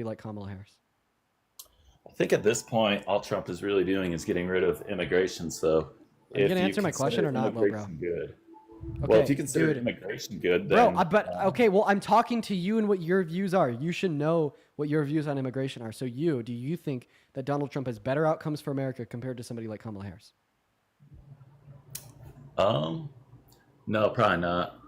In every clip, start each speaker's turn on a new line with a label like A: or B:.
A: like Kamala Harris?
B: I think at this point, all Trump is really doing is getting rid of immigration. So
A: Are you
B: if
A: gonna
B: you
A: answer my question
B: consider
A: or not, little bro?
B: immigration good, well, if you
A: Okay,
B: consider
A: dude.
B: immigration good,
A: Bro,
B: then
A: but okay, well, I'm talking to you and what your views are. You should know what your views on immigration are. So, do you think that Donald Trump has better outcomes for America compared to somebody like Kamala Harris?
B: um, no, probably not.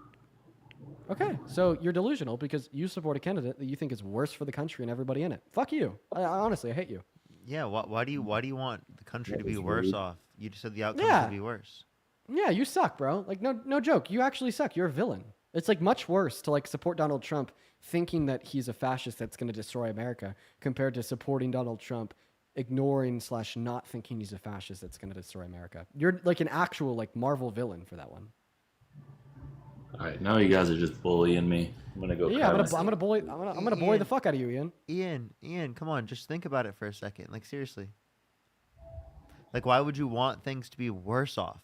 A: Okay, so you're delusional because you support a candidate that you think is worse for the country and everybody in it. Fuck you. Honestly, I hate you.
C: Yeah, why do you want the country
B: That
C: to be
B: was
C: worse
B: rude.
C: off? You just said the outcomes would
A: Yeah,
C: be worse.
A: yeah, you suck, bro. Like, no joke. You actually suck. You're a villain. It's like much worse to like support Donald Trump thinking that he's a fascist that's going to destroy America compared to supporting Donald Trump ignoring slash not thinking he's a fascist that's going to destroy America. You're like an actual like Marvel villain for that one.
B: All right, now you guys are just bullying me. I'm gonna go
A: Yeah,
B: cry
A: I'm
B: myself.
A: gonna bully I'm gonna bully the
C: Ian,
A: fuck out of you, Ian.
C: Ian, come on, just think about it for a second. Like seriously. Like why would you want things to be worse off?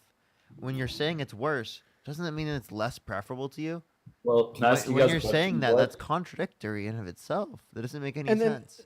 C: When you're saying it's worse, doesn't that mean it's less preferable to you?
B: Well, can I ask you
C: When
B: guys a
C: you're saying
B: question?
C: that, that's contradictory in of itself. That doesn't make any
A: And then
C: sense.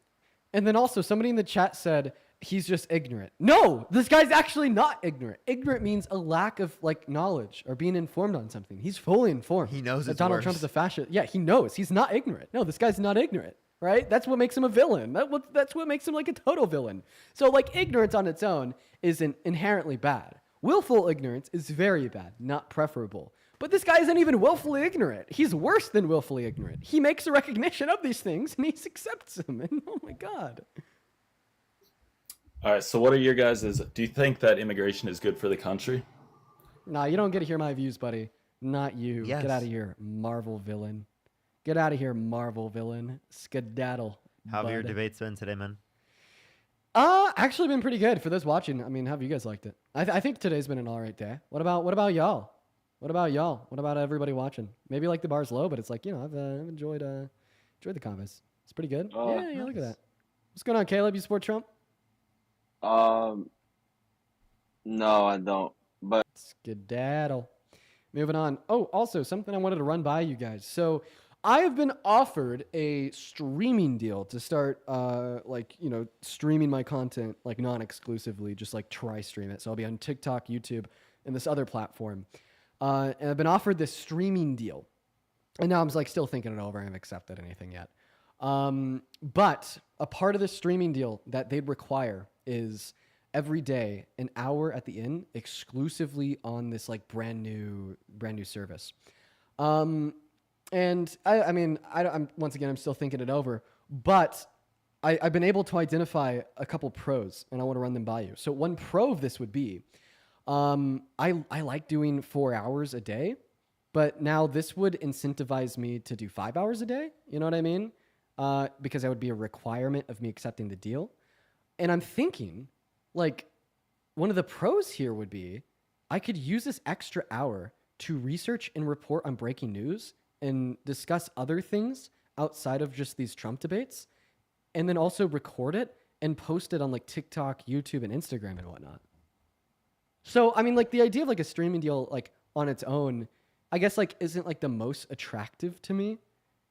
A: And then also, somebody in the chat said he's just ignorant. No, this guy's actually not ignorant. Ignorant means a lack of like knowledge or being informed on something. He's fully informed.
C: He knows
A: that
C: it's
A: Donald Trump is
C: worse.
A: a fascist. Yeah, he knows. He's not ignorant. No, this guy's not ignorant. Right? That's what makes him a villain. That's what makes him like a total villain. So like ignorance on its own isn't inherently bad. Willful ignorance is very bad, not preferable. But this guy isn't even willfully ignorant. He's worse than willfully ignorant. He makes a recognition of these things and he accepts them. And oh my God.
B: All right, so what are your guys' do you think that immigration is good for the country?
A: Nah, you don't get to hear my views, buddy. Not you.
C: Yes.
A: Get out of here, Marvel villain. Get out of here, Marvel villain. Skedaddle.
C: How have your
A: bud.
C: debates been today, man?
A: Actually been pretty good for those watching. I mean, how have you guys liked it? I think today's been an all right day. What about y'all? What about y'all? What about everybody watching? Maybe like the bar's low, but it's like, I've enjoyed the comments. It's pretty good. Yeah, look at that. What's going on, Caleb? You support Trump?
D: Um, no, I don't. But
A: Skedaddle. Moving on. Oh, also something I wanted to run by you guys. So I have been offered a streaming deal to start, streaming my content like non-exclusively, just like try stream it. So I'll be on TikTok, YouTube, and this other platform. And I've been offered this streaming deal, and now I'm like still thinking it over. I haven't accepted anything yet. But a part of the streaming deal that they'd require is every day an hour at the inn exclusively on this like brand new service. And I'm once again I'm still thinking it over, but I've been able to identify a couple pros, and I want to run them by you. So one pro of this would be, I like doing 4 hours a day, but now this would incentivize me to do 5 hours a day. You know what I mean? Because that would be a requirement of me accepting the deal. And I'm thinking, like, one of the pros here would be I could use this extra hour to research and report on breaking news and discuss other things outside of just these Trump debates, and then also record it and post it on like TikTok, YouTube, and Instagram and whatnot. So, I mean, like the idea of like a streaming deal, like on its own, I guess like isn't like the most attractive to me,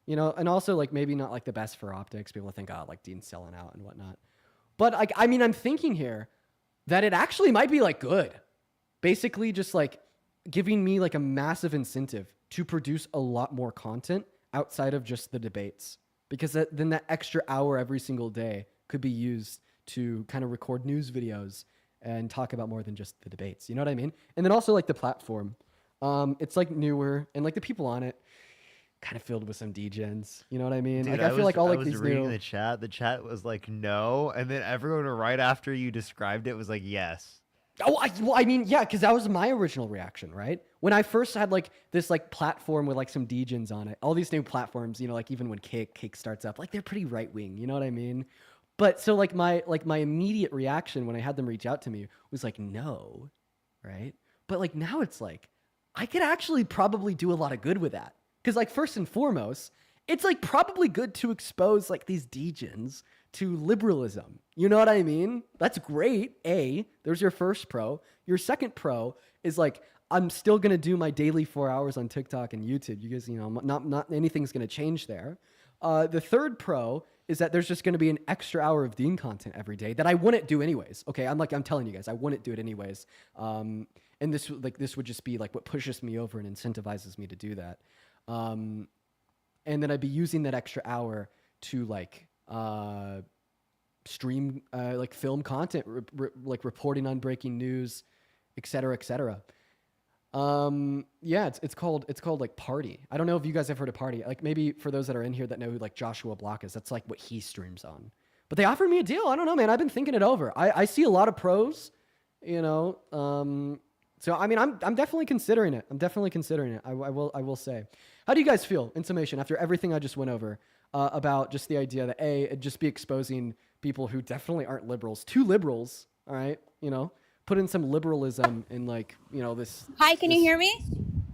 A: and also like maybe not like the best for optics. People think, oh, like Dean's selling out and whatnot. But like, I mean, I'm thinking here that it actually might be like good. Basically just like giving me like a massive incentive to produce a lot more content outside of just the debates. Because then that extra hour every single day could be used to kind of record news videos and talk about more than just the debates. You know what I mean? And then also like the platform. It's like newer and like the people on it kind of filled with some degens. You know what I mean?
C: Dude,
A: like I feel like all
C: I
A: like
C: was
A: these
C: reading
A: new...
C: the chat. The chat was like no, and then everyone right after you described it was like yes.
A: Oh, I mean, yeah, because that was my original reaction, right? When I first had like this like platform with like some degens on it, all these new platforms, like even when Cake starts up, like they're pretty right wing, you know what I mean? But so like my immediate reaction when I had them reach out to me was like no, right? But like now it's like I could actually probably do a lot of good with that, because like first and foremost, it's like probably good to expose like these degens to liberalism. You know what I mean? That's great. There's your first pro. Your second pro is like, I'm still going to do my daily 4 hours on TikTok and YouTube. You guys, not anything's going to change there. The third pro is that there's just going to be an extra hour of Dean content every day that I wouldn't do anyways. Okay, I'm telling you guys, I wouldn't do it anyways. And this would just be like what pushes me over and incentivizes me to do that. And then I'd be using that extra hour to like stream, like film content, like reporting on breaking news, et cetera, et cetera. Yeah, it's called like Party. I don't know if you guys have heard of Party. Like maybe for those that are in here that know who like Joshua Block is, that's like what he streams on. But they offered me a deal. I don't know, man. I've been thinking it over. I see a lot of pros, you know. So I mean, I'm definitely considering it. I will say. How do you guys feel in summation after everything I just went over about just the idea that it'd just be exposing people who definitely aren't liberals to liberals, all right? You know, put in some liberalism in like, you know, this.
E: Hi, can you hear me?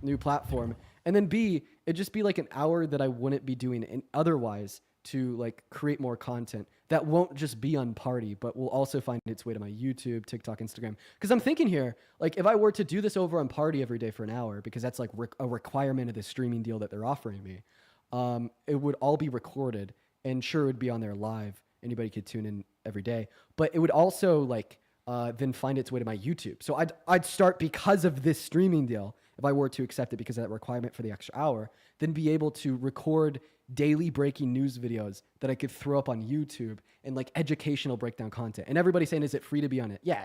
A: New platform. And then B, it'd just be like an hour that I wouldn't be doing otherwise to like create more content that won't just be on Party, but will also find its way to my YouTube, TikTok, Instagram. Because I'm thinking here, like if I were to do this over on Party every day for an hour, because that's like a requirement of the streaming deal that they're offering me, it would all be recorded and sure it would be on there live. Anybody could tune in every day, but it would also like then find its way to my YouTube. So I'd start because of this streaming deal. If I were to accept it because of that requirement for the extra hour, then be able to record daily breaking news videos that I could throw up on YouTube and like educational breakdown content. And everybody's saying, is it free to be on it? Yeah.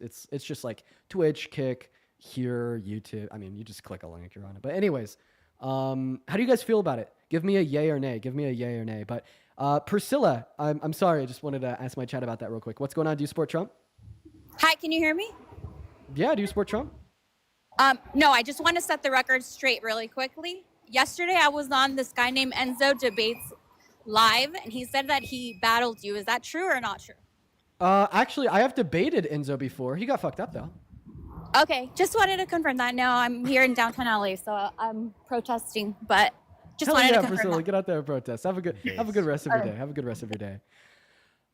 A: It's just like Twitch, Kick, here, YouTube. I mean, you just click a link, you're on it. But anyways, how do you guys feel about it? Give me a yay or nay. But Priscilla, I'm sorry. I just wanted to ask my chat about that real quick. What's going on? Do you support Trump?
E: Hi, can you hear me?
A: Yeah. Do you support Trump?
E: No, I just want to set the record straight really quickly. Yesterday, I was on this guy named Enzo Debates Live, and he said that he battled you. Is that true or not true?
A: Actually, I have debated Enzo before. He got fucked up, though.
E: Okay, just wanted to confirm that. Now I'm here in downtown LA, so I'm protesting, but just wanted to confirm
A: Priscilla,
E: that.
A: get out there and protest. Have a good rest of your day. Have a good rest of your day.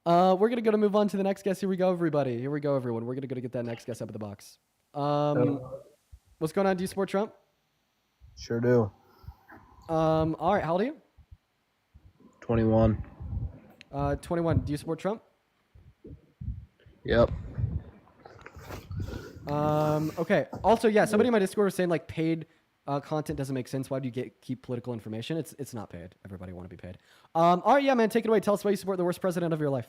A: We're going to move on to the next guest. Here we go, everybody. Here we go, everyone. We're going to get that next guest up in the box. What's going on? Do you support Trump?
F: Sure do.
A: All right. How old are you?
F: 21.
A: 21. Do you support Trump?
F: Yep.
A: Okay. Also, yeah, somebody in my Discord was saying like paid content doesn't make sense. Why do you keep political information? It's not paid. Everybody want to be paid. All right, yeah, man, take it away. Tell us why you support the worst president of your life.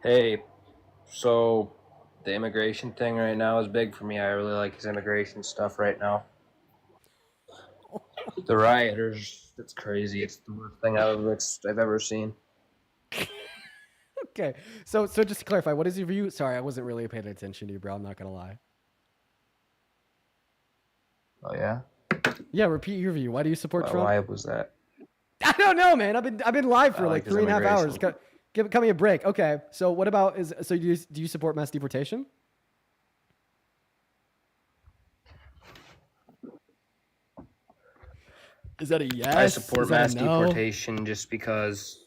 F: Hey, so the immigration thing right now is big for me. I really like his immigration stuff right now. The rioters, it's crazy. It's the worst thing I've ever seen.
A: Okay. So just to clarify, what is your view? Sorry, I wasn't really paying attention to you, bro. I'm not gonna lie.
F: Oh yeah?
A: Yeah, repeat your view. Why do you support Trump?
F: Why was that?
A: I don't know, man. I've been live for like
F: his
A: 3.5 hours.
F: immigration.
A: Cut me a break. Okay. So what about do you support mass deportation? Is that a yes?
F: I support
A: Is that a
F: mass
A: no?
F: deportation just because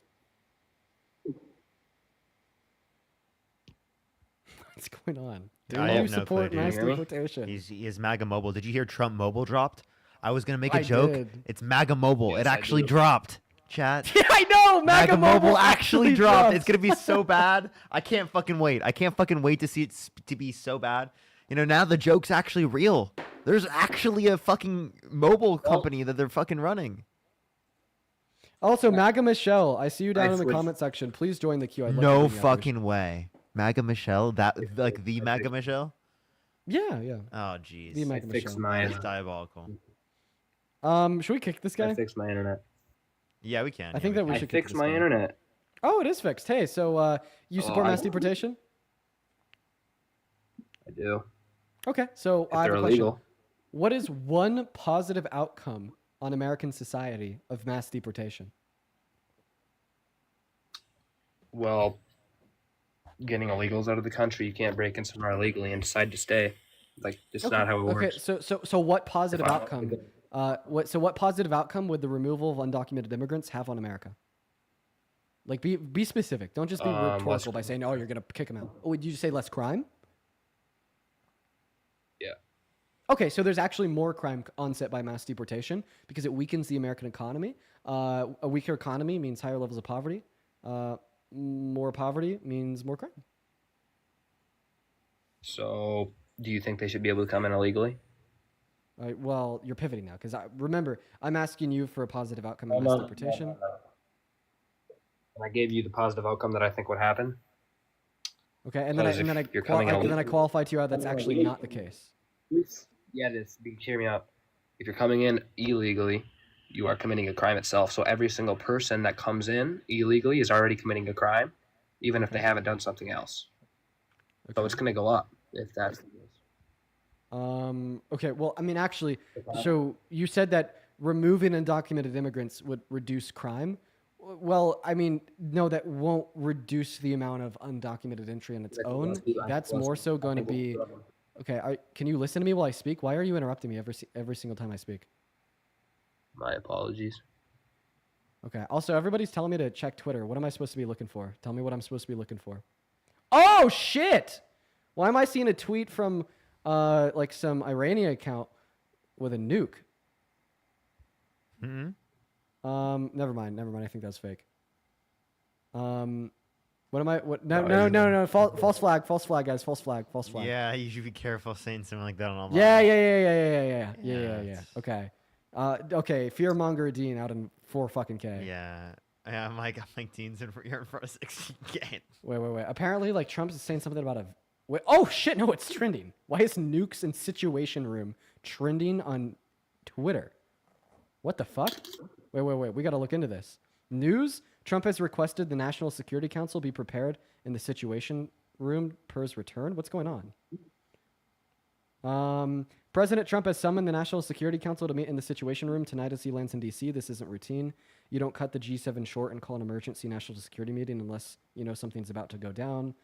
A: What's going on? Do
C: I
A: you
C: have no
A: support
C: clue, dude.
A: mass
F: You hear me?
A: deportation?
C: He is MAGA Mobile. Did you hear Trump Mobile dropped? I was gonna make a
A: I
C: joke.
A: did.
C: It's MAGA Mobile.
F: Yes,
C: it
F: I
C: actually
F: do.
C: dropped. Chat.
A: Yeah, I know. MAGA Mobile
C: actually dropped. It's gonna be so bad. I can't fucking wait. I can't fucking wait to see it to be so bad. You know, now the joke's actually real. There's actually a fucking mobile company that they're fucking running.
A: Also, MAGA Michelle, I see you down
F: I
A: in the
F: switched-
A: comment section. Please join the queue. I'd love to
C: No
A: bring you up.
C: fucking way. MAGA Michelle? That like the MAGA Michelle?
A: Yeah, yeah.
C: Oh jeez.
A: The MAGA
F: fixed
A: Michelle.
F: my
C: It's diabolical.
A: Should we kick this guy?
F: I fixed my internet.
C: Yeah, we can.
A: I think that we
F: I
A: should kick
F: fixed
A: this
F: my
A: guy.
F: internet.
A: Oh, it is fixed. Hey, so you support
F: I-
A: mass deportation?
F: I do.
A: Okay, so
F: If
A: I have
F: they're
A: a question.
F: illegal.
A: What is one positive outcome on American society of mass deportation?
F: Well, getting illegals out of the country, you can't break in somewhere illegally and decide to stay. Like, it's not how it
A: Okay,
F: works.
A: so what positive
F: If I-
A: outcome? What positive outcome would the removal of undocumented immigrants have on America? Like, be specific. Don't just be
F: less
A: rhetorical by saying, "Oh, you're gonna kick them out." Oh, would you say less crime?
F: Yeah.
A: Okay, so there's actually more crime onset by mass deportation because it weakens the American economy. A weaker economy means higher levels of poverty. More poverty means more crime.
F: So, do you think they should be able to come in illegally?
A: All right, well, you're pivoting now because remember, I'm asking you for a positive outcome
F: No,
A: of mass deportation.
F: no. And I gave you the positive outcome that I think would happen.
A: Okay, and then I,
F: Because
A: and then I,
F: if you're
A: qual-
F: coming
A: I
F: in
A: then I qualify to you out that's actually not the case.
F: Yeah, hear me out. If you're coming in illegally, you are committing a crime itself. So every single person that comes in illegally is already committing a crime, even if they haven't done something else. So
A: Okay.
F: it's going to go up if that's the case.
A: Okay. Well, I mean, actually, so you said that removing undocumented immigrants would reduce crime. Well, I mean, no, that won't reduce the amount of undocumented entry on its own. That's more so going to be. Okay. Can you listen to me while I speak? Why are you interrupting me every single time I speak?
F: My apologies.
A: Okay. Also, everybody's telling me to check Twitter. What am I supposed to be looking for? Tell me what I'm supposed to be looking for. Oh shit! Why am I seeing a tweet from like some Iranian account with a nuke?
C: Hmm.
A: Never mind. I think that's fake. What am I? What? No. False flag, guys. False flag.
C: Yeah, you should be careful saying something like that on online.
A: Yeah. Okay. Okay. Fearmonger Dean out in 4 fucking K.
C: Yeah. I'm like Dean's you're in front of 16K.
A: Wait. Apparently, like Trump is saying something about a. Wait. Oh shit! No, it's trending. Why is nukes in Situation Room trending on Twitter? What the fuck? Wait. We gotta look into this. News: Trump has requested the National Security Council be prepared in the Situation Room per his return. What's going on? President Trump has summoned the National Security Council to meet in the Situation Room tonight as he lands in D.C. This isn't routine. You don't cut the G7 short and call an emergency national security meeting unless you know something's about to go down.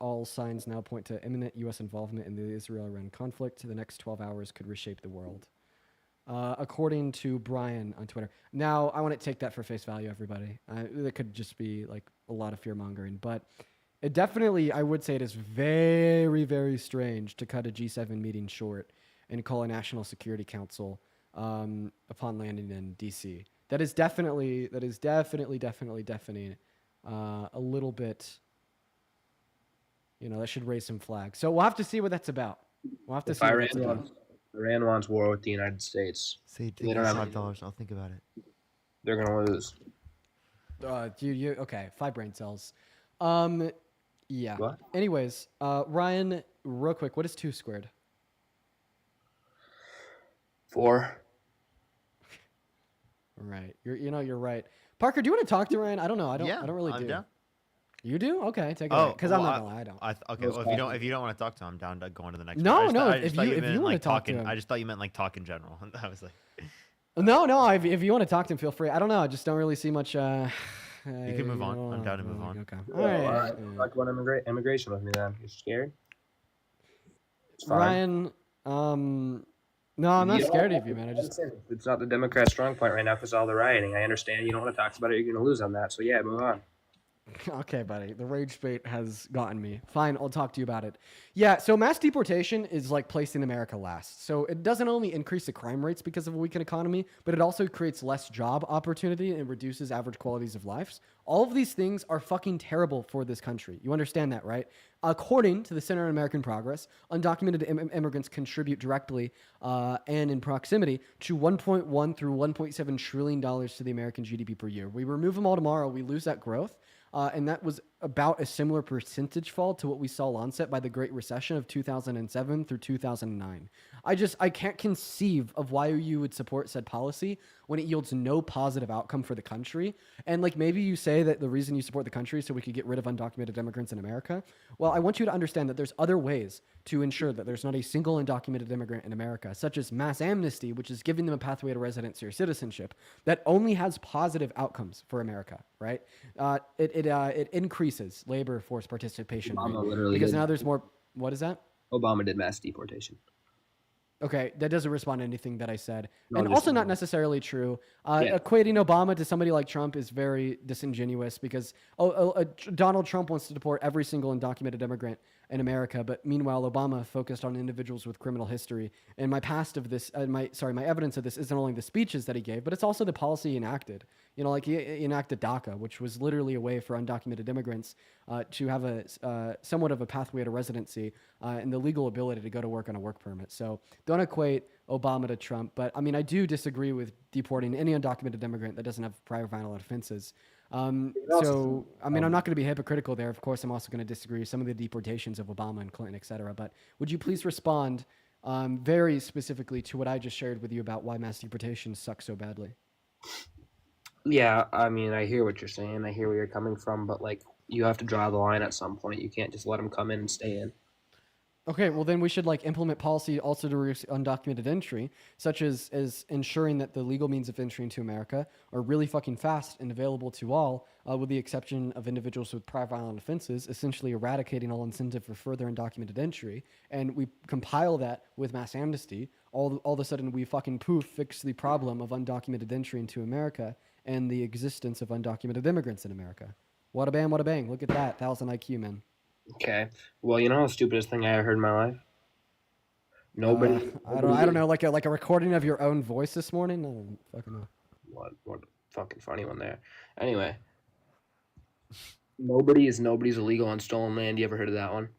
A: All signs now point to imminent U.S. involvement in the Israel-Iran conflict. The next 12 hours could reshape the world. According to Brian on Twitter. Now, I want to take that for face value, everybody. That could just be like a lot of fear-mongering, but it definitely, I would say it is very, very strange to cut a G7 meeting short and call a National Security Council upon landing in D.C. That is definitely a little bit, that should raise some flags. So we'll have to see what that's about. We'll have to see what that's about.
F: Iran wants war with the United States.
C: Say
F: They don't have
C: $5. I'll think about it.
F: They're going to lose.
A: Okay, 5 brain cells. Yeah.
F: What?
A: Anyways, Ryan, real quick, what is 2 squared?
F: 4.
A: Right. You're right. Parker, do you want to talk to Ryan? I don't know. I don't really
C: I'm
A: do.
C: down.
A: You do? Okay, take it.
C: Oh,
A: Because
C: well,
A: I'm not gonna lie, I don't.
C: Okay. Well, if you don't want to talk to him, I'm down to go on to the next.
A: No,
C: one.
A: no,
C: I just
A: if
C: thought
A: you
C: meant,
A: wanna
C: like,
A: talk to
C: talking,
A: him.
C: I just thought you meant like talk in general. I was like,
A: No. If you want to talk to him, feel free. I don't know. I just don't really see much.
C: you can move on. I'm down to move on.
A: Okay.
F: All right. Talk about immigration with me then. You scared? It's fine.
A: Ryan, no, I'm not scared of you, man.
F: It's not the Democrat strong point right now because all the rioting. I understand you don't want to talk about it. You're going to lose on that. So yeah, move on.
A: Okay, buddy. The rage bait has gotten me. Fine, I'll talk to you about it. Yeah, so mass deportation is like placing America last. So it doesn't only increase the crime rates because of a weakened economy, but it also creates less job opportunity and reduces average qualities of lives. All of these things are fucking terrible for this country. You understand that, right? According to the Center on American Progress, undocumented immigrants contribute directly and in proximity to $1.1 through $1.7 trillion to the American GDP per year. We remove them all tomorrow, we lose that growth. And that was about a similar percentage fall to what we saw onset by the Great Recession of 2007 through 2009. I can't conceive of why you would support said policy when it yields no positive outcome for the country. And like maybe you say that the reason you support the country is so we could get rid of undocumented immigrants in America. Well, I want you to understand that there's other ways to ensure that there's not a single undocumented immigrant in America, such as mass amnesty, which is giving them a pathway to residency or citizenship that only has positive outcomes for America, right? It increases labor force participation
F: Obama
A: rate
F: literally
A: because
F: did.
A: now there's more. What is that?
F: Obama did mass deportation.
A: Okay, that doesn't respond to anything that I said.
F: No,
A: And
F: just
A: also not
F: no.
A: necessarily true.
F: Yeah.
A: Equating Obama to somebody like Trump is very disingenuous because Donald Trump wants to deport every single undocumented immigrant in America. But meanwhile, Obama focused on individuals with criminal history. And my evidence of this isn't only the speeches that he gave, but it's also the policy he enacted. You know, like he enacted DACA, which was literally a way for undocumented immigrants to have a somewhat of a pathway to residency and the legal ability to go to work on a work permit. So don't equate Obama to Trump. But I mean, I do disagree with deporting any undocumented immigrant that doesn't have prior violent offenses. So, I mean, I'm not going to be hypocritical there. Of course, I'm also going to disagree with some of the deportations of Obama and Clinton, et cetera. But would you please respond very specifically to what I just shared with you about why mass deportation sucks so badly?
F: Yeah, I mean, I hear what you're saying. I hear where you're coming from, but like, you have to draw the line at some point. You can't just let them come in and stay in.
A: Okay, well then we should like implement policy also to reduce undocumented entry, such as ensuring that the legal means of entry into America are really fucking fast and available to all, with the exception of individuals with prior violent offenses, essentially eradicating all incentive for further undocumented entry. And we compile that with mass amnesty. All of a sudden we fucking fix the problem of undocumented entry into America and the existence of undocumented immigrants in America. Wada bam, wada bang. Look at that. 1,000 IQ, man.
F: Okay. Well, you know the stupidest thing I ever heard in my life? Nobody.
A: I don't know, like a recording of your own voice this morning. I don't fucking know.
F: What a fucking funny one there. Anyway, nobody's illegal on stolen land. You ever heard of that one?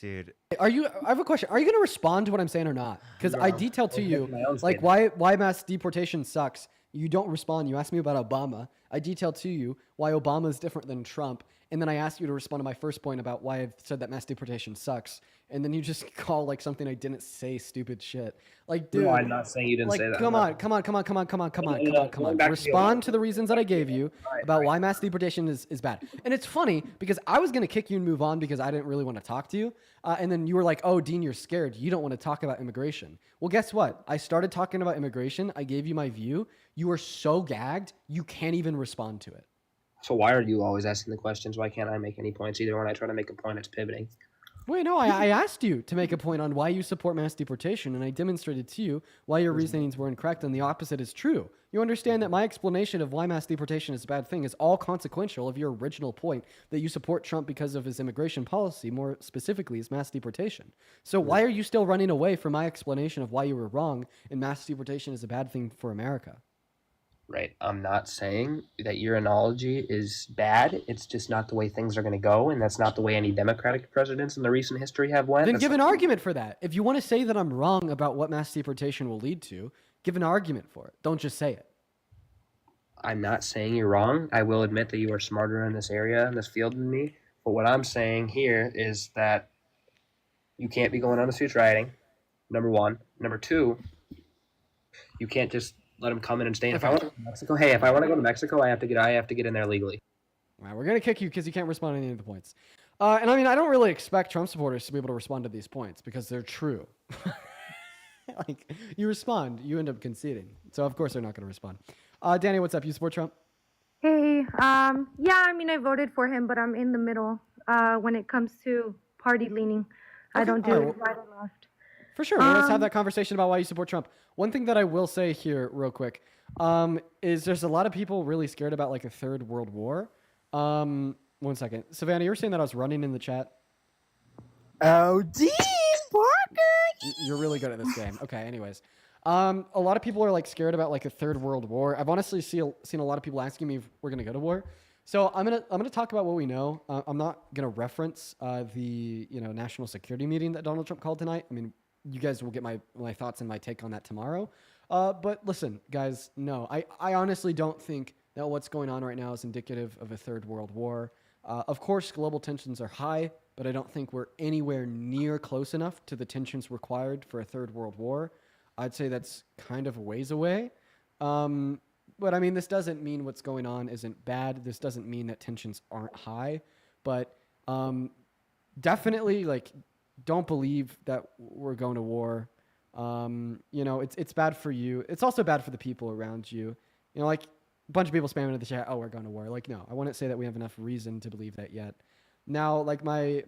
C: Dude.
A: I have a question. Are you going to respond to what I'm saying or not? Because I detailed to you like why mass deportation sucks. You don't respond. You asked me about Obama. I detailed to you why Obama is different than Trump. And then I asked you to respond to my first point about why I've said that mass deportation sucks. And then you just call like something I didn't say stupid shit. Like, dude.
F: No, I'm not saying you didn't say that.
A: Come on. Respond to the reasons that I gave you about why mass deportation is bad. And it's funny because I was going to kick you and move on because I didn't really want to talk to you. And then you were like, oh, Dean, you're scared. You don't want to talk about immigration. Well, guess what? I started talking about immigration. I gave you my view. You were so gagged, you can't even respond to it.
F: So why are you always asking the questions? Why can't I make any points either? When I try to make a point, it's pivoting.
A: Wait, no, I asked you to make a point on why you support mass deportation, and I demonstrated to you why your reasonings were incorrect and the opposite is true. You understand that my explanation of why mass deportation is a bad thing is all consequential of your original point that you support Trump because of his immigration policy, more specifically his mass deportation. So why are you still running away from my explanation of why you were wrong and mass deportation is a bad thing for America?
F: Right. I'm not saying that your analogy is bad. It's just not the way things are going to go, and that's not the way any Democratic presidents in the recent history have went.
A: Then give an argument for that. If you want to say that I'm wrong about what mass deportation will lead to, give an argument for it. Don't just say it.
F: I'm not saying you're wrong. I will admit that you are smarter in this area, in this field than me. But what I'm saying here is that you can't be going on the streets rioting, number one. Number two, you can't just let them come in and stay. If I want to go to Mexico, if I want to go to Mexico, I have to get in there legally.
A: All right, we're gonna kick you because you can't respond to any of the points. And I mean, I don't really expect Trump supporters to be able to respond to these points because they're true. Like you respond, you end up conceding. So of course they're not gonna respond. Danny, what's up? You support Trump?
G: Hey, yeah, I mean, I voted for him, but I'm in the middle when it comes to party leaning. I don't do it right or left.
A: For sure. Well, let's have that conversation about why you support Trump. One thing that I will say here real quick is there's a lot of people really scared about like a third world war. 1 second. Savannah, you were saying that I was running in the chat?
C: Oh, Dean Parker!
A: You're really good at this game. Okay, anyways. A lot of people are like scared about like a third world war. I've honestly seen a lot of people asking me if we're gonna go to war. So I'm gonna talk about what we know. I'm not gonna reference the national security meeting that Donald Trump called tonight. I mean, you guys will get my thoughts and my take on that tomorrow. But listen, guys, no, I honestly don't think that what's going on right now is indicative of a third world war. Of course, global tensions are high, but I don't think we're anywhere near close enough to the tensions required for a third world war. I'd say that's kind of a ways away. But I mean, this doesn't mean what's going on isn't bad. This doesn't mean that tensions aren't high, but definitely like don't believe that we're going to war. It's bad for you. It's also bad for the people around you. Like a bunch of people spamming in the chat, oh, we're going to war. Like, no, I wouldn't say that we have enough reason to believe that yet. Now, like my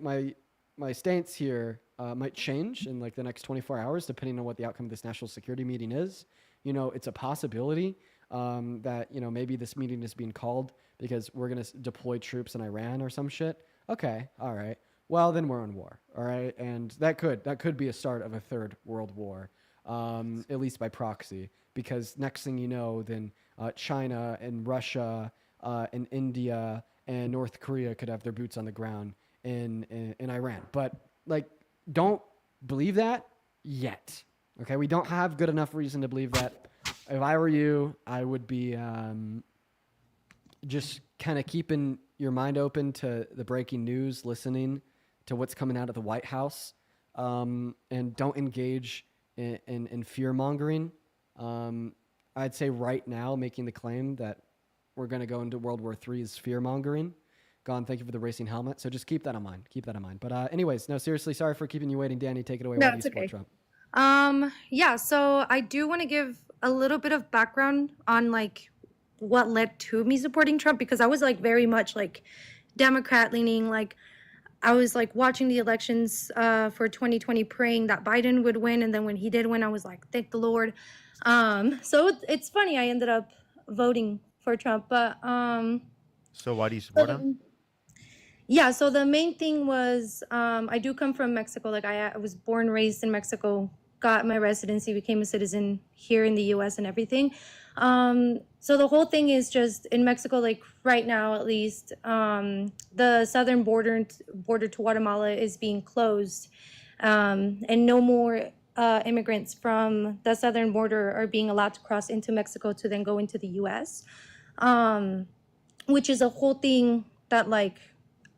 A: stance here might change in like the next 24 hours, depending on what the outcome of this national security meeting is. It's a possibility that, maybe this meeting is being called because we're going to deploy troops in Iran or some shit. Okay. All right. well, then we're in war. All right, and that could be a start of a third world war, at least by proxy. Because next thing you know, then China and Russia and India and North Korea could have their boots on the ground in Iran. But like, don't believe that yet. Okay, we don't have good enough reason to believe that. If I were you, I would be just kind of keeping your mind open to the breaking news, listening to what's coming out of the White House, and don't engage in fear mongering. I'd say right now, making the claim that we're going to go into World War III is fear mongering. Gone, thank you for the racing helmet. So just keep that in mind. Keep that in mind. But anyways, no, seriously, sorry for keeping you waiting. Danny, take it away.
G: No,
A: Why do you
G: it's
A: support
G: okay.
A: Trump?
G: Yeah, so I do want to give a little bit of background on like what led to me supporting Trump, because I was like very much like Democrat leaning. Like I was like watching the elections for 2020, praying that Biden would win, and then when he did win, I was like, thank the Lord. So it's funny, I ended up voting for Trump, but
C: So why do you support him?
G: yeah, so the main thing was I do come from Mexico. Like I was born, raised in Mexico, got my residency, became a citizen here in the US and everything. So the whole thing is just in Mexico, like right now at least, the southern border to Guatemala is being closed, and no more immigrants from the southern border are being allowed to cross into Mexico to then go into the US, which is a whole thing that like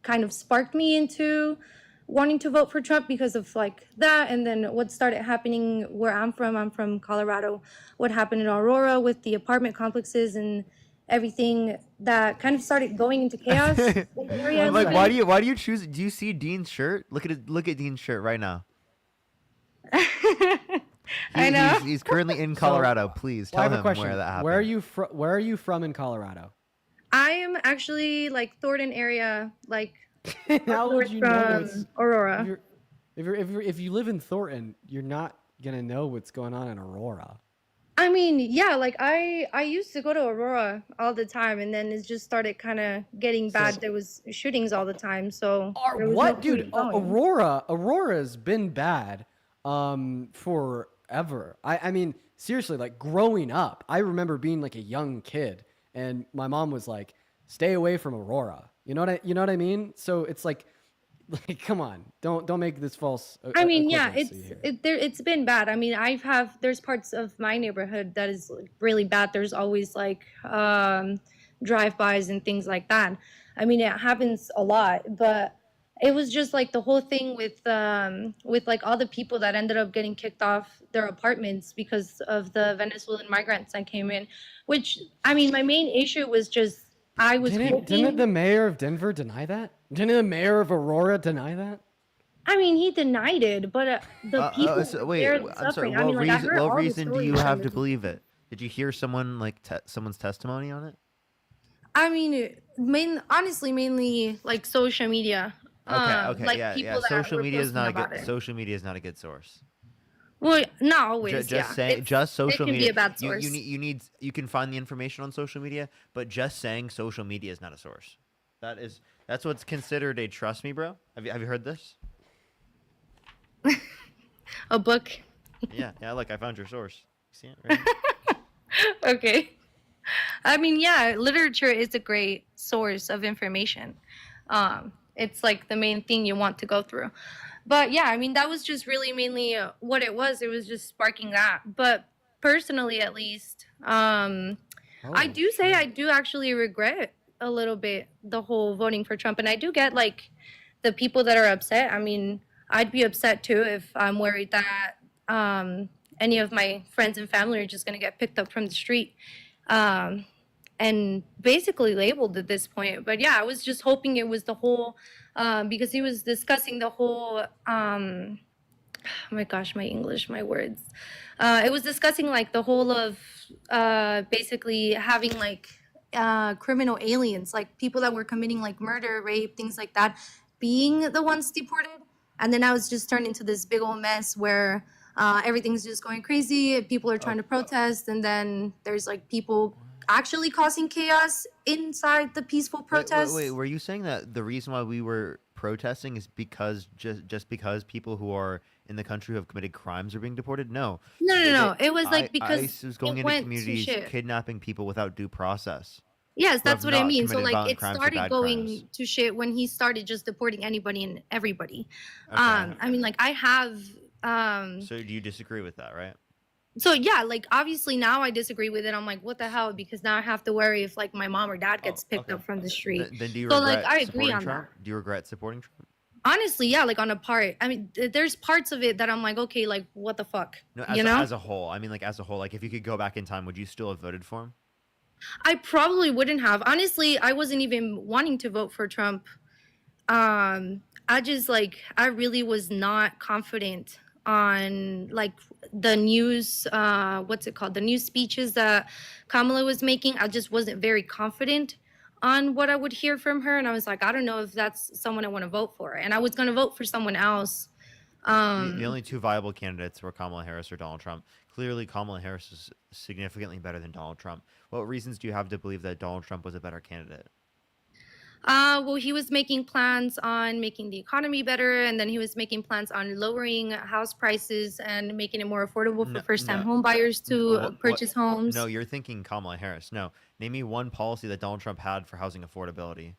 G: kind of sparked me into wanting to vote for Trump because of like that. And then what started happening where I'm from Colorado, what happened in Aurora with the apartment complexes and everything that kind of started going into chaos in the area.
C: I'm like, why do you choose? Do you see Dean's shirt? Look at Dean's shirt right now.
G: I know.
C: He's currently in Colorado. Please
A: Well, I
C: tell
A: have a
C: him
A: question.
C: where that happened.
A: Where are you from in Colorado?
G: I am actually like Thornton area, like
A: How would you know?
G: from Aurora.
A: If you live in Thornton, you're not gonna know what's going on in Aurora.
G: I mean, yeah, like I used to go to Aurora all the time, and then it just started kind of getting bad. There was shootings all the time, so there was
A: What,
G: no
A: dude?
G: point going.
A: Aurora's been bad forever. I mean, seriously, like growing up, I remember being like a young kid, and my mom was like, "Stay away from Aurora." You know what I mean? So it's like come on, don't make this false.
G: I mean, yeah,
A: equivalency here.
G: it's been bad. I mean, there's parts of my neighborhood that is like, really bad. There's always like drive-bys and things like that. I mean, it happens a lot, but it was just like the whole thing with like all the people that ended up getting kicked off their apartments because of the Venezuelan migrants that came in. Which, I mean, my main issue was just I was
A: Didn't
G: hoping.
A: the mayor of Denver deny that? Didn't the mayor of Aurora deny that?
G: I mean, he denied it, but the people
C: So,
G: were
C: wait,
G: there
C: I'm sorry.
G: suffering. I mean, like I heard
C: What
G: all the
C: reason do you
G: stories
C: have
G: from
C: to
G: the
C: believe it? Did you hear someone like someone's testimony on it?
G: I mean, honestly, mainly like social media.
C: Okay,
G: Like
C: yeah.
G: people that
C: Social
G: were
C: media is
G: posting
C: not a
G: about
C: good.
G: it.
C: Social media is not a good source.
G: Well, not always.
C: Just
G: yeah.
C: saying, just social
G: it can
C: media.
G: be a bad
C: You
G: source.
C: you can find the information on social media, but just saying social media is not a source. That's what's considered a trust me, bro. Have you heard this?
G: A book.
C: Yeah. Look, I found your source. See it? Right here?
G: Okay. I mean, yeah, literature is a great source of information. It's like the main thing you want to go through. But yeah, I mean, that was just really mainly what it was. It was just sparking that. But personally, at least, I do say I do actually regret a little bit the whole voting for Trump. And I do get like the people that are upset. I mean, I'd be upset too if I'm worried that any of my friends and family are just going to get picked up from the street and basically labeled at this point. But yeah, I was just hoping it was the whole, because he was discussing the whole, oh my gosh, my English, my words. It was discussing like the whole of basically having like criminal aliens, like people that were committing like murder, rape, things like that, being the ones deported. And then I was just turned into this big old mess where everything's just going crazy. People are trying to protest, and then there's like people actually causing chaos inside the peaceful protests.
C: Wait, were you saying that the reason why we were protesting is because just because people who are in the country who have committed crimes are being deported? No.
G: No. It was like because
C: ICE is going
G: it
C: into
G: went to
C: communities,
G: shit.
C: kidnapping people without due process.
G: Yes,
C: who have
G: that's what I
C: not
G: mean. So
C: committed
G: like
C: violent
G: it
C: crimes or
G: started
C: bad
G: going
C: crimes.
G: to shit when he started just deporting anybody and everybody.
C: Okay.
G: I mean, like I have
C: So do you disagree with that, right?
G: so yeah, like obviously now I disagree with it. I'm like, what the hell? Because now I have to worry if like my mom or dad gets picked up from the street.
C: Then do you
G: So
C: regret
G: like I agree
C: supporting
G: on
C: Trump?
G: that.
C: Do you regret supporting Trump?
G: Honestly, yeah, like on a part. I mean, there's parts of it that I'm like, okay, like what the fuck,
C: No,
G: you know?
C: as a whole. I mean, like as a whole. Like if you could go back in time, would you still have voted for him?
G: I probably wouldn't have. Honestly, I wasn't even wanting to vote for Trump. I just like I really was not confident on like the news what's it called? The news speeches that Kamala was making. I just wasn't very confident on what I would hear from her, and I was like, I don't know if that's someone I want to vote for. And I was going to vote for someone else.
C: The only two viable candidates were Kamala Harris or Donald Trump. Clearly, Kamala Harris is significantly better than Donald Trump. What reasons do you have to believe that Donald Trump was a better candidate?
G: Well, he was making plans on making the economy better, and then he was making plans on lowering house prices and making it more affordable for first-time home buyers to purchase homes.
C: No, you're thinking Kamala Harris. No, name me one policy that Donald Trump had for housing affordability.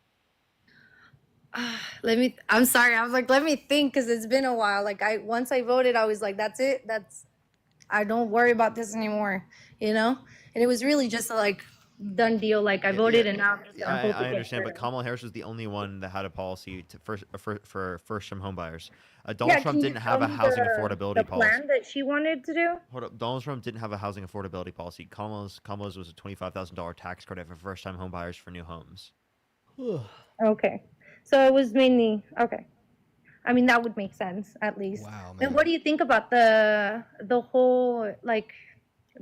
G: I'm sorry. I was like, let me think, because it's been a while. Like once I voted, I was like, that's it. I don't worry about this anymore, you know? And it was really just like done deal. Like I voted and now I'm just gonna hope it
C: I
G: gets
C: understand,
G: better.
C: but Kamala Harris was the only one that had a policy for first-time home buyers. Donald Trump didn't have a housing affordability policy.
G: plan that she wanted to do.
C: Hold up, Donald Trump didn't have a housing affordability policy. Kamala's was a $25,000 tax credit for first-time home buyers for new homes.
G: Okay. So it was mainly okay. I mean, that would make sense at least.
A: Wow, man.
G: And what do you think about the whole like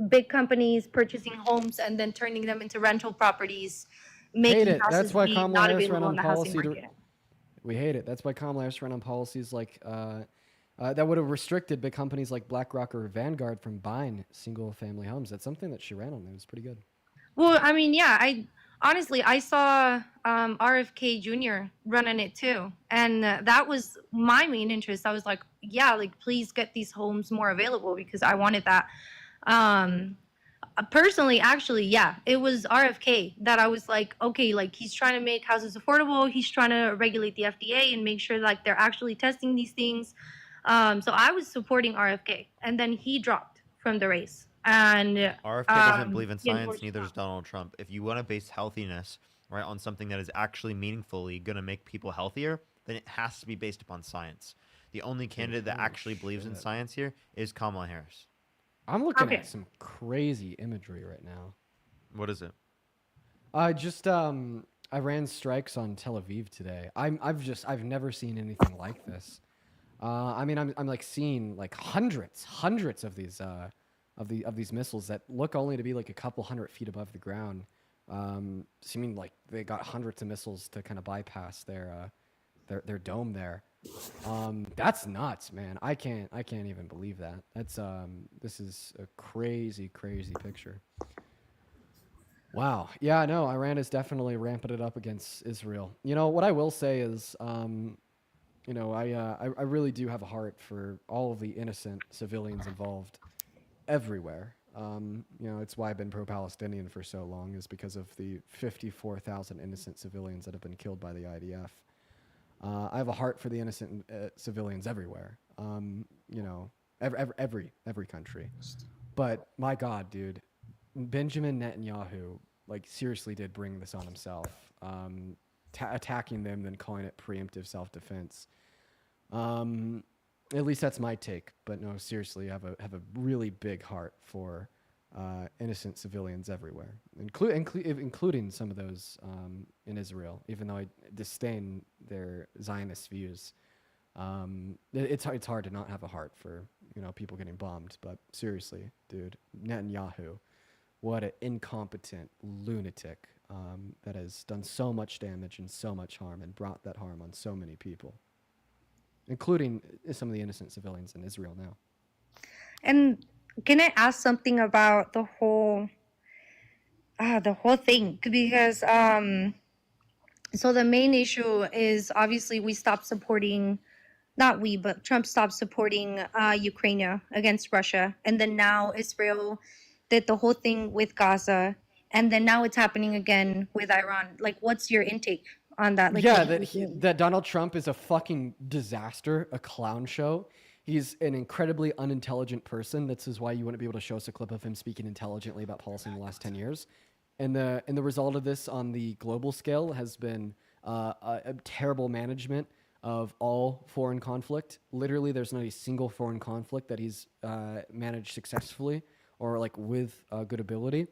G: big companies purchasing homes and then turning them into rental properties, making
A: Hate it.
G: houses
A: That's why
G: be
A: Kamala
G: not
A: Harris ran
G: available
A: on
G: in the housing
A: policy to.
G: market?
A: We hate it. That's why Kamala Harris ran on policies like that would have restricted big companies like BlackRock or Vanguard from buying single-family homes. That's something that she ran on. It was pretty good.
G: Well, I mean, yeah, I saw RFK Jr. running it too, and that was my main interest. I was like, yeah, like please get these homes more available because I wanted that. Personally, actually, yeah, it was RFK that I was like, okay, like he's trying to make houses affordable. He's trying to regulate the FDA and make sure like they're actually testing these things. So I was supporting RFK, and then he dropped from the race. And
C: RFK doesn't believe in
G: yeah,
C: science, neither does Donald Trump. If you want to base healthiness right on something that is actually meaningfully going to make people healthier, then it has to be based upon science. The only candidate that actually believes in science here is Kamala Harris.
A: I'm looking
G: Okay.
A: at some crazy imagery right now.
C: What is it?
A: I ran strikes on Tel Aviv today. I've never seen anything like this. I mean, I'm like seeing like hundreds of these of these missiles that look only to be like a couple 100 feet above the ground, seeming like they got hundreds of missiles to kind of bypass their dome there. That's nuts, man. I can't even believe that. That's this is a crazy picture. Wow. Yeah, no, Iran is definitely ramping it up against Israel. You know, what I will say is, you know, I really do have a heart for all of the innocent civilians involved everywhere. You know, it's why I've been pro-Palestinian for so long, is because of the 54,000 innocent civilians that have been killed by the IDF. I have a heart for the innocent civilians everywhere. You know, every country. But my God, dude, Benjamin Netanyahu like seriously did bring this on himself. Attacking them, then calling it preemptive self-defense. At least that's my take. But no, seriously, I have a really big heart for innocent civilians everywhere, including some of those in Israel. Even though I disdain their Zionist views, it's hard to not have a heart for, you know, people getting bombed. But seriously, dude, Netanyahu, what an incompetent lunatic that has done so much damage and so much harm and brought that harm on so many people, including some of the innocent civilians in Israel now.
G: And can I ask something about the whole thing? Because So the main issue is obviously we stopped supporting, not we, but Trump stopped supporting Ukraine against Russia, and then now Israel did the whole thing with Gaza, and then now it's happening again with Iran. Like, what's your intake on that? Like,
A: Yeah,
G: what do
A: that
G: you think?
A: that Donald Trump is a fucking disaster, a clown show. He's an incredibly unintelligent person. This is why you wouldn't be able to show us a clip of him speaking intelligently about policy in the last 10 years. And the result of this on the global scale has been a terrible management of all foreign conflict. Literally, there's not a single foreign conflict that he's managed successfully or like with good ability.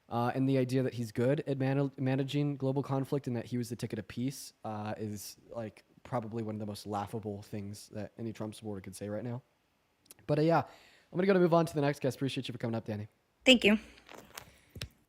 A: And the idea that he's good at managing global conflict and that he was the ticket of peace is like probably one of the most laughable things that any Trump supporter could say right now. But yeah, I'm gonna go to move on to the next guest. Appreciate you for coming up, Danny.
G: Thank you.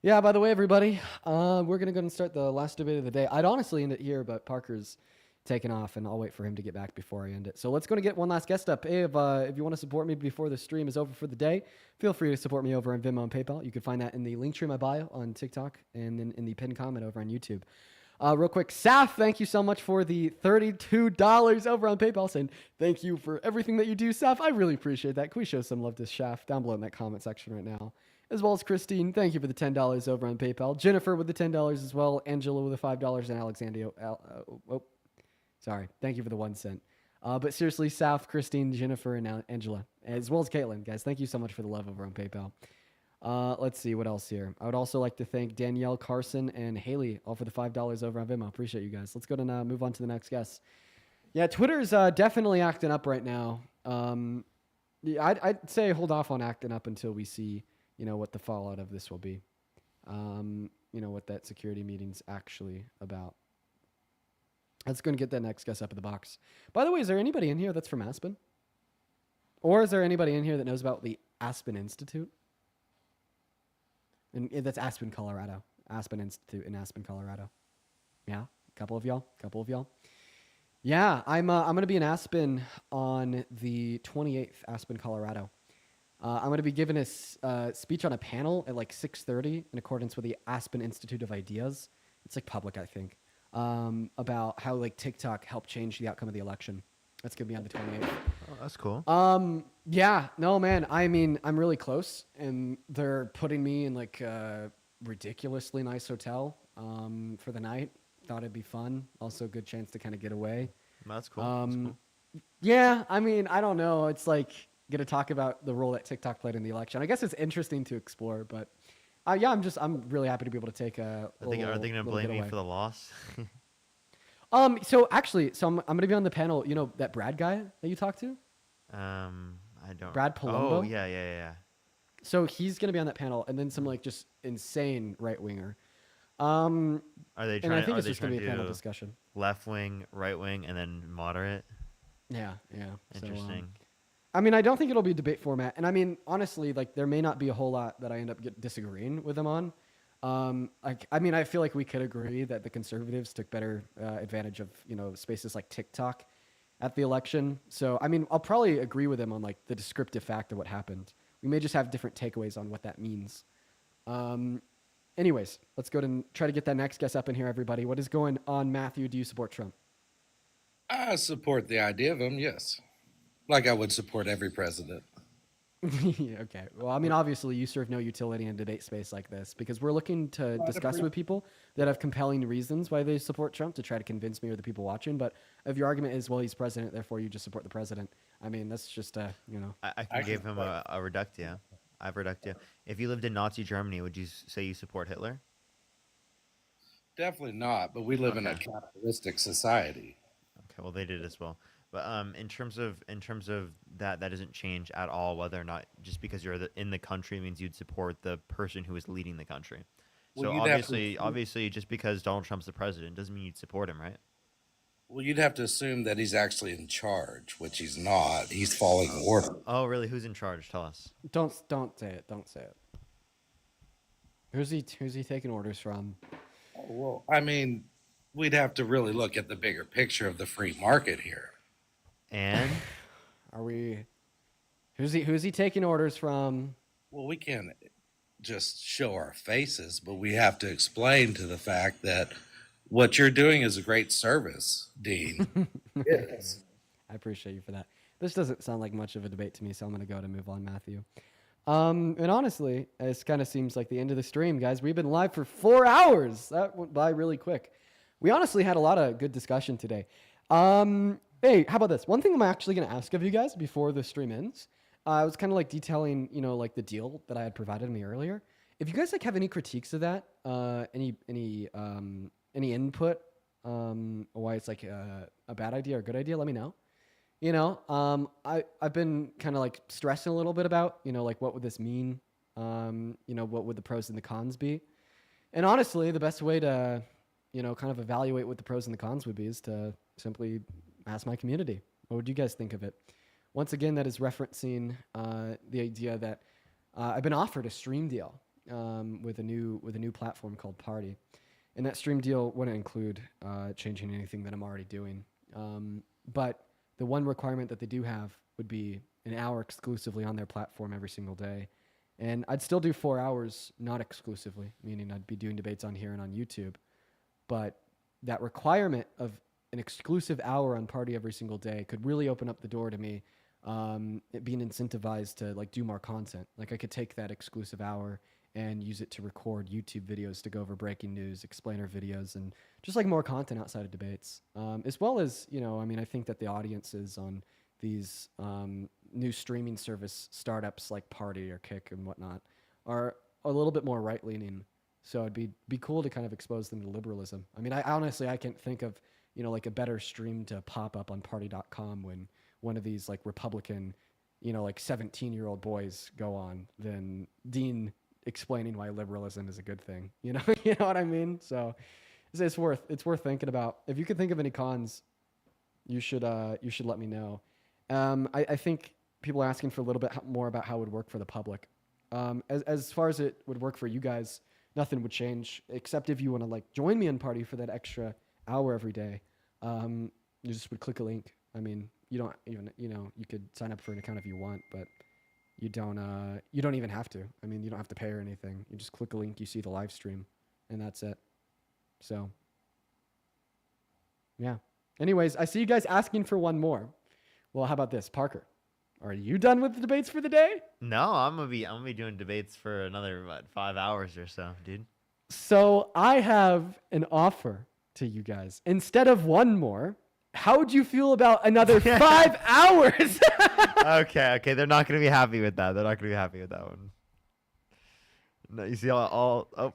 A: Yeah, by the way, everybody, we're going to go and start the last debate of the day. I'd honestly end it here, but Parker's taken off, and I'll wait for him to get back before I end it. So let's go and get one last guest up. Hey, if you want to support me before the stream is over for the day, feel free to support me over on Venmo and PayPal. You can find that in the link tree in my bio on TikTok and then in the pinned comment over on YouTube. Real quick, Saf, thank you so much for the $32 over on PayPal. Saying thank you for everything that you do, Saf. I really appreciate that. Can we show some love to Saf down below in that comment section right now? As well as Christine, thank you for the $10 over on PayPal. Jennifer with the $10 as well. Angela with the $5 and Alexandria. Sorry, thank you for the 1 cent. But seriously, Saf, Christine, Jennifer, and Angela, as well as Caitlin, guys, thank you so much for the love over on PayPal. Let's see what else here. I would also like to thank Danielle, Carson, and Haley all for the $5 over on Venmo. Appreciate you guys. Let's go and move on to the next guest. Yeah, Twitter's definitely acting up right now. Yeah, I'd say hold off on acting up until we see, what the fallout of this will be. What that security meeting's actually about. Let's go and get that next guest up in the box. By the way, is there anybody in here that's from Aspen? Or is there anybody in here that knows about the Aspen Institute? And that's Aspen, Colorado. Aspen Institute in Aspen, Colorado. Yeah, a couple of y'all. Yeah, I'm going to be in Aspen on the 28th, Aspen, Colorado. I'm going to be giving a speech on a panel at like 6:30 in accordance with the Aspen Institute of Ideas. It's like public, I think, about how like TikTok helped change the outcome of the election. That's going to be on the 28th.
C: Oh, that's cool.
A: Yeah, no, man. I mean, I'm really close, and they're putting me in like a ridiculously nice hotel for the night. Thought it'd be fun. Also, a good chance to kind of get away.
C: That's cool. That's cool.
A: Yeah, I mean, I don't know. It's like gonna talk about the role that TikTok played in the election. I guess it's interesting to explore, but yeah, I'm really happy to be able to take a.
C: Are they gonna blame me for the loss?
A: So actually, I'm gonna be on the panel. You know that Brad guy that you talked to?
C: I don't.
A: Brad Palumbo?
C: Oh yeah.
A: So he's gonna be on that panel, and then some like just insane right winger.
C: Are they
A: And I
C: trying?
A: think
C: Are
A: it's
C: they
A: just gonna
C: trying
A: be a panel
C: to
A: discussion.
C: left wing, right wing, and then moderate?
A: Yeah. So,
C: Interesting.
A: I mean, I don't think it'll be a debate format, and I mean, honestly, like there may not be a whole lot that I end up disagreeing with them on. I feel like we could agree that the conservatives took better advantage of spaces like TikTok at the election. So I mean, I'll probably agree with them on like the descriptive fact of what happened. We may just have different takeaways on what that means. Anyways, let's go and try to get that next guest up in here, everybody. What is going on, Matthew? Do you support Trump?
H: I support the idea of him, yes. Like I would support every president.
A: Okay. Well, I mean, obviously, you serve no utility in a debate space like this because we're looking to discuss with people that have compelling reasons why they support Trump to try to convince me or the people watching. But if your argument is, well, he's president, therefore you just support the president, I mean, that's just,
C: I can give him a reductio. I've reductio. If you lived in Nazi Germany, would you say you support Hitler?
H: Definitely not, but we live in a capitalistic society.
C: Okay, well they did as well. But in terms of that doesn't change at all whether or not just because you're in the country means you'd support the person who is leading the country.
H: Well,
C: so obviously, just because Donald Trump's the president doesn't mean you'd support him, right?
H: Well, you'd have to assume that he's actually in charge, which he's not. He's following order.
C: Oh, really? Who's in charge? Tell us.
A: Don't say it. Don't say it. Who's he taking orders from?
H: Well, I mean, we'd have to really look at the bigger picture of the free market here.
C: And
A: who's he taking orders from?
H: Well, we can't just show our faces, but we have to explain to the fact that what you're doing is a great service, Dean. Yes.
A: I appreciate you for that. This doesn't sound like much of a debate to me, so I'm going to go ahead and move on, Matthew. And honestly, it kind of seems like the end of the stream, guys. We've been live for 4 hours. That went by really quick. We honestly had a lot of good discussion today. Hey, how about this? One thing I'm actually going to ask of you guys before the stream ends, I was kind of like detailing, like the deal that I had provided me earlier. If you guys like have any critiques of that, any input, why it's like a bad idea or a good idea, let me know. I've been kind of like stressing a little bit about, like what would this mean? What would the pros and the cons be? And honestly, the best way to, kind of evaluate what the pros and the cons would be is to simply ask my community. What would you guys think of it? Once again, that is referencing the idea that I've been offered a stream deal with a new platform called Party, and that stream deal wouldn't include changing anything that I'm already doing. But the one requirement that they do have would be an hour exclusively on their platform every single day. And I'd still do 4 hours, not exclusively, meaning I'd be doing debates on here and on YouTube. But that requirement of an exclusive hour on Party every single day could really open up the door to me it being incentivized to like do more content. Like I could take that exclusive hour and use it to record YouTube videos to go over breaking news, explainer videos, and just like more content outside of debates. As well as, I think that the audiences on these new streaming service startups like Party or Kick and whatnot are a little bit more right-leaning. So it'd be cool to kind of expose them to liberalism. I mean, I honestly can't think of, like a better stream to pop up on party.com when one of these like Republican, like 17-year-old boys go on than Dean explaining why liberalism is a good thing. You know what I mean? So it's worth thinking about. If you could think of any cons, you should let me know. I think people are asking for a little bit more about how it would work for the public. As far as it would work for you guys, nothing would change except if you want to like join me in Party for that extra hour every day. You just would click a link. I mean, you don't even, you could sign up for an account if you want, but you don't even have to. I mean, you don't have to pay or anything. You just click a link, you see the live stream, and that's it. So, yeah. Anyways, I see you guys asking for one more. Well, how about this, Parker? Are you done with the debates for the day?
C: No, I'm gonna be doing debates for another 5 hours or so, dude.
A: So I have an offer to you guys. Instead of one more, how would you feel about another 5 hours?
C: Okay, they're not gonna be happy with that. They're not gonna be happy with that one. No, you see all oh.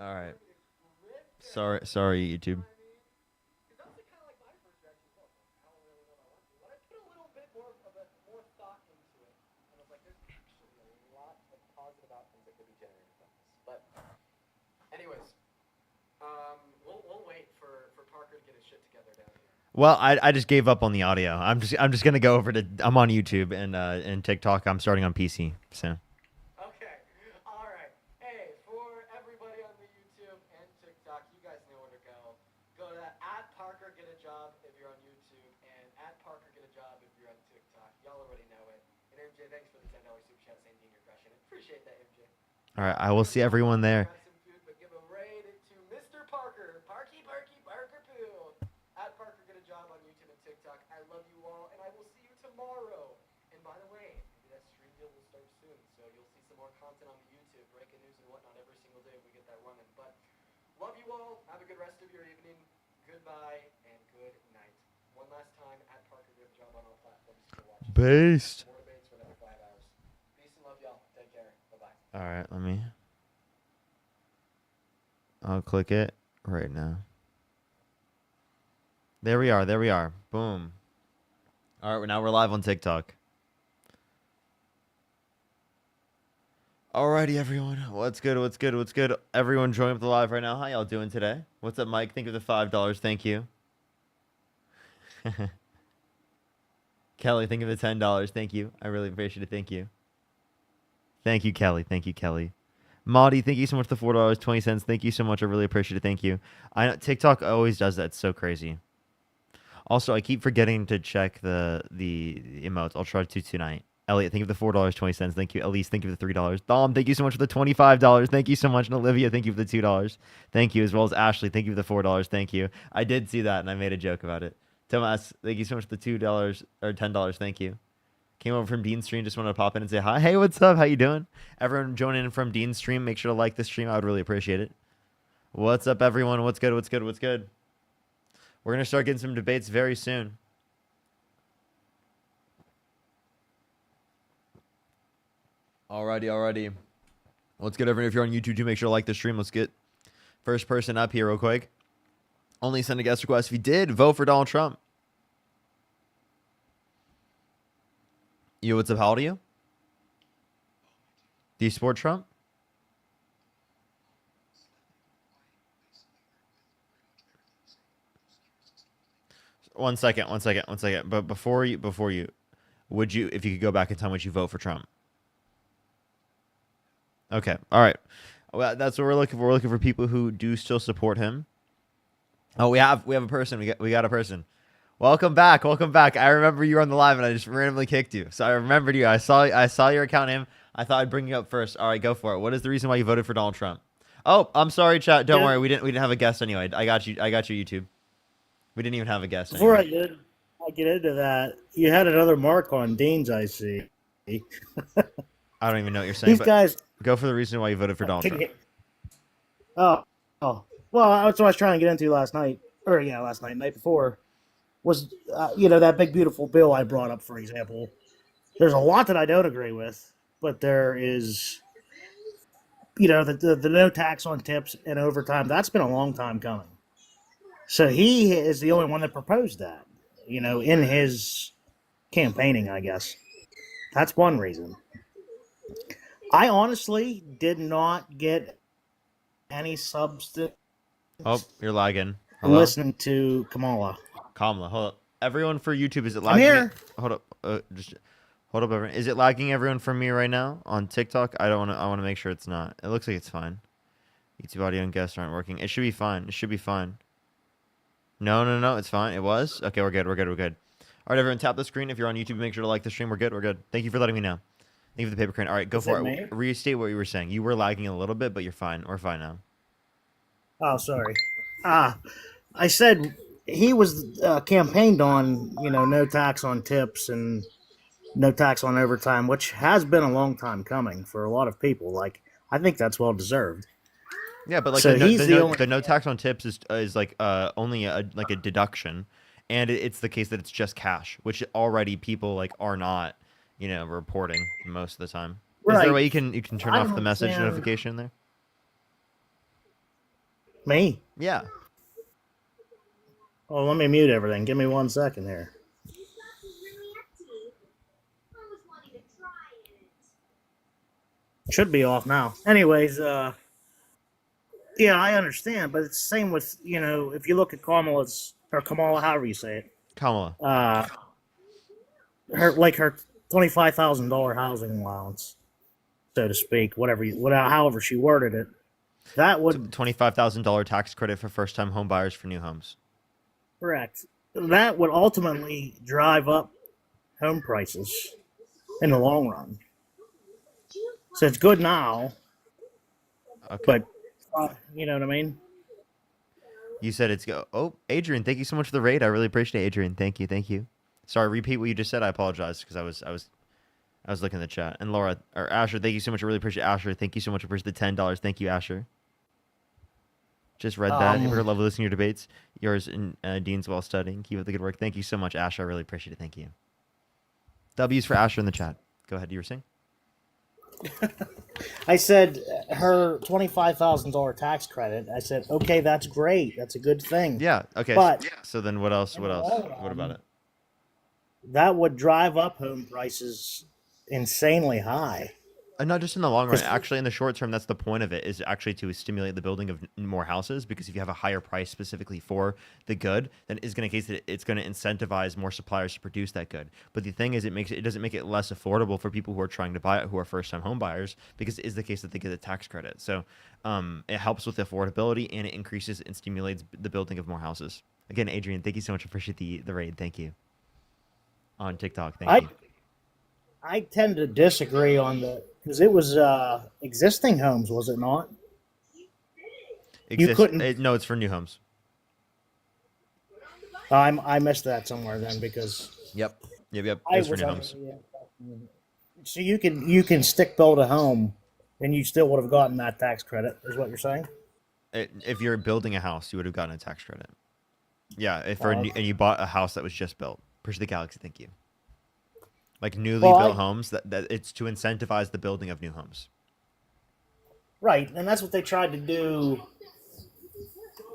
C: All right. Sorry, YouTube.
A: Anyways, we'll wait for Parker to get his shit together down here.
C: Well, I just gave up on the audio. I'm just gonna go over to. I'm on YouTube and TikTok. I'm starting on PC. So.
A: Okay. All right. Hey, for everybody on the YouTube and TikTok, you guys know where to go. Go to @Parker Get a Job if you're on YouTube, and @Parker Get a Job if you're on TikTok. Y'all already know it. And MJ, thanks for the $10 super chat saying Dean, you're crushing it. Appreciate that, MJ.
C: All right, I will see everyone there.
A: Grab some food, but give a raid to Mr. Parker. Parker Poo. @Parker Get a Job on YouTube and TikTok. I love you all, and I will see you tomorrow. And by the way, maybe that stream deal will start soon, so you'll see some more content on the YouTube, breaking news and whatnot every single day we get that running. But love you all. Have a good rest of your evening. Goodbye and good night. One last time, @Parker Get a Job on all platforms to watch.
C: beast.
A: More debates for another 5 hours. Peace and love, y'all. Take care. Bye-bye.
C: All right, let me. I'll click it right now. There we are. There we are. Boom. All right, now we're live on TikTok. Alrighty, everyone. What's good? What's good? What's good? Everyone join up the live right now. How y'all doing today? What's up, Mike? Think of the $5. Thank you. Kelly, think of the $10. Thank you. I really appreciate it. Thank you. Thank you, Kelly. Thank you, Kelly. Maudie, thank you so much for the $4.20. Thank you so much. I really appreciate it. Thank you. I know TikTok always does that. It's so crazy. Also, I keep forgetting to check the emotes. I'll try to tonight. Elliot, thank you for the $4.20. Thank you. Elise, thank you for the $3. Dom, thank you so much for the $25. Thank you so much. And Olivia, thank you for the $2. Thank you. As well as Ashley, thank you for the $4. Thank you. I did see that and I made a joke about it. Tomas, thank you so much for the $2 or $10. Thank you. Came over from Dean's stream. Just wanted to pop in and say hi. Hey, what's up? How you doing? Everyone joining in from Dean's stream. Make sure to like this stream. I would really appreciate it. What's up, everyone? What's good? What's good? What's good? We're going to start getting some debates very soon. Alrighty. Let's get everyone. If you're on YouTube, do make sure to like the stream. Let's get first person up here real quick. Only send a guest request if you did vote for Donald Trump. You, what's up? How old are you? Do you support Trump? One second. But before you, would you, if you could go back in time, would you vote for Trump? Okay. All right. Well, that's what we're looking for. We're looking for people who do still support him. Oh, we have a person. We got a person. Welcome back. I remember you were on the live and I just randomly kicked you. So I remembered you. I saw your account name. I thought I'd bring you up first. All right, go for it. What is the reason why you voted for Donald Trump? Oh, I'm sorry, chat. Don't worry. We didn't have a guest anyway. I got you, YouTube. We didn't even have a guest
I: Before
C: anyway.
I: I get into that, you had another mark on Dean's, I see.
C: I don't even know what you're saying.
I: These guys.
C: Go for the reason why you voted for Donald Trump.
I: Oh. Well, that's what I was trying to get into last night. Night before. Was, that big, beautiful bill I brought up, for example. There's a lot that I don't agree with, but there is, the no tax on tips and overtime. That's been a long time coming. So he is the only one that proposed that, in his campaigning, I guess. That's one reason. I honestly did not get any substance.
C: Oh, you're lagging. Hello?
I: Listening to Kamala.
C: Hold up. Everyone for YouTube, is it
I: I'm
C: lagging?
I: here.
C: Hold up. Hold up, everyone. Is it lagging everyone from me right now on TikTok? I want to make sure it's not. It looks like it's fine. YouTube audio and guests aren't working. It should be fine. No, it's fine. It was? Okay, we're good. All right, everyone, tap the screen. If you're on YouTube, make sure to like the stream. We're good. Thank you for letting me know. Thank you for the paper crane. All right, go for it. Restate what you were saying. You were lagging a little bit, but you're fine. We're fine now.
I: Oh, sorry. I said he was campaigned on, no tax on tips and no tax on overtime, which has been a long time coming for a lot of people. Like, I think that's well deserved.
C: Yeah, but like
I: So
C: the no tax on tips is like only a deduction, and it's the case that it's just cash, which already people like are not reporting most of the time. Right. Is there a way you can turn off the message notification there?
I: Me?
C: Yeah.
I: Oh, let me mute everything. Give me 1 second here. Should be off now. Anyways, yeah, I understand, but it's the same with, if you look at Kamala, however you say it.
C: Kamala.
I: Her $25,000 housing allowance, so to speak, however she worded it. That would
C: $25,000 tax credit for first-time home buyers for new homes.
I: Correct. That would ultimately drive up home prices in the long run. So it's good now.
C: Okay.
I: But you know what I mean?
C: You said it's go. Oh, Adrian, thank you so much for the raid. I really appreciate it, Adrian. Thank you. Sorry, repeat what you just said. I apologize because I was looking at the chat. And Laura or Asher, thank you so much. I really appreciate Asher. Thank you so much for the $10. Thank you, Asher. Just read that. We're lovely listening to your debates. Yours and Dean's while studying. Keep up the good work. Thank you so much, Asher. I really appreciate it. Thank you. W's for Asher in the chat. Go ahead. You were saying?
I: I said her $25,000 tax credit. I said, okay, that's great. That's a good thing.
C: Yeah. Okay.
I: But
C: So then what else? What else? What about it?
I: that would drive up home prices insanely high.
C: And not just in the long run. Actually, in the short term, that's the point of it, is actually to stimulate the building of more houses. Because if you have a higher price specifically for the good, then it's going to incentivize more suppliers to produce that good. But the thing is, it doesn't make it less affordable for people who are trying to buy it, who are first-time home buyers, because it is the case that they get a tax credit. So it helps with affordability, and it increases and stimulates the building of more houses. Again, Adrian, thank you so much. Appreciate the raid. Thank you. On TikTok, thank you.
I: I tend to disagree on because it was existing homes, was it not? You couldn't.
C: No, it's for new homes.
I: I missed that somewhere then because.
C: Yep. It's for new homes.
I: So you can stick build a home, and you still would have gotten that tax credit. Is what you're saying?
C: If you're building a house, you would have gotten a tax credit. Yeah, and you bought a house that was just built. Appreciate the Galaxy, thank you. Like newly built homes, that it's to incentivize the building of new homes.
I: Right, and that's what they tried to do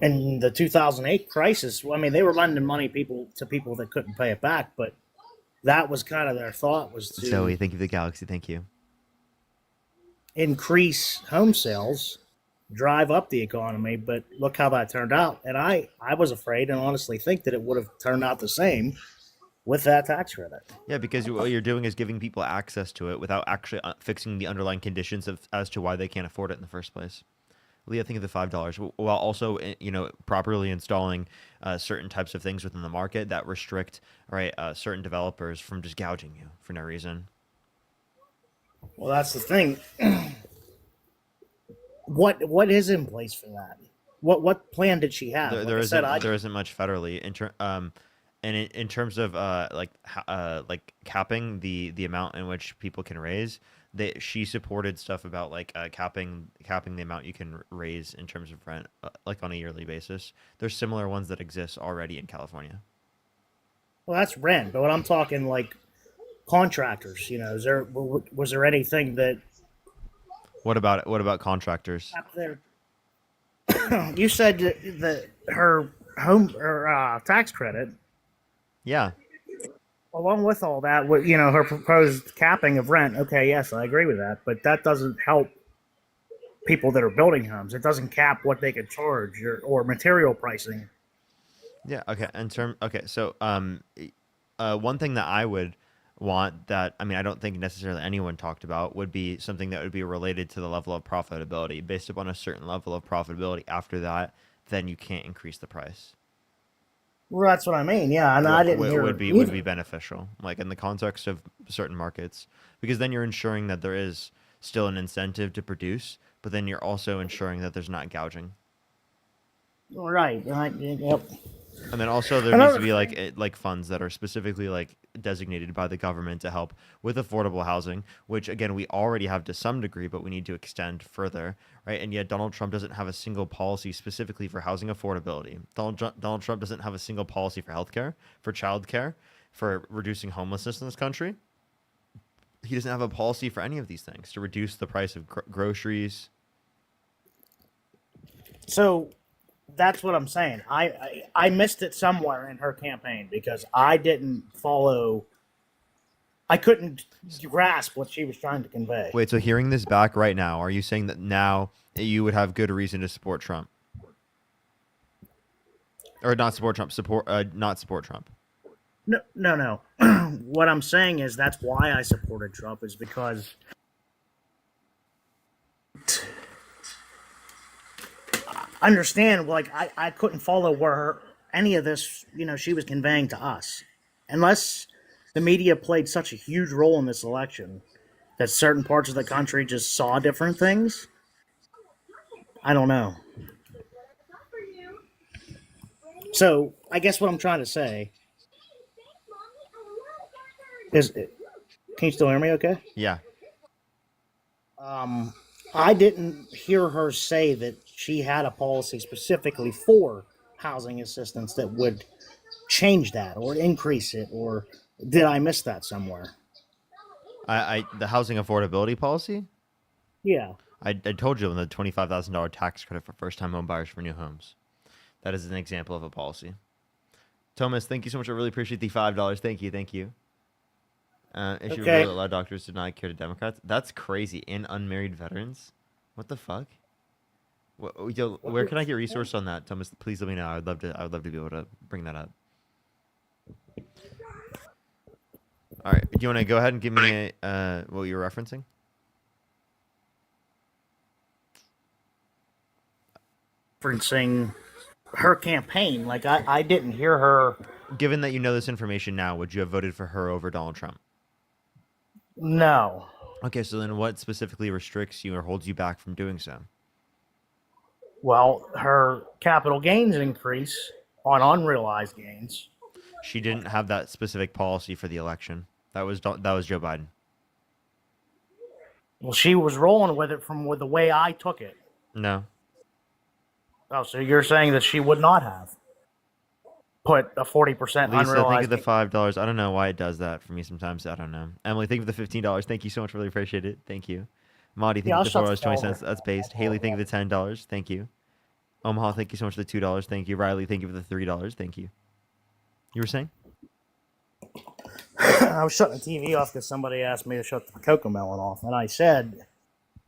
I: in the 2008 crisis. I mean, they were lending money to people that couldn't pay it back, but that was kind of their thought, was to
C: Zoe, thank you for the Galaxy, thank you.
I: Increase home sales, drive up the economy, but look how that turned out. And I was afraid and honestly think that it would have turned out the same with that tax credit.
C: Yeah, because what you're doing is giving people access to it without actually fixing the underlying conditions as to why they can't afford it in the first place. Leah, think of the $5, while also, properly installing certain types of things within the market that restrict, certain developers from just gouging you for no reason.
I: Well, that's the thing. What is in place for that? What plan did she have?
C: There isn't much federally in terms of capping the amount in which people can raise. She supported stuff about capping the amount you can raise in terms of rent on a yearly basis. There's similar ones that exist already in California.
I: Well, that's rent, but what I'm talking contractors. Was there anything that?
C: What about contractors?
I: You said that her home or tax credit.
C: Yeah.
I: Along with all that, her proposed capping of rent. Okay, yes, I agree with that, but that doesn't help people that are building homes. It doesn't cap what they could charge or material pricing.
C: Yeah. Okay. So one thing that I would want that, I don't think necessarily anyone talked about, would be something that would be related to the level of profitability. Based upon a certain level of profitability, after that, then you can't increase the price.
I: Well, that's what I mean. Yeah, and I didn't hear
C: would be beneficial, in the context of certain markets, because then you're ensuring that there is still an incentive to produce, but then you're also ensuring that there's not gouging.
I: Right. Yep.
C: And then also there needs to be funds that are specifically designated by the government to help with affordable housing, which again we already have to some degree, but we need to extend further, right? And yet Donald Trump doesn't have a single policy specifically for housing affordability. Donald Trump doesn't have a single policy for healthcare, for childcare, for reducing homelessness in this country. He doesn't have a policy for any of these things to reduce the price of groceries.
I: So that's what I'm saying. I missed it somewhere in her campaign because I didn't follow. I couldn't grasp what she was trying to convey.
C: Wait, so hearing this back right now, are you saying that now you would have good reason to support Trump? Or not support Trump, not support Trump?
I: No. What I'm saying is that's why I supported Trump, is because understand, I couldn't follow where any of this, she was conveying to us. Unless the media played such a huge role in this election that certain parts of the country just saw different things. I don't know. So I guess what I'm trying to say is, can you still hear me okay?
C: Yeah.
I: I didn't hear her say that she had a policy specifically for housing assistance that would change that or increase it, or did I miss that somewhere?
C: The housing affordability policy.
I: Yeah.
C: I told you on the $25,000 tax credit for first-time home buyers for new homes. That is an example of a policy. Thomas, thank you so much. I really appreciate the $5. Thank you. Issue
I: Okay.
C: rule that allow doctors to deny care to Democrats. That's crazy. And unmarried veterans. What the fuck? Where can I get resource on that, Thomas? Please let me know. I'd love to be able to bring that up. All right. Do you want to go ahead and give me what you're referencing?
I: Referencing her campaign. Like, I didn't hear her.
C: Given that you know this information now, would you have voted for her over Donald Trump?
I: No.
C: Okay, so then what specifically restricts you or holds you back from doing so?
I: Well, her capital gains increase on unrealized gains.
C: She didn't have that specific policy for the election. That was Joe Biden.
I: Well, she was rolling with it from the way I took it.
C: No.
I: Oh, so you're saying that she would not have put a 40%
C: Lisa,
I: unrealized
C: thank you for the
I: gain.
C: $5. I don't know why it does that for me sometimes. I don't know. Emily, thank you for the $15. Thank you so much. Really appreciate it. Thank you. Maudie, thank
I: Yeah,
C: you
I: I'll
C: for
I: shut
C: the
I: the
C: $4.20.
I: hell
C: That's based. Haley, thank you for the $10. Thank you. Omaha, thank you so much for the $2. Thank you. Riley, thank you for the $3. Thank you. You were saying?
I: I was shutting the TV off because somebody asked me to shut the cocoa melon off, and I said,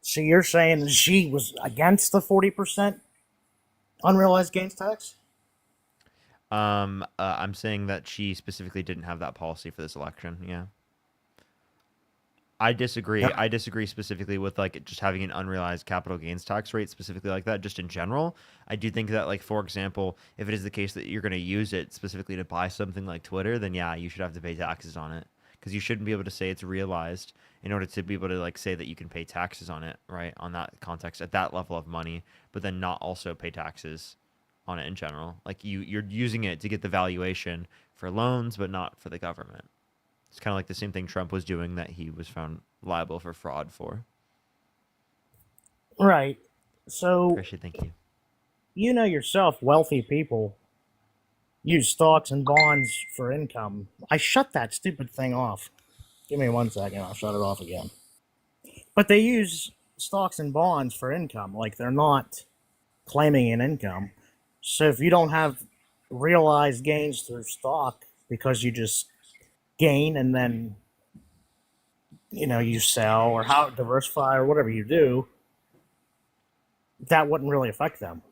I: "So you're saying that she was against the 40% unrealized gains tax?"
C: I'm saying that she specifically didn't have that policy for this election. Yeah. I disagree.
I: Yep.
C: I disagree specifically with like just having an unrealized capital gains tax rate specifically like that. Just in general, I do think that like for example, if it is the case that you're going to use it specifically to buy something like Twitter, then yeah, you should have to pay taxes on it because you shouldn't be able to say it's realized in order to be able to like say that you can pay taxes on it, right? On that context at that level of money, but then not also pay taxes on it in general. Like you're using it to get the valuation for loans, but not for the government. It's kind of like the same thing Trump was doing that he was found liable for fraud for.
I: Right. So,
C: Appreciate, thank you.
I: you know yourself, wealthy people use stocks and bonds for income. I shut that stupid thing off. Give me 1 second, I'll shut it off again. But they use stocks and bonds for income. Like, they're not claiming an income. So if you don't have realized gains through stock because you just gain and then you sell or how diversify or whatever you do, that wouldn't really affect them.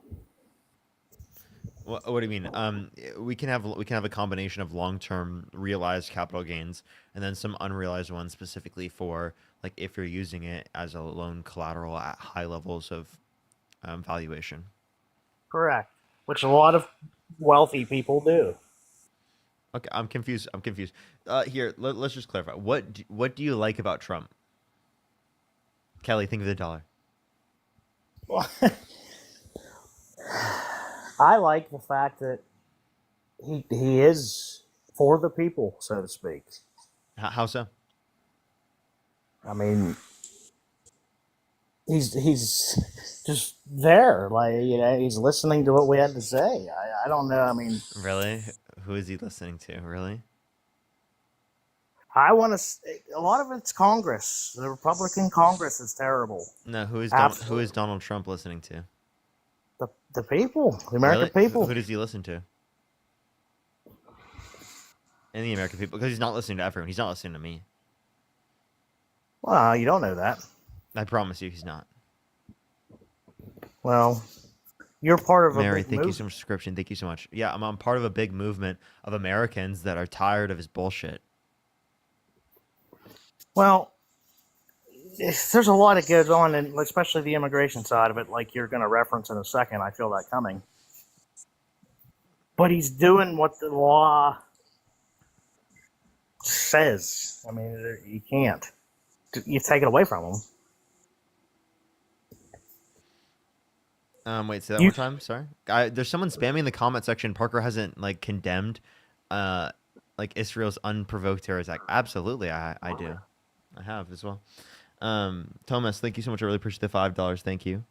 C: What do you mean? We can have a combination of long-term realized capital gains and then some unrealized ones specifically for like if you're using it as a loan collateral at high levels of valuation.
I: Correct. Which a lot of wealthy people do.
C: Okay, I'm confused. Here, let's just clarify. What do you like about Trump? Kelly, think of the dollar.
I: I like the fact that he is for the people, so to speak.
C: How so?
I: I mean, he's just there, like he's listening to what we had to say. I don't know. I mean,
C: Really? Who is he listening to? Really?
I: I want to. A lot of it's Congress. The Republican Congress is terrible.
C: No, who is Donald Trump listening to?
I: The people, the American
C: Really?
I: people.
C: Who does he listen to? And the American people, because he's not listening to everyone. He's not listening to me.
I: Well, you don't know that.
C: I promise you, he's not.
I: Well, you're part of
C: Mary,
I: a big
C: thank you
I: movement.
C: so much for subscription. Thank you so much. Yeah, I'm part of a big movement of Americans that are tired of his bullshit.
I: Well, there's a lot that goes on, and especially the immigration side of it, like you're going to reference in a second. I feel that coming. But he's doing what the law says. I mean, you can't. You take it away from him.
C: Wait, say that one more time. Sorry. There's someone spamming in the comment section. Parker hasn't like condemned, like Israel's unprovoked terror attack. Absolutely, I do. I have as well. Thomas, thank you so much. I really appreciate the $5. Thank you.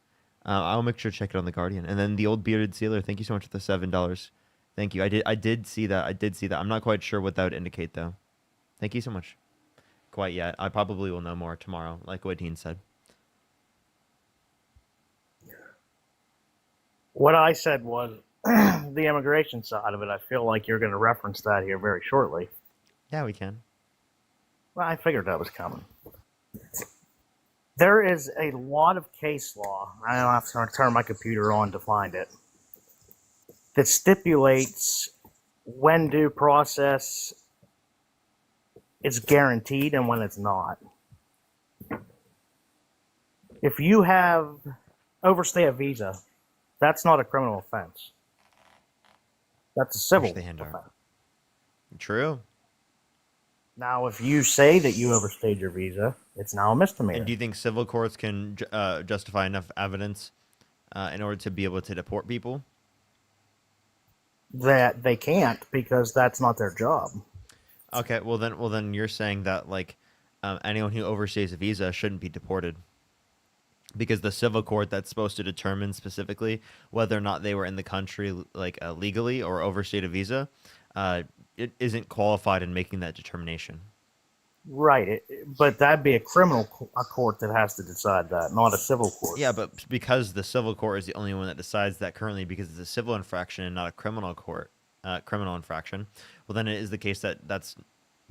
C: I'll make sure to check it on the Guardian. And then the old bearded sealer, thank you so much for the $7. Thank you. I did see that. I'm not quite sure what that would indicate though. Thank you so much. quite yet. I probably will know more tomorrow, like what Dean said.
I: What I said was the immigration side of it. I feel like you're going to reference that here very shortly.
C: Yeah, we can.
I: Well, I figured that was coming. There is a lot of case law. I don't have to turn my computer on to find it. That stipulates when due process is guaranteed and when it's not. If you have overstay a visa, that's not a criminal offense. That's a civil
C: Push the hand
I: offense.
C: out. True.
I: Now, if you say that you overstayed your visa, it's now a misdemeanor.
C: And do you think civil courts can justify enough evidence in order to be able to deport people?
I: That they can't because that's not their job.
C: Okay, well then you're saying that like anyone who overstays a visa shouldn't be deported because the civil court that's supposed to determine specifically whether or not they were in the country like legally or overstayed a visa, it isn't qualified in making that determination.
I: Right, but that'd be a criminal court that has to decide that, not a civil court.
C: Yeah, but because the civil court is the only one that decides that currently because it's a civil infraction and not a criminal criminal infraction, well then it is the case that that's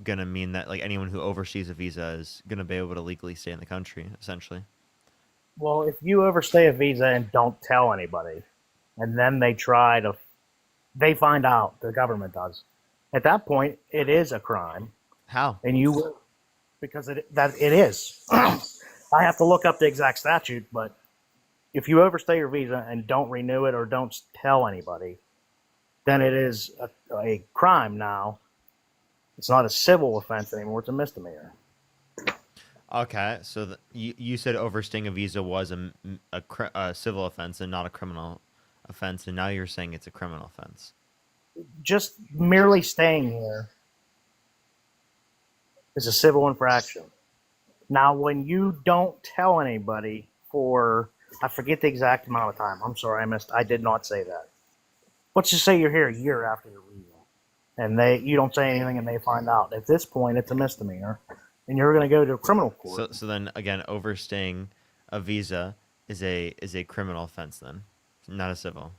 C: going to mean that like anyone who oversees a visa is going to be able to legally stay in the country, essentially.
I: Well, if you overstay a visa and don't tell anybody, and then they find out, the government does, at that point, it is a crime.
C: How?
I: And you will, because it is. I have to look up the exact statute, but if you overstay your visa and don't renew it or don't tell anybody, then it is a crime now. It's not a civil offense anymore. It's a misdemeanor.
C: Okay, so you said overstaying a visa was a civil offense and not a criminal offense, and now you're saying it's a criminal offense.
I: Just merely staying here is a civil infraction. Now, when you don't tell anybody for, I forget the exact amount of time. I'm sorry, I did not say that. Let's just say you're here a year after your visa, and you don't say anything, and they find out. At this point, it's a misdemeanor, and you're going to go to a criminal court.
C: So then again, overstaying a visa is a criminal offense then, not a civil,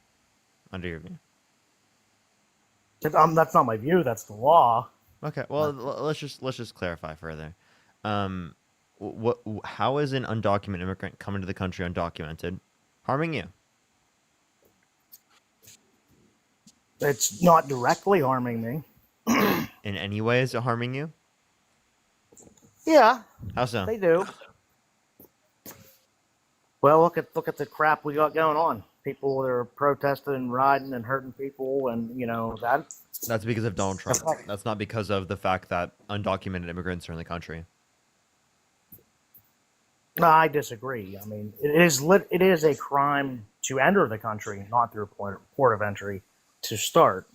C: under your view.
I: That's not my view. That's the law.
C: Okay, well let's just clarify further. How is an undocumented immigrant coming to the country undocumented harming you?
I: It's not directly harming me.
C: In any way, is it harming you?
I: Yeah.
C: How so?
I: They do. Well, look at the crap we got going on. People that are protesting and riding and hurting people, and
C: That's because of Donald Trump. That's not because of the fact that undocumented immigrants are in the country.
I: No, I disagree. I mean, it is a crime to enter the country, not through a port of entry to start.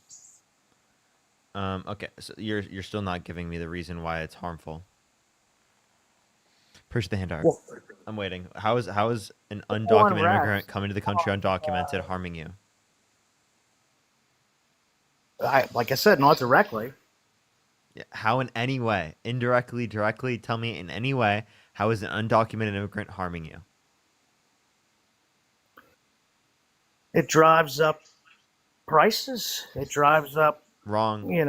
C: Okay, so you're still not giving me the reason why it's harmful. Push the hand, Art.
I: Well,
C: I'm waiting. How is an undocumented immigrant coming to the country undocumented harming you?
I: Like I said, not directly.
C: Yeah, how in any way, indirectly, directly? Tell me in any way, how is an undocumented immigrant harming you?
I: It drives up prices. It drives up.
C: Wrong.
I: Okay.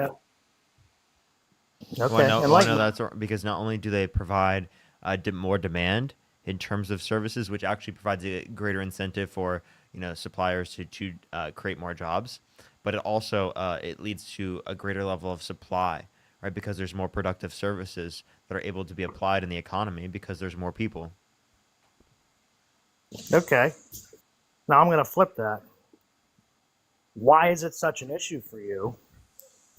C: No, that's because not only do they provide more demand in terms of services, which actually provides a greater incentive for suppliers to create more jobs, but it also it leads to a greater level of supply, right? Because there's more productive services that are able to be applied in the economy because there's more people.
I: Okay. Now I'm going to flip that. Why is it such an issue for you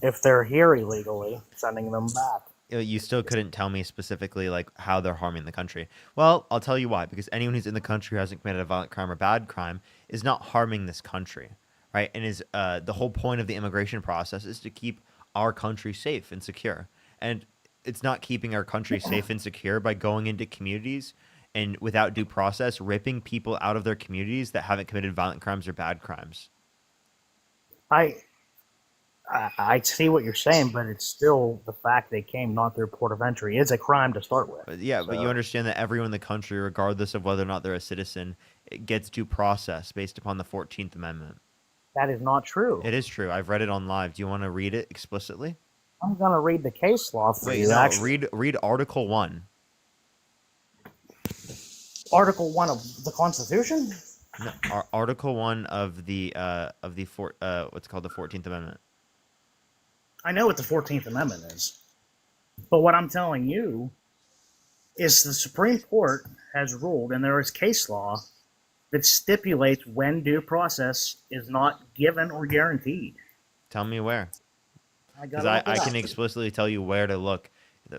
I: if they're here illegally, sending them back?
C: You still couldn't tell me specifically like how they're harming the country. Well, I'll tell you why. Because anyone who's in the country who hasn't committed a violent crime or bad crime is not harming this country, right? And is the whole point of the immigration process is to keep our country safe and secure. And it's not keeping our country safe and secure by going into communities and without due process ripping people out of their communities that haven't committed violent crimes or bad crimes.
I: I see what you're saying, but it's still the fact they came not through port of entry is a crime to start with.
C: But yeah, but you
I: So,
C: understand that everyone in the country, regardless of whether or not they're a citizen, it gets due process based upon the 14th Amendment.
I: that is not true.
C: It is true. I've read it on live. Do you want to read it explicitly?
I: I'm going to read the case law for
C: Wait,
I: you.
C: no.
I: Actually,
C: Read Article 1.
I: Article 1 of the Constitution?
C: No, Article 1 of the what's called the 14th Amendment.
I: I know what the 14th Amendment is. But what I'm telling you is the Supreme Court has ruled, and there is case law that stipulates when due process is not given or guaranteed.
C: Tell me where.
I: Because
C: Because I can explicitly tell you where to look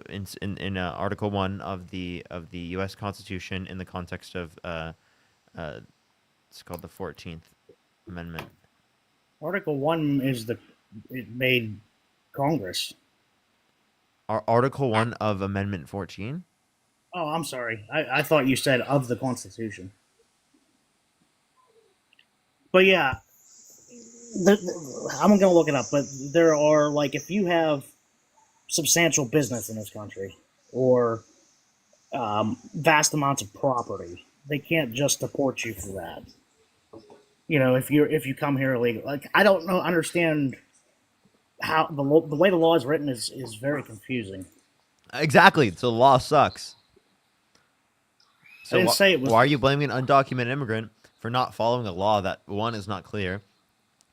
C: in Article 1 of the U.S. Constitution in the context of it's called the 14th Amendment.
I: Article 1 is it made Congress.
C: Article 1 of Amendment 14?
I: Oh, I'm sorry. I thought you said of the Constitution. But yeah, I'm going to look it up, but there are, like, if you have substantial business in this country or vast amounts of property, they can't just deport you for that. You know, if you come here illegally, like, I don't understand how the way the law is written is very confusing.
C: Exactly. So the law sucks. So
I: I didn't say it was.
C: why are you blaming an undocumented immigrant for not following a law that, one, is not clear,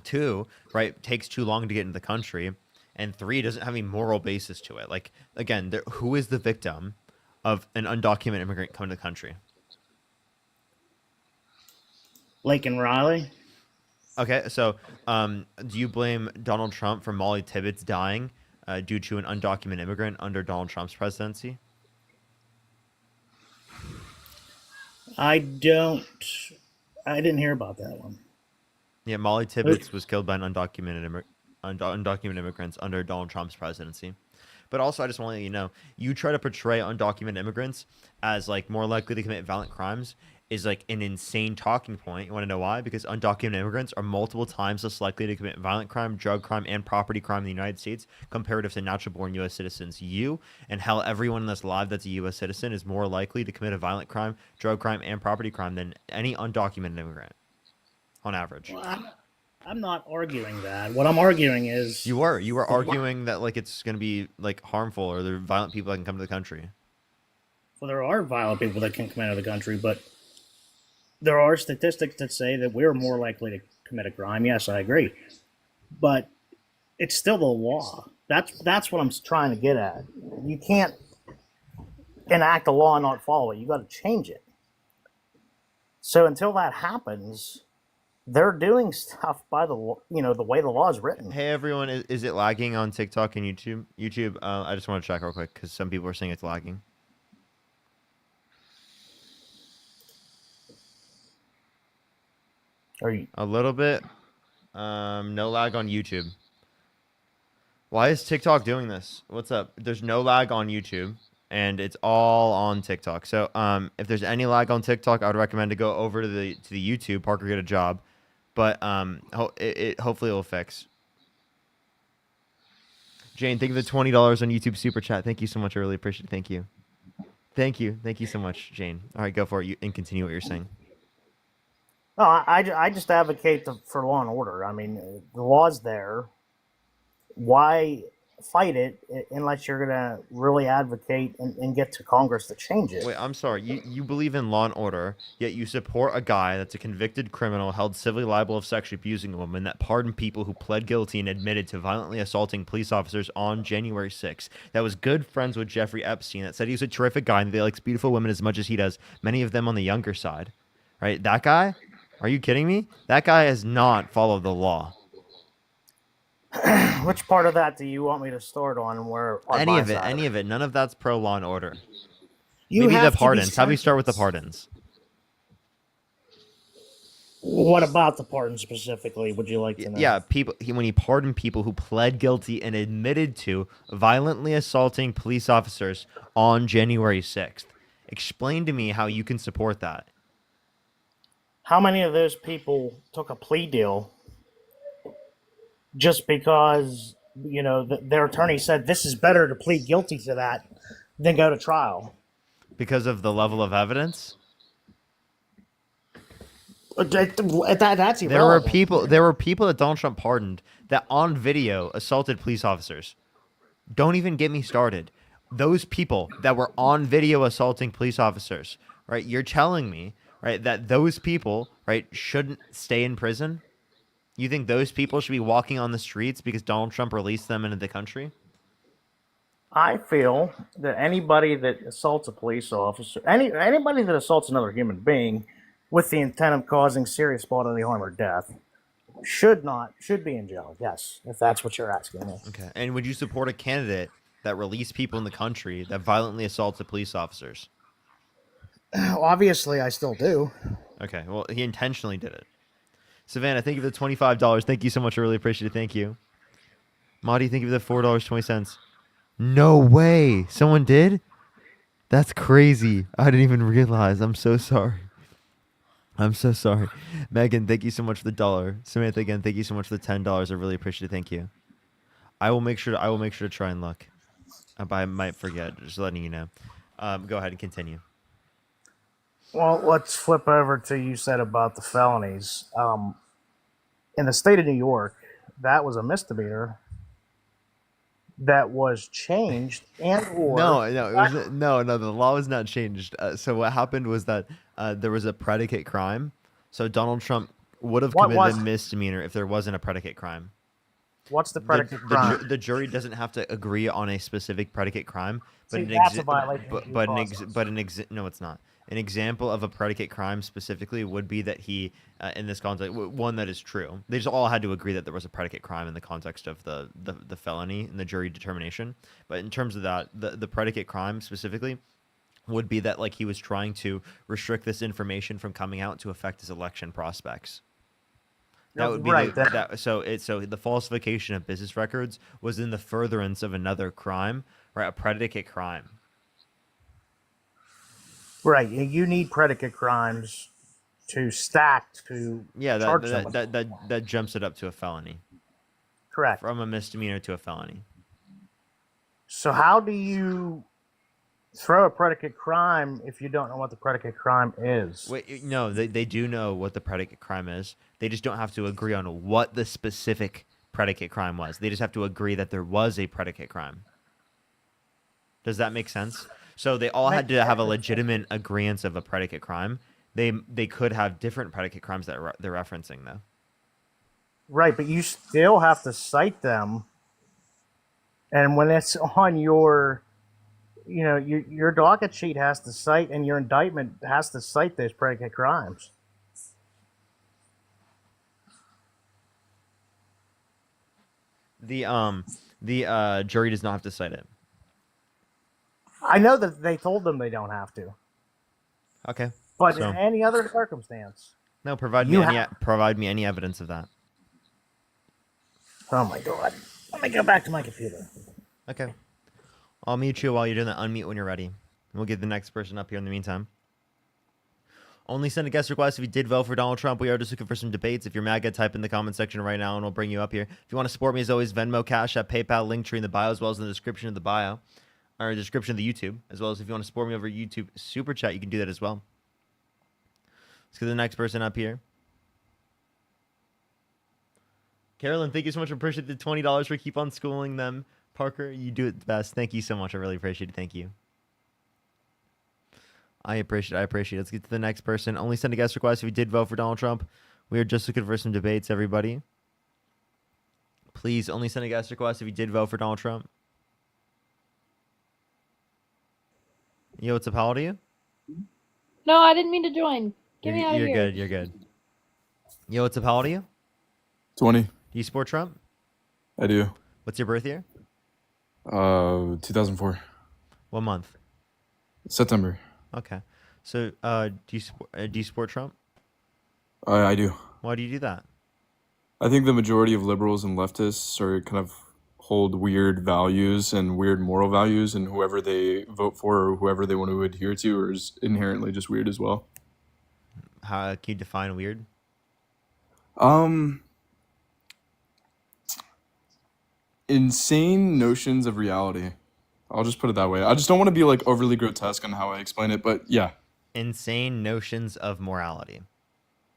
C: two, right, takes too long to get into the country, and three, doesn't have any moral basis to it? Like, again, who is the victim of an undocumented immigrant coming to the country?
I: Lake and Riley?
C: Okay, so do you blame Donald Trump for Molly Tibbetts dying due to an undocumented immigrant under Donald Trump's presidency?
I: I didn't hear about that one.
C: Yeah, Molly Tibbetts was killed by an undocumented immigrants under Donald Trump's presidency. But also, I just want to let you know, you try to portray undocumented immigrants as like more likely to commit violent crimes is like an insane talking point. You want to know why? Because undocumented immigrants are multiple times less likely to commit violent crime, drug crime, and property crime in the United States comparative to natural-born U.S. citizens. You and hell, everyone that's alive that's a U.S. citizen is more likely to commit a violent crime, drug crime, and property crime than any undocumented immigrant, on average.
I: Well, I'm not arguing that. What I'm arguing is
C: You were arguing that like it's going to be like harmful or there are violent people that can come to the country.
I: well, there are violent people that can come out of the country, but there are statistics that say that we're more likely to commit a crime. Yes, I agree, but it's still the law. That's what I'm trying to get at. You can't enact a law and not follow it. You got to change it. So until that happens, they're doing stuff by the way the law is written.
C: Hey everyone, is it lagging on TikTok and YouTube? YouTube, I just want to check real quick because some people are saying it's lagging.
I: Are you?
C: A little bit. No lag on YouTube. Why is TikTok doing this? What's up? There's no lag on YouTube, and it's all on TikTok. So, if there's any lag on TikTok, I would recommend to go over to the YouTube. Parker, get a job, but hopefully it'll fix. Jane, thank you for the $20 on YouTube Super Chat. Thank you so much. I really appreciate it. Thank you. Thank you so much, Jane. All right, go for it and continue what you're saying.
I: No, I just advocate for law and order. I mean, the law's there. Why fight it unless you're going to really advocate and get to Congress to change it?
C: Wait, I'm sorry. You believe in law and order, yet you support a guy that's a convicted criminal held civilly liable of sexually abusing a woman that pardoned people who pled guilty and admitted to violently assaulting police officers on January 6th. That was good friends with Jeffrey Epstein. That said he was a terrific guy and that he likes beautiful women as much as he does, many of them on the younger side. Right? That guy? Are you kidding me? That guy has not followed the law.
I: Which part of that do you want me to start on? Where
C: Any of it. None of that's pro law and order.
I: You
C: Maybe
I: have
C: the pardons. How do we start with the pardons?
I: What about the pardon specifically? Would you like to know?
C: Yeah, when he pardoned people who pled guilty and admitted to violently assaulting police officers on January 6th. Explain to me how you can support that.
I: How many of those people took a plea deal just because their attorney said this is better to plead guilty to that than go to trial.
C: Because of the level of evidence.
I: That's irrelevant.
C: There were people that Donald Trump pardoned that on video assaulted police officers. Don't even get me started. Those people that were on video assaulting police officers, right? You're telling me, right, that those people, right, shouldn't stay in prison? You think those people should be walking on the streets because Donald Trump released them into the country?
I: I feel that anybody that assaults a police officer, anybody that assaults another human being with the intent of causing serious bodily harm or death should be in jail. Yes, if that's what you're asking me.
C: Okay. And would you support a candidate that released people in the country that violently assaulted police officers?
I: Obviously, I still do.
C: Okay. Well, he intentionally did it. Savannah, thank you for the $25. Thank you so much. I really appreciate it. Thank you. Marty, thank you for the $4.20. No way. Someone did? That's crazy. I didn't even realize. I'm so sorry. I'm so sorry. Megan, thank you so much for the $1. Samantha, again, thank you so much for the $10. I really appreciate it. Thank you. I will make sure to try and look. I might forget. Just letting you know. Go ahead and continue.
I: Well, let's flip over to you said about the felonies. In the state of New York, that was a misdemeanor that was changed and or
C: no, the law was not changed. So what happened was that there was a predicate crime. So Donald Trump would have committed a misdemeanor if there wasn't a predicate crime.
I: What's the predicate crime?
C: The jury doesn't have to agree on a specific predicate crime, but
I: that's a violation of due process.
C: No, it's not. An example of a predicate crime specifically would be that he, in this context, one that is true. They just all had to agree that there was a predicate crime in the context of the felony and the jury determination. But in terms of that, the predicate crime specifically would be that like he was trying to restrict this information from coming out to affect his election prospects. That would be
I: right.
C: So the falsification of business records was in the furtherance of another crime, right? A predicate crime.
I: Right. You need predicate crimes to stack to charge someone.
C: That jumps it up to a felony.
I: Correct.
C: From a misdemeanor to a felony.
I: So how do you throw a predicate crime if you don't know what the predicate crime is?
C: Wait, no, they do know what the predicate crime is. They just don't have to agree on what the specific predicate crime was. They just have to agree that there was a predicate crime. Does that make sense? So they all had to have a legitimate agreement of a predicate crime. They could have different predicate crimes that they're referencing, though.
I: Right, but you still have to cite them. And when it's on your docket sheet has to cite, and your indictment has to cite those predicate crimes.
C: The jury does not have to cite it.
I: I know that they told them they don't have to.
C: Okay.
I: But in any other circumstance.
C: No, provide me any evidence of that.
I: Oh my God. Let me go back to my computer.
C: Okay. I'll mute you while you're doing that. Unmute when you're ready. We'll get the next person up here in the meantime. Only send a guest request if you did vote for Donald Trump. We are just looking for some debates. If you're MAGA, type in the comment section right now and we'll bring you up here. If you want to support me, as always, Venmo, Cash App, PayPal, Linktree in the bio, as well as in the description of the bio. Or description of the YouTube, as well as if you want to support me over YouTube Super Chat, you can do that as well. Let's get the next person up here. Carolyn, thank you so much. I appreciate the $20 for keep on schooling them. Parker, you do it the best. Thank you so much. I really appreciate it. Thank you. I appreciate it. Let's get to the next person. Only send a guest request if you did vote for Donald Trump. We are just looking for some debates, everybody. Please only send a guest request if you did vote for Donald Trump. Yo, what's up? How old are you?
J: No, I didn't mean to join. Get me out of here.
C: You're good. Yo, what's up? How old are you?
K: 20.
C: Do you support Trump?
K: I do.
C: What's your birth year?
K: 2004.
C: What month?
K: September.
C: Okay. So, do you support Trump?
K: I do.
C: Why do you do that?
K: I think the majority of liberals and leftists are kind of hold weird values and weird moral values, and whoever they vote for or whoever they want to adhere to is inherently just weird as well.
C: How can you define weird?
K: insane notions of reality. I'll just put it that way. I just don't want to be like overly grotesque on how I explain it, but yeah.
C: Insane notions of morality.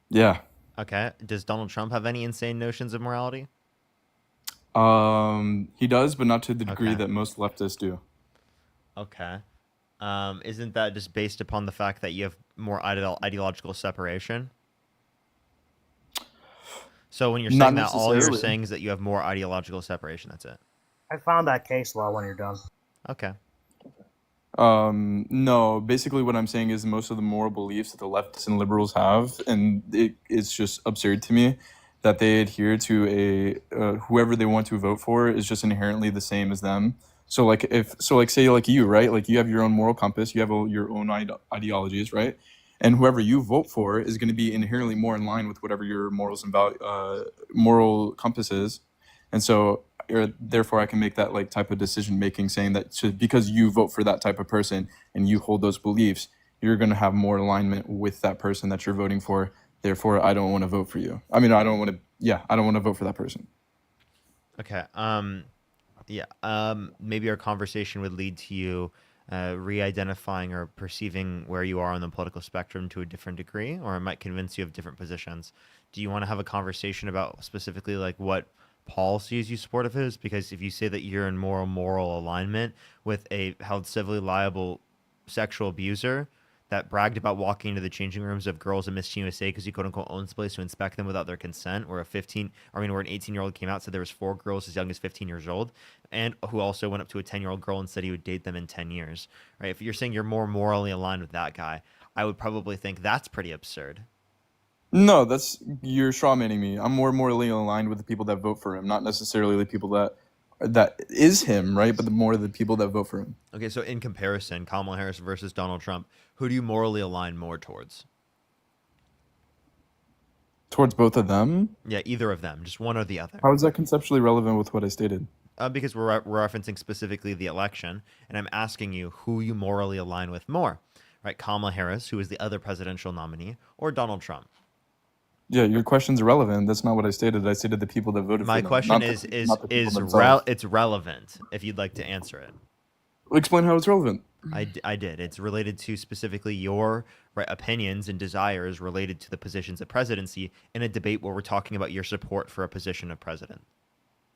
K: Yeah.
C: Okay. Does Donald Trump have any insane notions of morality?
K: He does, but not to the degree
C: Okay.
K: that most leftists do.
C: Okay. Isn't that just based upon the fact that you have more ideological separation? So when you're saying
K: Not
C: that, all you're
K: necessarily.
C: saying is that you have more ideological separation. That's it.
I: I found that case law when you're done.
C: Okay.
K: No, basically what I'm saying is most of the moral beliefs that the leftists and liberals have, and it's just absurd to me that they adhere to whoever they want to vote for is just inherently the same as them. So like say like you, right? Like you have your own moral compass, you have your own ideologies, right? And whoever you vote for is going to be inherently more in line with whatever your morals and moral compass is. And so therefore I can make that like type of decision making, saying that because you vote for that type of person and you hold those beliefs, you're going to have more alignment with that person that you're voting for. Therefore, I don't want to vote for you. I mean, I don't want to vote for that person.
C: Okay. Maybe our conversation would lead to you re-identifying or perceiving where you are on the political spectrum to a different degree, or it might convince you of different positions. Do you want to have a conversation about specifically like what policies you support of his? Because if you say that you're in moral alignment with a held civilly liable sexual abuser that bragged about walking into the changing rooms of girls in Miss Teen USA because he quote unquote owns the place to inspect them without their consent, where an 18-year-old came out, said there was 4 girls as young as 15 years old, and who also went up to a 10-year-old girl and said he would date them in 10 years, right? If you're saying you're more morally aligned with that guy, I would probably think that's pretty absurd.
K: No, you're strawmanning me. I'm more morally aligned with the people that vote for him, not necessarily the people that is him, right? But more the people that vote for him.
C: Okay, so in comparison, Kamala Harris versus Donald Trump, who do you morally align more towards?
K: Towards both of them?
C: Yeah, either of them, just one or the other.
K: How is that conceptually relevant with what I stated?
C: Because we're referencing specifically the election, and I'm asking you who you morally align with more, right? Kamala Harris, who is the other presidential nominee, or Donald Trump?
K: Yeah, your question's irrelevant. That's not what I stated. I stated the people that voted for them.
C: My question it's relevant, if you'd like to answer it.
K: Explain how it's relevant.
C: I did. It's related to specifically your opinions and desires related to the positions of presidency in a debate where we're talking about your support for a position of president.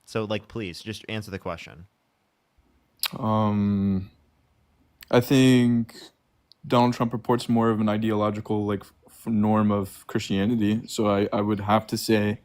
C: So, like, please, just answer the question.
K: I think Donald Trump reports more of an ideological, like, norm of Christianity. So I would have to say,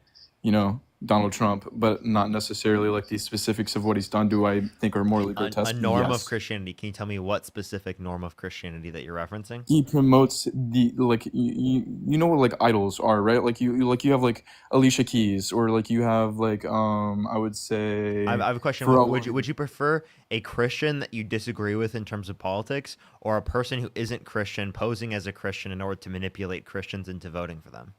K: Donald Trump, but not necessarily like the specifics of what he's done do I think are morally grotesque.
C: A norm
K: Yes.
C: of Christianity. Can you tell me what specific norm of Christianity that you're referencing?
K: He promotes the like you know what like idols are, right? Like you have like Alicia Keys, or like you have like I would say
C: I have a question. Would you prefer a Christian that you disagree with in terms of politics, or a person who isn't Christian posing as a Christian in order to manipulate Christians into voting for them?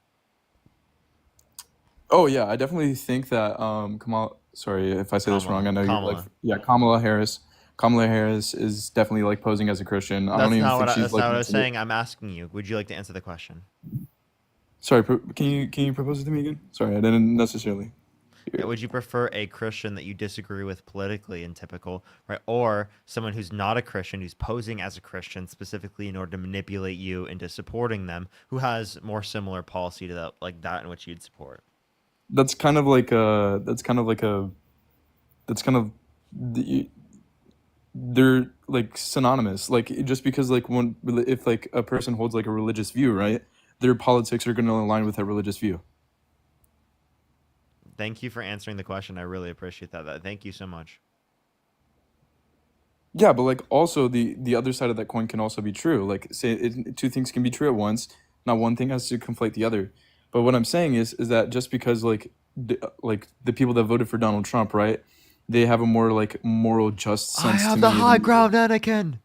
K: Oh yeah, I definitely think that Kamala. Sorry if I say this wrong. I know
C: Kamala.
K: you're like Kamala Harris. Kamala Harris is definitely like posing as a Christian. I don't even think she's
C: that's
K: like.
C: not what I was saying. I'm asking you. Would you like to answer the question?
K: Sorry, can you propose it to me again? Sorry, I didn't necessarily.
C: Yeah, would you prefer a Christian that you disagree with politically and typical, right, or someone who's not a Christian who's posing as a Christian specifically in order to manipulate you into supporting them, who has more similar policy to that, like that in which you'd support?
K: That's kind of they're like synonymous. Like just because like if like a person holds like a religious view, right, their politics are going to align with that religious view.
C: Thank you for answering the question. I really appreciate that. Thank you so much.
K: Yeah, but like also the other side of that coin can also be true. Like two things can be true at once. Not one thing has to conflate the other. But what I'm saying is that just because like the people that voted for Donald Trump, right, they have a more like moral just sense.
C: I have the high ground, Anakin.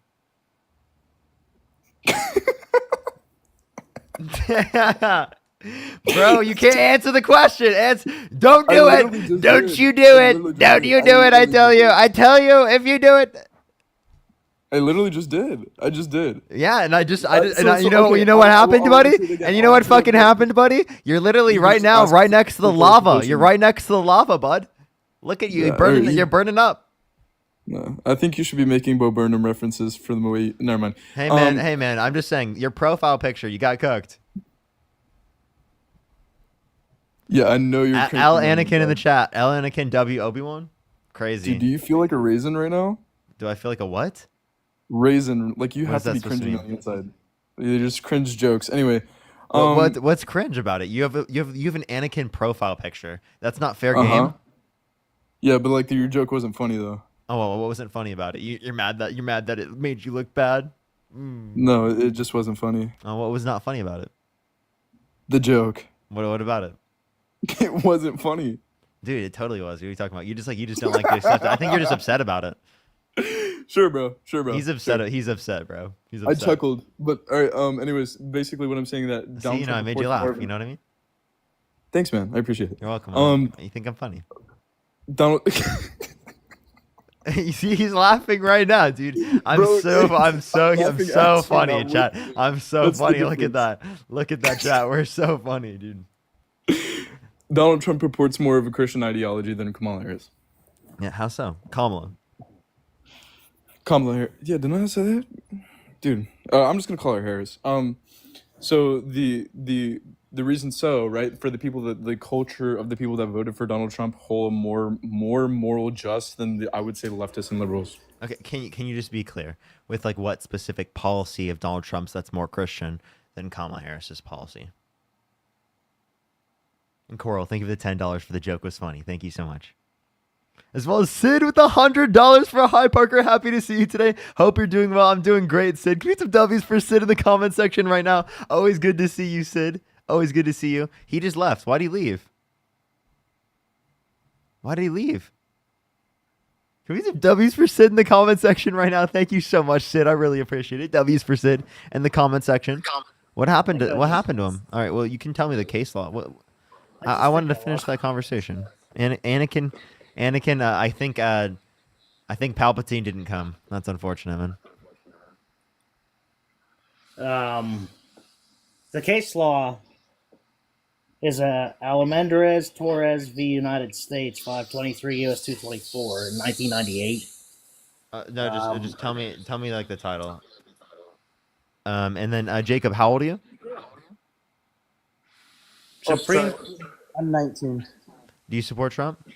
C: Bro, you can't answer the question. Don't do it. Don't you do it. Don't you do it. I tell you. If you do it.
K: I literally just did. I just did.
C: Yeah, and you know what happened, buddy? And you know what fucking happened, buddy? You're literally right now right next to the lava. You're right next to the lava, bud. Look at you,
K: Yeah,
C: burning.
K: or
C: You're burning up.
K: No, I think you should be making Bo Burnham references for the way. Never mind.
C: Hey man, I'm just saying your profile picture. You got cooked.
K: Yeah, I know you're.
C: L
K: cranking on
C: Anakin in the
K: that.
C: chat. L Anakin W Obi-Wan. Crazy.
K: Dude, do you feel like a raisin right now?
C: Do I feel like a what?
K: Raisin, like you
C: What
K: have
C: is
K: to
C: that
K: be
C: supposed to
K: cringing
C: mean?
K: on the inside. They're just cringe jokes. Anyway,
C: What's cringe about it? You have an Anakin profile picture. That's not fair
K: uh
C: game.
K: huh. Yeah, but like your joke wasn't funny though.
C: Oh, well, what wasn't funny about it? You're mad that it made you look bad.
K: No, it just wasn't funny.
C: Oh, what was not funny about it?
K: The joke.
C: What about it?
K: It wasn't funny.
C: Dude, it totally was. What are you talking about? You just don't like to accept it. I think you're just upset about it.
K: Sure, bro. Sure, bro.
C: He's upset.
K: Sure.
C: He's upset, bro. He's
K: I
C: upset.
K: chuckled, but all right. Anyways, basically, what I'm saying that.
C: See,
K: Donald
C: I
K: Trump
C: made you
K: reports
C: laugh.
K: more-
C: You know what I mean?
K: Thanks, man. I appreciate it.
C: You're welcome. You think I'm funny?
K: Donald.
C: You see, he's laughing right now, dude. I'm
K: Bro,
C: so
K: laughing
C: funny
K: at
C: in
K: you,
C: chat.
K: not with you.
C: I'm so
K: That's the
C: funny. Look at
K: difference.
C: that. Look at that chat. We're so funny, dude.
K: Donald Trump purports more of a Christian ideology than Kamala Harris.
C: Yeah, how so? Kamala.
K: Kamala Harris. Yeah, didn't I say that? Dude, I'm just gonna call her Harris. So the reason right, for the people that the culture of the people that voted for Donald Trump hold more moral just than I would say leftists and liberals.
C: Okay, can you just be clear with like what specific policy of Donald Trump's that's more Christian than Kamala Harris's policy? And Coral, thank you for the $10 for the joke was funny. Thank you so much. As well as Sid with $100 for Hi Parker. Happy to see you today. Hope you're doing well. I'm doing great, Sid. Can we get some W's for Sid in the comment section right now? Always good to see you, Sid. Always good to see you. He just left. Why'd he leave? Why did he leave? Can we get some W's for Sid in the comment section right now? Thank you so much, Sid. I really appreciate it. W's for Sid in the comment section. What happened to him? All right, well, you can tell me the case law. I wanted to finish that conversation. Anakin, I think Palpatine didn't come. That's unfortunate, man.
I: The case law is Almendarez Torres v. United States, 523 U.S. 224 in 1998.
C: No, just tell me like the title. And then Jacob, how old are you?
I: Supreme.
L: I'm 19.
C: Do you support Trump?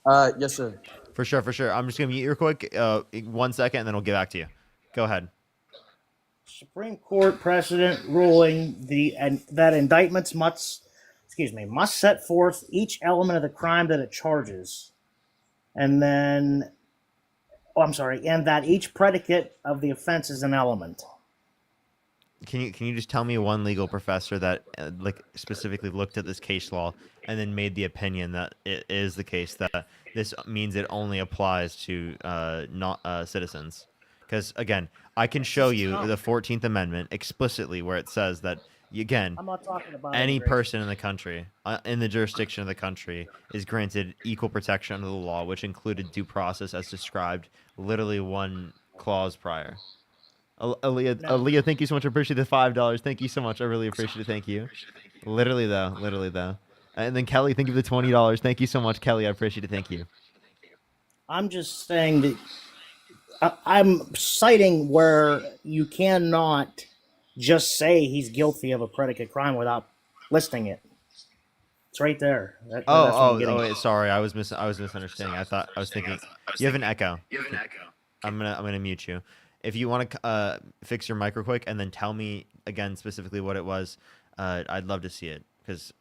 L: Yes, sir.
C: For sure. I'm just gonna mute you real quick. 1 second, and then we'll get back to you. Go ahead.
I: Supreme Court precedent ruling that indictments must set forth each element of the crime that it charges, and that each predicate of the offense is an element.
C: Can you just tell me one legal professor that like specifically looked at this case law and then made the opinion that it is the case that this means it only applies to not citizens? Because again, I can show you the 14th Amendment explicitly where it says that again,
I: I'm not talking about
C: any person in the country, in the jurisdiction of the country, is granted equal protection under the law, which included due process as described literally one clause prior. Aaliyah, thank you so much. I appreciate the $5. Thank you so much. I really appreciate it. Thank you. Literally though. And then Kelly, thank you for the $20. Thank you so much, Kelly. I appreciate it. Thank you.
I: I'm just saying that I'm citing where you cannot just say he's guilty of a predicate crime without listing it. It's right there. That's what I'm getting at.
C: Wait, sorry. I was misunderstanding. I was thinking you have an echo. I'm gonna mute you. If you want to fix your mic real quick and then tell me again specifically what it was, I'd love to see it because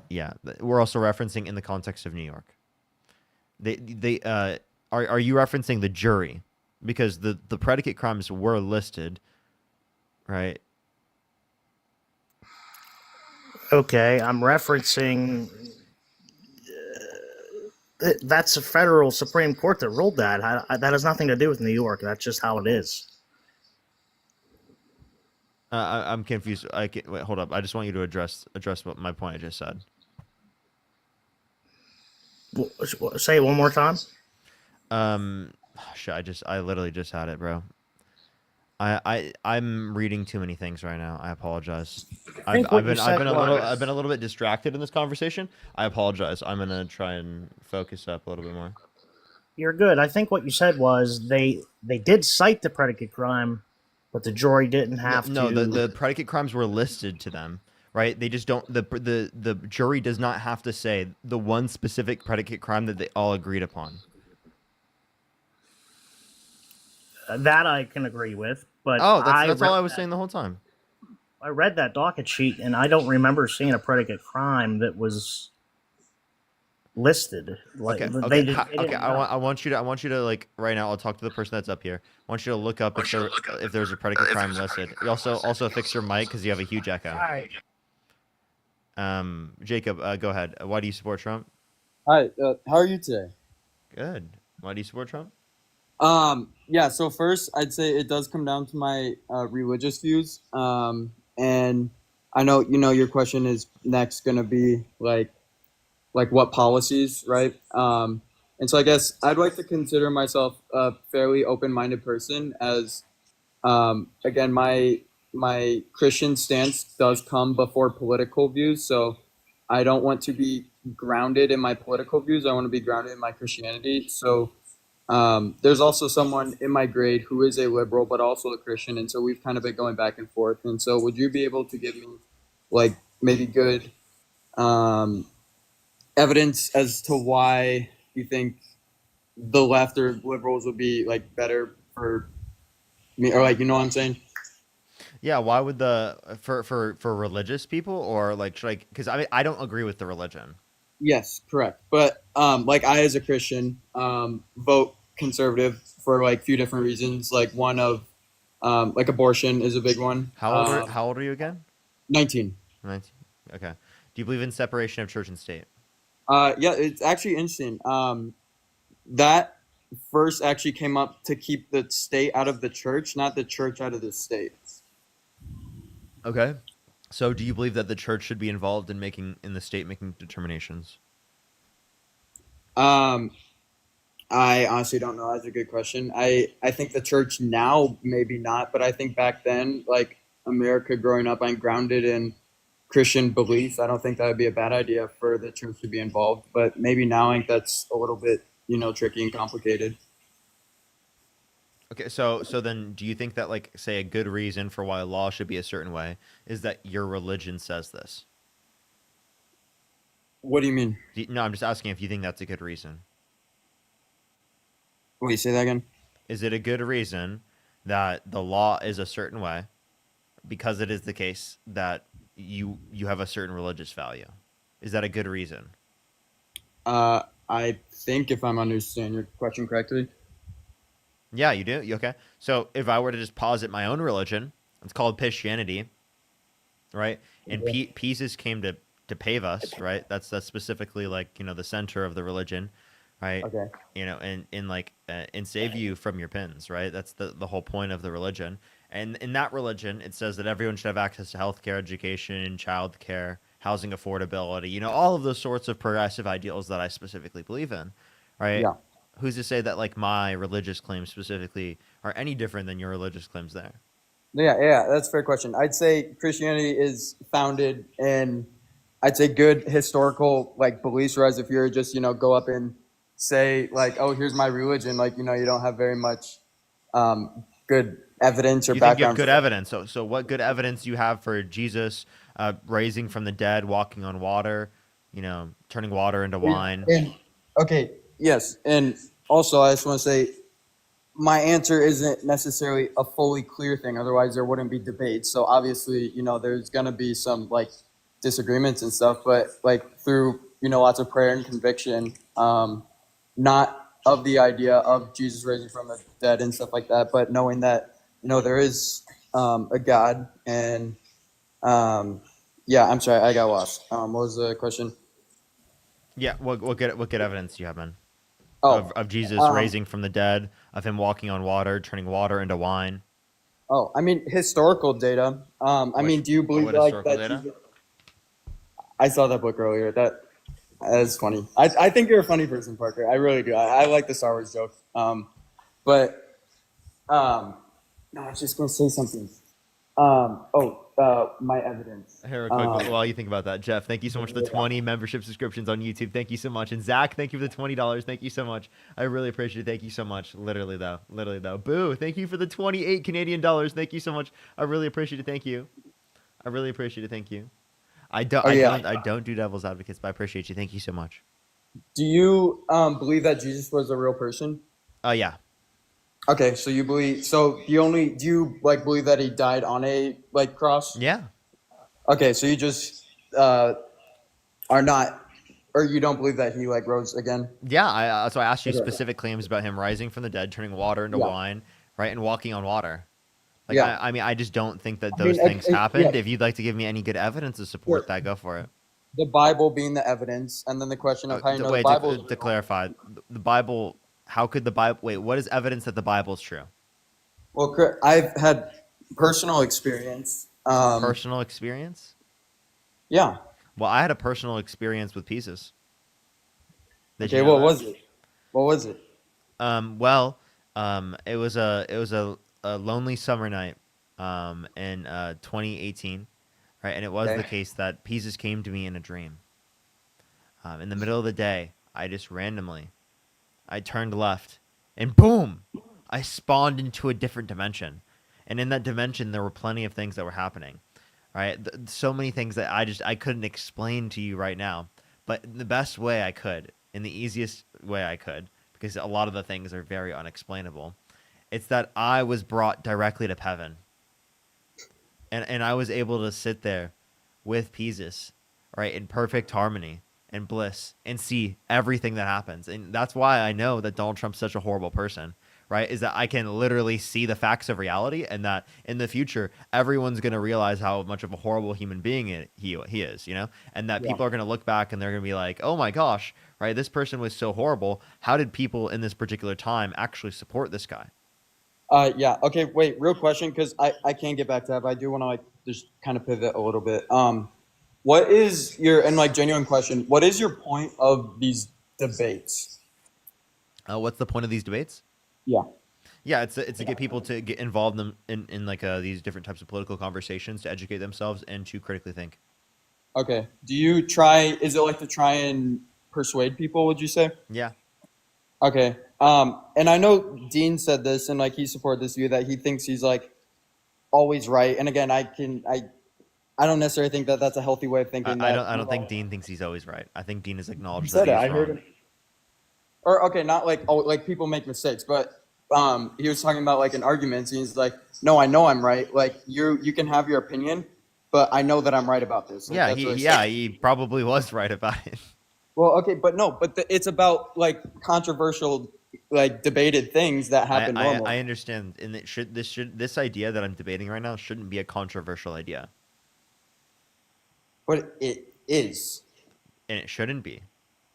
C: yeah, we're also referencing in the context of New York. Are you referencing the jury because the predicate crimes were listed, right?
I: Okay, I'm referencing. That's a federal Supreme Court that ruled that. That has nothing to do with New York. That's just how it is.
C: I'm confused. Wait, hold up. I just want you to address what my point I just said.
I: Say it one more time.
C: Shit, I literally just had it, bro. I'm reading too many things right now. I apologize.
I: I think what you
C: I've
I: said
C: been
I: was
C: I've been a little bit distracted in this conversation. I apologize. I'm gonna try and focus up a little bit more.
I: you're good. I think what you said was they did cite the predicate crime, but the jury didn't have
C: No,
I: to.
C: the predicate crimes were listed to them, right? They just don't. The jury does not have to say the one specific predicate crime that they all agreed upon.
I: That I can agree with, but
C: Oh, that's all I was saying the whole time.
I: I read that docket sheet, and I don't remember seeing a predicate crime that was listed. Like
C: Okay,
I: they
C: okay,
I: did, they
C: okay.
I: didn't
C: I want you to like right now. I'll talk to the person that's up here. I want you to look up if there's a predicate crime listed. You also fix your mic because you have a huge echo.
I: All right.
C: Jacob, go ahead. Why do you support Trump?
L: Hi, how are you today?
C: Good. Why do you support Trump?
L: Yeah, so first I'd say it does come down to my religious views. And I know, your question is next going to be like what policies, right? And so I guess I'd like to consider myself a fairly open-minded person as, again, my Christian stance does come before political views. So I don't want to be grounded in my political views. I want to be grounded in my Christianity. So there's also someone in my grade who is a liberal, but also a Christian. And so we've kind of been going back and forth. And so would you be able to give me like maybe good evidence as to why you think the left or liberals would be like better for me, or like, you know what I'm saying?
C: Yeah, why would for religious people or like should because I don't agree with the religion.
L: Yes, correct. But like I as a Christian vote conservative for like a few different reasons. Like one of like abortion is a big one.
C: How old are you again?
L: 19.
C: 19. Okay. Do you believe in separation of church and state?
L: Yeah, it's actually interesting. That first actually came up to keep the state out of the church, not the church out of the state.
C: Okay. So do you believe that the church should be involved in the state making determinations?
L: I honestly don't know. That's a good question. I think the church now maybe not, but I think back then, like America growing up, I'm grounded in Christian beliefs. I don't think that would be a bad idea for the church to be involved, but maybe now I think that's a little bit, tricky and complicated.
C: Okay, so then do you think that like say a good reason for why a law should be a certain way is that your religion says this?
L: What do you mean?
C: No, I'm just asking if you think that's a good reason.
L: Wait, say that again?
C: Is it a good reason that the law is a certain way because it is the case that you have a certain religious value? Is that a good reason?
L: I think if I'm understanding your question correctly.
C: Yeah, you do? Okay. So if I were to just posit my own religion, it's called Christianity, right? And pieces came to pave us, right? That's specifically like, the center of the religion, right?
L: Okay.
C: And save you from your pins, right? That's the whole point of the religion. And in that religion, it says that everyone should have access to healthcare, education, childcare, housing affordability, all of those sorts of progressive ideals that I specifically believe in, right?
L: Yeah.
C: Who's to say that like my religious claims specifically are any different than your religious claims there?
L: Yeah, that's a fair question. I'd say Christianity is founded in, I'd say, good historical like beliefs, whereas if you're just, go up and say like, oh, here's my religion, like, you don't have very much good evidence or
C: you
L: background.
C: Think you have good evidence. So what good evidence do you have for Jesus raising from the dead, walking on water, turning water into wine?
L: Okay, yes. And also I just want to say my answer isn't necessarily a fully clear thing. Otherwise there wouldn't be debates. So obviously, there's going to be some like disagreements and stuff, but like through, lots of prayer and conviction, not of the idea of Jesus raising from the dead and stuff like that, but knowing that, there is a God. And yeah, I'm sorry, I got lost. What was the question?
C: Yeah, what good evidence do you have, man?
L: Oh,
C: of Jesus raising from the dead, of him walking on water, turning water into wine.
L: Oh, I mean historical data. Do you believe like that?
C: Data?
L: Jesus... I saw that book earlier. That is funny. I think you're a funny person, Parker. I really do. I like the Star Wars joke. No, I was just gonna say something. My evidence.
C: Here, real quick, while you think about that, Jeff, thank you so much for the 20 membership subscriptions on YouTube. Thank you so much. And Zach, thank you for the $20. Thank you so much. I really appreciate it. Thank you so much. Literally though. Boo, thank you for the 28 Canadian dollars. Thank you so much. I really appreciate it. Thank you. I really appreciate it. Thank you. I don't do devil's advocates, but I appreciate you. Thank you so much.
L: Do you believe that Jesus was a real person?
C: Yeah.
L: Okay, so you believe do you like believe that he died on a like cross?
C: Yeah.
L: Okay, so you just are not, or you don't believe that he like rose again?
C: Yeah, so I asked you
L: Okay.
C: specific claims about him rising from the dead, turning water into wine, right, and walking on water. Like,
L: Yeah.
C: I mean, I just don't think that those things happened. If you'd like to give me any good evidence to support that, go for it.
L: The Bible being the evidence, and then the question of how you know the Bible.
C: To clarify, the Bible. How could the Bible? Wait, what is evidence that the Bible is true?
L: Well, I've had personal experience.
C: Personal experience?
L: Yeah.
C: Well, I had a personal experience with pieces.
L: Okay, what was it? What was it?
C: It was a lonely summer night, in 2018, right? And it was the case that pieces came to me in a dream. In the middle of the day, I just randomly, I turned left, and boom, I spawned into a different dimension. And in that dimension, there were plenty of things that were happening, right? So many things that I couldn't explain to you right now, but in the best way I could, in the easiest way I could, because a lot of the things are very unexplainable. It's that I was brought directly to heaven, and I was able to sit there with Jesus, right, in perfect harmony and bliss, and see everything that happens. And that's why I know that Donald Trump's such a horrible person, right? Is that I can literally see the facts of reality, and that in the future, everyone's going to realize how much of a horrible human being he is, you know? And that people are going to look back and they're going to be like, oh my gosh, right? This person was so horrible. How did people in this particular time actually support this guy?
L: Yeah. Okay. Wait. Real question, because I can't get back to that, but I do want to like just kind of pivot a little bit. What is your genuine question? What is your point of these debates?
C: What's the point of these debates?
L: Yeah.
C: Yeah, it's to get people to get involved in these different types of political conversations, to educate themselves and to critically think.
L: Okay. Do you try? Is it like to try and persuade people? Would you say?
C: Yeah.
L: Okay. And I know Dean said this, and like he supported this view that he thinks he's like always right. And again, I don't necessarily think that that's a healthy way of thinking.
C: I don't think Dean thinks he's always right. I think Dean has acknowledged
L: said
C: that
L: it.
C: he's
L: I heard
C: wrong.
L: him. Or okay, not like people make mistakes, but he was talking about like in arguments, and he's like, no, I know I'm right. Like you can have your opinion, but I know that I'm right about this. Like,
C: he probably was right about it.
L: Well, okay, but no, it's about like controversial, like debated things that happen normally.
C: I understand, and this idea that I'm debating right now shouldn't be a controversial idea.
L: But it is,
C: and it shouldn't be,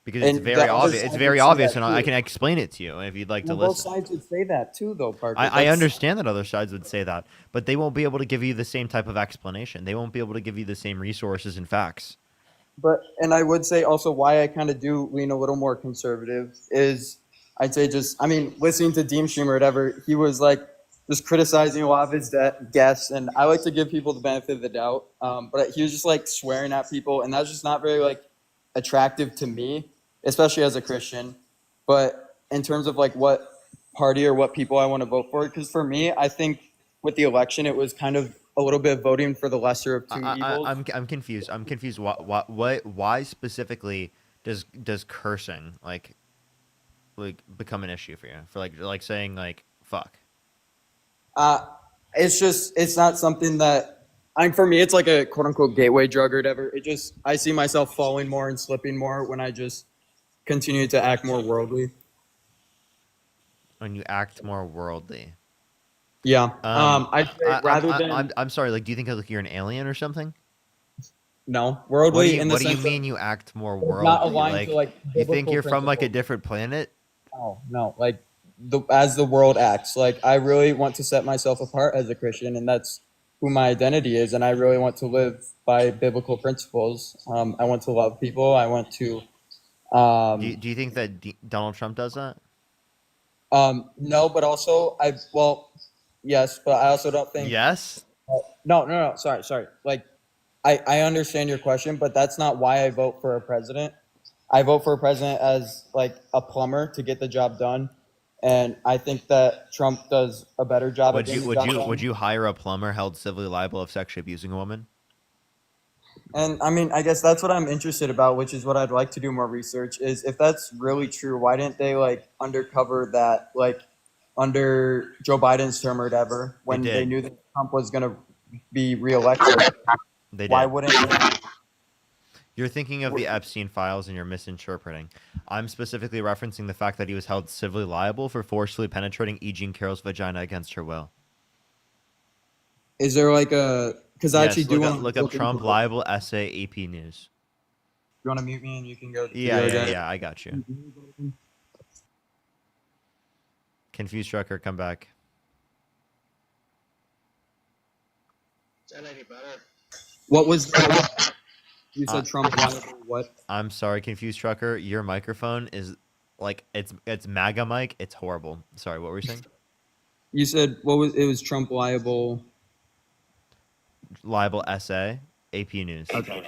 C: because it's very obvious. It's very obvious, and I can explain it to you if you'd like to listen.
L: Both sides would say that too, though, Parker.
C: I understand that other sides would say that, but they won't be able to give you the same type of explanation. They won't be able to give you the same resources and facts.
L: And I would say also why I kind of do lean a little more conservative is I'd say listening to Dean Stream or whatever, he was like just criticizing a lot of his guests, and I like to give people the benefit of the doubt. But he was just like swearing at people, and that's just not very like attractive to me, especially as a Christian. But in terms of like what party or what people I want to vote for, because for me, I think with the election, it was kind of a little bit of voting for the lesser of two evils.
C: I'm confused. Why specifically does cursing like become an issue for you? For like saying like fuck?
L: It's not something that for me, it's like a quote unquote gateway drug or whatever. I see myself falling more and slipping more when I just continue to act more worldly.
C: When you act more worldly.
L: Yeah.
C: I'm sorry. Like, do you think like you're an alien or something?
L: No, worldly.
C: What do you mean you act more worldly?
L: Not aligned to like.
C: You think you're from like a different planet?
L: No. Like as the world acts. Like I really want to set myself apart as a Christian, and that's who my identity is. And I really want to live by biblical principles. I want to love people. I want to.
C: Do you think that Donald Trump does that?
L: No, but also yes, but I also don't think.
C: Yes.
L: No. Sorry. Like, I understand your question, but that's not why I vote for a president. I vote for a president as like a plumber to get the job done, and I think that Trump does a better job at getting the job done.
C: Would you hire a plumber held civilly liable of sexually abusing a woman?
L: And I mean, I guess that's what I'm interested about, which is what I'd like to do more research. Is if that's really true, why didn't they like undercover that like under Joe Biden's term or whatever when they
C: did.
L: knew that Trump was gonna be reelected?
C: They did.
L: Why wouldn't they?
C: You're thinking of the Epstein files and you're misinterpreting. I'm specifically referencing the fact that he was held civilly liable for forcefully penetrating E. Jean Carroll's vagina against her will.
L: Is there like a? Because I actually do want to
C: look up Trump liable essay AP News.
L: You want to mute me and you can go.
C: Yeah, I got you. Confused trucker, come back.
H: Is that any better?
L: What was that? You said Trump liable what?
C: I'm sorry, confused trucker. Your microphone is like it's MAGA mic. It's horrible. Sorry, what were you saying?
L: You said what was it? Was Trump liable?
C: Liable essay, AP News.
L: Okay.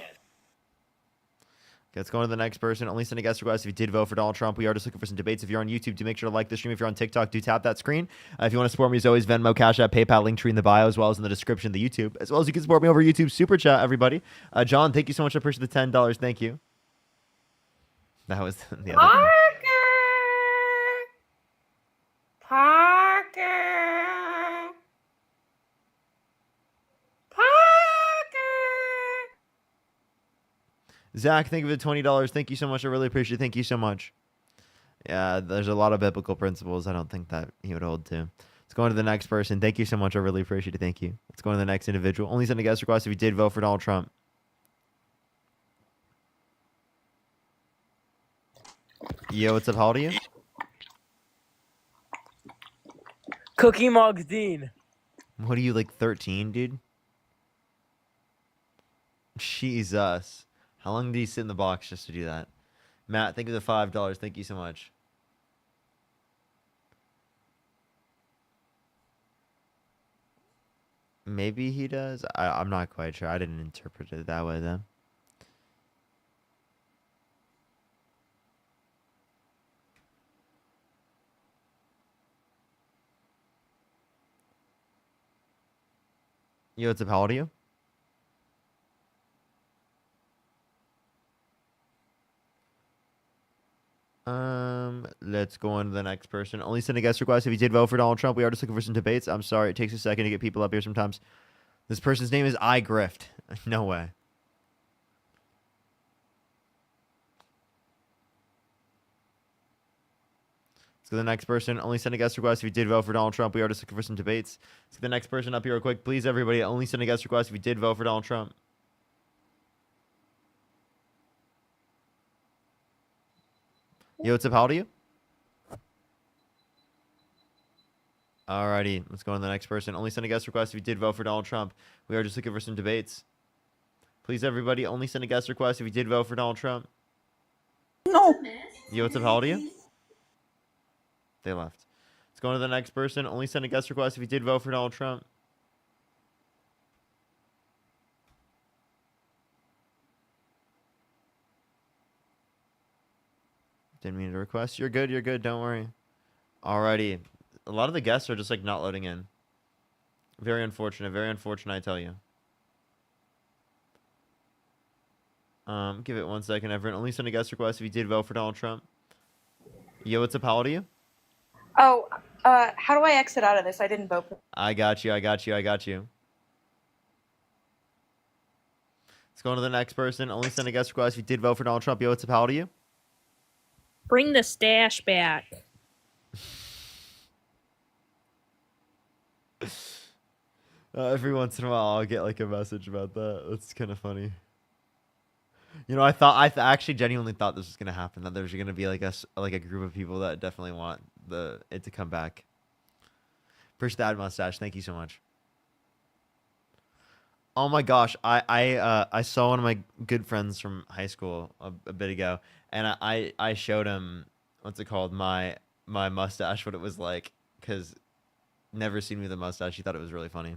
C: Let's go on to the next person. Only send a guest request if you did vote for Donald Trump. We are just looking for some debates. If you're on YouTube, do make sure to like the stream. If you're on TikTok, do tap that screen. If you want to support me, as always, Venmo, Cash App, PayPal, link tree in the bio, as well as in the description of the YouTube. As well as you can support me over YouTube Super Chat, everybody. John, thank you so much. I appreciate the $10. Thank you. That was the other thing. Zach, thank you for the $20. Thank you so much. I really appreciate it. Thank you so much. Yeah, there's a lot of biblical principles I don't think that he would hold to. Let's go on to the next person. Thank you so much. I really appreciate it. Thank you. Let's go on to the next individual. Only send a guest request if you did vote for Donald Trump. Yo, what's up? How old are you?
M: Cookie Mugs Dean.
C: What are you, like 13, dude? Jesus. How long did he sit in the box just to do that? Matt, thank you for the $5. Thank you so much. Maybe he does. I'm not quite sure. I didn't interpret it that way, though. Yo, what's up? How old are you? Let's go on to the next person. Only send a guest request if you did vote for Donald Trump. We are just looking for some debates. I'm sorry, it takes a second to get people up here sometimes. This person's name is iGrift. No way. Let's go to the next person. Only send a guest request if you did vote for Donald Trump. We are just looking for some debates. Let's get the next person up here real quick. Please, everybody, only send a guest request if you did vote for Donald Trump. Yo, what's up? How old are you? Alrighty, let's go on to the next person. Only send a guest request if you did vote for Donald Trump. We are just looking for some debates. Please, everybody, only send a guest request if you did vote for Donald Trump.
M: No.
C: Yo, what's up? How old are you? They left. Let's go on to the next person. Only send a guest request if you did vote for Donald Trump. Didn't mean to request. You're good. You're good. Don't worry. Alrighty. A lot of the guests are just like not loading in. Very unfortunate. Very unfortunate, I tell you. Give it 1 second, everyone. Only send a guest request if you did vote for Donald Trump. Yo, what's up? How old are you?
N: Oh, how do I exit out of this? I didn't vote for.
C: I got you. Let's go on to the next person. Only send a guest request if you did vote for Donald Trump. Yo, what's up? How old are you?
J: Bring the stash back.
C: Every once in a while, I'll get like a message about that. That's kind of funny. You know, I actually genuinely thought this was gonna happen. That there's gonna be like a group of people that definitely want it to come back. Appreciate that mustache. Thank you so much. Oh my gosh, I saw one of my good friends from high school a bit ago, and I showed him what's it called my mustache, what it was like, because Never seen me with a mustache. She thought it was really funny.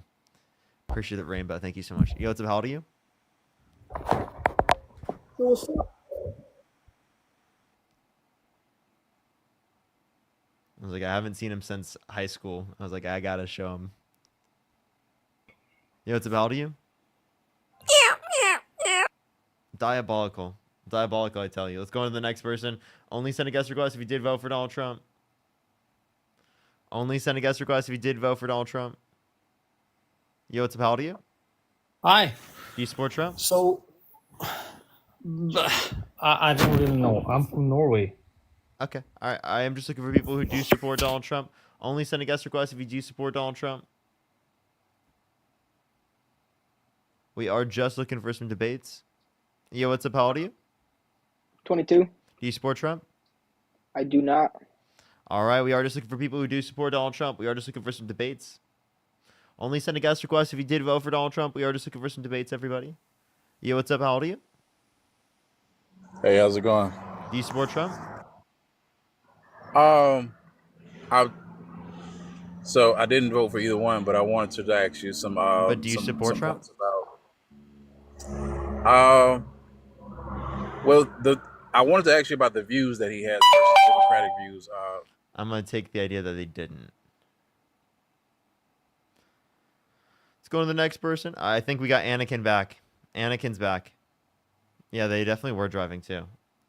C: Appreciate it, Rainbow. Thank you so much. Yo, what's up? How old are you?
O: What's up?
C: I was like, I haven't seen him since high school. I was like, I gotta show him. Yo, what's up? How old are you? Diabolical. Diabolical, I tell you. Let's go on to the next person. Only send a guest request if you did vote for Donald Trump. Only send a guest request if you did vote for Donald Trump. Yo, what's up? How old are you?
O: Hi.
C: Do you support Trump?
O: So, I don't really know. I'm from Norway.
C: Okay. All right. I am just looking for people who do support Donald Trump. Only send a guest request if you do support Donald Trump. We are just looking for some debates. Yo, what's up? How old are you?
P: 22.
C: Do you support Trump?
P: I do not.
C: All right. We are just looking for people who do support Donald Trump. We are just looking for some debates. Only send a guest request if you did vote for Donald Trump. We are just looking for some debates, everybody. Yo, what's up? How old are you?
Q: Hey, how's it going?
C: Do you support Trump?
Q: I didn't vote for either one, but I wanted to ask you some.
C: But do you support
Q: some
C: Trump?
Q: points about. I wanted to ask you about the views that he has versus Democratic views.
C: I'm gonna take the idea that they didn't. Let's go to the next person. I think we got Anakin back. Anakin's back. Yeah, they definitely were driving too.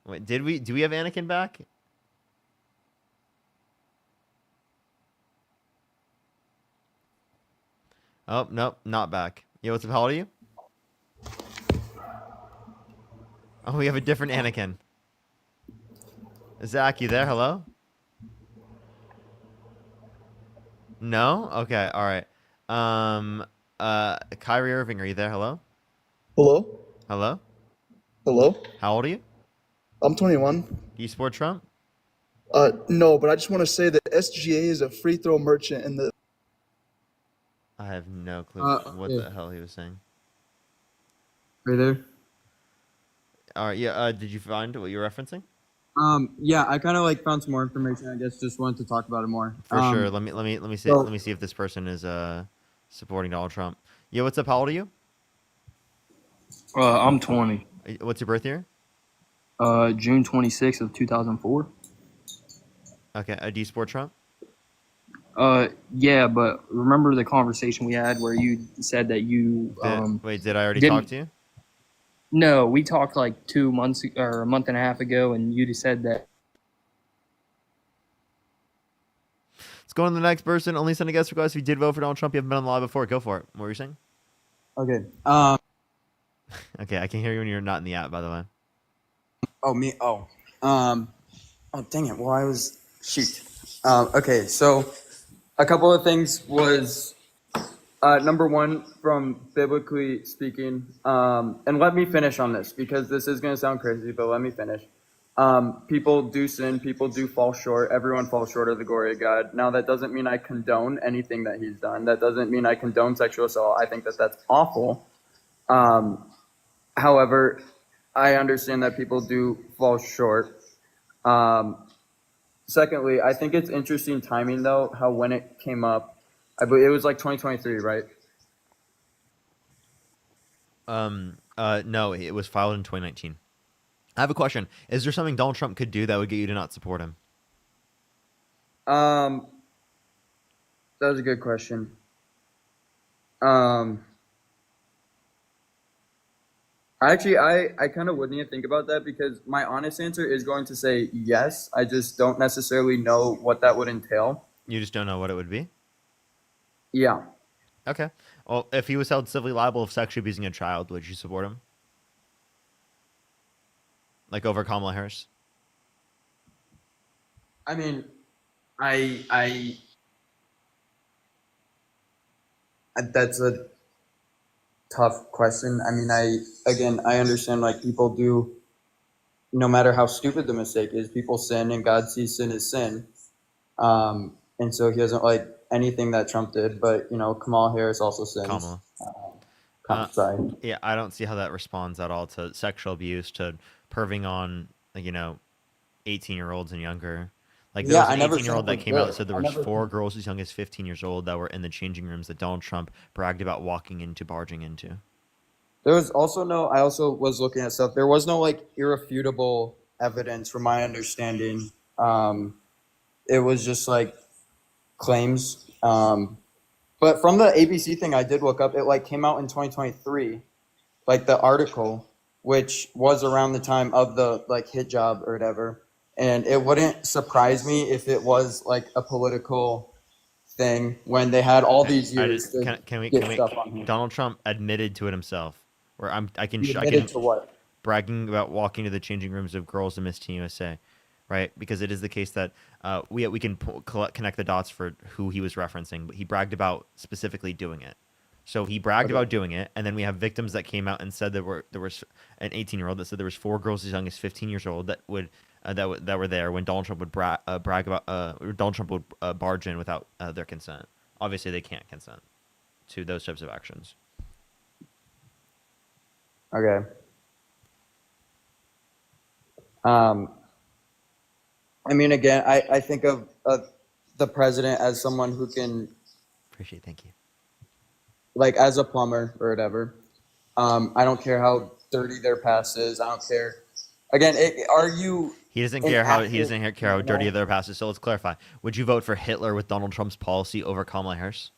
C: Wait, do we have Anakin back? Oh, nope, not back. Yo, what's up? How old are you? Oh, we have a different Anakin. Zach, you there? Hello? No? Okay, all right. Kyrie Irving, are you there? Hello?
R: Hello?
C: Hello?
R: Hello?
C: How old are you?
R: I'm 21.
C: Do you support Trump?
R: No, but I just want to say that SGA is a free throw merchant in the.
C: I have no clue what
L: yeah.
C: the hell he was saying.
L: Are you there?
C: All right, yeah. Did you find what you're referencing?
L: Yeah, I kind of like found some more information. I guess just wanted to talk about it more.
C: For sure. Let me see if this person is supporting Donald Trump. Yo, what's up? How old are you?
S: I'm 20.
C: What's your birth year?
S: June 26th of 2004.
C: Okay. Do you support Trump?
S: Yeah, but remember the conversation we had where you said that you
C: Wait, did I already
S: didn't-
C: talk to you?
S: No, we talked like 2 months or a month and a half ago, and you just said that.
C: Let's go on to the next person. Only send a guest request if you did vote for Donald Trump. You haven't been on the live before. Go for it. What were you saying?
L: Okay.
C: Okay, I can hear you when you're not in the app, by the way.
L: Oh, me. Oh. Oh, dang it. Well, I was. Shoot. Okay, so a couple of things was. Number one, from biblically speaking, and let me finish on this because this is going to sound crazy, but let me finish. People do sin, people do fall short, everyone falls short of the glory of God. Now, that doesn't mean I condone anything that he's done. That doesn't mean I condone sexual assault. I think that that's awful. However, I understand that people do fall short. Secondly, I think it's interesting timing, though, how when it came up, I believe it was like 2023, right?
C: No, it was filed in 2019. I have a question. Is there something Donald Trump could do that would get you to not support him?
L: That was a good question. Actually, I kind of wouldn't even think about that because my honest answer is going to say yes. I just don't necessarily know what that would entail.
C: You just don't know what it would be?
L: Yeah.
C: Okay. Well, if he was held civilly liable of sexually abusing a child, would you support him? Like over Kamala Harris?
L: I mean, I that's a tough question. I mean, I understand like people do, no matter how stupid the mistake is, people sin and God sees sin as sin. And so he doesn't like anything that Trump did, but Kamala Harris also sins.
C: Kamala.
L: Sorry.
C: Yeah, I don't see how that responds at all to sexual abuse, to perving on, 18-year-olds and younger. Like there
L: Yeah,
C: was
L: I
C: an
L: never
C: 18-year-old
L: said it
C: that
L: was
C: came out that
L: good.
C: said there
L: I
C: was
L: never.
C: 4 girls as young as 15 years old that were in the changing rooms that Donald Trump bragged about walking into, barging into.
L: There was also no. I also was looking at stuff. There was no like irrefutable evidence, from my understanding. It was just like claims. But from the ABC thing, I did look up. It like came out in 2023, like the article, which was around the time of the like hit job or whatever. And it wouldn't surprise me if it was like a political thing when they had all these
C: I
L: years
C: just
L: to
C: can we
L: get
C: can we
L: stuff on him.
C: Donald Trump admitted to it himself. Where
L: He
C: I
L: admitted
C: can
L: to what?
C: bragging about walking to the changing rooms of girls in Miss Teen USA, right? Because it is the case that we can connect the dots for who he was referencing, but he bragged about specifically doing it. So he bragged about doing it, and then we have victims that came out and said there was an 18-year-old that said there was 4 girls as young as 15 years old that would that were there when Donald Trump would brag about Donald Trump would barge in without their consent. Obviously, they can't consent to those types of actions.
L: Okay. I mean, again, I think of the president as someone who can,
C: Appreciate it. Thank you.
L: like, as a plumber or whatever. I don't care how dirty their past is. I don't care. Again, are you?
C: He doesn't
L: an
C: care how
L: actual
C: dirty
L: criminal?
C: their past is. So let's clarify. Would you vote for Hitler with Donald Trump's policy over Kamala Harris?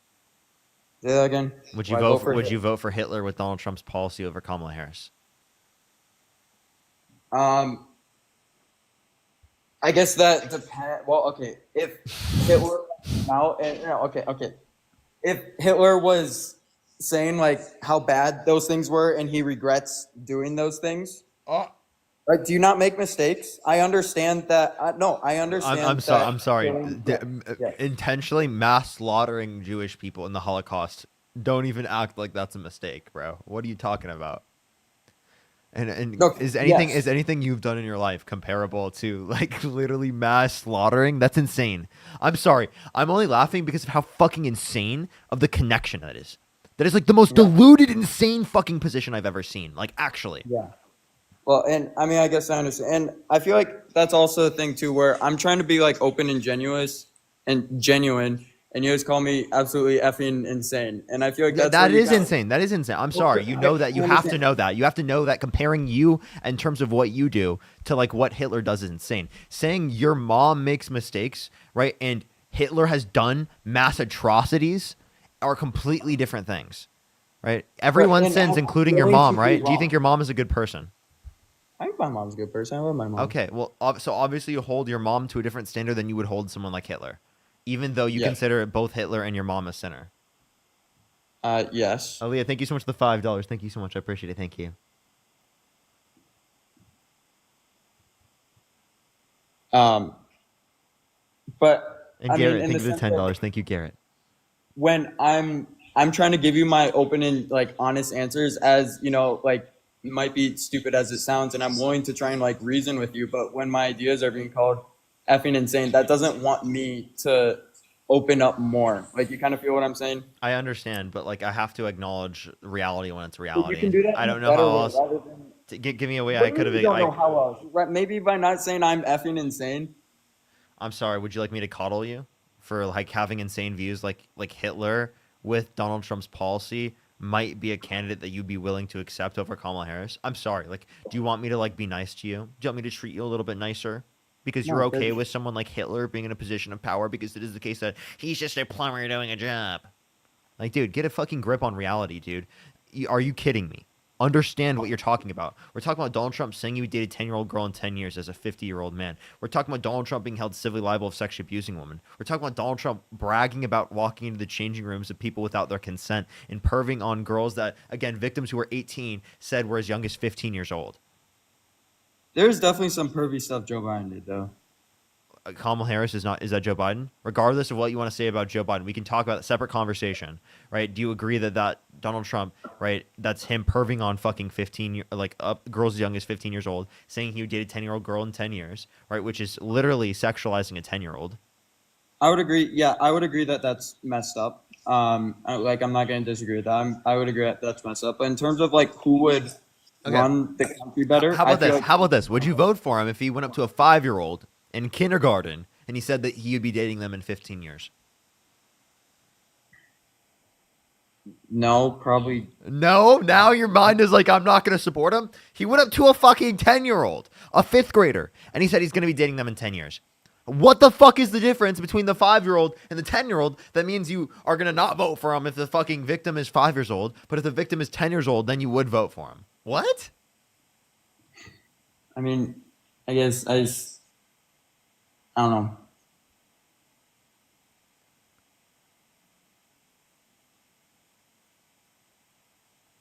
L: Say that again.
C: Would you
L: Why
C: vote? Would
L: Hitler?
C: you vote for Hitler with Donald Trump's policy over Kamala Harris?
L: I guess that depends. Well, okay. If Hitler now, and no, okay. If Hitler was saying like how bad those things were and he regrets doing those things, like, do you not make mistakes? I understand that. No, I understand.
C: I'm sorry.
L: that
C: I'm sorry.
L: killing- yeah, yeah.
C: Intentionally mass slaughtering Jewish people in the Holocaust. Don't even act like that's a mistake, bro. What are you talking about? And
L: No,
C: is anything
L: yes.
C: you've done in your life comparable to like literally mass slaughtering? That's insane. I'm sorry. I'm only laughing because of how fucking insane of the connection that is. That is like the most deluded, insane fucking position I've ever seen. Like actually.
L: Yeah. Well, and I mean, I guess I understand, and I feel like that's also a thing too, where I'm trying to be like open and genuine, and you guys call me absolutely effing insane, and I feel like that's
C: That
L: where you
C: is
L: got-
C: insane. That is insane. I'm sorry. You know that. You have to know that. You have to know that comparing you in terms of what you do to like what Hitler does is insane. Saying your mom makes mistakes, right, and Hitler has done mass atrocities are completely different things, right? Everyone
L: and
C: sins,
L: I'm
C: including your
L: willing
C: mom,
L: to be
C: right? Do you
L: wrong.
C: think your mom is a good person?
L: I think my mom's a good person. I love my mom.
C: Okay, well, so obviously you hold your mom to a different standard than you would hold someone like Hitler, even though you
L: Yes.
C: consider both Hitler and your mom a sinner.
L: Yes.
C: Aaliyah, thank you so much for the $5. Thank you so much. I appreciate it. Thank you.
L: But
C: And
L: I
C: Garrett,
L: mean, in
C: thank you
L: the
C: for the
L: sense that
C: $10. Thank you, Garrett.
L: when I'm trying to give you my open and like honest answers, as you know, like might be stupid as it sounds, and I'm willing to try and like reason with you, but when my ideas are being called effing insane, that doesn't want me to open up more. Like, you kind of feel what I'm saying?
C: I understand, but like I have to acknowledge reality when it's
L: But
C: reality.
L: you can do that.
C: I
L: in a
C: don't know
L: better
C: how
L: way
C: else.
L: rather than-
C: Give me a way
L: What
C: I
L: do you
C: could have.
L: mean you don't know how else? Right, maybe by not saying I'm effing insane.
C: I'm sorry. Would you like me to coddle you for like having insane views like Hitler with Donald Trump's policy might be a candidate that you'd be willing to accept over Kamala Harris? I'm sorry. Like, do you want me to like be nice to you? Do you want me to treat you a little bit nicer? Because you're
L: No,
C: okay
L: there's-
C: with someone like Hitler being in a position of power because it is the case that he's just a plumber doing a job. Like, dude, get a fucking grip on reality, dude. Are you kidding me? Understand what you're talking about. We're talking about Donald Trump saying he dated a 10-year-old girl in 10 years as a 50-year-old man. We're talking about Donald Trump being held civilly liable of sexually abusing a woman. We're talking about Donald Trump bragging about walking into the changing rooms of people without their consent and perving on girls that, again, victims who were 18 said were as young as 15 years old.
L: There's definitely some pervy stuff Joe Biden did, though.
C: Kamala Harris is that Joe Biden? Regardless of what you want to say about Joe Biden, we can talk about a separate conversation, right? Do you agree that Donald Trump, right, that's him perving on fucking 15, girls as young as 15 years old, saying he would date a 10-year-old girl in 10 years, right, which is literally sexualizing a 10-year-old?
L: I would agree. Yeah, I would agree that that's messed up. I'm not going to disagree with that. I would agree that that's messed up. But in terms of like who would run the country better,
C: How about this? Would you vote for him if he went up to a 5-year-old in kindergarten and he said that he would be dating them in 15 years?
L: No, probably.
C: No, now your mind is like, I'm not going to support him. He went up to a fucking 10-year-old, a 5th grader, and he said he's going to be dating them in 10 years. What the fuck is the difference between the 5-year-old and the 10-year-old? That means you are going to not vote for him if the fucking victim is 5 years old, but if the victim is 10 years old, then you would vote for him. What?
L: I mean, I guess I don't know.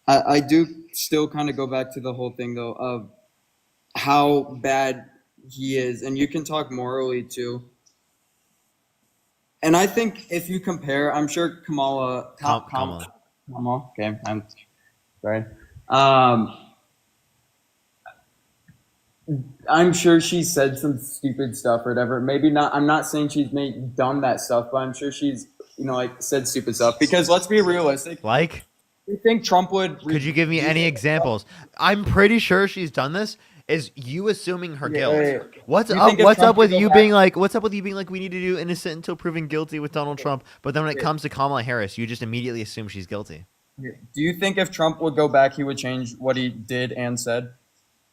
L: I do still kind of go back to the whole thing though of how bad he is, and you can talk morally too. And I think if you compare, I'm sure Kamala. Okay, I'm sorry. I'm sure she said some stupid stuff or whatever. Maybe not. I'm not saying she's done that stuff, but I'm sure she's like said stupid stuff. Because let's be realistic.
C: Like,
L: you think Trump would?
C: Could you give me any examples? I'm pretty sure she's done this. Is you assuming her guilt?
L: yeah.
C: What's
L: You
C: up?
L: think if
C: What's
L: Trump
C: up with
L: could go
C: you
L: back-
C: being like? What's up with you being like? We need to do innocent until proven guilty with Donald Trump. But then when it comes to Kamala Harris, you just immediately assume she's guilty.
L: Do you think if Trump would go back, he would change what he did and said?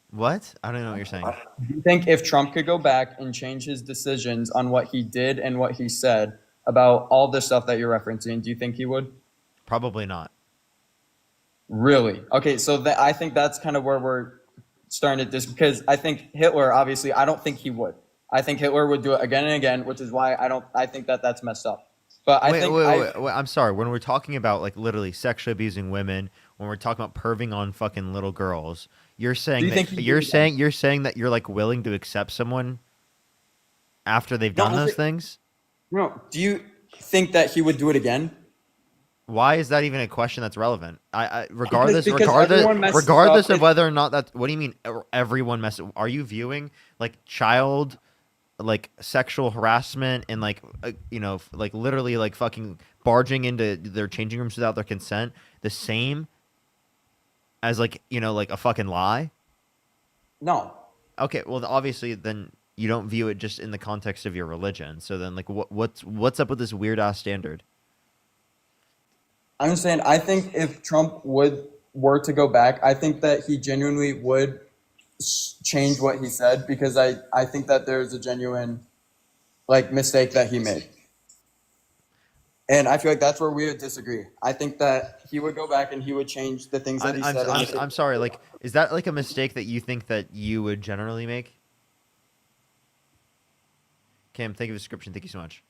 C: What? I don't know what you're saying.
L: Do you think if Trump could go back and change his decisions on what he did and what he said about all the stuff that you're referencing, do you think he would?
C: Probably not.
L: Really? Okay, so I think that's kind of where we're starting to because I think Hitler, obviously, I don't think he would. I think Hitler would do it again and again, which is why I think that that's messed up. But I think
C: wait, I'm sorry. When we're talking about like literally sexually abusing women, when we're talking about perving on fucking little girls, you're saying
L: Do you
C: that
L: think he
C: you're
L: did that?
C: saying that you're like willing to accept someone after they've done those things?
L: No. Do you think that he would do it again?
C: Why is that even a question that's relevant? Regardless
L: everyone messes
C: regardless
L: up
C: of whether or not that. What do you mean everyone messes? Are you viewing like child, like sexual harassment and like like literally like fucking barging into their changing rooms without their consent the same as like like a fucking lie?
L: No.
C: Okay, well obviously then you don't view it just in the context of your religion. So then like what's up with this weird ass standard?
L: I'm saying I think if Trump were to go back, I think that he genuinely would change what he said because I think that there's a genuine like mistake that he made. And I feel like that's where we would disagree. I think that he would go back and he would change the things that he said.
C: I'm sorry, like is that like a mistake that you think that you would generally make? Cam, thank you for the description. Thank you so much.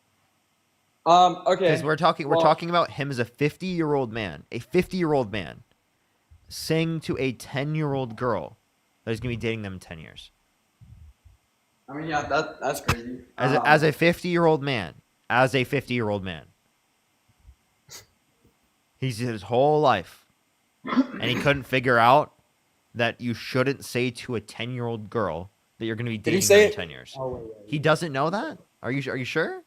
L: Okay.
C: Because we're talking about him as a 50-year-old man, saying to a 10-year-old girl that he's gonna be dating them in 10 years.
L: I mean, yeah, that's crazy.
C: As a 50-year-old man, he's his whole life, and he couldn't figure out that you shouldn't say to a 10-year-old girl that you're gonna be
L: Did he
C: dating
L: say
C: them in
L: it?
C: 10 years.
L: Oh, wait.
C: He doesn't know that? Are you sure?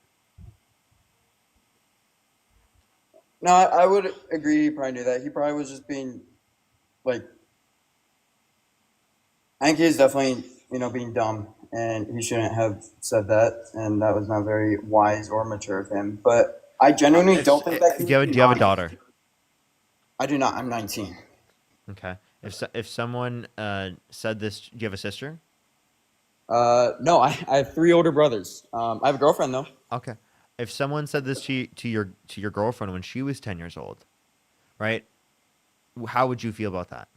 L: No, I would agree. He probably knew that. He probably was just being, like, I think he's definitely, being dumb, and he shouldn't have said that, and that was not very wise or mature of him. But I genuinely don't think that.
C: Do you have a daughter?
L: I do not. I'm 19.
C: Okay. If someone said this, do you have a sister?
L: No, I have 3 older brothers. I have a girlfriend though.
C: Okay. If someone said this to your girlfriend when she was 10 years old, right? How would you feel about that?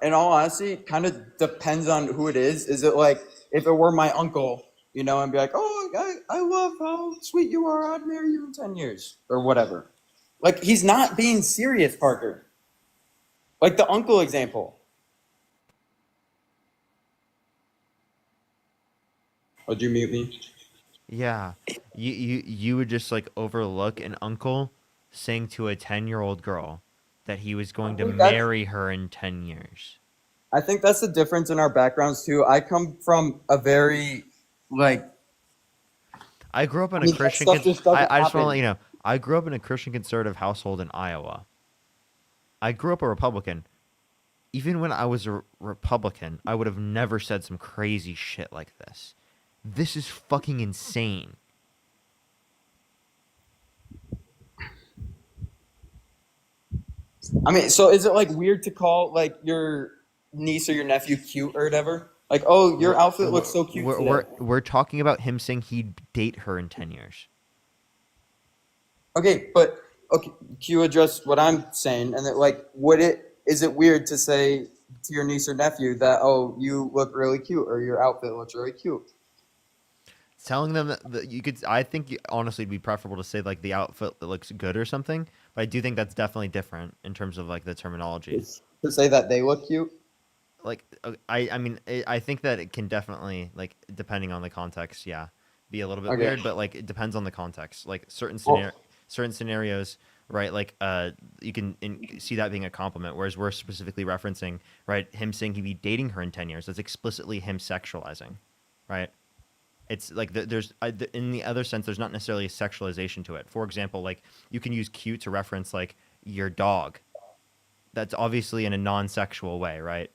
L: In all honesty, kind of depends on who it is. Is it like if it were my uncle, and be like, oh, I love how sweet you are. I'd marry you in 10 years or whatever. Like he's not being serious, Parker. Like the uncle example. Oh, did you mute me?
C: Yeah. You would just like overlook an uncle saying to a 10-year-old girl that he was going to marry her in 10 years.
L: I think that's the difference in our backgrounds too. I come from a very
C: I grew up in
L: I
C: a Christian.
L: just
C: I just want to
L: happen.
C: let you know. I grew up in a Christian conservative household in Iowa. I grew up a Republican. Even when I was a Republican, I would have never said some crazy shit like this. This is fucking insane.
L: I mean, so is it like weird to call like your niece or your nephew cute or whatever? Like, oh, your outfit looks so cute today.
C: We're talking about him saying he'd date her in 10 years.
L: Okay, but okay, can you address what I'm saying? And that, like, is it weird to say to your niece or nephew that, oh, you look really cute or your outfit looks really cute?
C: Telling them that you could, I think honestly it'd be preferable to say like the outfit that looks good or something, but I do think that's definitely different in terms of like the terminology.
L: To say that they look cute?
C: Like I mean I think that it can definitely, like, depending on the context, yeah, be a little bit
L: Okay.
C: weird, but like it depends on the context. Like certain scenarios, right? Like you can see that being a compliment, whereas we're specifically referencing, right, him saying he'd be dating her in 10 years. That's explicitly him sexualizing, right? It's like there's in the other sense, there's not necessarily a sexualization to it. For example, like you can use cute to reference like your dog. That's obviously in a non-sexual way, right?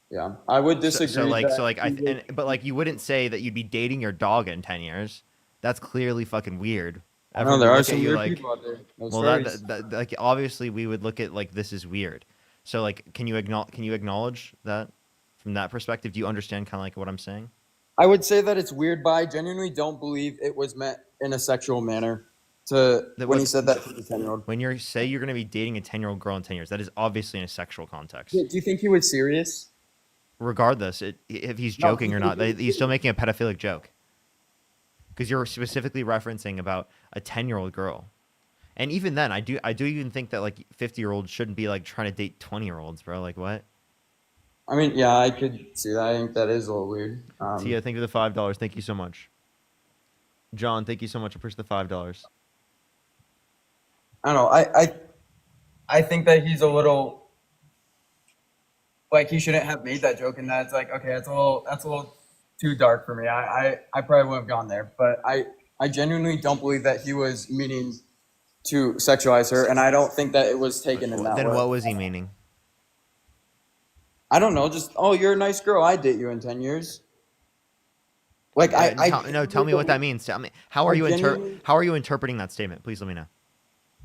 L: Yeah, I would disagree.
C: But like you wouldn't say that you'd be dating your dog in 10 years. That's clearly fucking weird.
L: I know there are some weird people out there.
C: Well, that like obviously we would look at like this is weird. So like, can you acknowledge that from that perspective? Do you understand kind of like what I'm saying?
L: I would say that it's weird, but I genuinely don't believe it was meant in a sexual manner when he said that to the 10-year-old.
C: When you say you're going to be dating a 10-year-old girl in 10 years, that is obviously in a sexual context.
L: Do you think he was serious?
C: Regardless, if he's joking or not, he's still making a pedophilic joke. Because you're specifically referencing about a 10-year-old girl. And even then, I do even think that like 50-year-olds shouldn't be like trying to date 20-year-olds, bro. Like what?
L: I mean, yeah, I could see that. I think that is a little weird.
C: Tia, thank you for the $5. Thank you so much. John, thank you so much. I appreciate the $5.
L: I don't know. I think that he's a little like he shouldn't have made that joke, and that's like okay, that's a little too dark for me. I probably would have gone there, but I genuinely don't believe that he was meaning to sexualize her, and I don't think that it was taken in that way.
C: Then what was he meaning?
L: I don't know. Just you're a nice girl. I'd date you in 10 years. Like
C: tell me what that means. Tell me how are you interpreting that statement? Please let me know.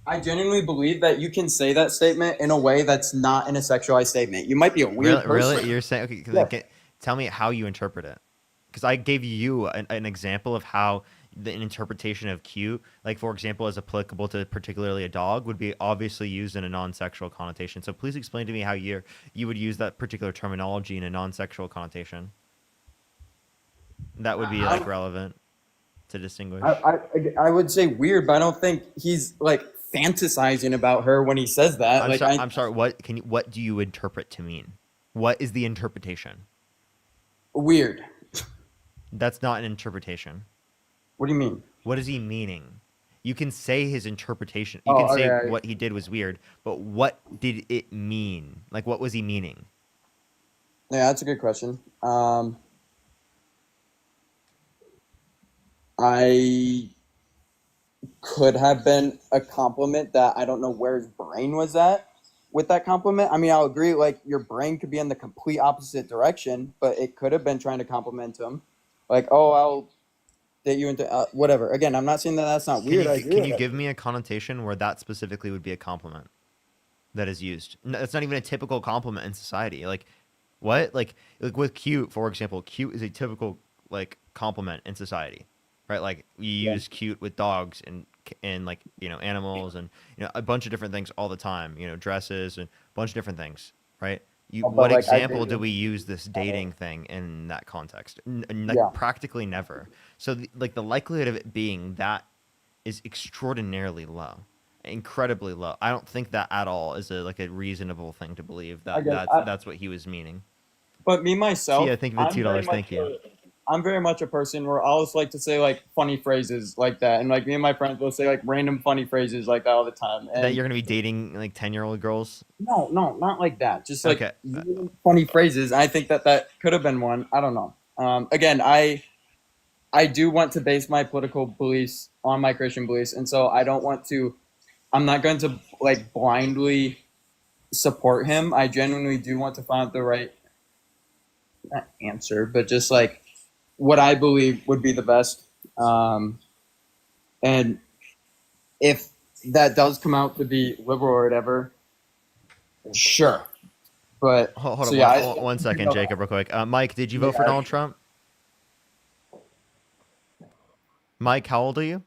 L: I genuinely believe that you can say that statement in a way that's not in a sexualized statement. You might be a weird person.
C: Really? You're saying okay?
L: Yeah.
C: Tell me how you interpret it, because I gave you an example of how the interpretation of cute, like for example, as applicable to particularly a dog, would be obviously used in a non-sexual connotation. So please explain to me how you would use that particular terminology in a non-sexual connotation. That would be like relevant to distinguish.
L: I would say weird, but I don't think he's like fantasizing about her when he says that.
C: I'm sorry. What do you interpret to mean? What is the interpretation?
L: Weird.
C: That's not an interpretation.
L: What do you mean?
C: What is he meaning? You can say his interpretation. You can say what he did was weird, but what did it mean? Like, what was he meaning?
L: Yeah, that's a good question. I could have been a compliment that I don't know where his brain was at with that compliment. I mean, I'll agree, like, your brain could be in the complete opposite direction, but it could have been trying to compliment him. Like, oh, I'll date you into whatever. Again, I'm not saying that that's not weird.
C: Can you give me a connotation where that specifically would be a compliment that is used? No, it's not even a typical compliment in society. Like, what? Like with cute, for example, cute is a typical like compliment in society, right? Like you use cute with dogs and like, you know, animals and, you know, a bunch of different things all the time, you know, dresses and a bunch of different things, right? What like, example do we use this dating thing in that context? Practically never. So the likelihood of it being that is extraordinarily low, incredibly low. I don't think that at all is a reasonable thing to believe that that's what he was meaning.
L: But me myself,
C: yeah, thank you for the $2. Thank you.
L: I'm very much a person where I always like to say like funny phrases like that, and like me and my friends will say like random funny phrases like that all the time. And
C: that you're gonna be dating like 10-year-old girls?
L: No, not like that. Just like funny phrases. I think that could have been one. I don't know. Again, I do want to base my political beliefs on my Christian beliefs, and so I don't want to. I'm not going to like blindly support him. I genuinely do want to find the right not answer, but just like what I believe would be the best. And if that does come out to be liberal or whatever, sure. But
C: Hold
L: so
C: on
L: yeah,
C: one second, Jacob, real quick. Mike, did you vote for Donald Trump? Mike, how old are you?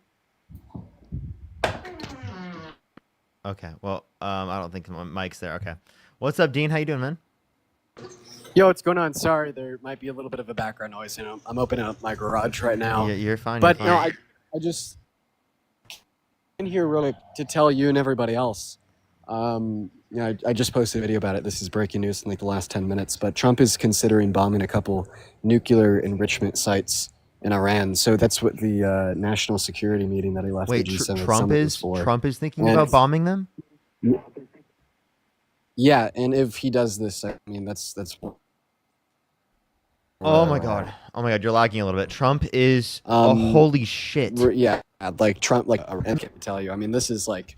C: Okay, well, I don't think Mike's there. Okay, what's up, Dean? How you doing, man?
T: Yo, what's going on? Sorry, there might be a little bit of a background noise. You know, I'm opening up my garage right now.
C: Yeah, you're fine.
T: But
C: you're
T: no,
C: fine.
T: I just in here really to tell you and everybody else. You know, I just posted a video about it. This is breaking news in like the last 10 minutes. But Trump is considering bombing a couple nuclear enrichment sites in Iran. So that's what the national security meeting that he left
C: Wait,
T: the G7
C: Trump
T: summit was
C: is
T: for.
C: Trump is thinking
T: And
C: about bombing them?
T: yeah, and if he does this, I mean that's
C: Oh my god! Oh my god! You're lagging a little bit. Trump is holy shit.
T: Yeah, like Trump, like I can't tell you. I mean, this is like.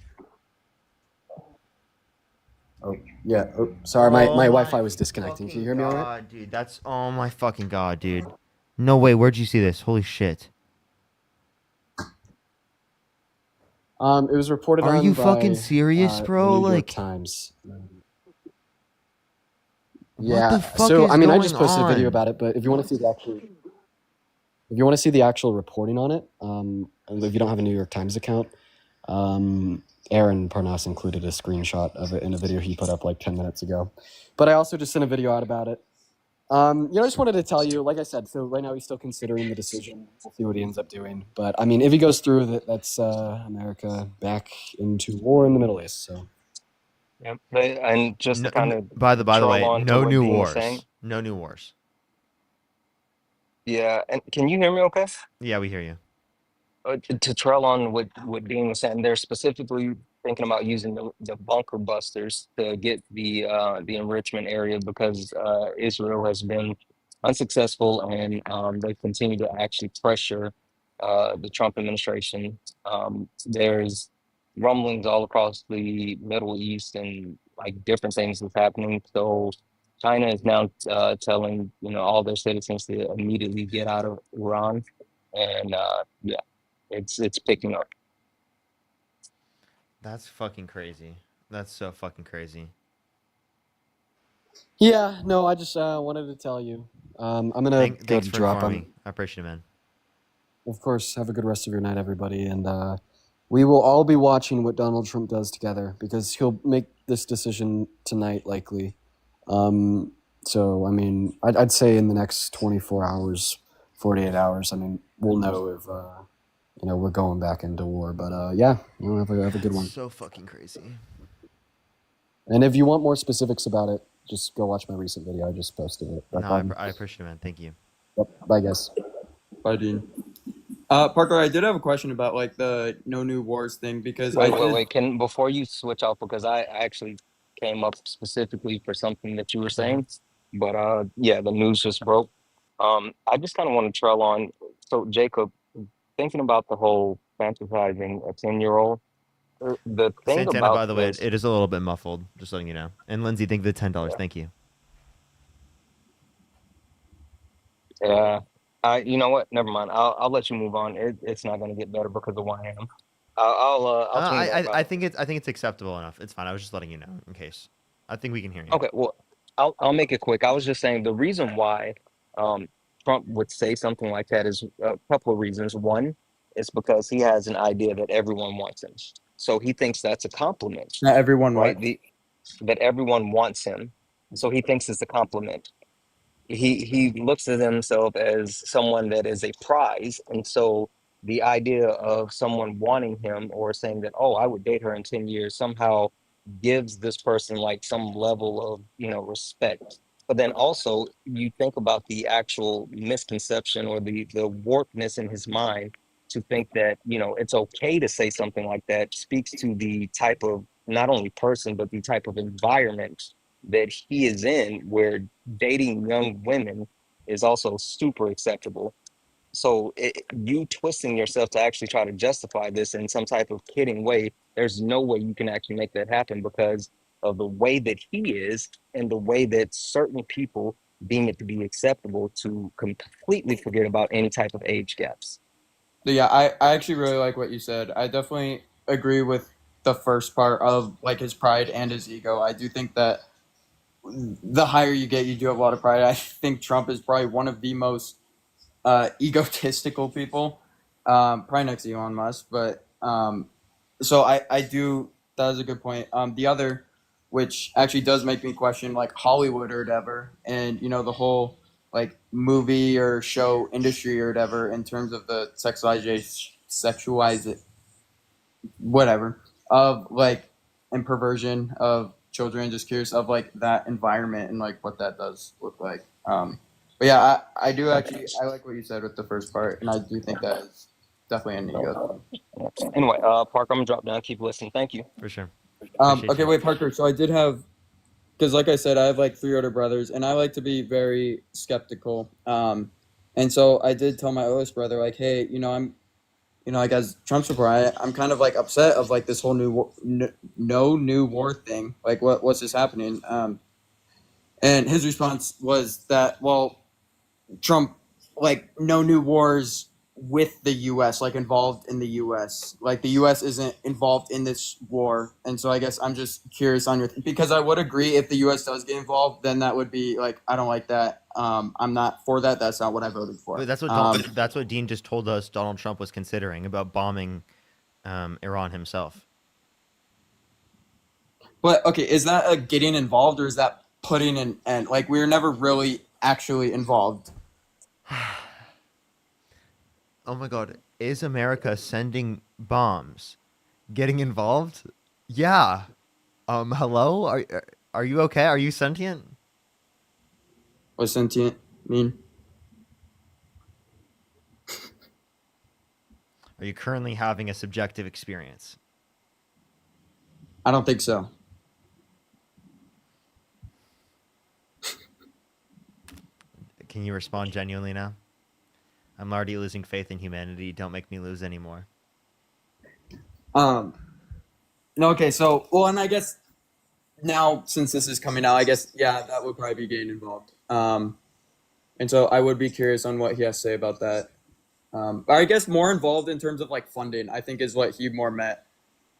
T: Oh yeah. Oh, sorry, my Wi-Fi was disconnecting. Can you hear me all right?
C: Dude, that's oh my fucking god, dude. No way. Where'd you see this? Holy shit.
T: It was reported
C: Are
T: on
C: you
T: by,
C: fucking serious, bro?
T: the New York
C: Like
T: Times.
C: what
T: Yeah.
C: the fuck
T: So
C: is
T: I mean, I
C: going
T: just posted a video
C: on?
T: about it, but if you want to see the actual reporting on it, and if you don't have a New York Times account, Aaron Parnas included a screenshot of it in a video he put up like 10 minutes ago. But I also just sent a video out about it. You know, I just wanted to tell you, like I said, so right now he's still considering the decision. We'll see what he ends up doing. But I mean, if he goes through with it, that's America back into war in the Middle East. So.
U: Yep. And just to kind of
C: By the
U: troll
C: way,
U: on to
C: no
U: what
C: new
U: Dean was
C: wars.
U: saying.
C: No new wars.
U: Yeah, and can you hear me okay?
C: Yeah, we hear you.
U: To trail on what Dean was saying, they're specifically thinking about using the bunker busters to get the enrichment area because Israel has been unsuccessful and they continue to actually pressure the Trump administration. There's rumblings all across the Middle East and like different things that's happening. So China is now telling all their citizens to immediately get out of Iran, and yeah. It's picking up.
C: That's fucking crazy. That's so fucking crazy.
T: Yeah, no, I just wanted to tell you. I'm gonna go
C: Thanks
T: to
C: for
T: drop.
C: informing me. I appreciate it, man.
T: Of course, have a good rest of your night, everybody, and we will all be watching what Donald Trump does together because he'll make this decision tonight, likely. So I mean, I'd say in the next 24 hours, 48 hours. I mean, we'll know if we're going back into war. But yeah, have a good one.
C: So fucking crazy.
T: And if you want more specifics about it, just go watch my recent video. I just posted it.
C: No, I appreciate it, man. Thank you.
T: Yep. Bye, guys.
L: Bye, Dean. Parker, I did have a question about like the no new wars thing because
U: Wait. Can before you switch off because I actually came up specifically for something that you were saying, but yeah, the news just broke. I just kind of want to trail on. So Jacob, thinking about the whole fantasizing a 10-year-old. The thing
C: Santana,
U: about
C: by the way,
U: this,
C: it is a little bit muffled. Just letting you know. And Lindsay, thank you for the $10. Thank you.
U: yeah. You know what? Never mind. I'll let you move on. It's not going to get better because of who I am. I'll turn it back
C: I
U: off.
C: think it's acceptable enough. It's fine. I was just letting you know in case. I think we can hear you.
U: Okay, well, I'll make it quick. I was just saying the reason why Trump would say something like that is a couple of reasons. One is because he has an idea that everyone wants him, so he thinks that's a compliment.
L: Not everyone
U: right?
L: what?
U: That everyone wants him, so he thinks it's a compliment. He looks at himself as someone that is a prize, and so the idea of someone wanting him or saying that, oh, I would date her in 10 years somehow gives this person like some level of respect. But then also you think about the actual misconception or the warpedness in his mind to think that it's okay to say something like that speaks to the type of not only person but the type of environment that he is in where dating young women is also super acceptable. So you twisting yourself to actually try to justify this in some type of kidding way, there's no way you can actually make that happen because of the way that he is and the way that certain people deem it to be acceptable to completely forget about any type of age gaps.
L: Yeah, I actually really like what you said. I definitely agree with the first part of like his pride and his ego. I do think that the higher you get, you do have a lot of pride. I think Trump is probably one of the most egotistical people, probably next to Elon Musk. But so I do. That is a good point. The other, which actually does make me question like Hollywood or whatever, and you know the whole like movie or show industry or whatever in terms of the sexualize it, whatever of like and perversion of children. Just curious of like that environment and like what that does look like. But yeah, I do actually I like what you said with the first part, and I do think that is definitely an ego.
U: Anyway, Parker, I'm gonna drop down. Keep listening. Thank you.
C: For sure.
L: Okay, wait, Parker. So I did have, because like I said, I have like 3 older brothers, and I like to be very skeptical. And so I did tell my oldest brother, like, hey, you know, like as Trump supporter, I'm kind of like upset of like this whole no new war thing. Like, what's this happening? And his response was that, well, Trump, like, no new wars with the U.S., like involved in the U.S. Like the U.S. isn't involved in this war, and so I guess I'm just curious on your because I would agree if the U.S. does get involved, then that would be like I don't like that. I'm not for that. That's not what I voted for.
C: But that's what Dean just told us Donald Trump was considering about bombing Iran himself.
L: But okay, is that a getting involved or is that putting an end? Like we were never really actually involved.
C: Oh my God, is America sending bombs? Getting involved? Yeah. Hello? Are you okay? Are you sentient?
L: What sentient mean?
C: Are you currently having a subjective experience?
L: I don't think so.
C: Can you respond genuinely now? I'm already losing faith in humanity. Don't make me lose anymore.
L: No, okay, so well, and I guess now since this is coming out, I guess yeah, that would probably be getting involved. And so I would be curious on what he has to say about that. But I guess more involved in terms of like funding, I think is what he more meant.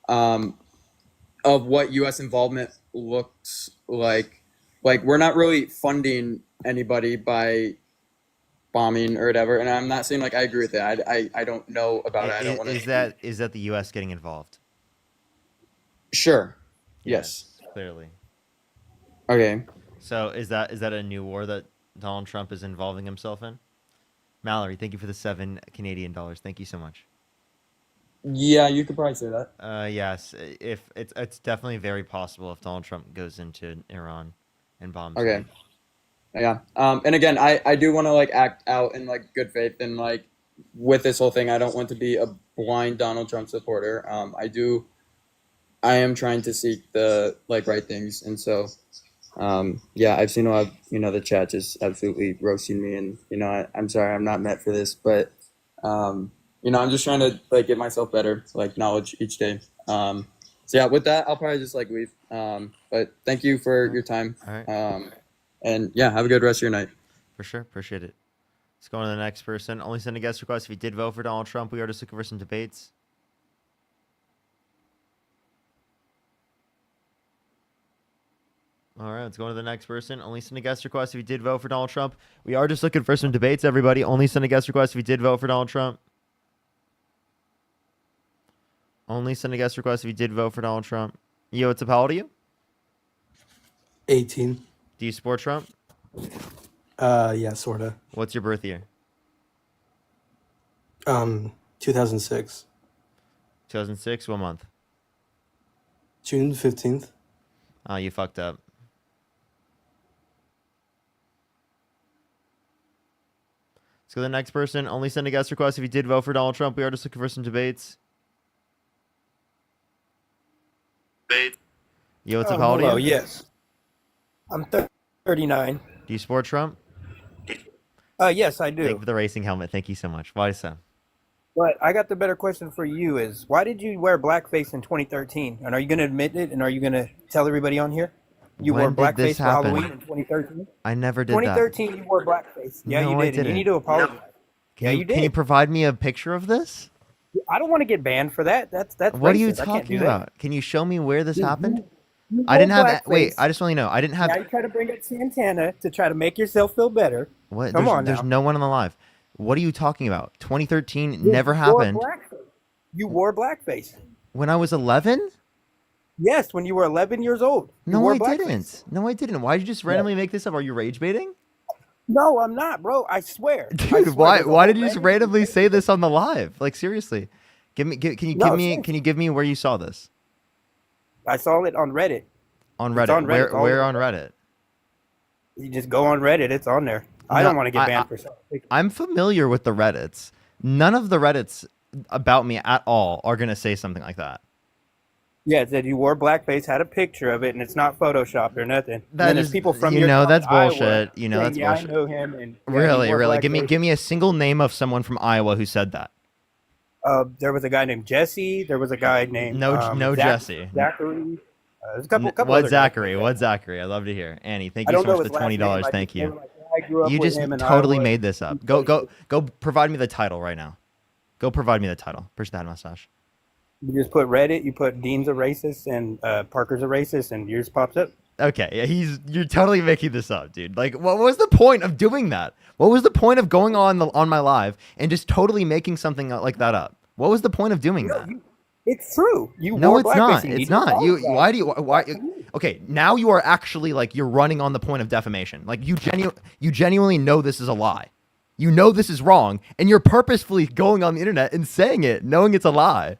L: Of what U.S. involvement looks like. Like we're not really funding anybody by bombing or whatever, and I'm not saying like I agree with that. I don't know about it. I don't want to.
C: Is that the U.S. getting involved?
L: Sure. Yes.
C: Clearly.
L: Okay.
C: So is that a new war that Donald Trump is involving himself in? Mallory, thank you for the $7 Canadian. Thank you so much.
L: Yeah, you could probably say that.
C: Yes, if it's definitely very possible if Donald Trump goes into Iran and bombs.
L: Okay. Yeah. And again, I do want to like act out in like good faith and like with this whole thing, I don't want to be a blind Donald Trump supporter. I am trying to seek the like right things, and so yeah, I've seen a lot of the chat just absolutely roasting me, and I'm sorry I'm not meant for this, but I'm just trying to like get myself better, like knowledge each day. So yeah, with that, I'll probably just like leave. But thank you for your time.
C: All right.
L: And yeah, have a good rest of your night.
C: For sure, appreciate it. Let's go on to the next person. Only send a guest request if you did vote for Donald Trump. We are just looking for some debates. All right, let's go on to the next person. Only send a guest request if you did vote for Donald Trump. We are just looking for some debates, everybody. Only send a guest request if you did vote for Donald Trump. Only send a guest request if you did vote for Donald Trump. Yo, what's up? How old are you?
B: 18.
C: Do you support Trump?
B: Yeah, sorta.
C: What's your birth year?
B: 2006.
C: 2006? What month?
B: June 15th.
C: Oh, you fucked up. Let's go to the next person. Only send a guest request if you did vote for Donald Trump. We are just looking for some debates. Yo, what's up? How old are you?
V: Yes. I'm 39.
C: Do you support Trump?
V: Yes, I do.
C: Thank you for the racing helmet. Thank you so much. Why so?
V: But I got the better question for you is, why did you wear blackface in 2013? And are you going to admit it? And are you going to tell everybody on here? You
C: When
V: wore
C: did this
V: blackface for Halloween
C: happen?
V: in 2013.
C: I never did that.
V: 2013, you wore blackface. Yeah, you
C: No, I
V: did, and you need
C: didn't.
V: to apologize. Yeah, you
C: Can you
V: did.
C: provide me a picture of this?
V: I don't want to get banned for that. That's
C: What are you
V: racist. I can't do
C: talking
V: that.
C: about? Can you show me where this happened?
V: You
C: I
V: wore
C: didn't have. Wait,
V: blackface.
C: I just want to know. I didn't have.
V: Now you try to bring up Santana to try to make yourself feel better.
C: What?
V: Come on
C: There's
V: now.
C: no one on the live. What are you talking about? 2013
V: You
C: never
V: wore
C: happened.
V: blackface. You wore blackface.
C: When I was 11?
V: Yes, when you were 11 years old. You
C: No,
V: wore
C: I
V: blackface.
C: didn't. No, I didn't. Why did you just randomly make this up? Are you rage baiting?
V: No, I'm not, bro. I swear. I
C: Dude,
V: swear.
C: why
V: There's a
C: why
V: whole
C: did you just
V: thing.
C: randomly say this on the live? Like seriously. Can you
V: No,
C: give me
V: seriously.
C: can you give me where you saw this?
V: I saw it on Reddit.
C: On
V: It's
C: Reddit.
V: on Reddit. It's all
C: Where
V: over
C: on Reddit?
V: You just go on Reddit. It's on there. I
C: No,
V: don't want to get banned for something.
C: I'm familiar with the Reddits. None of the Reddits about me at all are gonna say something like that.
V: Yeah, it said you wore blackface, had a picture of it, and it's not photoshopped or nothing. And
C: That
V: then there's
C: is,
V: people from
C: you
V: your
C: know,
V: town,
C: that's
V: Iowa,
C: bullshit. You know,
V: saying,
C: that's
V: yeah,
C: bullshit.
V: I know him. And yeah, he
C: Really,
V: wore
C: really.
V: blackface.
C: Give me a single name of someone from Iowa who said that.
V: There was a guy named Jesse. There was a guy named
C: No Jesse.
V: Zachary. There's a couple
C: What
V: other guys.
C: Zachary? What Zachary? I'd love to hear. Annie, thank
V: I
C: you
V: don't
C: so
V: know
C: much
V: his
C: for the
V: last name.
C: $20.
V: I
C: Thank
V: just know,
C: you.
V: like, I grew up
C: You
V: with
C: just
V: him in
C: totally
V: Iowa.
C: made this up. Go provide me the title right now. Go provide me the title. Push that mustache.
V: You just put Reddit. You put Dean's a racist and Parker's a racist, and yours pops up.
C: Okay, yeah, you're totally making this up, dude. Like, what was the point of doing that? What was the point of going on my live and just totally making something like that up? What was the point of doing that?
V: It's true. You
C: No,
V: wore
C: it's
V: blackface.
C: not.
V: You
C: It's
V: need to
C: not. You.
V: apologize.
C: Why? Okay, now you are actually like you're running on the point of defamation. Like you genuinely know this is a lie. You know this is wrong, and you're purposefully going on the internet and saying it, knowing it's a lie.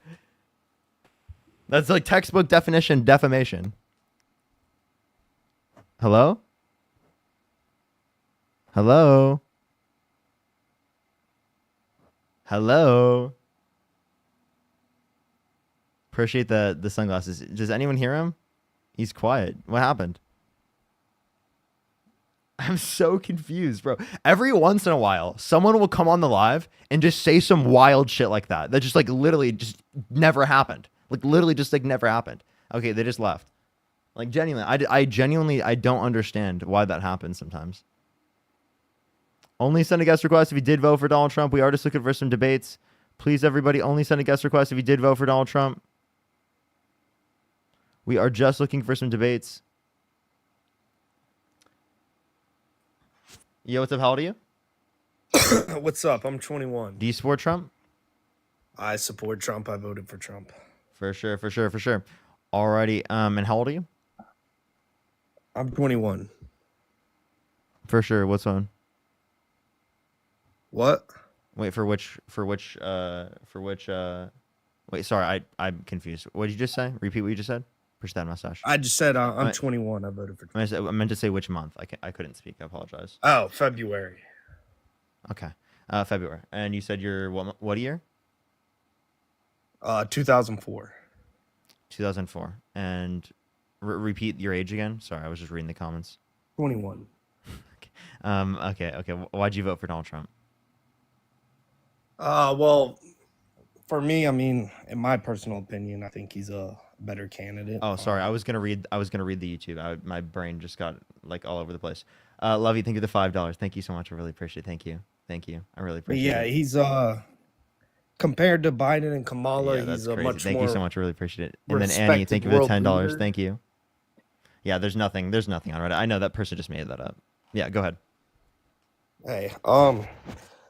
C: That's like textbook definition defamation. Hello? Hello? Hello? Appreciate the sunglasses. Does anyone hear him? He's quiet. What happened? I'm so confused, bro. Every once in a while, someone will come on the live and just say some wild shit like that. That just like literally just never happened. Like literally just like never happened. Okay, they just left. Like genuinely, I genuinely don't understand why that happens sometimes. Only send a guest request if you did vote for Donald Trump. We are just looking for some debates. Please, everybody, only send a guest request if you did vote for Donald Trump. We are just looking for some debates. Yo, what's up? How old are you?
D: What's up? I'm 21.
C: Do you support Trump?
D: I support Trump. I voted for Trump.
C: For sure. Alrighty. And how old are you?
D: I'm 21.
C: For sure. What's on?
D: What?
C: Wait, wait, sorry, I'm confused. What did you just say? Repeat what you just said? Push that mustache.
D: I just said I'm
C: Wait.
D: 21. I voted for Trump.
C: I meant to say which month. I couldn't speak. I apologize.
D: Oh, February.
C: Okay. February. And you said you're what year?
D: 2004.
C: 2004. And repeat your age again. Sorry, I was just reading the comments.
D: 21.
C: Okay. Why'd you vote for Donald Trump?
D: Well, for me, I mean, in my personal opinion, I think he's a better candidate.
C: Oh, sorry. I was gonna read the YouTube. My brain just got like all over the place. Love you. Thank you for the $5. Thank you so much. I really appreciate it. Thank you. I really appreciate it.
D: Yeah, he's compared to Biden and Kamala,
C: Yeah, that's
D: he's a
C: crazy.
D: much
C: Thank
D: more
C: you so much. I really appreciate it. And then Annie, thank you for the $10. Thank you. Yeah, there's nothing on Reddit. I know that person just made that up. Yeah, go ahead.
D: Hey,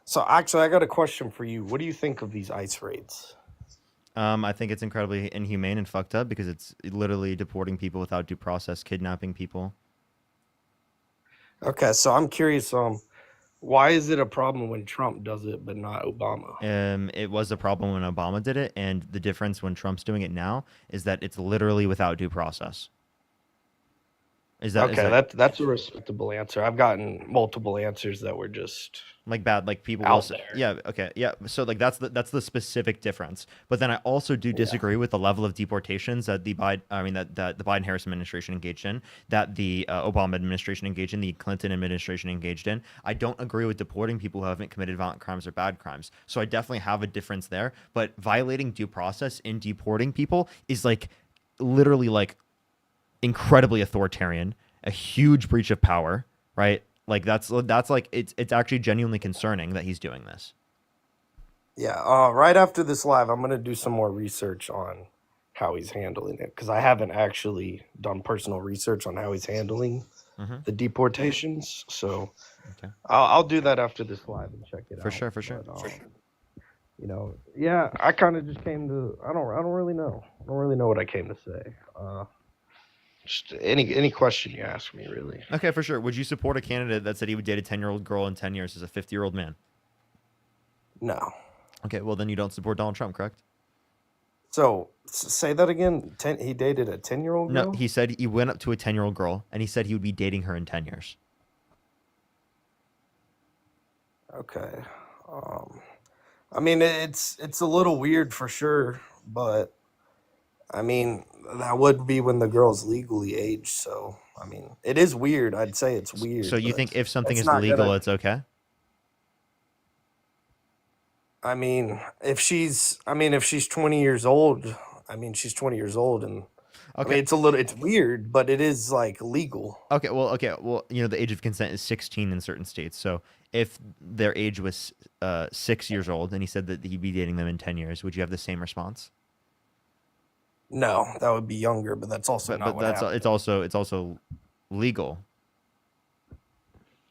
D: so actually, I got a question for you. What do you think of these ICE raids?
C: I think it's incredibly inhumane and fucked up because it's literally deporting people without due process, kidnapping people.
D: Okay, so I'm curious, why is it a problem when Trump does it but not Obama?
C: It was a problem when Obama did it, and the difference when Trump's doing it now is that it's literally without due process. Is that
D: that's a respectable answer. I've gotten multiple answers that were just
C: like bad, like people
D: out
C: will say,
D: there.
C: yeah, okay, yeah. So like that's the specific difference. But then I also do disagree with the level of deportations that the Biden-Harris administration engaged in, that the Obama administration engaged in, the Clinton administration engaged in. I don't agree with deporting people who haven't committed violent crimes or bad crimes. So I definitely have a difference there. But violating due process in deporting people is like literally like incredibly authoritarian, a huge breach of power, right? Like that's like it's actually genuinely concerning that he's doing this.
D: Yeah. Right after this live, I'm gonna do some more research on how he's handling it because I haven't actually done personal research on how he's handling
C: Mhm.
D: the deportations. So
C: Okay.
D: I'll do that after this live and check it
C: For
D: out.
C: sure, for sure.
D: But, you know, yeah, I kind of just came to. I don't really know. I don't really know what I came to say. Just any question you ask me, really.
C: Okay, for sure. Would you support a candidate that said he would date a 10-year-old girl in 10 years as a 50-year-old man?
D: No.
C: Okay, well then you don't support Donald Trump, correct?
D: So say that again. He dated a 10-year-old girl.
C: No, he said he went up to a 10-year-old girl and he said he would be dating her in 10 years.
D: Okay. I mean, it's a little weird for sure, but I mean, that would be when the girl's legally aged. So, I mean, it is weird. I'd say it's weird.
C: So you
D: but
C: think if something
D: it's
C: is
D: not
C: legal,
D: gonna-
C: it's okay?
D: I mean, if she's 20 years old, I mean, she's 20 years old, and I
C: Okay.
D: mean, it's weird, but it is like legal.
C: Okay, well, you know, the age of consent is 16 in certain states. So if their age was 6 years old and he said that he'd be dating them in 10 years, would you have the same response?
D: No, that would be younger, but that's also not
C: But
D: what
C: that's
D: happened.
C: it's also legal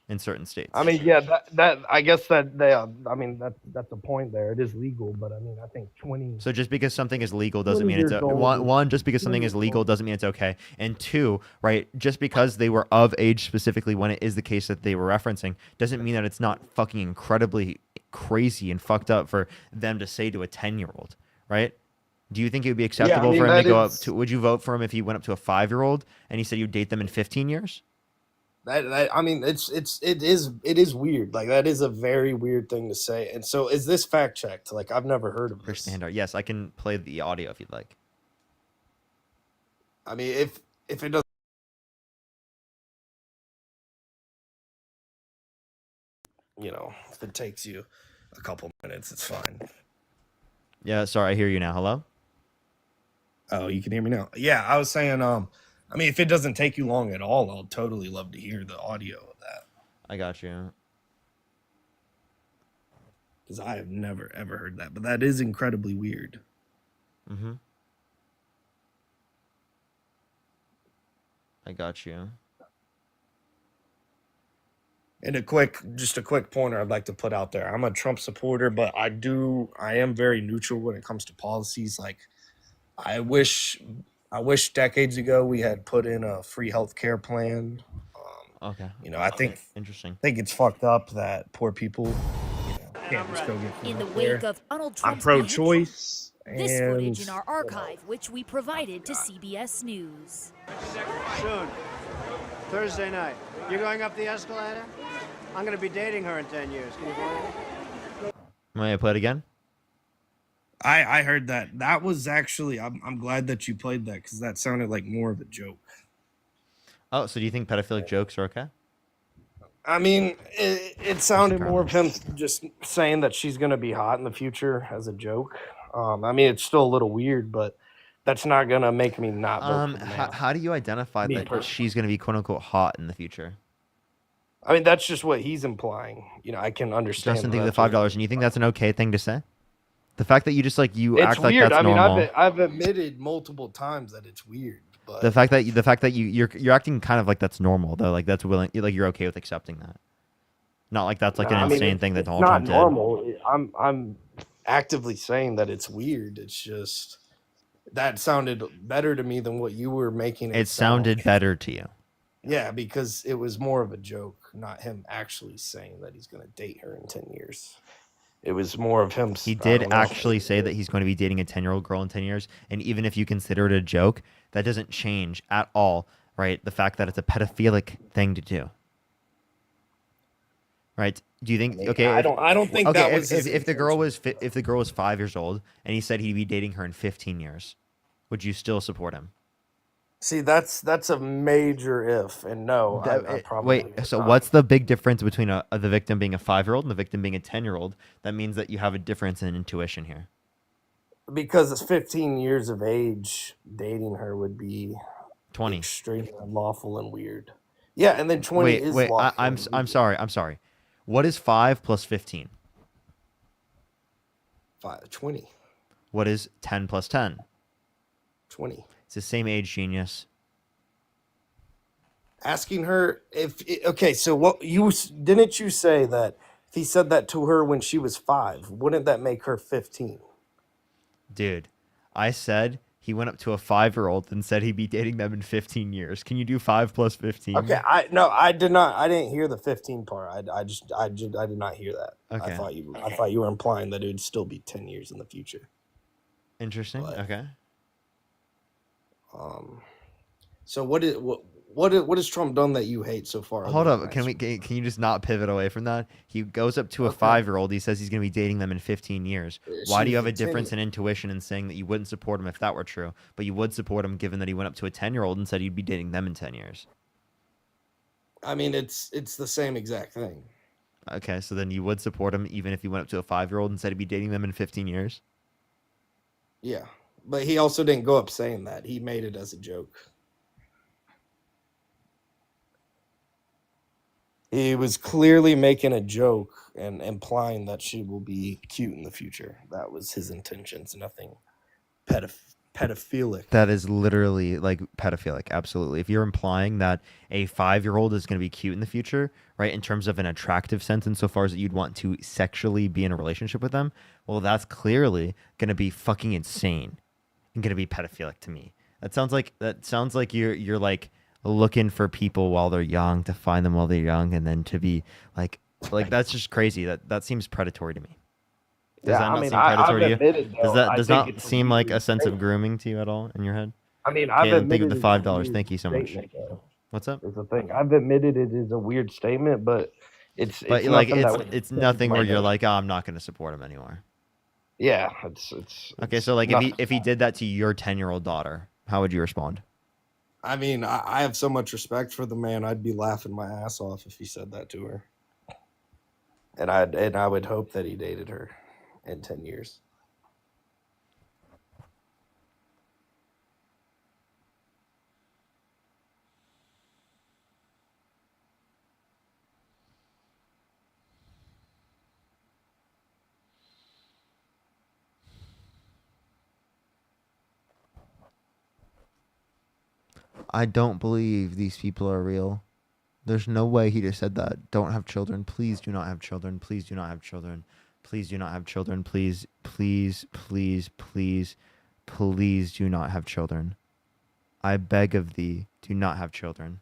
C: in certain states.
D: I mean, yeah, that I guess that they, I mean, that's a point there. It is legal, but I mean, I think 20.
C: So just because something is legal doesn't
D: 20
C: mean it's
D: years old.
C: one. Just because something is legal doesn't mean it's okay. And two, right? Just because they were of age specifically when it is the case that they were referencing doesn't mean that it's not fucking incredibly crazy and fucked up for them to say to a 10-year-old, right? Do you think it would be acceptable for him to go up to? Would you vote for him if he went up to a 5-year-old and he said you'd date them in 15 years?
D: That I mean, it is weird. Like that is a very weird thing to say. And so, is this fact checked? Like I've never heard of this.
C: Christian Handart. Yes, I can play the audio if you'd like.
D: I mean, if it doesn't, you know, if it takes you a couple minutes, it's fine.
C: Yeah, sorry, I hear you now. Hello?
D: Oh, you can hear me now. Yeah, I was saying, I mean, if it doesn't take you long at all, I'll totally love to hear the audio of that.
C: I got you.
D: Because I have never ever heard that, but that is incredibly weird.
C: Mm-hmm. I got you.
D: And just a quick pointer I'd like to put out there. I'm a Trump supporter, but I am very neutral when it comes to policies. Like, I wish decades ago we had put in a free healthcare plan.
C: Okay.
D: You know, I think
C: interesting.
D: I think it's fucked up that poor people, you know, can't just go get free
E: In the
D: healthcare.
E: wake of Donald
D: I'm
E: Trump's
D: pro-choice.
E: This footage in
D: and-
E: our archive, which we provided to CBS News.
F: Soon. Thursday night. You're going up the escalator? I'm going to be dating her in 10 years. Can you believe it?
C: May I play it again?
D: I heard that. That was actually. I'm glad that you played that because that sounded like more of a joke.
C: Oh, so do you think pedophilic jokes are okay?
D: I mean, it sounded more of him just saying that she's gonna be hot in the future as a joke. I mean, it's still a little weird, but that's not gonna make me not vote for the man.
C: How do you identify
D: Me
C: that
D: personally.
C: she's going to be quote unquote hot in the future?
D: I mean, that's just what he's implying. You know, I can understand.
C: Justin, think
D: that
C: of the $5, and you think that's an okay thing to say? The fact that you just like you
D: It's
C: act like
D: weird.
C: that's
D: I mean,
C: normal.
D: I've admitted multiple times that it's weird, but
C: The fact that you're acting kind of like that's normal though, like that's willing, like you're okay with accepting that. Not like that's like
D: I
C: an
D: mean,
C: insane
D: it's-
C: thing that
D: it's
C: Donald
D: not
C: Trump did.
D: normal. I'm actively saying that it's weird. It's just that sounded better to me than what you were making
C: It
D: sound.
C: sounded better to you.
D: Yeah, because it was more of a joke, not him actually saying that he's going to date her in 10 years. It was more of him.
C: He did actually say that he's going to be dating a 10-year-old girl in 10 years. And even if you consider it a joke, that doesn't change at all, right? The fact that it's a pedophilic thing to do. Right? Do you think okay?
D: I don't think
C: okay,
D: that was his
C: if the girl was 5 years old and he said he'd be dating her in 15 years, would you still support him?
D: See, that's a major if and no. I probably
C: Wait, so
D: not.
C: what's the big difference between the victim being a 5-year-old and the victim being a 10-year-old? That means that you have a difference in intuition here.
D: Because it's 15 years of age, dating her would be
C: 20.
D: extremely unlawful and weird. Yeah, and then 20 is
C: Wait.
D: lawful.
C: I'm sorry. I'm sorry. What is 5 plus 15?
D: 20.
C: What is 10 plus 10?
D: 20.
C: It's the same age, genius.
D: Asking her if okay, so what didn't you say that if he said that to her when she was 5, wouldn't that make her 15?
C: Dude, I said he went up to a 5-year-old and said he'd be dating them in 15 years. Can you do 5 plus 15?
D: Okay, I didn't hear the 15 part. I did not hear that.
C: Okay.
D: I thought you were implying that it would still be 10 years in the future.
C: Interesting. Okay.
D: So what has Trump done that you hate so far?
C: Hold up. Can you just not pivot away from that? He goes up to a 5-year-old. He says he's going to be dating them in 15 years. Why do you have a difference in intuition in saying that you wouldn't support him if that were true, but you would support him given that he went up to a 10-year-old and said he'd be dating them in 10 years?
D: I mean, it's the same exact thing.
C: Okay, so then you would support him even if he went up to a 5-year-old and said he'd be dating them in 15 years?
D: Yeah, but he also didn't go up saying that. He made it as a joke. He was clearly making a joke and implying that she will be cute in the future. That was his intentions. Nothing pedophilic.
C: That is literally like pedophilic. Absolutely. If you're implying that a 5-year-old is going to be cute in the future, right, in terms of an attractive sense, insofar as that you'd want to sexually be in a relationship with them, well, that's clearly going to be fucking insane and going to be pedophilic to me. That sounds like you're like looking for people while they're young, to find them while they're young, and then to be like that's just crazy. That seems predatory to me. Does that not seem predatory to you? Does not seem like a sense of grooming to you at all in your head?
D: I mean, I've
C: Caleb, think of
D: admitted
C: the
D: it's a
C: $5.
D: weird
C: Thank you so much.
D: statement, though.
C: What's up?
D: It's a thing. I've admitted it is a weird statement, but it's
C: But like
D: nothing that would
C: it's nothing
D: my
C: where you're
D: name.
C: like, oh, I'm not going to support him anymore.
D: Yeah, it's
C: Okay, so like if he did that to your 10-year-old daughter, how would you respond?
D: I mean, I have so much respect for the man. I'd be laughing my ass off if he said that to her. And I would hope that he dated her in 10 years.
C: I don't believe these people are real. There's no way he just said that. Don't have children. Please do not have children. Please do not have children. Please do not have children. Please, please, please, please, please do not have children. I beg of thee, do not have children.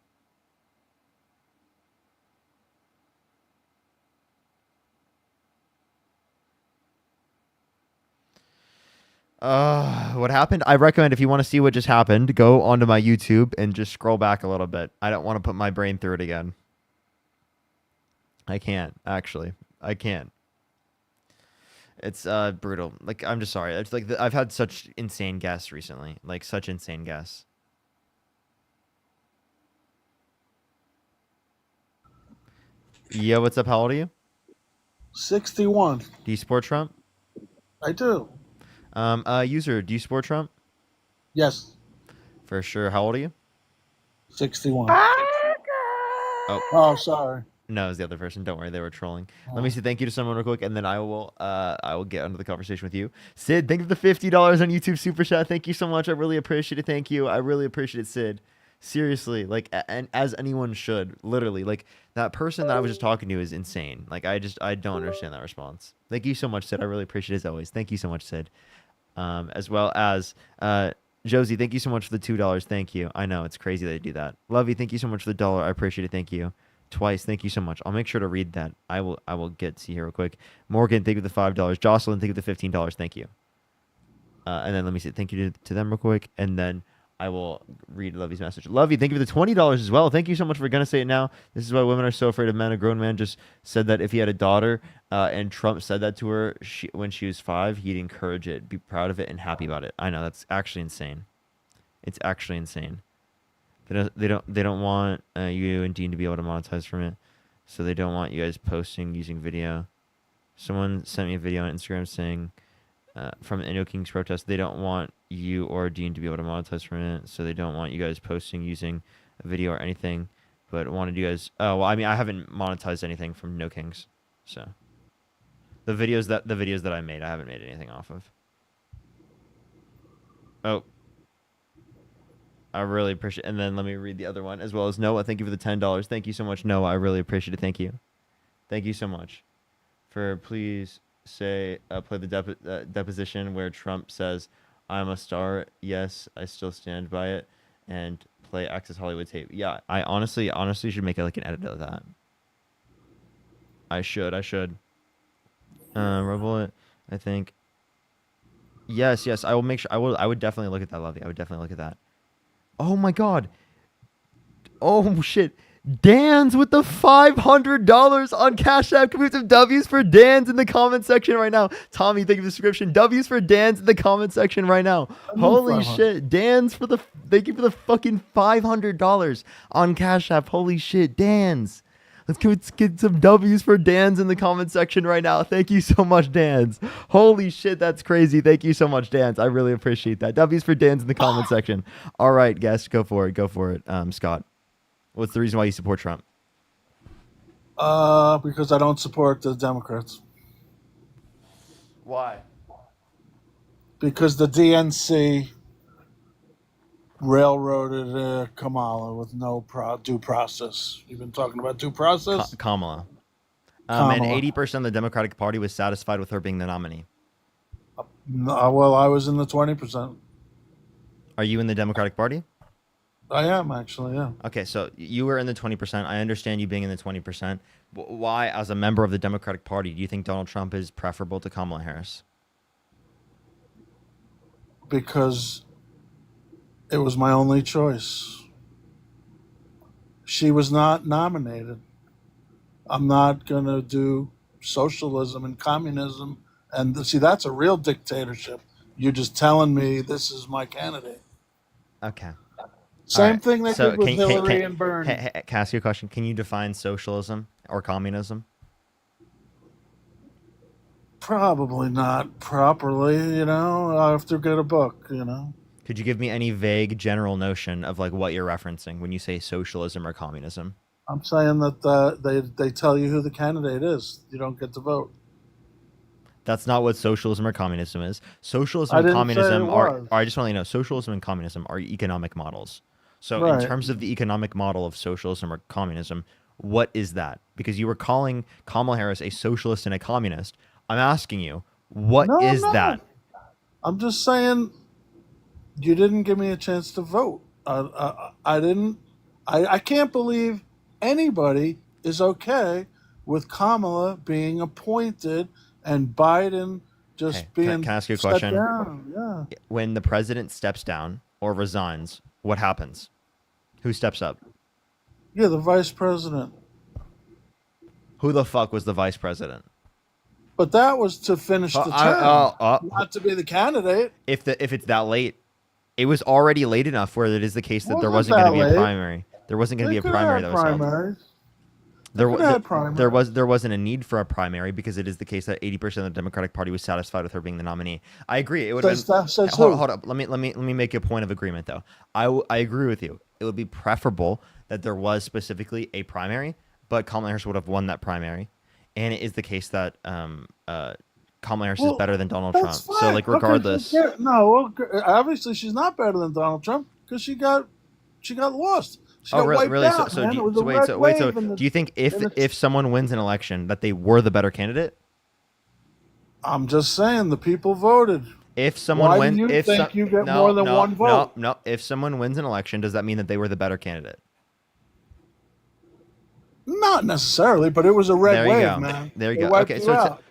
C: What happened? I recommend if you want to see what just happened, go onto my YouTube and just scroll back a little bit. I don't want to put my brain through it again. I can't, actually. I can't. It's brutal. Like, I'm just sorry. It's like I've had such insane guests recently. Like, such insane guests. Yo, what's up? How old are you?
A: 61.
C: Do you support Trump?
A: I do.
C: User, do you support Trump?
A: Yes.
C: For sure. How old are you?
A: 61.
C: Oh,
A: sorry.
C: no, it was the other person. Don't worry, they were trolling. Let me say thank you to someone real quick, and then I will get into the conversation with you. Sid, thank you for the $50 on YouTube Super Chat. Thank you so much. I really appreciate it. Thank you. I really appreciate it, Sid. Seriously, like, and as anyone should, literally, like, that person that I was just talking to is insane. Like, I don't understand that response. Thank you so much, Sid. I really appreciate it as always. Thank you so much, Sid. As well as Josie, thank you so much for the $2. Thank you. I know it's crazy that I do that. Lovey, thank you so much for the $1. I appreciate it. Thank you. Twice. Thank you so much. I'll make sure to read that. I will get to here real quick. Morgan, thank you for the $5. Jocelyn, thank you for the $15. Thank you. And then let me say thank you to them real quick, and then I will read Lovey's message. Lovey, thank you for the $20 as well. Thank you so much for gonna say it now. This is why women are so afraid of men. A grown man just said that if he had a daughter, and Trump said that to her when she was 5, he'd encourage it, be proud of it, and happy about it. I know that's actually insane. It's actually insane. They don't want you and Dean to be able to monetize from it, so they don't want you guys posting using video. Someone sent me a video on Instagram saying from the No Kings protest. They don't want you or Dean to be able to monetize from it, so they don't want you guys posting using a video or anything. But wanted you guys. Oh well, I mean, I haven't monetized anything from No Kings, so the videos that I made, I haven't made anything off of. Oh, I really appreciate. And then let me read the other one as well as Noah. Thank you for the $10. Thank you so much, Noah. I really appreciate it. Thank you. Thank you so much for please say play the deposition where Trump says I'm a star. Yes, I still stand by it, and play Access Hollywood tape. Yeah, I honestly should make like an edit of that. I should. Rebel, I think. Yes, I will make sure. I would definitely look at that, Lovey. I would definitely look at that. Oh my God. Oh shit. Dan's with the $500 on Cash App. Can we have some W's for Dan's in the comment section right now? Tommy, thank you for the subscription. W's for Dan's in the comment section right now. Holy shit. Dan's for the thank you for the fucking $500 on Cash App. Holy shit, Dan's. Let's get some W's for Dan's in the comment section right now. Thank you so much, Dan's. Holy shit, that's crazy. Thank you so much, Dan's. I really appreciate that. W's for Dan's in the comment section. All right, guys, go for it. Scott, what's the reason why you support Trump?
A: Because I don't support the Democrats.
C: Why?
A: Because the DNC railroaded Kamala with no due process. You've been talking about due process?
C: Kamala. And 80% of the Democratic Party was satisfied with her being the nominee.
A: Well, I was in the 20%.
C: Are you in the Democratic Party?
A: I am, actually, yeah.
C: Okay, so you were in the 20%. I understand you being in the 20%. Why, as a member of the Democratic Party, do you think Donald Trump is preferable to Kamala Harris?
A: Because it was my only choice. She was not nominated. I'm not going to do socialism and communism. And see, that's a real dictatorship. You're just telling me this is my candidate.
C: Okay.
A: Same thing they did with Hillary and Bernie.
C: Can I ask you a question? Can you define socialism or communism?
A: Probably not properly, I have to get a book,
C: Could you give me any vague general notion of like what you're referencing when you say socialism or communism?
A: I'm saying that they tell you who the candidate is. You don't get to vote.
C: That's not what socialism or communism is. Socialism and communism are I just want to let you know, socialism and communism are economic models. So in terms of the economic model of socialism or communism, what is that? Because you were calling Kamala Harris a socialist and a communist. I'm asking you, what is that?
A: I'm just saying you didn't give me a chance to vote. I didn't. I can't believe anybody is okay with Kamala being appointed and Biden just being.
C: Can I ask you a
A: shut
C: question?
A: down. Yeah.
C: When the president steps down or resigns, what happens? Who steps up?
A: Yeah, the vice president.
C: Who the fuck was the vice president?
A: But that was to finish the term, not to be the candidate.
C: If it's that late, it was already late enough where it is the case that there wasn't going to be a primary. There wasn't going to be a primary that was held. There wasn't a need for a primary because it is the case that 80% of the Democratic Party was satisfied with her being the nominee. I agree. It would have been. Hold up. Let me make a point of agreement though. I agree with you. It would be preferable that there was specifically a primary, but Kamala Harris would have won that primary, and it is the case that Kamala Harris is better than Donald Trump.
A: Fine.
C: So like regardless,
A: obviously she's not better than Donald Trump because she got lost. She got wiped out,
C: so do you think if someone wins an election that they were the better candidate?
A: I'm just saying the people voted.
C: If someone wins,
A: you get more than one vote?
C: No. If someone wins an election, does that mean that they were the better candidate?
A: Not necessarily, but it was a red wave, man.
C: There you go. Okay,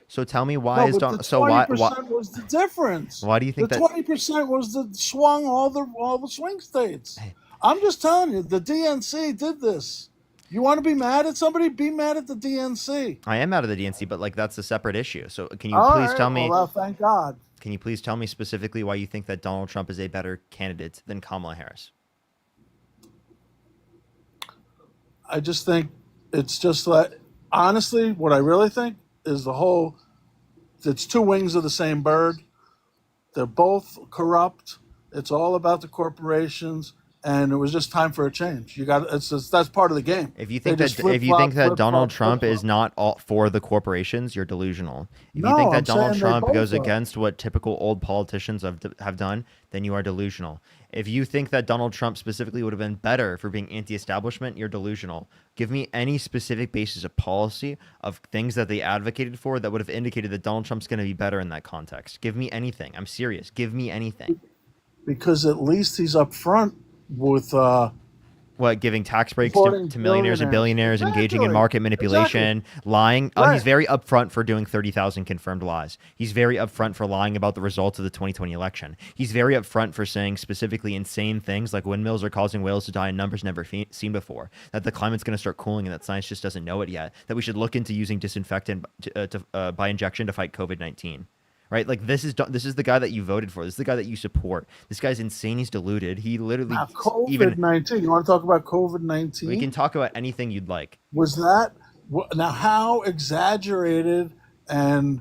C: so tell me why is Donald? So why
A: was the difference?
C: Why do you think
A: the 20% was the swung all the swing states? I'm just telling you, the DNC did this. You want to be mad at somebody? Be mad at the DNC.
C: I am mad at the DNC, but like that's a separate issue. So can you please tell me?
A: Well, thank God.
C: Can you please tell me specifically why you think that Donald Trump is a better candidate than Kamala Harris?
A: I just think it's just like, honestly, what I really think is it's two wings of the same bird. They're both corrupt. It's all about the corporations, and it was just time for a change. You got it's just, that's part of the game.
C: If you
A: They
C: think
A: just
C: that
A: flip flop,
C: Donald Trump is not all for the corporations, you're delusional. If you
A: No,
C: think that
A: I'm
C: Donald
A: saying they
C: Trump
A: both
C: goes
A: are.
C: against what typical old politicians have done, then you are delusional. If you think that Donald Trump specifically would have been better for being anti-establishment, you're delusional. Give me any specific basis of policy of things that they advocated for that would have indicated that Donald Trump's going to be better in that context. Give me anything. I'm serious. Give me anything.
A: Because at least he's up front with
C: What, giving tax breaks
A: supporting
C: to millionaires and billionaires, engaging in
A: Exactly.
C: market manipulation, lying. Oh, he's
A: Right.
C: very upfront for doing 30,000 confirmed lies. He's very upfront for lying about the results of the 2020 election. He's very upfront for saying specifically insane things like windmills are causing whales to die in numbers never seen before, that the climate's going to start cooling and that science just doesn't know it yet, that we should look into using disinfectant by injection to fight COVID-19. Right, like this is the guy that you voted for. This is the guy that you support. This guy's insane. He's deluded. He literally
A: Now,
C: even.
A: COVID-19. You want to talk about COVID-19?
C: We can talk about anything you'd like.
A: Was that now how exaggerated and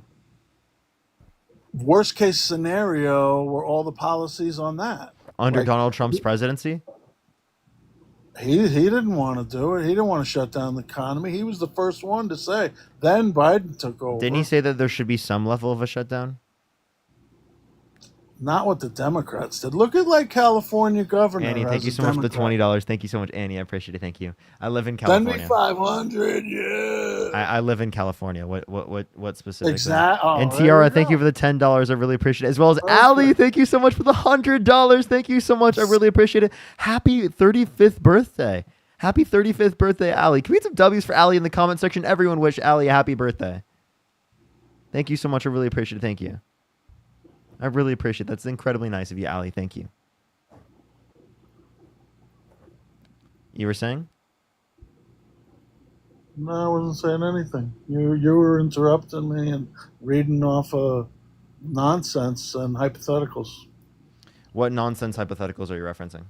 A: worst case scenario were all the policies on that?
C: Under
A: Like,
C: Donald Trump's presidency?
A: He didn't want to do it. He didn't want to shut down the economy. He was the first one to say. Then Biden took over.
C: Didn't he say that there should be some level of a shutdown?
A: Not what the Democrats did. Look at like California governor.
C: Annie, thank
A: as
C: you
A: a
C: so much for the
A: Democrat.
C: $20. Thank you so much, Annie. I appreciate it. Thank you. I live in
A: Send me
C: California.
A: 500. Yeah.
C: I live in California. What specifically?
A: Exactly.
C: And Tiara, thank you for the $10. I really appreciate it. As well as Ali, thank you so much for the $100. Thank you so much. I really appreciate it. Happy 35th birthday. Happy 35th birthday, Ali. Can we get some W's for Ali in the comment section? Everyone wish Ali a happy birthday. Thank you so much. I really appreciate it. Thank you. I really appreciate it. That's incredibly nice of you, Ali. Thank you. You were saying?
A: No, I wasn't saying anything. You were interrupting me and reading off nonsense and hypotheticals.
C: What nonsense hypotheticals are you referencing?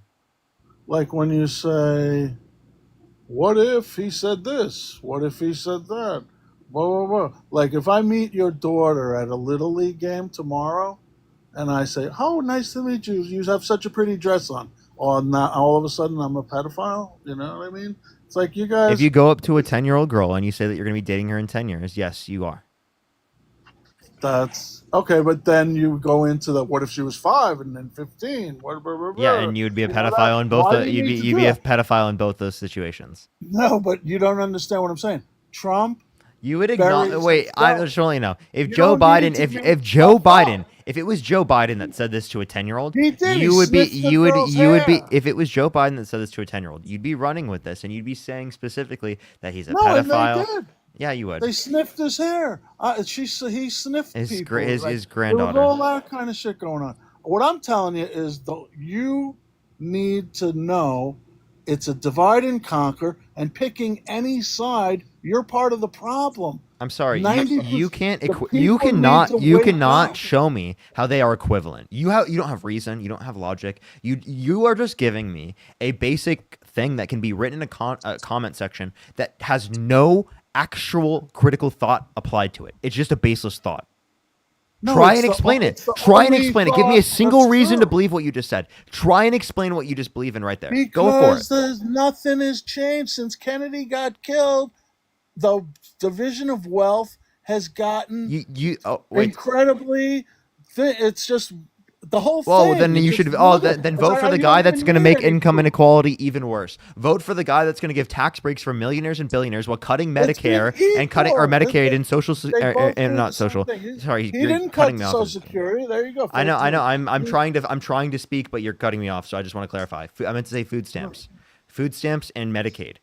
A: Like when you say, what if he said this? What if he said that? Blah, blah, blah. Like if I meet your daughter at a Little League game tomorrow and I say, oh, nice to meet you. You have such a pretty dress on. Or not, all of a sudden I'm a pedophile. You know what I mean? It's like you guys.
C: If you go up to a 10-year-old girl and you say that you're going to be dating her in 10 years, yes, you are.
A: That's okay, but then you go into the what if she was 5 and then 15? Blah, blah, blah,
C: Yeah,
A: blah.
C: and you would be a
A: You know
C: pedophile
A: that?
C: in both.
A: Why do you
C: You'd
A: need to
C: be
A: do
C: a
A: that?
C: pedophile in both those situations.
A: No, but you don't understand what I'm saying. Trump.
C: You would acknowledge.
A: buries
C: Wait, I'm
A: himself.
C: just letting you know. If
A: You
C: Joe
A: don't need
C: Biden,
A: to
C: if
A: make
C: Joe
A: stuff up.
C: Biden, if it was Joe Biden that said this to a 10-year-old,
A: He did.
C: you
A: He
C: would be,
A: sniffed the
C: you would,
A: girl's
C: you would be.
A: hair.
C: If it was Joe Biden that said this to a 10-year-old, you'd be running with this, and you'd be saying specifically that he's a
A: No, and they
C: pedophile.
A: did.
C: Yeah, you would.
A: They sniffed his hair. He sniffed
C: His
A: people.
C: gra- his-
A: Like,
C: his
A: there was
C: granddaughter.
A: all that kind of shit going on. What I'm telling you is, you need to know it's a divide and conquer, and picking any side, you're part of the problem.
C: I'm sorry.
A: 90%
C: You can't.
A: the
C: You
A: people
C: cannot.
A: need to
C: You
A: wake
C: cannot
A: up.
C: show me how they are equivalent. You don't have reason. You don't have logic. You are just giving me a basic thing that can be written in a comment section that has no actual critical thought applied to it. It's just a baseless thought.
A: No,
C: Try
A: it's
C: and
A: the-
C: explain it.
A: it's the
C: Try and
A: only
C: explain it. Give me a
A: thought
C: single
A: that's
C: reason
A: true.
C: to believe what you just said. Try and explain what you just believe in right there. Go for
A: Because
C: it.
A: there's nothing has changed since Kennedy got killed. The division of wealth has gotten
C: Wait.
A: incredibly. It's just the whole
C: Well,
A: thing.
C: then
A: It's
C: you
A: just
C: should.
A: look at-
C: Then
A: it's
C: vote
A: like,
C: for the
A: you
C: guy
A: don't
C: that's
A: even
C: going to
A: need
C: make
A: any
C: income
A: proof.
C: inequality even worse. Vote for the guy that's going to give tax breaks for millionaires and billionaires while cutting
A: It's been
C: Medicare and cutting or
A: equal.
C: Medicaid and social
A: They both
C: and
A: do
C: not
A: the same
C: social.
A: thing.
C: Sorry,
A: He
C: you're
A: didn't cut
C: cutting
A: the
C: me off.
A: Social Security. There you go.
C: I know. I'm
A: He-
C: trying to speak, but you're cutting me off. So I just want to clarify. I meant to say food stamps, and Medicaid.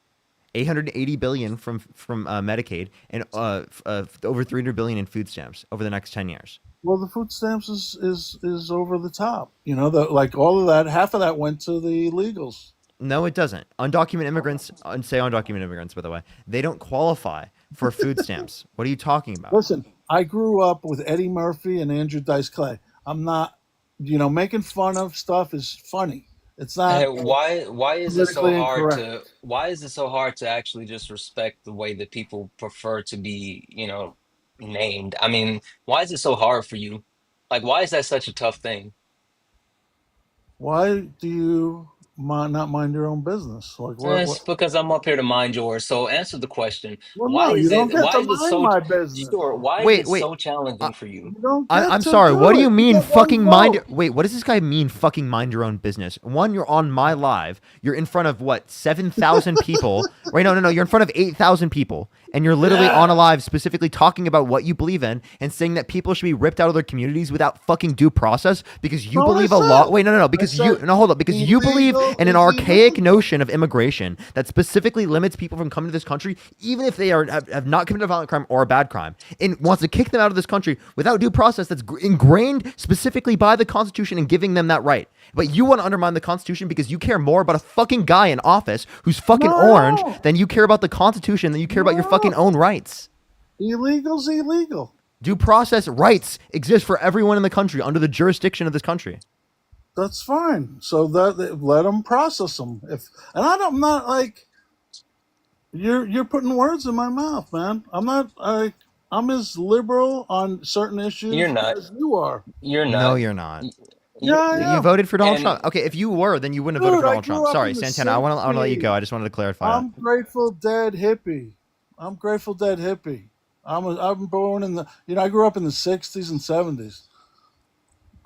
C: 880 billion from Medicaid and over 300 billion in food stamps over the next 10 years.
A: Well, the food stamps is over the top. You know, like all of that, half of that went to the illegals.
C: No, it doesn't. Undocumented immigrants, undocumented immigrants, by the way, they don't qualify for food stamps. What are you talking about?
A: Listen, I grew up with Eddie Murphy and Andrew Dice Clay. I'm not, making fun of stuff is funny. It's not.
U: Hey, why is it so
A: politically
U: hard
A: incorrect.
U: why is it so hard to actually just respect the way that people prefer to be, named? I mean, why is it so hard for you? Like, why is that such a tough thing?
A: Why do you not mind your own business? Like
U: It's
A: what?
U: because I'm up here to mind yours. So answer the question.
A: Well, no, you don't get
U: Why
A: to
U: is it
A: mind
U: so
A: my business.
U: sure? Why is
C: Wait,
U: it
C: wait.
U: so challenging for you?
A: You don't get
C: I'm
A: to
C: sorry. What
A: do
C: do you
A: it. You
C: mean
A: get one
C: fucking mind?
A: vote.
C: Wait, what does this guy mean? Fucking mind your own business. One, you're on my live. You're in front of what 7,000 people. Right? No. You're in front of 8,000 people, and you're literally on a
A: Yeah.
C: live specifically talking about what you believe in and saying that people should be ripped out of their communities without fucking due process because you
A: That's what I
C: believe a law.
A: said.
C: Wait, no.
A: I
C: Because you
A: said
C: no hold up because you believe
A: illegal
C: in an
A: is
C: archaic
A: illegal.
C: notion of immigration that specifically limits people from coming to this country, even if they have not committed a violent crime or a bad crime, and wants to kick them out of this country without due process that's ingrained specifically by the Constitution and giving them that right. But you want to undermine the Constitution because you care more about a fucking guy in office who's fucking
A: No, I
C: orange
A: don't.
C: than you care about the Constitution, than you care about your fucking own rights.
A: Illegal's illegal.
C: Due process rights exist for everyone in the country under the jurisdiction of this country.
A: That's fine. So let them process them. I'm not like you're putting words in my mouth, man. I'm not like I'm as liberal on certain
U: You're
A: issues
U: not.
A: as you are.
U: You're
C: No,
U: not.
C: you're not.
A: Yeah, I
C: You
A: am.
C: voted for Donald
U: And
C: Trump. Okay, if you were, then you wouldn't have voted
A: Dude,
C: for
A: I
C: Donald Trump.
A: grew up
C: Sorry,
A: in the
C: Santana. I want to let you
A: 60s.
C: go. I just wanted to clarify that.
A: I'm Grateful Dead hippie. I'm Grateful Dead hippie. I'm born in the I grew up in the 60s and 70s.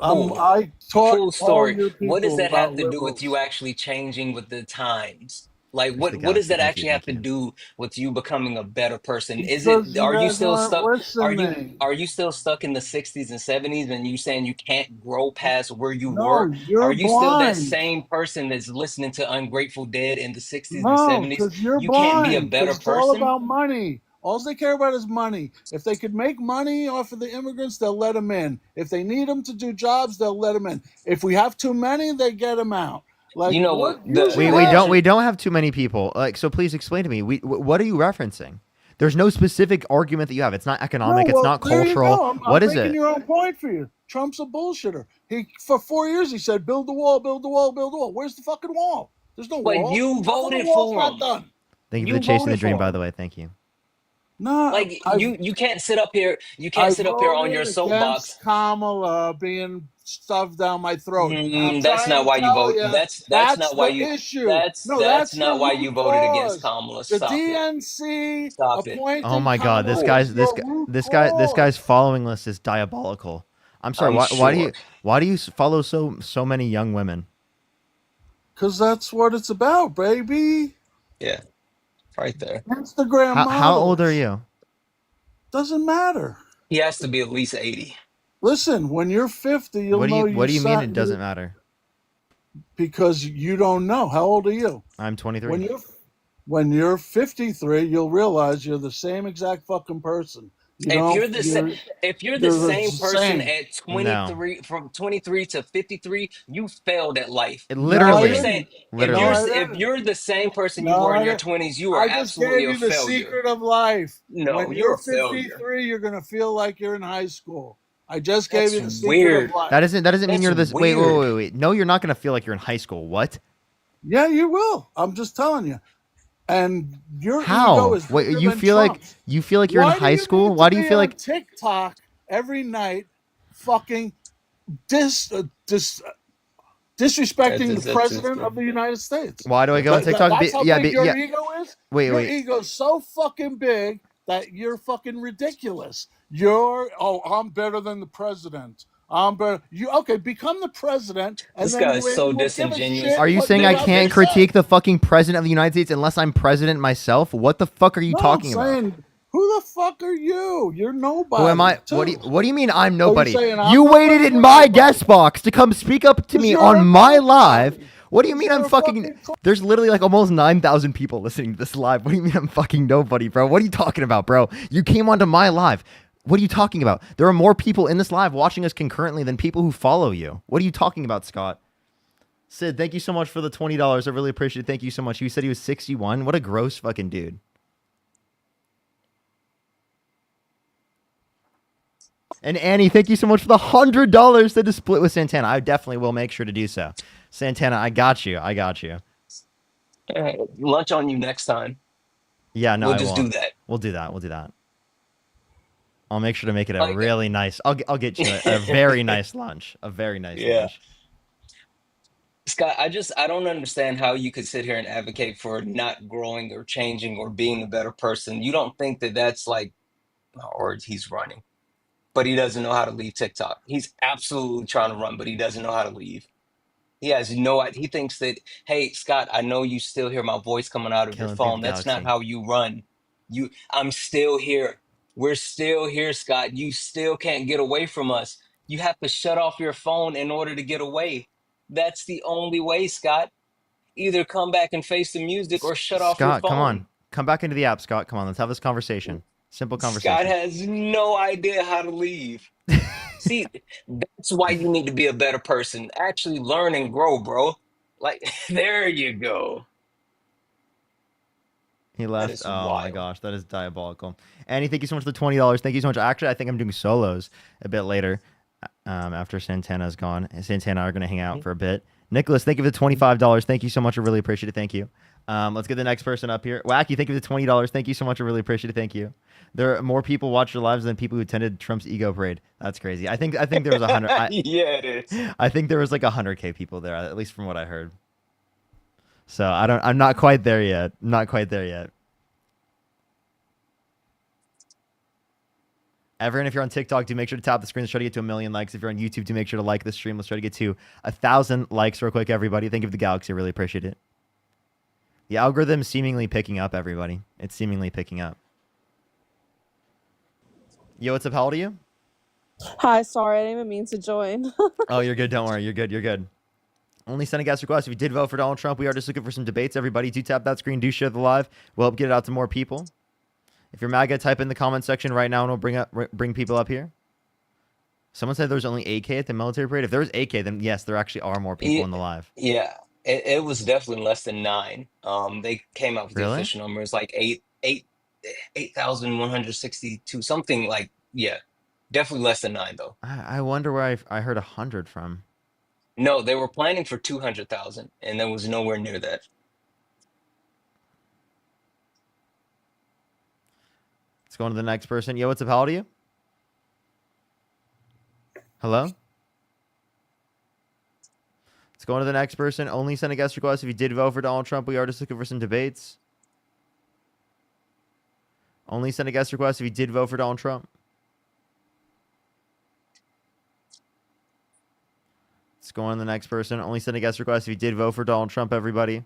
U: cool.
A: I taught
U: Cool
A: all
U: story.
A: your
U: What does
A: people
U: that have
A: about
U: to do with you
A: liberals
U: actually changing with the times? Like,
C: Appreciate the
U: what does
C: galaxy.
U: that
C: Thank you.
U: actually have
C: Thank
U: to
C: you.
U: do with you becoming a better person? Is
A: because
U: it,
A: you
U: are you
A: guys
U: still
A: aren't
U: stuck?
A: listening.
U: Are you still stuck in the 60s and 70s and you saying you can't grow past where you were?
A: No, you're
U: Are you still that
A: blind.
U: same person that's listening to Ungrateful Dead in the 60s and
A: No,
U: 70s?
A: because you're
U: You can't be a
A: blind.
U: better
A: Because it's all
U: person?
A: about money. All they care about is money. If they could make money off of the immigrants, they'll let them in. If they need them to do jobs, they'll let them in. If we have too many, they get them out. Like
U: You know what?
A: what? Use your
C: We
A: head.
C: don't have too many people. Like, so please explain to me. What are you referencing? There's no specific argument that you have. It's not
A: No,
C: economic. It's
A: well,
C: not
A: there you
C: cultural.
A: go.
C: What
A: I'm
C: is
A: making
C: it?
A: your own point for you. Trump's a bullshitter. He for 4 years he said, "Build the wall, build the wall, build the wall." Where's the fucking wall? There's no
U: But
A: wall.
U: you
A: Half of the
U: voted
A: wall's
U: for
A: not
U: him.
A: done.
C: Thank you for
U: You
C: the chasing the
U: voted
C: dream,
U: for
C: by
U: him.
C: the way. Thank you.
A: No,
U: Like
A: I
U: you can't sit up here. You
A: I
U: can't sit up here on your
A: voted
U: soapbox.
A: against Kamala being stuffed down my throat. I'm
U: That's
A: trying
U: not
A: to
U: why you
A: tell
U: vote.
A: you
U: That's
A: that's
U: not why
A: the
U: you.
A: issue. No,
U: That's
A: that's the
U: not why
A: root
U: you voted against
A: cause.
U: Kamala.
A: The
U: Stop it.
A: DNC
U: Stop it.
C: Oh
A: appointing
C: my God,
A: Kamala is your root
C: this guy's
A: cause.
C: following list is diabolical. I'm sorry.
U: I'm sure.
C: Why do you follow so many young women?
A: Because that's what it's about, baby.
U: Yeah, right there.
A: Instagram
C: How old are
A: models.
C: you?
A: Doesn't matter.
U: He has to be at least 80.
A: Listen, when you're 50, you'll know
C: What do you mean it
A: you
C: doesn't matter?
A: because you don't know. How old are you?
C: I'm 23.
A: When you're 53, you'll realize you're the same exact fucking person. You
U: If
A: don't.
U: you're the sa- if you're the
A: You're the
U: same person
A: same.
U: at
C: No.
U: 23 from 23 to 53, you failed at life.
C: It
A: No,
U: If
A: I
U: you're
C: literally.
U: saying
A: didn't. No,
C: Literally.
A: I
U: if
A: didn't.
U: you're the same person you
A: No,
U: were in
A: I
U: your
A: didn't.
U: 20s, you are
A: I just
U: absolutely
A: gave
U: a
A: you the
U: failure.
A: secret of life.
U: No,
A: When
U: you're
A: you're
U: a failure.
A: 53, you're gonna feel like you're in high school. I just gave
U: That's
A: you the secret of
U: weird.
A: life.
C: That doesn't mean
U: That's
C: you're this.
U: weird.
C: Wait. No, you're not gonna feel like you're in high school. What?
A: Yeah, you will. I'm just telling you. And your ego
C: How?
A: is
C: Wait,
A: bigger than Trump's.
C: you feel like you're in
A: Why do
C: high
A: you
C: school?
A: need to
C: Why do you
A: be
C: feel
A: on
C: like
A: TikTok every night, fucking dis, dis, disrespecting the president of the United States?
C: why do I go on TikTok?
A: That's how big your ego is.
C: Wait,
A: Your
C: wait.
A: ego's so fucking big that you're fucking ridiculous. I'm better than the president. I'm better. You okay? Become the president, and
U: This
A: then
U: guy
A: you
U: is so
A: won't give a
U: disingenuous.
A: shit
C: Are you
A: what
C: saying
A: you
C: I
A: have to
C: can't
A: say.
C: critique the fucking president of the United States unless I'm president myself? What the fuck are you
A: No, I'm
C: talking about?
A: saying, who the fuck are you? You're nobody.
C: Who am I?
A: too.
C: What do you mean I'm
A: Oh, you're
C: nobody?
A: saying I'm
C: You waited
A: nobody?
C: in
A: You're
C: my
A: nobody.
C: guest box to come speak up to
A: 'Cause
C: me
A: you're
C: on
A: a
C: my
A: nobody.
C: live. What do you
A: 'Cause
C: mean
A: you're
C: I'm
A: a
C: fucking? There's literally like almost 9,000 people listening to this live. What do you mean I'm fucking nobody, bro? What are you talking about, bro? You came onto my live. What are you talking about? There are more people in this live watching us concurrently than people who follow you. What are you talking about, Scott? Sid, thank you so much for the $20. I really appreciate it. Thank you so much. You said he was 61. What a gross fucking dude. And Annie, thank you so much for the $100 to split with Santana. I definitely will make sure to do so. Santana, I got you. I got you.
U: Lunch on you next time.
C: Yeah, no,
U: We'll
C: I
U: just
C: won't.
U: do that.
C: We'll do that. We'll do that. I'll make sure to make it a
U: Like,
C: really nice. I'll get you a very nice lunch. A very nice
U: yeah.
C: lunch.
U: Scott, I don't understand how you could sit here and advocate for not growing or changing or being a better person. You don't think that that's like, or he's running, but he doesn't know how to leave TikTok. He's absolutely trying to run, but he doesn't know how to leave. He has no idea. He thinks that, hey, Scott, I know you still hear my voice coming out of your
C: Killing Thief
U: phone. That's not
C: Galaxy.
U: how you run. I'm still here. We're still here, Scott. You still can't get away from us. You have to shut off your phone in order to get away. That's the only way, Scott. Either come back and face the music or shut off your
C: Scott, come
U: phone.
C: on. Come back into the app, Scott. Come on. Let's have this conversation. Simple
U: Scott
C: conversation.
U: has no idea how to leave. See, that's why you need to be a better person. Actually learn and grow, bro. Like, there you go.
C: He
U: That
C: left.
U: is
C: Oh my
U: wild.
C: gosh, that is diabolical. Annie, thank you so much for the $20. Thank you so much. Actually, I think I'm doing solos a bit later. After Santana's gone. Santana are going to hang out for a bit. Nicholas, thank you for the $25. Thank you so much. I really appreciate it. Thank you. Let's get the next person up here. Wacky, thank you for the $20. Thank you so much. I really appreciate it. Thank you. There are more people watch your lives than people who attended Trump's ego parade. That's crazy. I think there was 100.
U: Yeah, it is.
C: I think there was like 100K people there, at least from what I heard. So I'm not quite there yet. Not quite there yet. Everyone, if you're on TikTok, do make sure to tap the screen. Let's try to get to 1 million likes. If you're on YouTube, do make sure to like the stream. Let's try to get to 1,000 likes real quick, everybody. Thank you for the Galaxy. I really appreciate it. The algorithm's seemingly picking up, everybody. It's seemingly picking up. Yo, what's up? How old are you?
G: Hi, sorry, I didn't even mean to join.
C: Oh, you're good. Don't worry. You're good. You're good. Only send a guest request. If you did vote for Donald Trump, we are just looking for some debates, everybody. Do tap that screen. Do share the live. We'll help get it out to more people. If you're MAGA, type in the comment section right now, and we'll bring people up here. Someone said there's only 8K at the military parade. If there was 8K, then yes, there actually are more people in the live.
U: Yeah, it was definitely less than 9. They came out with the
C: Really?
U: official numbers like 8,162, something like, yeah, definitely less than 9 though.
C: I wonder where I heard 100 from.
U: No, they were planning for 200,000, and there was nowhere near that.
C: Let's go on to the next person. Yo, what's up? How old are you? Hello? Let's go on to the next person. Only send a guest request if you did vote for Donald Trump. We are just looking for some debates. Only send a guest request if you did vote for Donald Trump. Let's go on to the next person. Only send a guest request if you did vote for Donald Trump, everybody.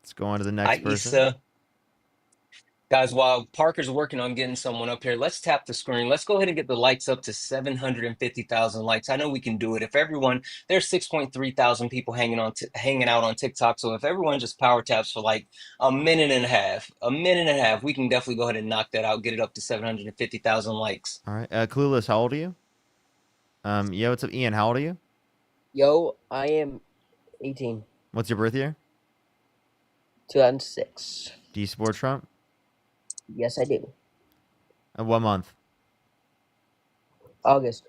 C: Let's go on to the next person.
U: Guys, while Parker's working on getting someone up here, let's tap the screen. Let's go ahead and get the likes up to 750,000 likes. I know we can do it. If everyone, there's 6.3 thousand people hanging out on TikTok. So if everyone just power taps for like a minute and a half, we can definitely go ahead and knock that out, get it up to 750,000 likes.
C: All right. Clueless, how old are you? Yeah, what's up, Ian? How old are you?
M: Yo, I am 18.
C: What's your birth year?
M: 2006.
C: Do you support Trump?
M: Yes, I do.
C: And what month?
M: August.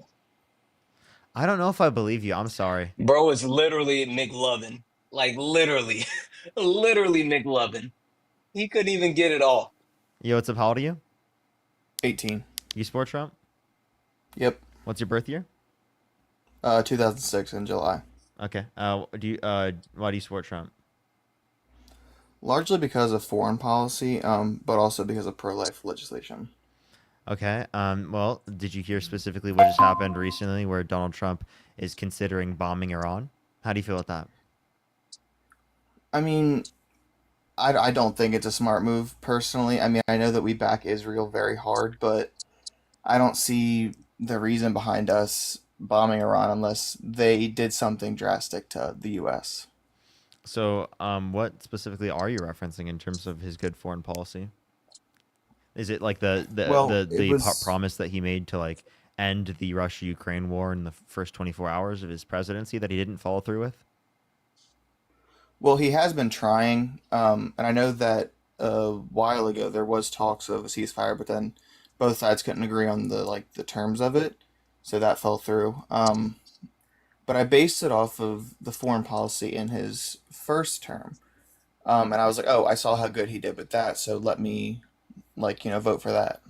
C: I don't know if I believe you. I'm sorry.
U: Bro is literally McLovin. Like literally, literally McLovin. He couldn't even get it all.
C: Yo, what's up? How old are you?
R: 18.
C: You support Trump?
R: Yep.
C: What's your birth year?
R: 2006 in July.
C: Okay. Why do you support Trump?
R: Largely because of foreign policy, but also because of pro-life legislation.
C: Okay. Well, did you hear specifically what just happened recently where Donald Trump is considering bombing Iran? How do you feel about that?
R: I mean, I don't think it's a smart move, personally. I mean, I know that we back Israel very hard, but I don't see the reason behind us bombing Iran unless they did something drastic to the U.S.
C: So, what specifically are you referencing in terms of his good foreign policy? Is it like the promise that he made to like end the Russia-Ukraine war in the first 24 hours of his presidency that he didn't follow through with?
R: Well, he has been trying, and I know that a while ago there was talks of a ceasefire, but then both sides couldn't agree on the terms of it, so that fell through. But I based it off of the foreign policy in his first term, and I was like, oh, I saw how good he did with that, so let me like vote for that.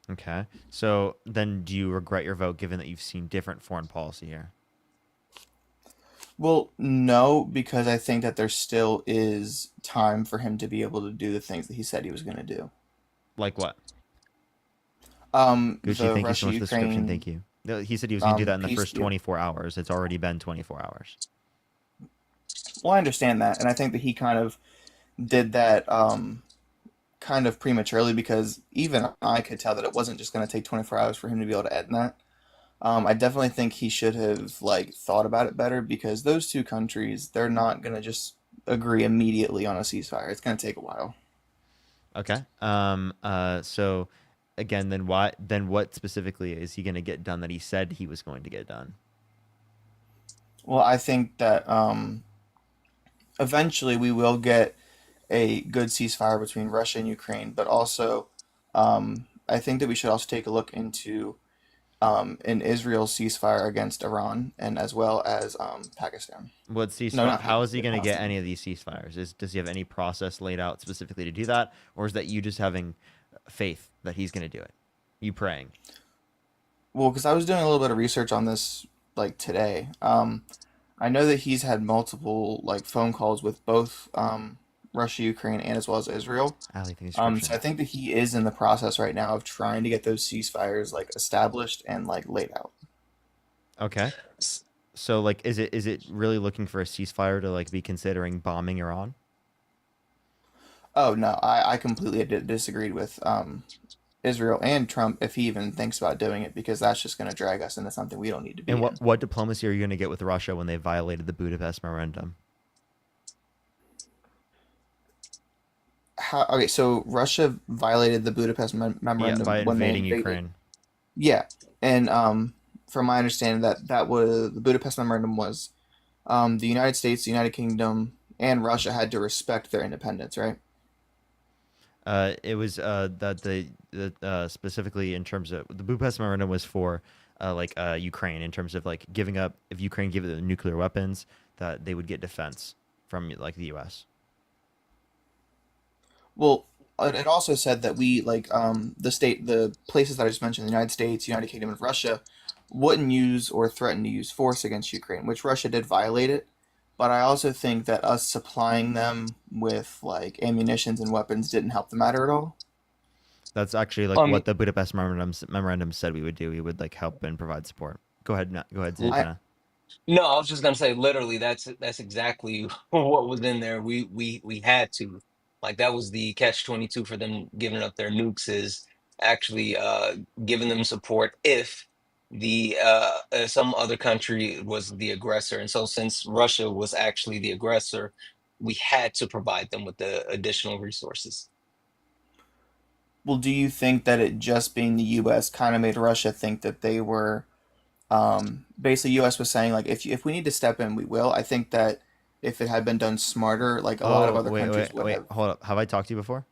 C: Okay. So then, do you regret your vote, given that you've seen different foreign policy here?
R: Well, no, because I think that there still is time for him to be able to do the things that he said he was going to do.
C: Like what? Gucci,
R: The
C: thank you so
R: Russia
C: much for the subscription.
R: Ukraine
C: Thank you. No, he said he was going to do that in the
R: peace
C: first
R: deal.
C: 24 hours. It's already been 24 hours.
R: Well, I understand that, and I think that he kind of did that kind of prematurely because even I could tell that it wasn't just going to take 24 hours for him to be able to end that. I definitely think he should have like thought about it better because those two countries, they're not going to just agree immediately on a ceasefire. It's going to take a while.
C: Okay. So again, then why? Then what specifically is he going to get done that he said he was going to get done?
R: Well, I think that eventually we will get a good ceasefire between Russia and Ukraine, but also I think that we should also take a look into an Israel ceasefire against Iran and as well as Pakistan.
C: What
R: No,
C: ceasefire?
R: not
C: How is he
R: Pakistan,
C: going to get
R: Palestine.
C: any of these ceasefires? Does he have any process laid out specifically to do that, or is that you just having faith that he's going to do it? You praying?
R: Well, because I was doing a little bit of research on this like today. I know that he's had multiple like phone calls with both Russia, Ukraine, and as well as Israel.
C: Ali, thank you
R: So I
C: subscription.
R: think that he is in the process right now of trying to get those ceasefires like established and like laid out.
C: Okay. So like, is it really looking for a ceasefire to like be considering bombing Iran?
R: Oh no, I completely disagreed with Israel and Trump if he even thinks about doing it because that's just going to drag us into something we don't need to be
C: And
R: in.
C: what diplomacy are you going to get with Russia when they violated the Budapest Memorandum?
R: Okay, so Russia violated the Budapest
C: Yeah,
R: Memorandum
C: by
R: when they
C: invading
R: invaded.
C: Ukraine.
R: Yeah, and from my understanding, that was the Budapest Memorandum was the United States, the United Kingdom, and Russia had to respect their independence, right?
C: It was that the specifically in terms of the Budapest Memorandum was for Ukraine in terms of like giving up if Ukraine gave it the nuclear weapons that they would get defense from like the U.S.
R: Well, it also said that we like the places that I just mentioned, the United States, United Kingdom, and Russia, wouldn't use or threaten to use force against Ukraine, which Russia did violate it. But I also think that us supplying them with like ammunitions and weapons didn't help the matter at all.
C: That's actually like what the Budapest memorandum said we would do. We would like help and provide support. Go ahead, go ahead, Santana.
U: No, I was just gonna say, literally, that's exactly what was in there. We had to, like, that was the catch 22 for them giving up their nukes is actually giving them support if the some other country was the aggressor. And so since Russia was actually the aggressor, we had to provide them with the additional resources.
R: Well, do you think that it just being the U.S. kind of made Russia think that they were basically U.S. was saying like if we need to step in, we will. I think that if it had been done smarter, like a lot of other countries would have.
C: Hold up. Have I talked to you before?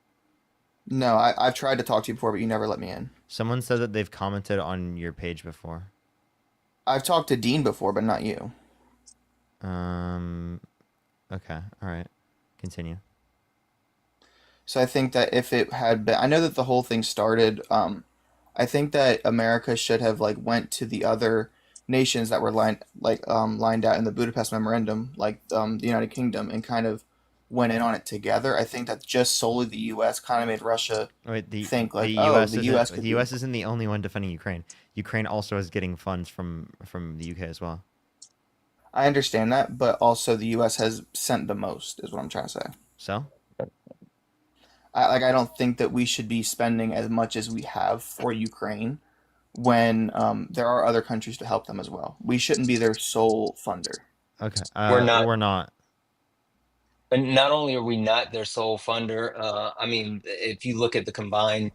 R: No, I've tried to talk to you before, but you never let me in.
C: Someone said that they've commented on your page before.
R: I've talked to Dean before, but not you.
C: Okay. All right. Continue.
R: So I think that if it had been, I know that the whole thing started. I think that America should have like went to the other nations that were lined out in the Budapest Memorandum, like the United Kingdom, and kind of went in on it together. I think that just solely the U.S. kind of made Russia think like, oh, the U.S. could
C: the U.S. isn't the only one defending Ukraine. Ukraine also is getting funds from the UK as well.
R: I understand that, but also the U.S. has sent the most, is what I'm trying to say.
C: So,
R: I don't think that we should be spending as much as we have for Ukraine when there are other countries to help them as well. We shouldn't be their sole funder.
C: Okay,
U: We're not.
C: We're not.
U: And not only are we not their sole funder, I mean, if you look at the combined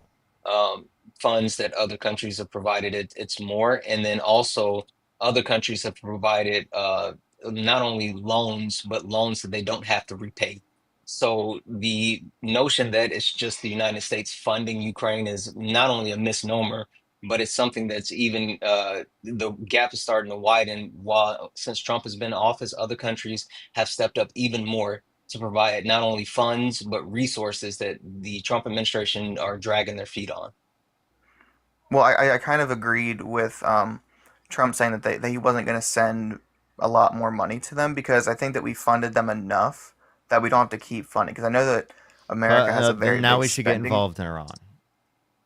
U: um, funds that other countries have provided, it's more. And then also, other countries have provided not only loans, but loans that they don't have to repay. So the notion that it's just the United States funding Ukraine is not only a misnomer, but it's something that's even the gap is starting to widen. While since Trump has been in office, other countries have stepped up even more to provide not only funds but resources that the Trump administration are dragging their feet on.
R: Well, I kind of agreed with Trump saying that he wasn't going to send a lot more money to them because I think that we funded them enough that we don't have to keep funding. Because I know that America has a
C: Then
R: very
C: now
R: big
C: we should get
R: spending.
C: involved in Iran.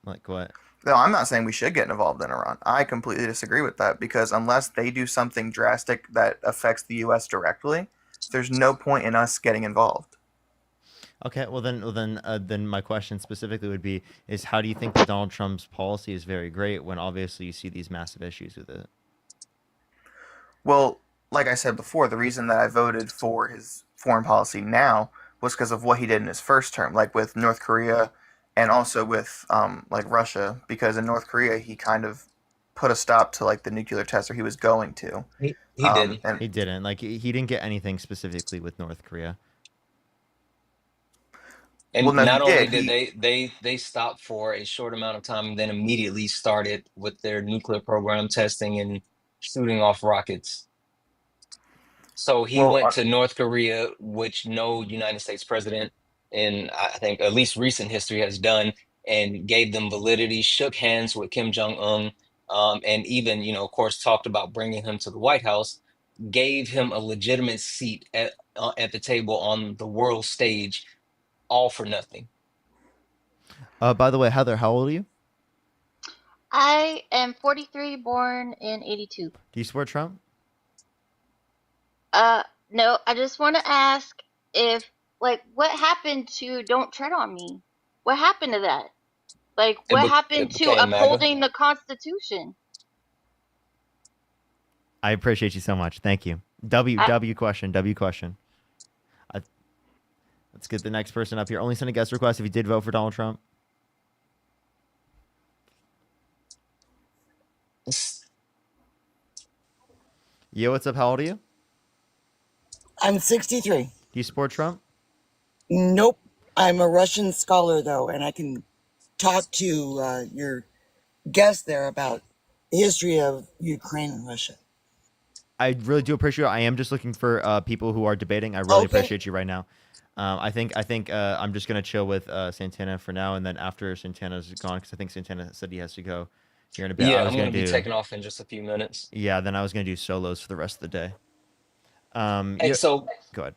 C: Like what?
R: No, I'm not saying we should get involved in Iran. I completely disagree with that because unless they do something drastic that affects the U.S. directly, there's no point in us getting involved.
C: Okay, then my question specifically would be: is how do you think that Donald Trump's policy is very great when obviously you see these massive issues with it?
R: Well, like I said before, the reason that I voted for his foreign policy now was because of what he did in his first term, like with North Korea and also with like Russia, because in North Korea he kind of put a stop to like the nuclear test, or he was going to.
U: He didn't.
R: And
C: He didn't. Like he didn't get anything specifically with North Korea.
U: And
R: well, no, he
U: not only
R: did.
U: did they stop for a short amount of time and then immediately started with their nuclear program testing and shooting off rockets. So he
R: Well,
U: went to North Korea, which no United States president in I think at least recent history has done, and gave them validity, shook hands with Kim Jong-un, and even, of course, talked about bringing him to the White House, gave him a legitimate seat at the table on the world stage, all for nothing.
C: By the way, Heather, how old are you?
I: I am 43, born in 82.
C: Do you support Trump?
I: No, I just want to ask if, like, what happened to Don't Tread on Me? What happened to that? Like, what happened
U: It
I: to
U: became MAGA.
I: upholding the Constitution?
C: I appreciate you so much. Thank you. W question. Let's get the next person up here. Only send a guest request if you did vote for Donald Trump. Yo, what's up? How old are you?
K: I'm 63.
C: Do you support Trump?
K: Nope. I'm a Russian scholar, though, and I can talk to your guest there about the history of Ukraine and Russia.
C: I really do appreciate it. I am just looking for people who are debating. I really appreciate you right now. I think I'm just gonna chill with Santana for now, and then after Santana's gone, because I think Santana said he has to go here in a bit.
U: Yeah,
C: I was
U: I'm
C: gonna
U: going to be
C: do
U: taking off in just a few minutes.
C: yeah. Then I was gonna do solos for the rest of the day.
U: Hey, so
C: go ahead.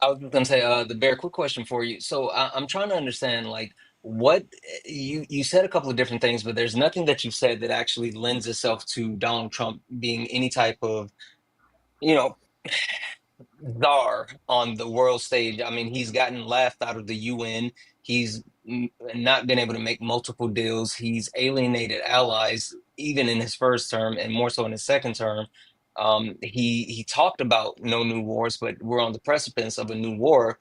U: I was going to say, the Bear, quick question for you. So I'm trying to understand, like, what you said a couple of different things, but there's nothing that you said that actually lends itself to Donald Trump being any type of, you know, czar on the world stage. I mean, he's gotten laughed out of the UN. He's not been able to make multiple deals. He's alienated allies, even in his first term, and more so in his second term. He talked about no new wars, but we're on the precipice of a new war.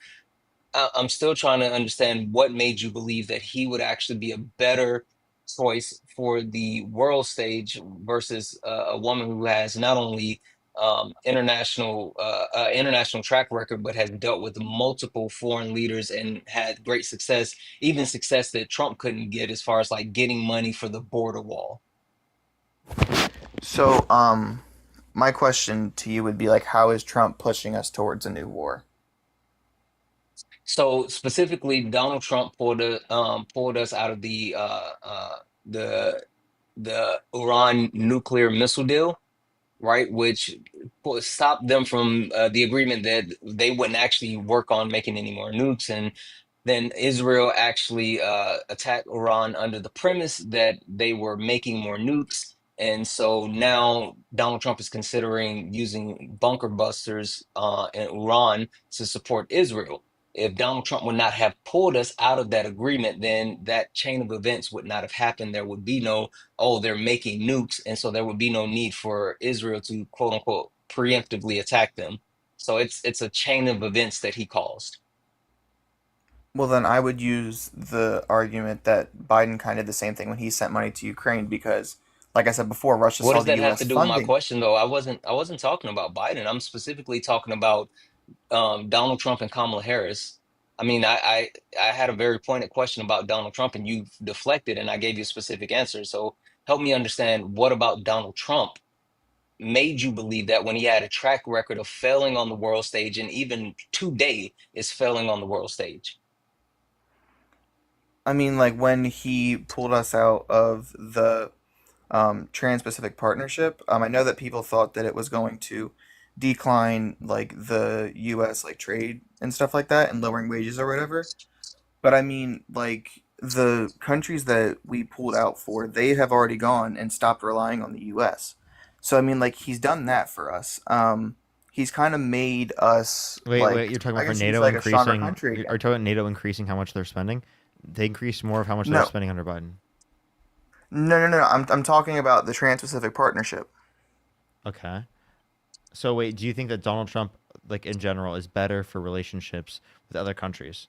U: I'm still trying to understand what made you believe that he would actually be a better choice for the world stage versus a woman who has not only international track record, but has dealt with multiple foreign leaders and had great success, even success that Trump couldn't get as far as like getting money for the border wall.
R: So, my question to you would be like, how is Trump pushing us towards a new war?
U: So specifically, Donald Trump pulled us out of the the Iran nuclear missile deal, right? Which stopped them from the agreement that they wouldn't actually work on making any more nukes. And then Israel actually attacked Iran under the premise that they were making more nukes. And so now Donald Trump is considering using bunker busters in Iran to support Israel. If Donald Trump would not have pulled us out of that agreement, then that chain of events would not have happened. There would be no, oh, they're making nukes. And so there would be no need for Israel to quote unquote preemptively attack them. So it's a chain of events that he caused.
R: Well, then I would use the argument that Biden kind of did the same thing when he sent money to Ukraine because, like I said before, Russia
U: What
R: saw
U: does
R: the
U: that have
R: U.S.
U: to do with my
R: funding.
U: question, though? I wasn't talking about Biden. I'm specifically talking about Donald Trump and Kamala Harris. I mean, I had a very pointed question about Donald Trump, and you deflected, and I gave you a specific answer. So help me understand, what about Donald Trump made you believe that when he had a track record of failing on the world stage, and even today is failing on the world stage?
R: I mean, like when he pulled us out of the Trans-Pacific Partnership, I know that people thought that it was going to decline like the U.S. like trade and stuff like that, and lowering wages or whatever. But I mean, like the countries that we pulled out for, they have already gone and stopped relying on the U.S. So I mean, like he's done that for us. He's kind of made us
C: Wait,
R: like,
C: you're talking
R: I
C: about for
R: guess he's
C: NATO
R: like a stronger
C: increasing?
R: country
C: Are you
R: again.
C: talking about NATO increasing how much they're spending? They increased more of how much they were
R: No,
C: spending under Biden.
R: no. I'm talking about the Trans-Pacific Partnership.
C: Okay. So wait, do you think that Donald Trump, like in general, is better for relationships with other countries?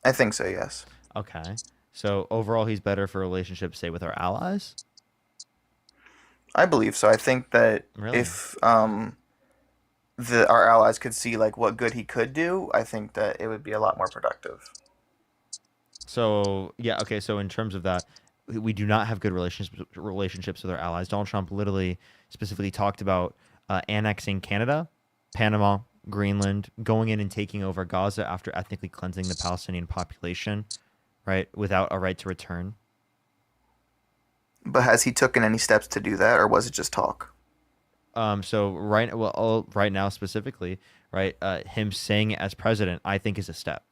R: I think so. Yes,
C: Okay. So overall, he's better for relationships, say, with our allies?
R: I believe so. I think that
C: Really?
R: if the our allies could see like what good he could do, I think that it would be a lot more productive.
C: So yeah, okay. So in terms of that, we do not have good relationships with our allies. Donald Trump literally specifically talked about annexing Canada, Panama, Greenland, going in and taking over Gaza after ethnically cleansing the Palestinian population, right, without a right to return.
R: But has he taken any steps to do that, or was it just talk?
C: So right now specifically, right, him saying it as president, I think is a step.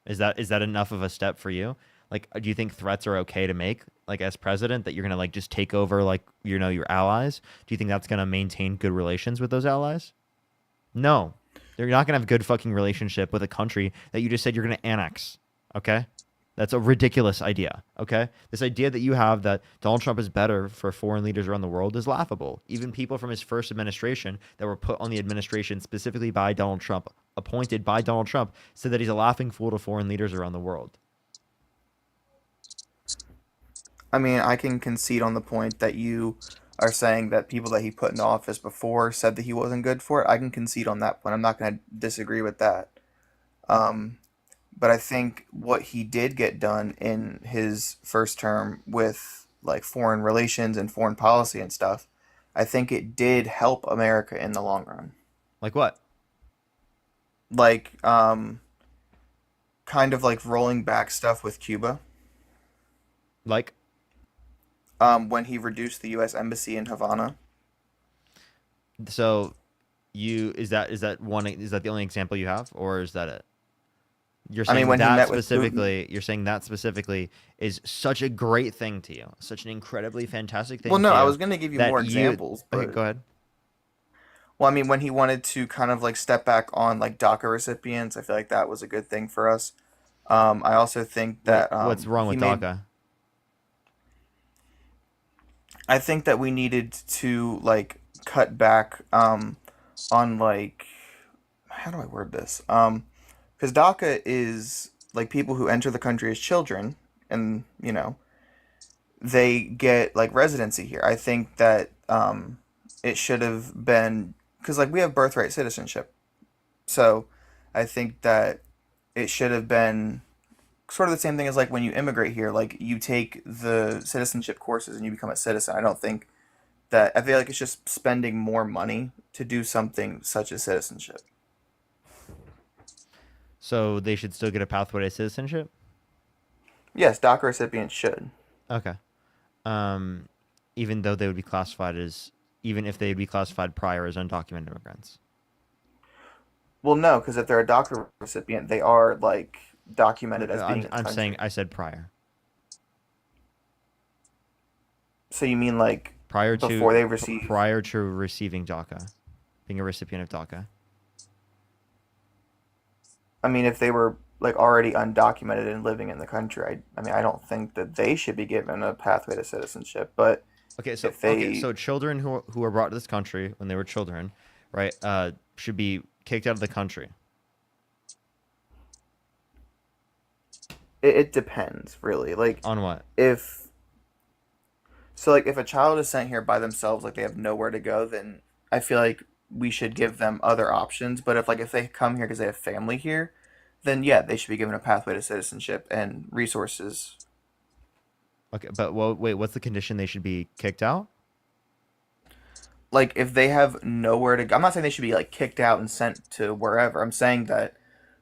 C: Is that enough of a step for you? Like, do you think threats are okay to make, like as president, that you're gonna like just take over like your allies? Do you think that's gonna maintain good relations with those allies? No, they're not gonna have good fucking relationship with a country that you just said you're gonna annex. Okay, that's a ridiculous idea. Okay, this idea that you have that Donald Trump is better for foreign leaders around the world is laughable. Even people from his first administration that were put on the administration specifically by Donald Trump, appointed by Donald Trump, said that he's a laughing fool to foreign leaders around the world.
R: I mean, I can concede on the point that you are saying that people that he put into office before said that he wasn't good for it. I can concede on that point. I'm not going to disagree with that. Um, but I think what he did get done in his first term with like foreign relations and foreign policy and stuff, I think it did help America in the long run.
C: Like what?
R: Like, kind of like rolling back stuff with Cuba.
C: Like,
R: When he reduced the U.S. embassy in Havana.
C: so you is that the only example you have, or is that it? You're
R: I mean,
C: saying
R: when he
C: that
R: met with Putin.
C: specifically, is such a great thing to you, such an incredibly fantastic
R: Well,
C: thing
R: no,
C: to
R: I
C: you
R: was going to give you
C: that
R: more
C: you.
R: examples,
C: Okay,
R: but
C: go ahead.
R: well, I mean, when he wanted to kind of like step back on like DACA recipients, I feel like that was a good thing for us. I also think
C: Wait,
R: that
C: what's wrong
R: he
C: with
R: made.
C: DACA?
R: I think that we needed to like cut back on like, how do I word this? Because DACA is like people who enter the country as children, and they get like residency here. I think that it should have been, because like we have birthright citizenship, so I think that it should have been sort of the same thing as like when you immigrate here, like you take the citizenship courses and you become a citizen. I don't think that, I feel like it's just spending more money to do something such as citizenship.
C: So they should still get a pathway to citizenship.
R: Yes, DACA recipients should.
C: Okay. Um, even though they would be classified as, even if they'd be classified prior as undocumented immigrants.
R: Well, no, because if they're a DACA recipient, they are like documented as being
C: I'm
R: in the
C: I'm saying
R: country.
C: I said prior.
R: So you mean like
C: Prior
R: before
C: to
R: they receive?
C: prior to receiving DACA, being a recipient of DACA.
R: I mean, if they were like already undocumented and living in the country, I mean, I don't think that they should be given a pathway to citizenship. But
C: Okay, so
R: if they,
C: children who were brought to this country when they were children, right, should be kicked out of the country.
R: it depends really. Like
C: On what?
R: if so, like if a child is sent here by themselves, like they have nowhere to go, then I feel like we should give them other options. But if they come here because they have family here, then yeah, they should be given a pathway to citizenship and resources.
C: Okay, but well, wait, what's the condition they should be kicked out?
R: like if they have nowhere to go, I'm not saying they should be like kicked out and sent to wherever. I'm saying that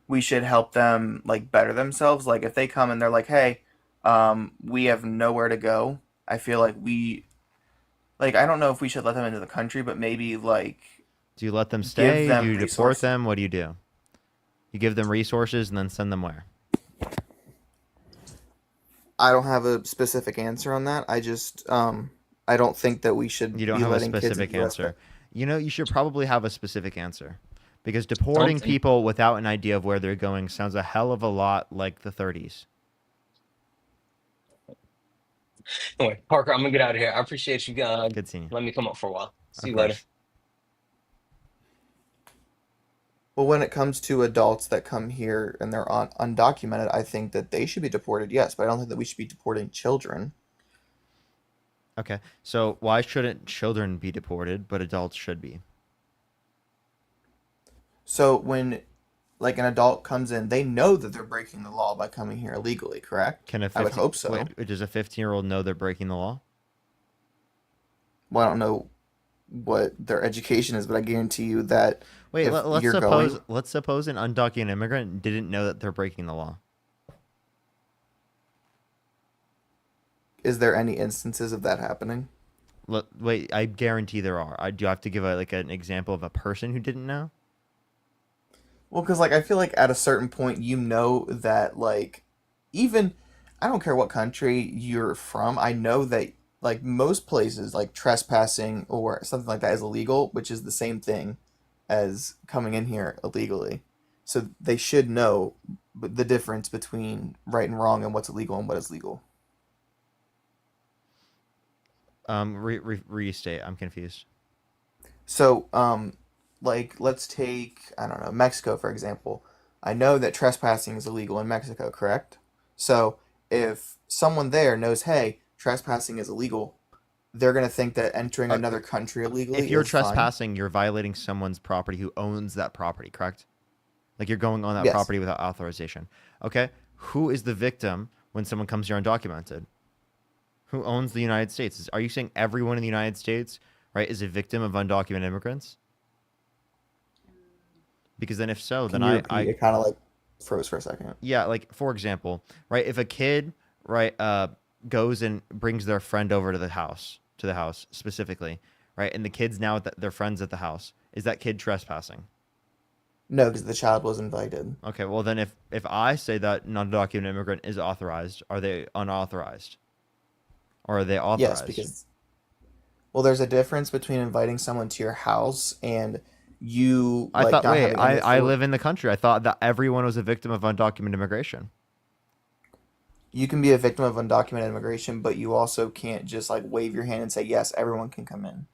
R: we should help them like better themselves. Like if they come and they're like, "Hey, we have nowhere to go." I feel like I don't know if we should let them into the country, but maybe like
C: Do you let them
R: give
C: stay? Do
R: them
C: you deport
R: resources.
C: them? What do? You give them resources and then send them where?
R: I don't have a specific answer on that. I just I don't think that we should
C: You don't
R: be
C: have a
R: letting kids in
C: specific
R: the U.S.
C: answer. You know, you should probably have a specific answer. Because deporting
U: Something.
C: people without an idea of where they're going sounds a hell of a lot like the 30s.
U: Anyway, Parker, I'm gonna get out of here. I appreciate you
C: Good seeing you.
U: letting me come up for a while. See
C: Of
U: you later.
C: course.
R: Well, when it comes to adults that come here and they're undocumented, I think that they should be deported, yes, but I don't think that we should be deporting children.
C: Okay. So why shouldn't children be deported, but adults should be?
R: So when like an adult comes in, they know that they're breaking the law by coming here illegally, correct?
C: Can a
R: I would
C: 15
R: hope so.
C: wait, does a 15-year-old know they're breaking the law?
R: Well, I don't know what their education is, but I guarantee you that
C: Wait,
R: if
C: let's
R: you're
C: suppose
R: going,
C: let's suppose an undocumented immigrant didn't know that they're breaking the law.
R: is there any instances of that happening?
C: Wait, I guarantee there are. Do you have to give like an example of a person who didn't know?
R: Well, because like I feel like at a certain point, you know that like even I don't care what country you're from, I know that like most places like trespassing or something like that is illegal, which is the same thing as coming in here illegally. So they should know the difference between right and wrong and what's illegal and what is legal.
C: Restate. I'm confused.
R: So, like, let's take, I don't know, Mexico, for example. I know that trespassing is illegal in Mexico, correct? So, if someone there knows, hey, trespassing is illegal, they're going to think that entering another country illegally
C: If you're
R: is fine.
C: trespassing, you're violating someone's property who owns that property, correct? Like you're going on that
R: Yes.
C: property without authorization. Okay? Who is the victim when someone comes here undocumented? Who owns the United States? Are you saying everyone in the United States, right, is a victim of undocumented immigrants? Because then if so,
R: Can
C: then
R: you repeat? It kind of like froze for a second.
C: yeah, like for example, right, if a kid, right, goes and brings their friend over to the house specifically, right, and the kid's now at their friends at the house, is that kid trespassing?
R: No, because the child was invited.
C: Okay, well then if I say that non-documented immigrant is authorized, are they unauthorized? Or are they authorized?
R: Yes, because, well, there's a difference between inviting someone to your house and you
C: I
R: like
C: thought,
R: not
C: wait,
R: having any
C: I
R: authority.
C: live in the country. I thought that everyone was a victim of undocumented immigration.
R: You can be a victim of undocumented immigration, but you also can't just like wave your hand and say, yes, everyone can come in.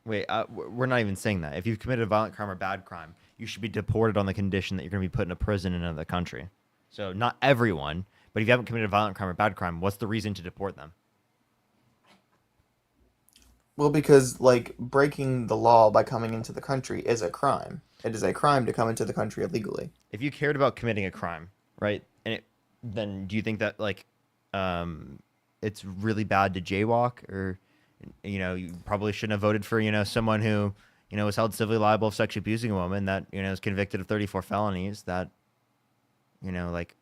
C: Wait, we're not even saying that. If you've committed a violent crime or bad crime, you should be deported on the condition that you're going to be put in a prison in another country. So not everyone, but if you haven't committed a violent crime or bad crime, what's the reason to deport them?
R: Well, because like breaking the law by coming into the country is a crime. It is a crime to come into the country illegally.
C: If you cared about committing a crime, right, then do you think that like it's really bad to jaywalk, or you probably shouldn't have voted for someone who was held civilly liable of sexually abusing a woman that is convicted of 34 felonies that like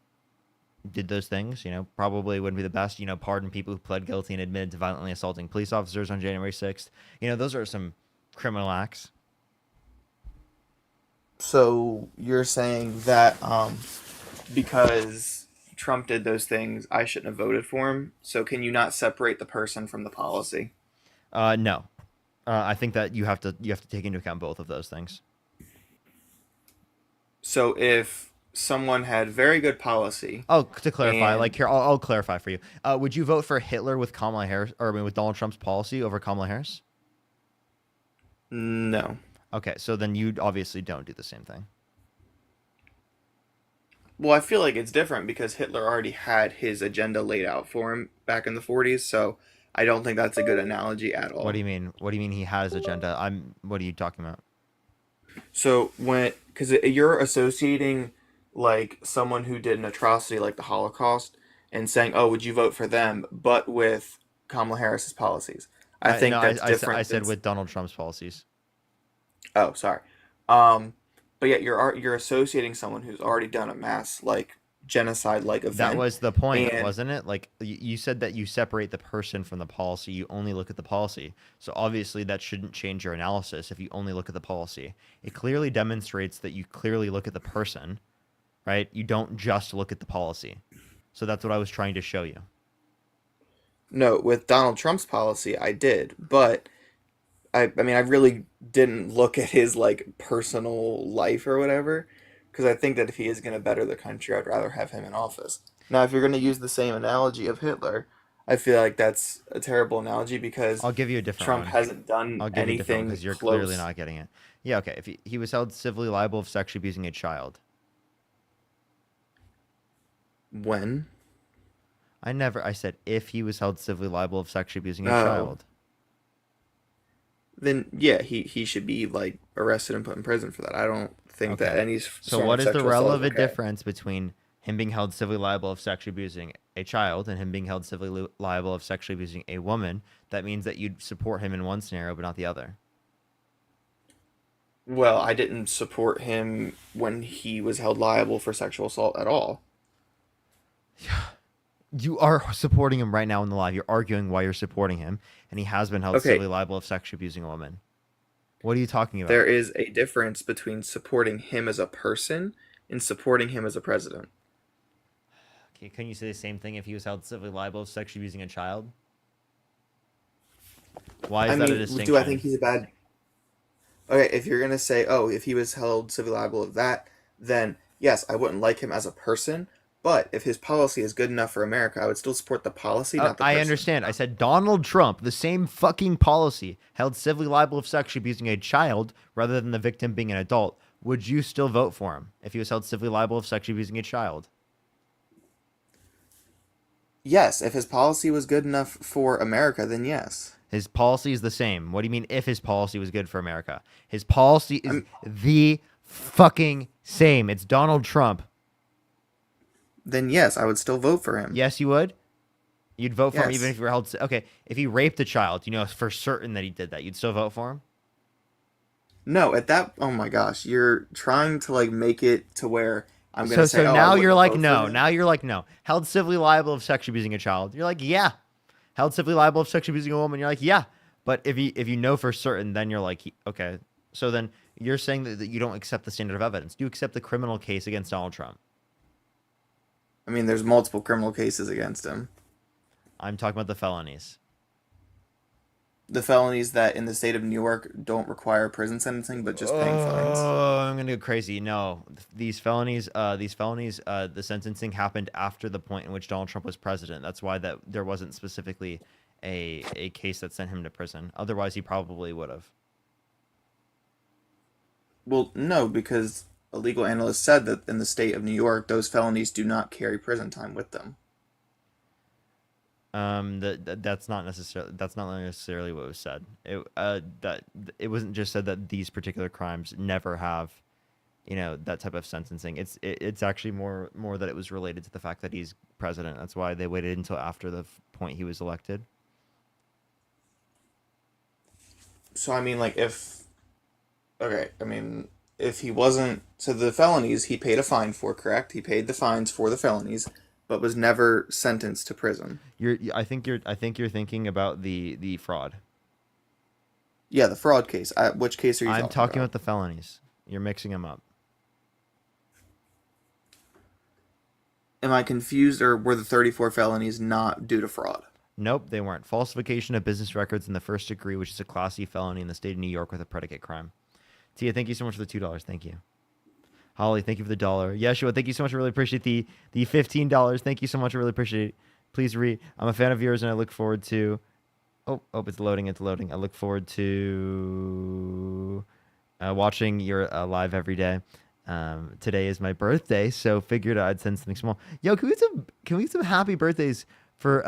C: did those things, probably wouldn't be the best, pardon people who pled guilty and admitted to violently assaulting police officers on January 6th. Those are some criminal acts.
R: So you're saying that because Trump did those things, I shouldn't have voted for him. So can you not separate the person from the policy?
C: No. I think that you have to take into account both of those things.
R: So if someone had very good policy.
C: Oh, to clarify, like here, I'll clarify for you. Would you vote for Hitler with Kamala Harris, or with Donald Trump's policy over Kamala Harris?
R: No.
C: Okay, so then you obviously don't do the same thing.
R: Well, I feel like it's different because Hitler already had his agenda laid out for him back in the 40s, so I don't think that's a good analogy at all.
C: What do you mean? What do you mean he had his agenda? What are you talking about?
R: So because you're associating like someone who did an atrocity like the Holocaust and saying, oh, would you vote for them, but with Kamala Harris's policies. I think
C: No,
R: that's different.
C: I said
R: than,
C: with Donald Trump's policies.
R: oh, sorry. But yeah, you're associating someone who's already done a mass like genocide like
C: That
R: event,
C: was the point,
R: and
C: wasn't it? Like you said that you separate the person from the policy. You only look at the policy. So obviously that shouldn't change your analysis if you only look at the policy. It clearly demonstrates that you clearly look at the person, right? You don't just look at the policy. So that's what I was trying to show you.
R: no, with Donald Trump's policy, I did, but I mean, I really didn't look at his like personal life or whatever, because I think that if he is going to better the country, I'd rather have him in office. Now, if you're going to use the same analogy of Hitler, I feel like that's a terrible analogy because
C: I'll give you a different
R: Trump
C: one.
R: hasn't done
C: I'll give you a different one
R: anything
C: because you're clearly
R: close.
C: not getting it. Yeah, okay. If he was held civilly liable of sexually abusing a child.
R: When?
C: I said if he was held civilly liable of sexually abusing a
R: Oh,
C: child.
R: then yeah, he should be like arrested and put in prison for that. I don't think that
C: Okay.
R: any
C: So
R: form
C: what
R: of
C: is the
R: sexual assault is
C: relevant
R: okay.
C: difference between him being held civilly liable of sexually abusing a child and him being held civilly liable of sexually abusing a woman? That means that you'd support him in one scenario but not the other.
R: Well, I didn't support him when he was held liable for sexual assault at all.
C: You are supporting him right now in the live. You're arguing why you're supporting him, and he has been held
R: Okay,
C: civilly liable of sexually abusing a woman. What are you talking about?
R: there is a difference between supporting him as a person and supporting him as a president.
C: Okay, couldn't you say the same thing if he was held civilly liable of sexually abusing a child? Why
R: I
C: is that a
R: mean, do I
C: distinction?
R: think he's a bad? Okay, if you're gonna say, oh, if he was held civilly liable of that, then yes, I wouldn't like him as a person. But if his policy is good enough for America, I would still support the policy, not the
C: I
R: person.
C: understand. I said Donald Trump, the same fucking policy, held civilly liable of sexually abusing a child rather than the victim being an adult. Would you still vote for him if he was held civilly liable of sexually abusing a child?
R: Yes, if his policy was good enough for America, then yes.
C: His policy is the same. What do you mean if his policy was good for America? His policy is
R: I'm,
C: the fucking same. It's Donald Trump.
R: then yes, I would still vote for him.
C: Yes, you would? You'd vote for him even
R: Yes.
C: if you were held... Okay, if he raped a child, you know for certain that he did that, you'd still vote for him?
R: No, at that, oh my gosh, you're trying to like make it to where I'm
C: So
R: gonna say, oh, I
C: now you're
R: wouldn't
C: like,
R: vote for
C: no.
R: him.
C: Now you're like, no. Held civilly liable of sexually abusing a child. You're like, yeah. Held civilly liable of sexually abusing a woman. You're like, yeah. But if you know for certain, then you're like, okay. So then you're saying that you don't accept the standard of evidence. Do you accept the criminal case against Donald Trump?
R: I mean, there's multiple criminal cases against him.
C: I'm talking about the felonies.
R: The felonies that in the state of New York don't require prison sentencing, but just paying fines.
C: Oh, I'm gonna go crazy. No, these felonies, the sentencing happened after the point in which Donald Trump was president. That's why that there wasn't specifically a case that sent him to prison. Otherwise, he probably would have.
R: Well, no, because a legal analyst said that in the state of New York, those felonies do not carry prison time with them.
C: That's not necessarily what was said. It wasn't just said that these particular crimes never have, that type of sentencing. It's actually more that it was related to the fact that he's president. That's why they waited until after the point he was elected.
R: So I mean, like if he wasn't, so the felonies he paid a fine for, correct? He paid the fines for the felonies, but was never sentenced to prison.
C: I think you're thinking about the fraud.
R: Yeah, the fraud case. Which case are you
C: I'm
R: talking
C: talking
R: about?
C: about the felonies. You're mixing them up.
R: Am I confused, or were the 34 felonies not due to fraud?
C: Nope, they weren't. Falsification of business records in the first degree, which is a Class C felony in the state of New York with a predicate crime. Tia, thank you so much for the $2. Thank you. Holly, thank you for the $1. Yeshua, thank you so much. I really appreciate the $15. Thank you so much. I really appreciate it. Please read. I'm a fan of yours, and I look forward to... Oh, it's loading. It's loading. I look forward to watching your live every day. Today is my birthday, so figured I'd send something small. Yo, can we get some happy birthdays for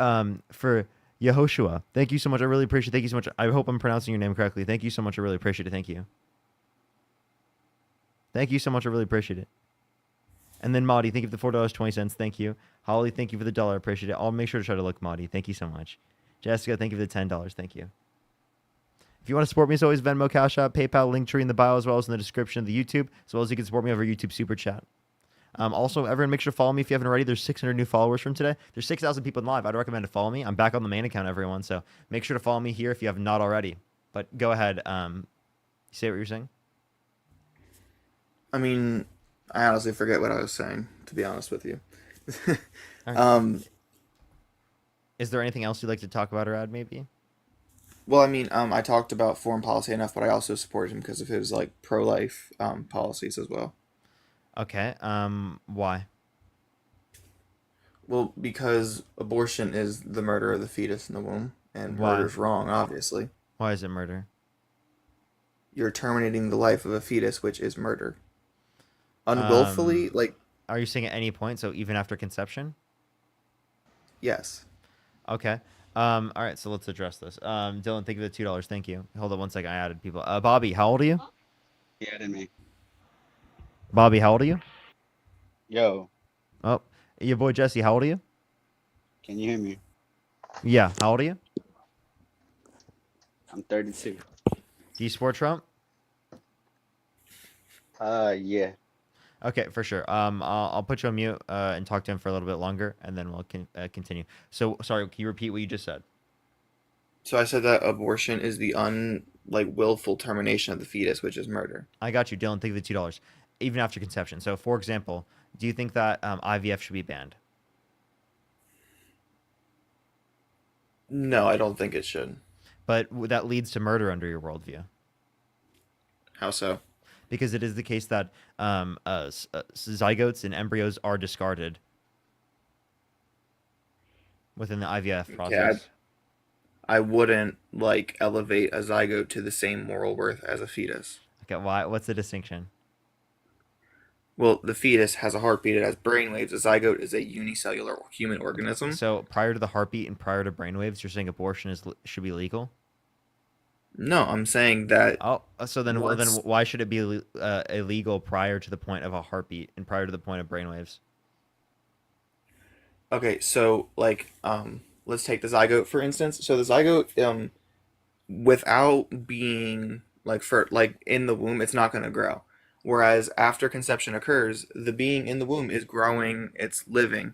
C: Yehoshua? Thank you so much. I really appreciate it. Thank you so much. I hope I'm pronouncing your name correctly. Thank you so much. I really appreciate it. Thank you. Thank you so much. I really appreciate it. And then Maudie, thank you for the $4.20. Thank you. Holly, thank you for the $1. I appreciate it. I'll make sure to try to look Maudie. Thank you so much. Jessica, thank you for the $10. Thank you. If you want to support me, as always, Venmo, Cash App, PayPal, Linktree in the bio, as well as in the description of the YouTube, as well as you can support me over YouTube Super Chat. Also, everyone, make sure to follow me if you haven't already. There's 600 new followers from today. There's 6,000 people in live. I'd recommend to follow me. I'm back on the main account, everyone. So make sure to follow me here if you have not already. But go ahead. Say what you're saying.
R: I mean, I honestly forget what I was saying, to be honest with you.
C: Is there anything else you'd like to talk about or add, maybe?
R: Well, I mean, I talked about foreign policy enough, but I also support him because of his like pro-life policies as well.
C: Okay. Why?
R: Well, because abortion is the murder of the fetus in the womb, and
C: Why?
R: murder's wrong, obviously.
C: Why is it murder?
R: You're terminating the life of a fetus, which is murder. Unwillfully, like.
C: Are you saying at any point? So even after conception?
R: Yes.
C: Okay. All right. So let's address this. Dylan, thank you for the $2. Thank you. Hold on one second. I added people. Bobby, how old are you?
H: He added me.
C: Bobby, how old are you?
H: Yo,
C: Oh, your boy Jesse, how old are you?
H: can you hear me?
C: Yeah. How old are you?
H: I'm 32.
C: Do you support Trump?
H: Yeah.
C: Okay, for sure. I'll put you on mute and talk to him for a little bit longer, and then we'll continue. So, sorry, can you repeat what you just said?
R: So I said that abortion is the willful termination of the fetus, which is murder.
C: I got you, Dylan. Think of the $2, even after conception. So, for example, do you think that IVF should be banned?
R: No, I don't think it should.
C: But that leads to murder under your worldview.
R: How so?
C: Because it is the case that zygotes and embryos are discarded within the IVF process.
R: Okay, I wouldn't elevate a zygote to the same moral worth as a fetus.
C: Okay, why? What's the distinction?
R: Well, the fetus has a heartbeat. It has brainwaves. A zygote is a unicellular human organism.
C: So prior to the heartbeat and prior to brainwaves, you're saying abortion should be legal?
R: No, I'm saying that.
C: Oh, so then why should it be illegal prior to the point of a heartbeat and prior to the point of brainwaves?
R: Okay, so let's take the zygote for instance. So the zygote, without being in the womb, it's not going to grow. Whereas after conception occurs, the being in the womb is growing, it's living.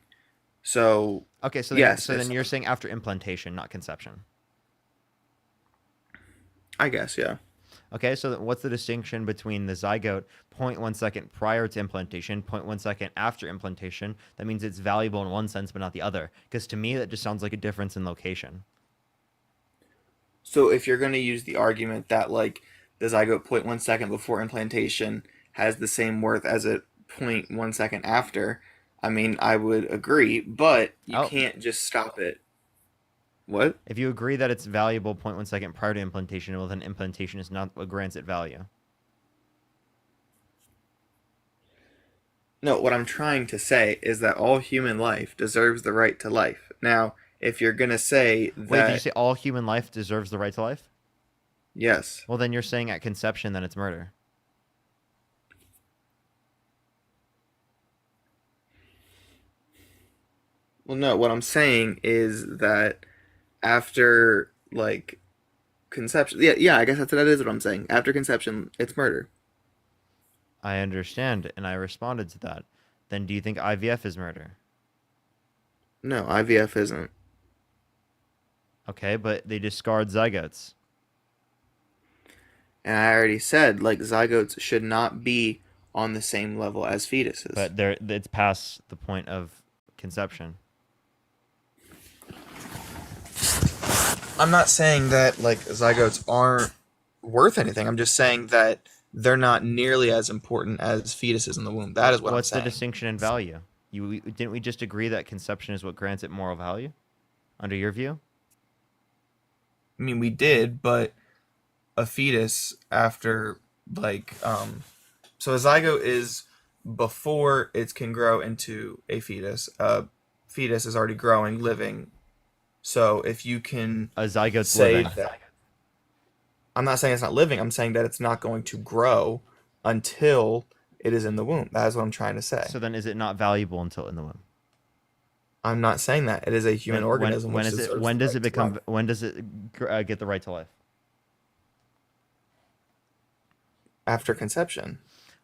R: So
C: okay, so
R: yes,
C: then you're saying after implantation, not conception.
R: I guess, yeah.
C: Okay, so what's the distinction between the zygote 0.1 second prior to implantation, 0.1 second after implantation? That means it's valuable in one sense, but not the other. Because to me, that just sounds like a difference in location.
R: So if you're going to use the argument that the zygote 0.1 second before implantation has the same worth as a 0.1 second after, I mean, I would agree, but you can't just stop it. What?
C: If you agree that it's valuable 0.1 second prior to implantation, well, then implantation is not what grants it value.
R: No, what I'm trying to say is that all human life deserves the right to life. Now, if you're going to say that...
C: Wait, did you say all human life deserves the right to life?
R: Yes.
C: Well, then you're saying at conception, then it's murder.
R: Well, no, what I'm saying is that after conception, yeah, I guess that is what I'm saying. After conception, it's murder.
C: I understand, and I responded to that. Then do you think IVF is murder?
R: No, IVF isn't.
C: Okay, but they discard zygotes.
R: And I already said zygotes should not be on the same level as fetuses.
C: But it's past the point of conception.
R: I'm not saying that zygotes aren't worth anything. I'm just saying that they're not nearly as important as fetuses in the womb. That is what I'm saying.
C: What's the distinction in value? Didn't we just agree that conception is what grants it moral value, under your view?
R: I mean, we did, but a fetus after so a zygote is before it can grow into a fetus. A fetus is already growing, living. So if you can
C: a zygote's
R: say
C: living.
R: that, I'm not saying it's not living. I'm saying that it's not going to grow until it is in the womb. That is what I'm trying to say.
C: So then, is it not valuable until in the womb?
R: I'm not saying that. It is a human organism.
C: When does it get the right to life?
R: after conception.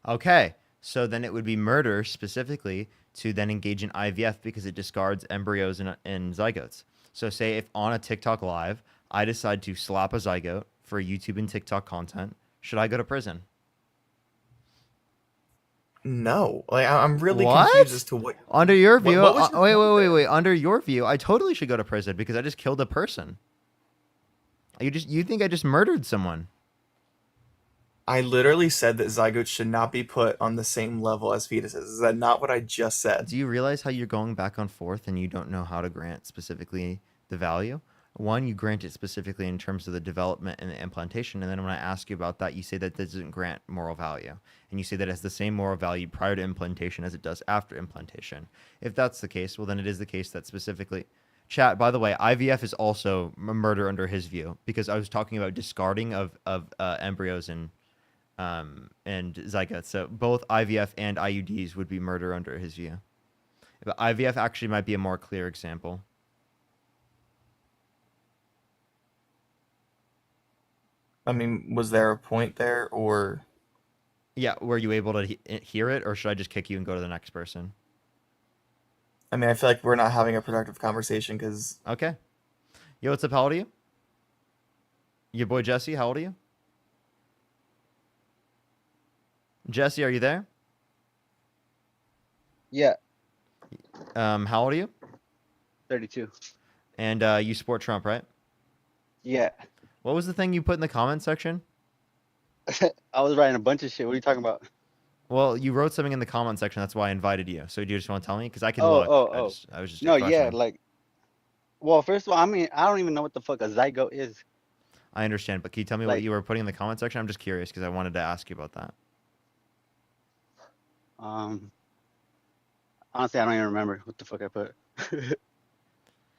C: Okay, so then it would be murder specifically to then engage in IVF because it discards embryos and zygotes. So say if on a TikTok live, I decide to slap a zygote for YouTube and TikTok content, should I go to prison?
R: No, like I'm really
C: What?
R: confused as to what.
C: Under your view,
R: What was your
C: wait,
R: point there?
C: wait. Under your view, I totally should go to prison because I just killed a person. You think I just murdered someone?
R: I literally said that zygotes should not be put on the same level as fetuses. Is that not what I just said?
C: Do you realize how you're going back and forth and you don't know how to grant specifically the value? One, you grant it specifically in terms of the development and the implantation, and then when I ask you about that, you say that doesn't grant moral value, and you say that it has the same moral value prior to implantation as it does after implantation. If that's the case, well, then it is the case that specifically... Chat, by the way, IVF is also murder under his view, because I was talking about discarding of embryos and zygotes. So both IVF and IUDs would be murder under his view. But IVF actually might be a more clear example.
R: I mean, was there a point there, or?
C: Yeah, were you able to hear it, or should I just kick you and go to the next person?
R: I mean, I feel like we're not having a productive conversation because.
C: Okay. Yo, what's up? How old are you? Your boy Jesse, how old are you? Jesse, are you there?
H: Yeah,
C: How old are you?
H: 32.
C: And you support Trump, right?
H: Yeah.
C: What was the thing you put in the comment section?
H: I was writing a bunch of shit. What are you talking about?
C: Well, you wrote something in the comment section. That's why I invited you. So do you just want to tell me? Because I can
H: Oh,
C: look.
H: oh, oh.
C: I was just
H: No, yeah,
C: questioning.
H: like, well, first of all, I mean, I don't even know what the fuck a zygote is.
C: I understand, but can you tell me what you were putting in the comment section? I'm just curious because I wanted to ask you about that.
H: Honestly, I don't even remember what the fuck I put.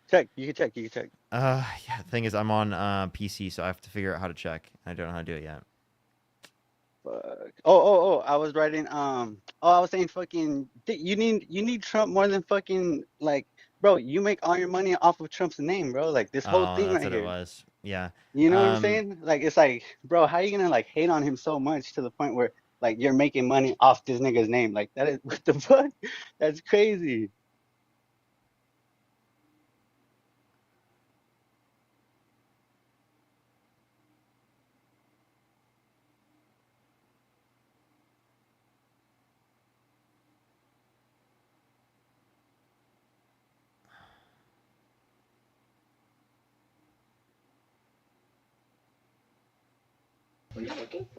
H: Check. You can check. You can check.
C: Yeah. The thing is, I'm on PC, so I have to figure out how to check. I don't know how to do it yet.
H: Fuck. Oh. I was writing. I was saying, fucking. You need Trump more than fucking like, bro. You make all your money off of Trump's name, bro. Like this whole thing
C: That's
H: right
C: what
H: here.
C: it was. Yeah.
H: You know what I'm saying? Like it's like, bro, how you gonna like hate on him so much to the point where like you're making money off this nigga's name? Like that is what the fuck? That's crazy.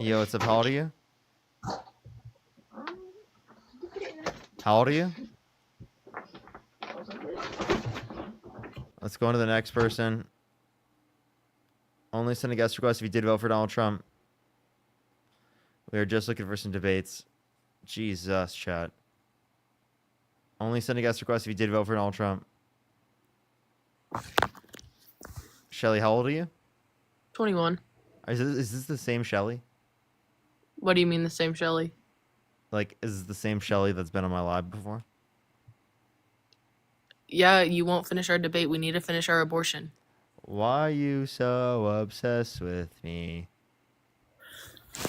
C: Yo, what's up? How old are you? How old are you? Let's go on to the next person. Only send a guest request if you did vote for Donald Trump. We are just looking for some debates. Jesus, chat. Only send a guest request if you did vote for Donald Trump. Shelly, how old are you?
J: 21.
C: Is this the same Shelly?
J: What do you mean the same Shelly?
C: Like, is this the same Shelly that's been on my live before?
J: Yeah, you won't finish our debate. We need to finish our abortion.
C: Why are you so obsessed with me?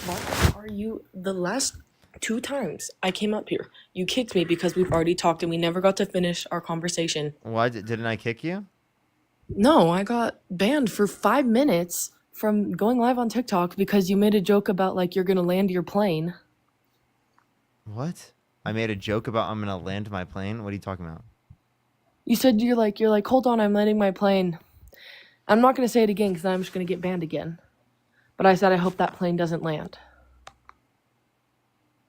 G: Why are you the last 2 times I came up here? You kicked me because we've already talked and we never got to finish our conversation.
C: Why didn't I kick you?
G: No, I got banned for 5 minutes from going live on TikTok because you made a joke about like you're gonna land your plane.
C: What? I made a joke about I'm gonna land my plane? What are you talking about?
G: You said you're like hold on, I'm landing my plane. I'm not gonna say it again because I'm just gonna get banned again. But I said I hope that plane doesn't land.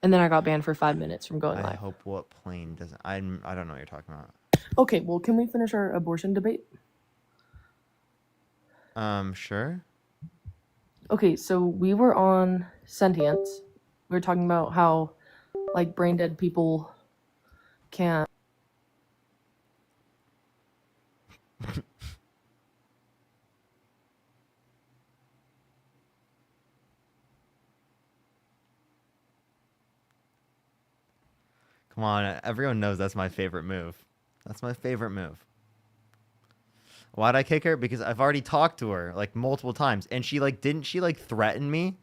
G: And then I got banned for 5 minutes from going
C: I
G: live.
C: hope what plane doesn't... I don't know what you're talking about.
G: Okay, well, can we finish our abortion debate?
C: Sure.
G: Okay, so we were on sentience. We were talking about how, like, brain dead people can't.
C: Come on, everyone knows that's my favorite move. That's my favorite move. Why'd I kick her? Because I've already talked to her like multiple times, and she like didn't she like threaten me?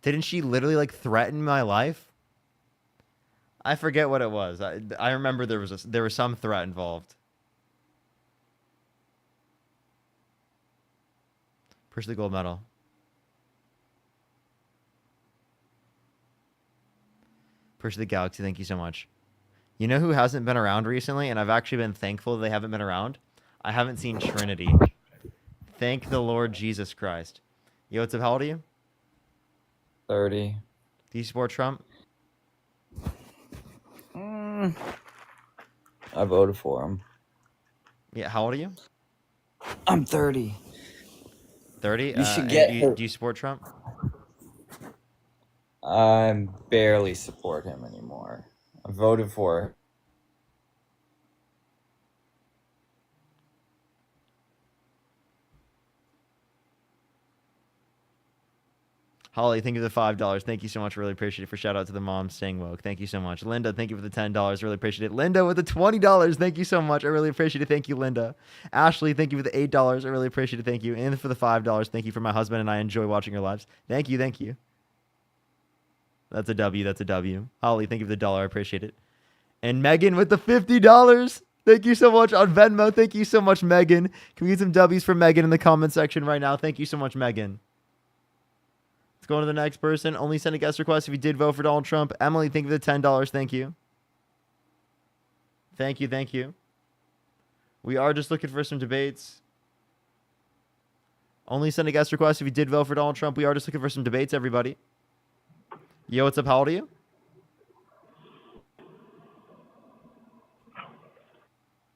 C: Didn't she literally like threaten my life? I forget what it was. I remember there was some threat involved. Push the gold medal. Push the galaxy. Thank you so much. You know who hasn't been around recently, and I've actually been thankful they haven't been around? I haven't seen Trinity. Thank the Lord Jesus Christ. Yo, what's up? How old are you?
N: 30.
C: Do you support Trump?
N: I voted for him.
C: Yeah, how old are you?
N: I'm 30.
C: 30?
N: You should
C: And
N: get
C: do you support Trump?
N: I barely support him anymore. I voted for
C: Holly, thank you for the $5. Thank you so much. Really appreciate it. For shout out to the mom staying woke. Thank you so much. Linda, thank you for the $10. Really appreciate it. Linda with the $20. Thank you so much. I really appreciate it. Thank you, Linda. Ashley, thank you for the $8. I really appreciate it. Thank you. And for the $5. Thank you for my husband and I enjoy watching your lives. Thank you. Thank you. That's a W. That's a W. Holly, thank you for the $1. I appreciate it. And Megan with the $50. Thank you so much on Venmo. Thank you so much, Megan. Can we get some W's for Megan in the comment section right now? Thank you so much, Megan. Let's go on to the next person. Only send a guest request if you did vote for Donald Trump. Emily, thank you for the $10. Thank you. Thank you. Thank you. We are just looking for some debates. Only send a guest request if you did vote for Donald Trump. We are just looking for some debates, everybody. Yo, what's up? How old are you?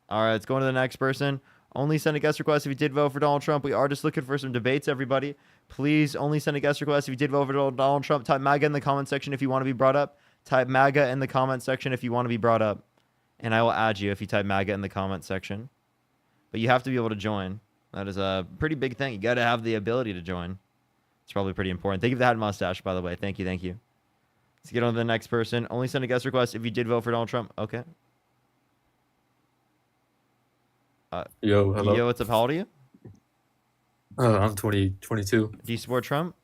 C: All right, let's go on to the next person. Only send a guest request if you did vote for Donald Trump. We are just looking for some debates, everybody. Please only send a guest request if you did vote for Donald Trump. Type MAGA in the comment section if you want to be brought up. Type MAGA in the comment section if you want to be brought up. And I will add you if you type MAGA in the comment section. But you have to be able to join. That is a pretty big thing. You got to have the ability to join. It's probably pretty important. Thank you for the hat and mustache, by the way. Thank you. Thank you. Let's get on to the next person. Only send a guest request if you did vote for Donald Trump. Okay.
O: Yo, hello.
C: Yo, what's up? How old are you?
O: I'm 22.
C: Do you support Trump?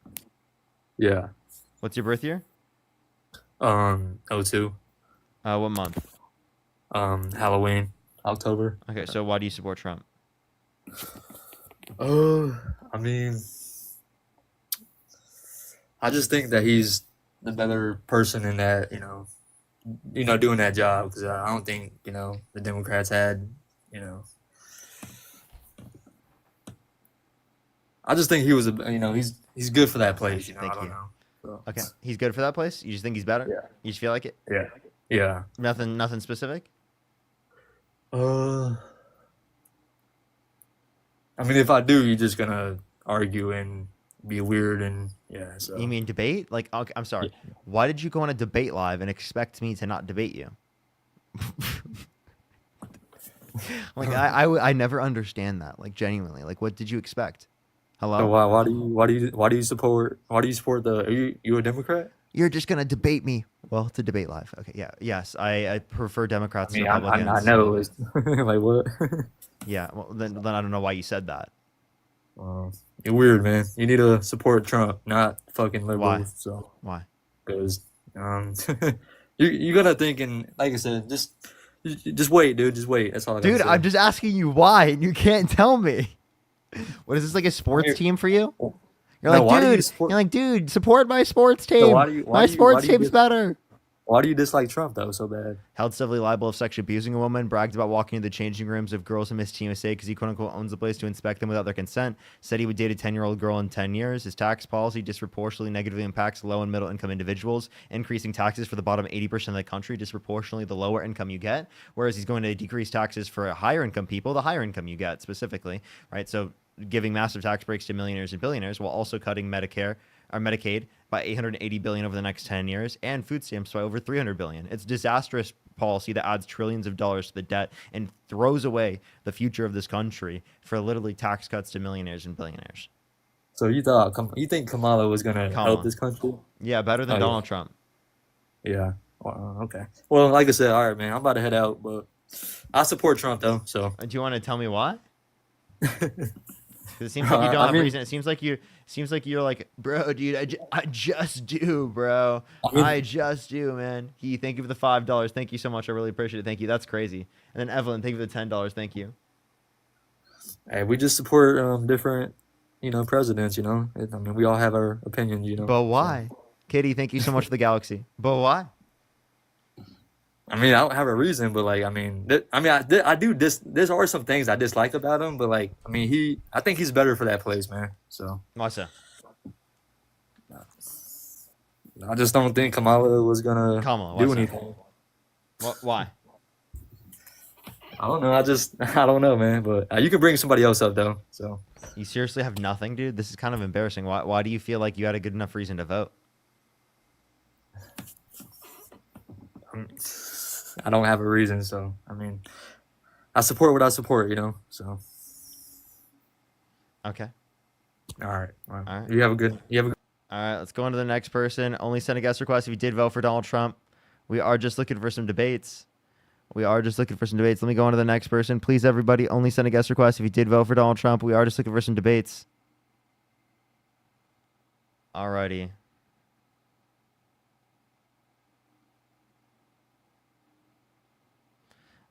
O: Yeah.
C: What's your birth year?
O: 02.
C: What month?
O: Halloween, October.
C: Okay, so why do you support Trump?
O: I mean, I just think that he's the better person in that, doing that job. Because I don't think, the Democrats had, I just think he was he's good for that place. I don't know. So.
C: Okay, he's good for that place. You just think he's better?
O: Yeah.
C: You just feel like it?
O: Yeah. Yeah.
C: Nothing specific.
O: I mean, if I do, you're just gonna argue and be weird and yeah. So.
C: You mean debate? Like, okay, I'm sorry. Yeah. Why did you go on a debate live and expect me to not debate you? Like, I never understand that. Like, genuinely, like, what did you expect? Hello.
O: So why do you support the? Are you a Democrat?
C: You're just gonna debate me. Well, it's a debate live. Okay, yeah, yes, I prefer Democrats to Republicans.
O: I know. Like what?
C: Yeah, well then I don't know why you said that.
O: You're weird, man. You need to support Trump, not fucking liberals.
C: Why?
O: So
C: why?
O: Because you gotta think, and like I said, just wait, dude. Just wait. That's all.
C: Dude, I'm just asking you why, and you can't tell me. What is this, like a sports team for you? You're like, dude, support my sports team.
O: So
C: my sports team's better.
O: Why do you dislike Trump though so bad?
C: Held civilly liable of sexually abusing a woman. Bragged about walking into the changing rooms of girls in Miss Team USA because he quote unquote owns the place to inspect them without their consent. Said he would date a 10-year-old girl in 10 years. His tax policy disproportionately negatively impacts low and middle income individuals, increasing taxes for the bottom 80% of the country disproportionately the lower income you get. Whereas he's going to decrease taxes for higher income people, the higher income you get specifically, right? So giving massive tax breaks to millionaires and billionaires while also cutting Medicare or Medicaid by $880 billion over the next 10 years and food stamps by over $300 billion. It's disastrous policy that adds trillions of dollars to the debt and throws away the future of this country for literally tax cuts to millionaires and billionaires.
O: So you think Kamala was going to help this country?
C: Yeah, better than Donald Trump.
O: Yeah. Okay. Well, like I said, all right, man, I'm about to head out, but I support Trump though. So
C: do you want to tell me why? It seems like you don't have reason. It seems like Seems like you're like, bro, dude. I just do, bro.
O: I mean,
C: I just do, man. He, thank you for the $5. Thank you so much. I really appreciate it. Thank you. That's crazy. And then Evelyn, thank you for the $10. Thank you.
O: hey, we just support different, presidents. I mean, we all have our opinions.
C: But
O: So
C: why? Katie, thank you so much for the galaxy. But why?
O: I mean, I don't have a reason, but like, I mean, I do this. There are some things I dislike about him, but like, I mean, I think he's better for that place, man. So
C: Why so?
O: I just don't think Kamala was gonna
C: Kamala,
O: do
C: why so?
O: anything.
C: Why?
O: I don't know. I don't know, man. But you can bring somebody else up though. So
C: You seriously have nothing, dude? This is kind of embarrassing. Why do you feel like you had a good enough reason to vote?
O: I don't have a reason. So I mean, I support what I support. So
C: Okay.
O: all right.
C: All right.
O: You have a good.
C: All right, let's go on to the next person. Only send a guest request if you did vote for Donald Trump. We are just looking for some debates. Let me go on to the next person. Please, everybody, only send a guest request if you did vote for Donald Trump. We are just looking for some debates. Alrighty.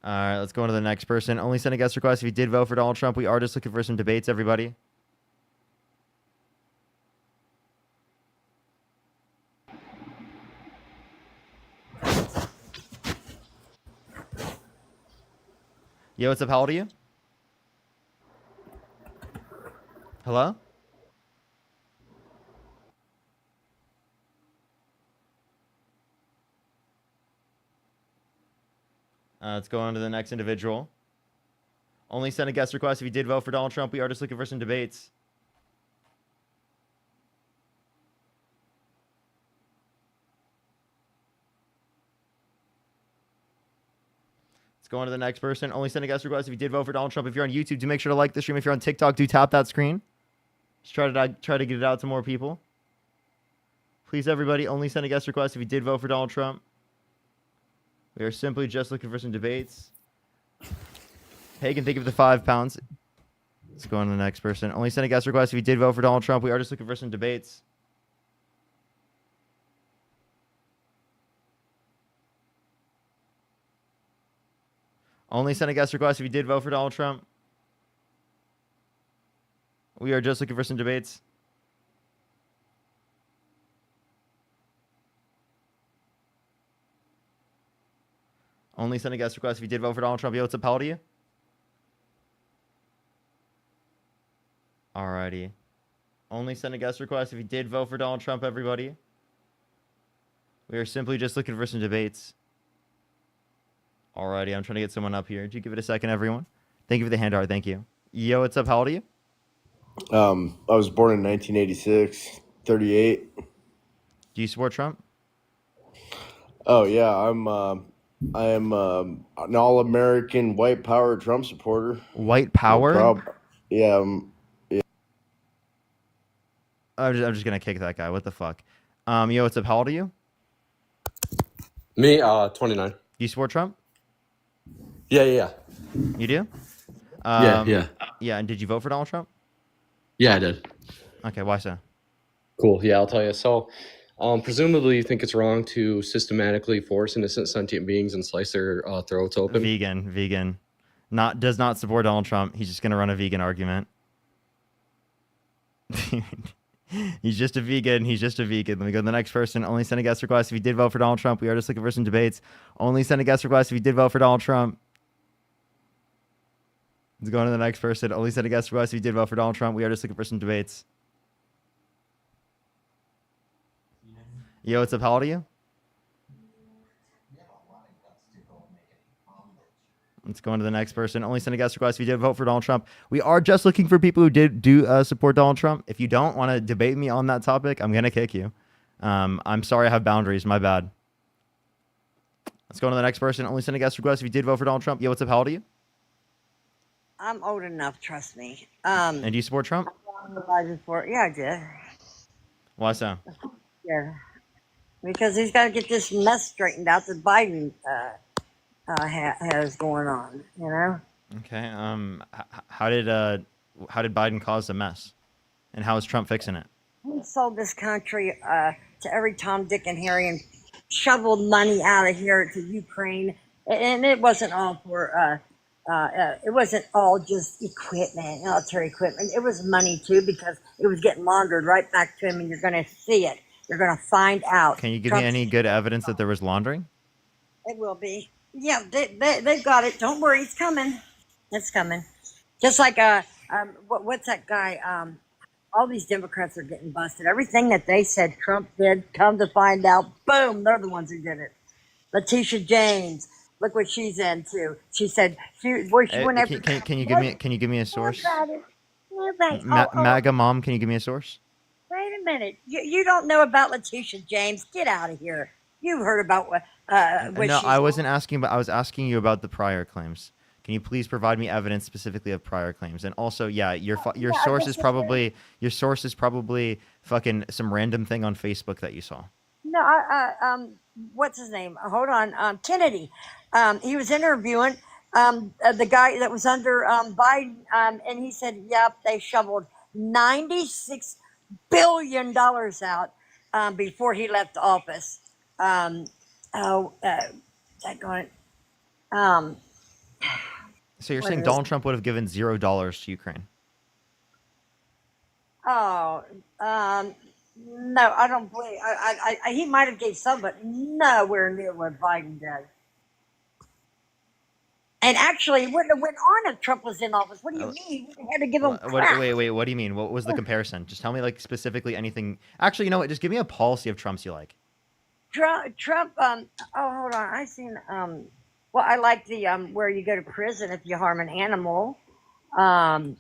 C: All right, let's go on to the next person. Only send a guest request if you did vote for Donald Trump. We are just looking for some debates, everybody. Yo, what's up? How old are you? Hello? Let's go on to the next individual. Only send a guest request if you did vote for Donald Trump. We are just looking for some debates. Let's go on to the next person. Only send a guest request if you did vote for Donald Trump. If you're on YouTube, do make sure to like the stream. If you're on TikTok, do tap that screen. Just try to get it out to more people. Please, everybody, only send a guest request if you did vote for Donald Trump. We are simply just looking for some debates. Hagen, think of the £5. Let's go on to the next person. Only send a guest request if you did vote for Donald Trump. We are just looking for some debates. Only send a guest request if you did vote for Donald Trump. We are just looking for some debates. Only send a guest request if you did vote for Donald Trump. Yo, what's up? How old are you? Alrighty. Only send a guest request if you did vote for Donald Trump, everybody. We are simply just looking for some debates. Alrighty, I'm trying to get someone up here. Do you give it a second, everyone? Thank you for the hand art. Thank you. Yo, what's up? How old are you?
P: I was born in 1986, 38.
C: Do you support Trump?
P: Oh yeah, I am an all-American white power Trump supporter.
C: White power?
P: No problem. Yeah, yeah.
C: I'm just gonna kick that guy. What the fuck? Yo, what's up? How old are you?
Q: Me, 29.
C: Do you support Trump?
Q: Yeah.
C: You do?
Q: Yeah.
C: Yeah, and did you vote for Donald Trump?
Q: Yeah, I did.
C: Okay, why so?
Q: Cool. Yeah, I'll tell you. So, presumably you think it's wrong to systematically force innocent sentient beings and slice their throats open?
C: Vegan. Does not support Donald Trump. He's just gonna run a vegan argument. He's just a vegan. Let me go to the next person. Only send a guest request if you did vote for Donald Trump. We are just looking for some debates. Only send a guest request if you did vote for Donald Trump. Let's go on to the next person. Only send a guest request if you did vote for Donald Trump. We are just looking for some debates. Yo, what's up? How old are you? Let's go on to the next person. Only send a guest request if you did vote for Donald Trump. We are just looking for people who do support Donald Trump. If you don't want to debate me on that topic, I'm going to kick you. I'm sorry I have boundaries. My bad. Let's go on to the next person. Only send a guest request if you did vote for Donald Trump. Yo, what's up? How old are you?
W: I'm old enough, trust me.
C: And do you support Trump?
W: Yeah, I did.
C: Why so?
W: Yeah. Because he's got to get this mess straightened out that Biden has going on, you know?
C: Okay. How did Biden cause the mess? And how is Trump fixing it?
W: He sold this country to every Tom, Dick, and Harry and shoveled money out of here to Ukraine. And it wasn't all for, it wasn't all just equipment, military equipment. It was money too, because it was getting laundered right back to him, and you're going to see it. You're going to find out.
C: Can you give me any good evidence that there was laundering?
W: It will be. Yeah, they've got it. Don't worry, it's coming. It's coming. Just like what's that guy? All these Democrats are getting busted. Everything that they said Trump did, come to find out, boom, they're the ones who did it. Letitia James, look what she's into. She said she went after.
C: Can you give me a source?
W: Nobody.
C: MAGA mom, can you give me a source?
W: Wait a minute. You don't know about Letitia James? Get out of here. You've heard about what
C: No,
W: she's.
C: I wasn't asking, but I was asking you about the prior claims. Can you please provide me evidence specifically of prior claims? And also, yeah, your source is probably fucking some random thing on Facebook that you saw.
W: No, what's his name? Hold on, Kennedy. He was interviewing the guy that was under Biden, and he said, "Yep, they shoveled $96 billion out before he left office." That going.
C: So you're
W: What
C: saying
W: is-
C: Donald Trump would have given $0 to Ukraine?
W: Oh, no, I don't believe. He might have gave some, but nowhere near what Biden did. And actually, it wouldn't have went on if Trump was in office. What do you mean? He wouldn't have had to give him crap.
C: Wait, what do you mean? What was the comparison? Just tell me, like, specifically anything. Actually, you know what? Just give me a policy of Trump's you like.
W: Trump. Oh, hold on. I seen. Well, I like the where you go to prison if you harm an animal.
C: The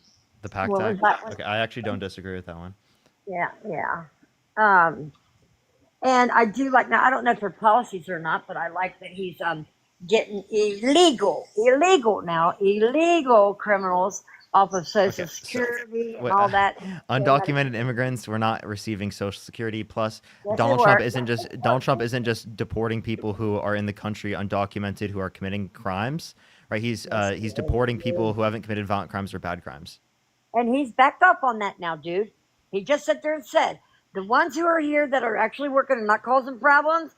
C: PAC
W: what was
C: Act?
W: that one?
C: Okay, I actually don't disagree with that one.
W: Yeah. And I do like, now I don't know if they're policies or not, but I like that he's getting illegal criminals off of Social Security and
C: Wait,
W: all that.
C: undocumented immigrants were not receiving Social Security. Plus,
W: Yes,
C: Donald
W: they
C: Trump
W: were.
C: isn't just deporting people who are in the country undocumented who are committing crimes. Right? He's deporting people who haven't committed violent crimes or bad crimes.
W: And he's backed up on that now, dude. He just sat there and said, the ones who are here that are actually working and not causing problems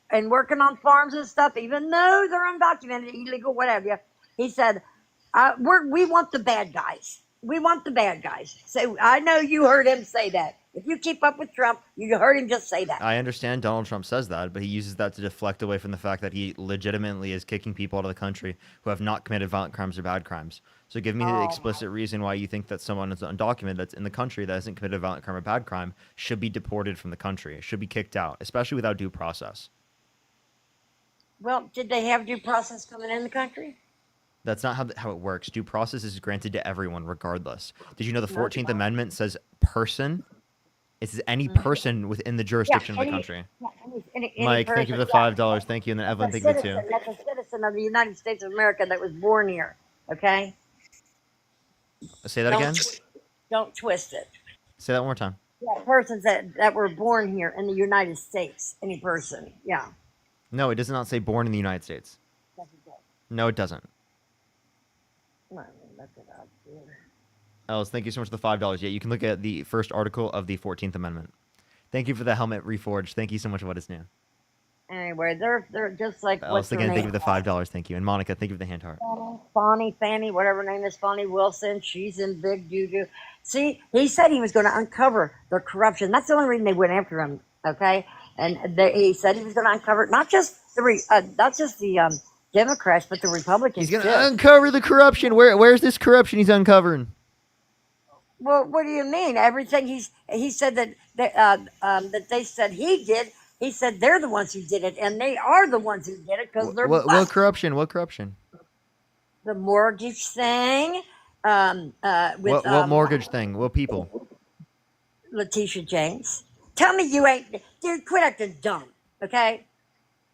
W: and working on farms and stuff, even though they're undocumented, illegal, whatever, he said, we want the bad guys. We want the bad guys. So I know you heard him say that. If you keep up with Trump, you heard him just say that.
C: I understand Donald Trump says that, but he uses that to deflect away from the fact that he legitimately is kicking people out of the country who have not committed violent crimes or bad crimes. So give me the explicit reason why you think that someone is undocumented that's in the country that hasn't committed a violent crime or bad crime should be deported from the country, should be kicked out, especially without due process.
W: Well, did they have due process coming in the country?
C: That's not how it works. Due process is granted to everyone regardless. Did you know the 14th Amendment says person? It says any person within the jurisdiction of the country.
W: Any
C: Mike, thank you for the $5. Thank you. And then Evelyn, thank you too.
W: That's a citizen of the United States of America that was born here. Okay?
C: Say that again?
W: Don't twist it.
C: Say that one more time.
W: Yeah, persons that were born here in the United States. Any person. Yeah.
C: No, it does not say born in the United States. No, it doesn't.
W: Let me look it up here.
C: Alice, thank you so much for the $5. Yeah, you can look at the first article of the 14th Amendment. Thank you for the helmet reforged. Thank you so much for what is new.
W: Anyway, they're just like
C: Alice,
W: what's her
C: again,
W: name?
C: thank you for the $5. Thank you. And Monica, thank you for the hand heart.
W: Fannie, whatever her name is, Fannie Wilson. She's in big doo-doo. See, he said he was going to uncover their corruption. That's the only reason they went after him. Okay, and he said he was going to uncover not just the Democrats, but the Republicans.
C: He's going
W: too.
C: to uncover the corruption. Where's this corruption he's uncovering?
W: Well, what do you mean? Everything he said that they said he did. He said they're the ones who did it, and they are the ones who did it because they're
C: What
W: busted.
C: corruption? What corruption?
W: The mortgage thing.
C: What mortgage thing? What people?
W: Letitia James. Tell me you ain't, dude. Quit acting dumb, okay?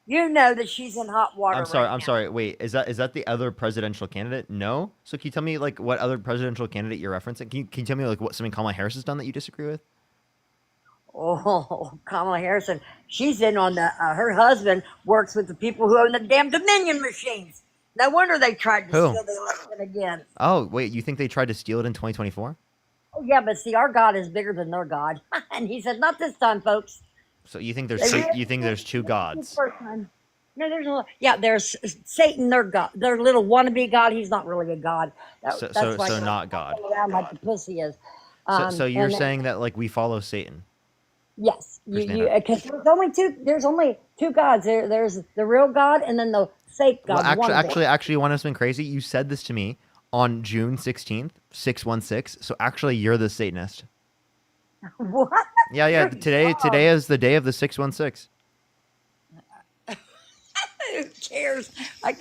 W: You know that she's in hot water.
C: I'm sorry. Wait, is that the other presidential candidate? No. So can you tell me like what other presidential candidate you're referencing? Can you tell me like what something Kamala Harris has done that you disagree with?
W: Oh, Kamala Harrison. She's in on the. Her husband works with the people who own the damn Dominion machines. No wonder they tried to
C: Who?
W: steal the election again.
C: Oh, wait, you think they tried to steal it in 2024?
W: Oh yeah, but see, our God is bigger than their God, and He said, "Not this time, folks."
C: So you think
W: They really,
C: there's two
W: this
C: gods?
W: first time. No, there's no. Yeah, there's Satan, their God, their little wannabe God. He's not really a God. That's why
C: So
W: they're
C: not God.
W: walking around like the pussy is.
C: So you're
W: And then,
C: saying that like we follow Satan?
W: yes,
C: Understand
W: you
C: that?
W: because there's only two. There's only two gods. There's the real God, and then the fake
C: Well,
W: God, the wannabe.
C: actually, one has been crazy. You said this to me on June 16th, 616. So actually, you're the Satanist.
W: What?
C: Yeah, yeah. Today is the day of the 616.
W: Who cares?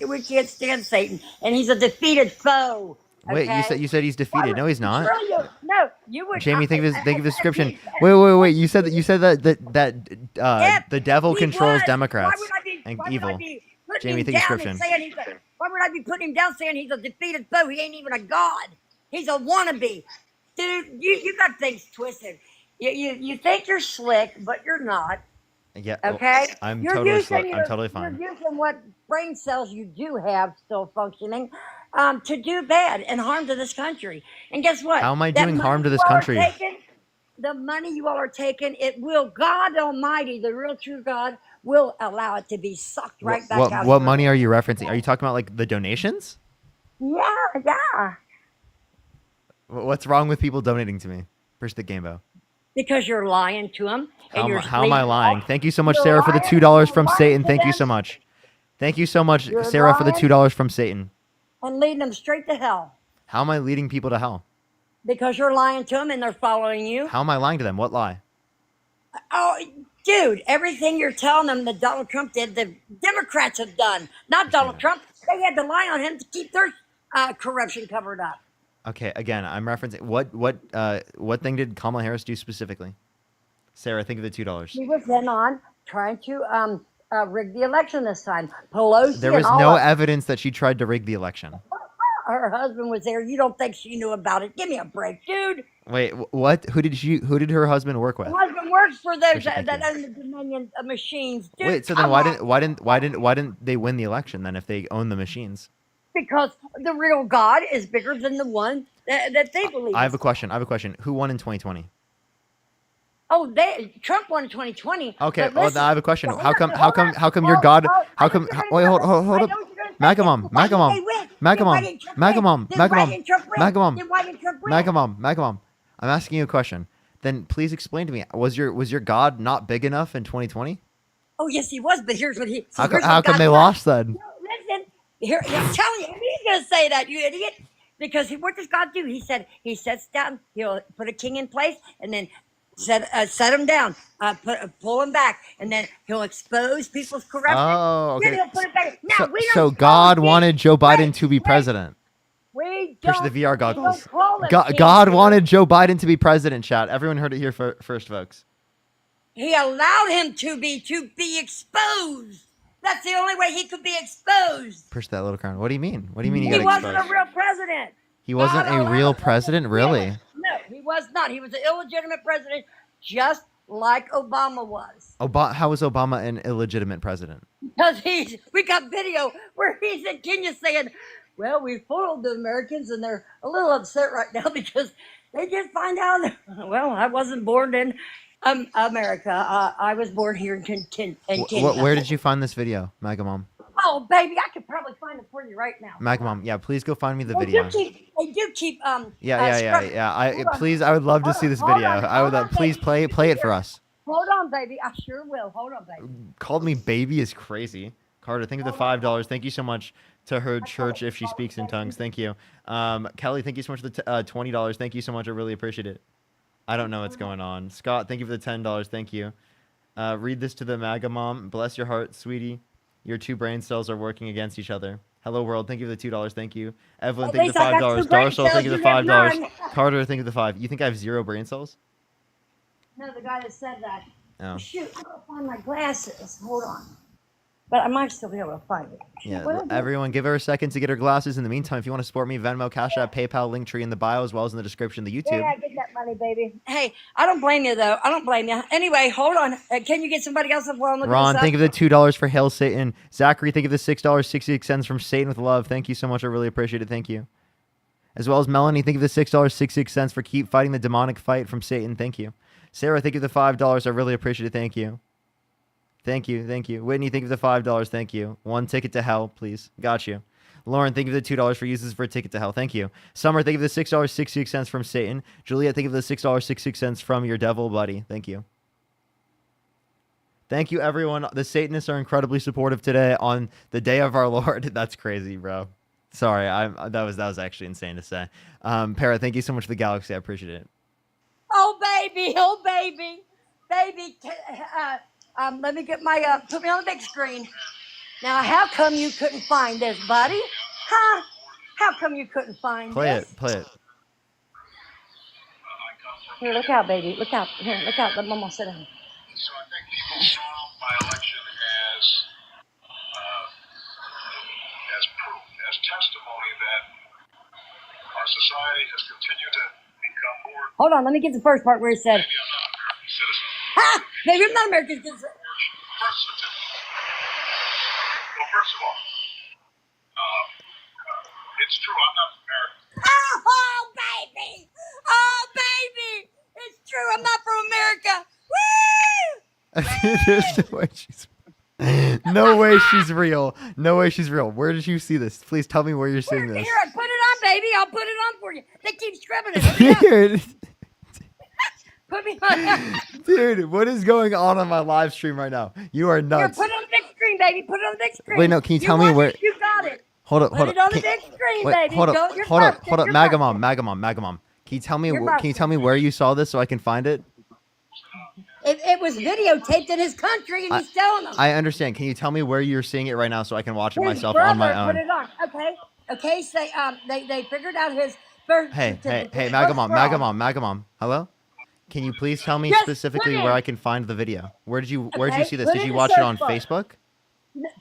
W: We can't stand Satan, and he's a defeated foe.
C: Wait,
W: Okay.
C: you said he's
W: Why
C: defeated.
W: would
C: No, he's not.
W: surely you? No, you would.
C: Jamie, think of the description.
W: If
C: Wait. You said
W: if
C: the devil
W: he
C: controls
W: was,
C: Democrats and
W: why would I
C: evil.
W: be putting
C: Jamie,
W: him
C: think of
W: down
C: description.
W: and saying he's a? Why would I be putting him down saying he's a defeated foe? He ain't even a god. He's a wannabe, dude. You got things twisted. You think you're slick, but you're not.
C: Yeah.
W: Okay,
C: I'm
W: you're
C: totally
W: using
C: I'm totally fine.
W: you're using what brain cells you do have still functioning, to do bad and harm to this country. And guess what?
C: How am I
W: That
C: doing
W: money
C: harm to
W: you
C: this
W: all are
C: country?
W: taking, the money you all are taking, it will, God Almighty, the real true God, will allow it to be sucked right back out of
C: What
W: your
C: money
W: head.
C: are you referencing? Are you talking about like the donations?
W: Yeah,
C: What's wrong with people donating to me? Push the gamebo.
W: because you're lying to them and you're
C: How am I
W: leading
C: lying?
W: them.
C: Thank you so much,
W: You're
C: Sarah, for the
W: lying.
C: $2
W: You're
C: from
W: lying
C: Satan.
W: to
C: Thank you
W: them.
C: so much. Thank you so much,
W: You're
C: Sarah, for the
W: lying
C: $2 from Satan.
W: and leading them straight to hell
C: How am I leading people to hell?
W: because you're lying to them and they're following you.
C: How am I lying to them? What lie?
W: Oh, dude, everything you're telling them that Donald Trump did, the Democrats have done. Not Donald Trump. They had to lie on him to keep their corruption covered up.
C: Okay, again, I'm referencing what thing did Kamala Harris do specifically? Sarah, think of the $2.
W: He was then on trying to rig the election this time. Pelosi
C: There
W: and
C: was
W: all
C: no
W: of them.
C: evidence that she tried to rig the election.
W: Her husband was there. You don't think she knew about it? Give me a break, dude.
C: Wait, what? Who did her husband work with?
W: Her husband works for those
C: Appreciate it,
W: that
C: thank
W: own the Dominion machines, dude.
C: Wait, so then
W: Come on.
C: why didn't they win the election then if they own the machines?
W: Because the real God is bigger than the one that they believe.
C: I have a question. Who won in 2020?
W: Oh, Trump won in 2020.
C: Okay,
W: but
C: well,
W: listen,
C: now I have a question.
W: but
C: How
W: listen,
C: come your God? How come? Wait, hold up. MAGA mom.
W: Why did they win?
C: MAGA
W: Then why
C: mom.
W: didn't Trump
C: MAGA
W: win?
C: mom.
W: Then
C: MAGA
W: why
C: mom.
W: didn't Trump win?
C: MAGA mom.
W: Then why didn't Trump win?
C: MAGA mom. I'm asking you a question. Then please explain to me. Was your God not big enough in 2020?
W: Oh, yes, he was. But here's what he.
C: How
W: Here's
C: how
W: what
C: come
W: God
C: they
W: does.
C: lost then?
W: No, listen. Here, I'm telling you, he's gonna say that, you idiot. Because what does God do? He said he sets down. He'll put a king in place, and then set him down. Pull him back, and then he'll expose people's corruption.
C: Oh,
W: Then
C: okay.
W: he'll put it back. Now
C: So,
W: we don't
C: so
W: call
C: God
W: him
C: wanted
W: king.
C: Joe Biden
W: Wait,
C: to be president.
W: We
C: Push
W: don't.
C: the VR
W: We
C: goggles.
W: don't call him king,
C: God
W: dude.
C: wanted Joe Biden to be president. Chat. Everyone heard it here first, folks.
W: He allowed him to be exposed. That's the only way he could be exposed.
C: Push that little crown. What do you mean? What do you mean
W: He
C: you got
W: wasn't
C: exposed?
W: a real president.
C: He wasn't
W: God
C: a real
W: allowed him.
C: president, really?
W: No, he was not. He was an illegitimate president, just like Obama was.
C: How was Obama an illegitimate president?
W: Because we got video where he's in Kenya saying, well, we foiled the Americans and they're a little upset right now because they just find out, well, I wasn't born in America. I was born here in Kenya.
C: Where did you find this video, MAGA mom?
W: Oh, baby, I could probably find it for you right now.
C: MAGA mom, yeah, please go find me the
W: They
C: video.
W: do keep
C: Yeah.
W: Hold on.
C: Please, I would love to see this
W: Hold
C: video.
W: on,
C: I would
W: hold on,
C: please
W: baby.
C: play it for us.
W: Hold on, baby. I sure will. Hold on, baby.
C: Called me baby is crazy. Carter, think of the $5. Thank you so much to her church if she speaks in tongues. Thank you. Kelly, thank you so much for the $20. Thank you so much. I really appreciate it. I don't know what's going on. Scott, thank you for the $10. Thank you. Read this to the MAGA mom. Bless your heart, sweetie. Your two brain cells are working against each other. Hello world, thank you for the $2. Thank you. Evelyn,
W: At
C: thank you for
W: least
C: the
W: I got
C: $5.
W: two brain
C: Darshall, thank you
W: cells,
C: for the
W: you have
C: $5.
W: none.
C: Carter, thank you for the 5. You think I have 0 brain cells?
W: No, the guy that said that.
C: Oh.
W: Shoot, I gotta find my glasses. Hold on. But I might still be able to find it.
C: Yeah,
W: What is it?
C: everyone give her a second to get her glasses. In the meantime, if you want to support me, Venmo, Cash App, PayPal, Linktree in the bio, as well as in the description of the YouTube.
W: Yeah, get that money, baby. Hey, I don't blame you, though. I don't blame you. Anyway, hold on. Can you get somebody else while I'm looking
C: Ron,
W: this
C: think
W: up?
C: of the $2 for Hail Satan. Zachary, think of the $6.66 from Satan with love. Thank you so much. I really appreciate it. Thank you. As well as Melanie, thank you for the $6.66 for keep fighting the demonic fight from Satan. Thank you. Sarah, thank you for the $5. I really appreciate it. Thank you. Thank you. Thank you. Whitney, thank you for the $5. Thank you. One ticket to hell, please. Got you. Lauren, thank you for the $2 for uses for a ticket to hell. Thank you. Summer, thank you for the $6.66 from Satan. Juliet, thank you for the $6.66 from your devil buddy. Thank you. Thank you, everyone. The Satanists are incredibly supportive today on the day of our Lord. That's crazy, bro. Sorry, that was actually insane to say. Para, thank you so much for the galaxy. I appreciate it.
W: Oh baby, baby. Let me get my put me on the big screen. Now, how come you couldn't find this, buddy? Huh? How come you couldn't find
C: Play
W: this?
C: it. Play it.
W: Here, look out, baby. Look out. Here, look out. Let Mama sit down.
L: So I think people saw my election as proof, as testimony that our society has continued to become more.
W: Hold on. Let me get the first part where he said,
L: Maybe I'm not an American citizen.
W: "Ha! Maybe I'm not American citizen."
L: Birth certificate. Well, first of all, it's true. I'm not American.
W: Oh, baby! Oh, baby! It's true. I'm not from America. Woo!
C: There's no way she's. No way she's real. No way she's real. Where did you see this? Please tell me where you're seeing this.
W: Here, put it on, baby. I'll put it on for you. They keep scrubbing it.
C: Dude,
W: Put me on.
C: dude, what is going on my live stream right now? You are
W: Here,
C: nuts.
W: put it on the big screen, baby. Put it on the big screen.
C: Wait, no, can you tell me
W: want
C: where-
W: it, you got it.
C: Hold up,
W: Put
C: hold
W: it
C: up.
W: on the
C: Can-
W: big screen,
C: Wait,
W: baby.
C: hold up,
W: Go, you're
C: hold up,
W: busted,
C: hold up.
W: you're
C: MAGA
W: busted.
C: mom, MAGA mom. Can you tell me?
W: You're
C: Can you
W: busted.
C: tell me where you saw this so I can find it?
W: It was videotaped in his country, and he's telling them.
C: I understand. Can you tell me where you're seeing it right now so I can watch it
W: His
C: myself
W: brother
C: on my
W: put
C: own?
W: it on. Okay. Say they figured out his birth
C: Hey,
W: certificate.
C: MAGA
W: What's
C: mom,
W: wrong?
C: Hello? Can you please tell me
W: Just
C: specifically
W: put it
C: where
W: in.
C: I can find the video? Where'd you
W: Okay,
C: see this?
W: put
C: Did
W: it
C: you
W: in
C: watch
W: the
C: it on
W: search bar.
C: Facebook?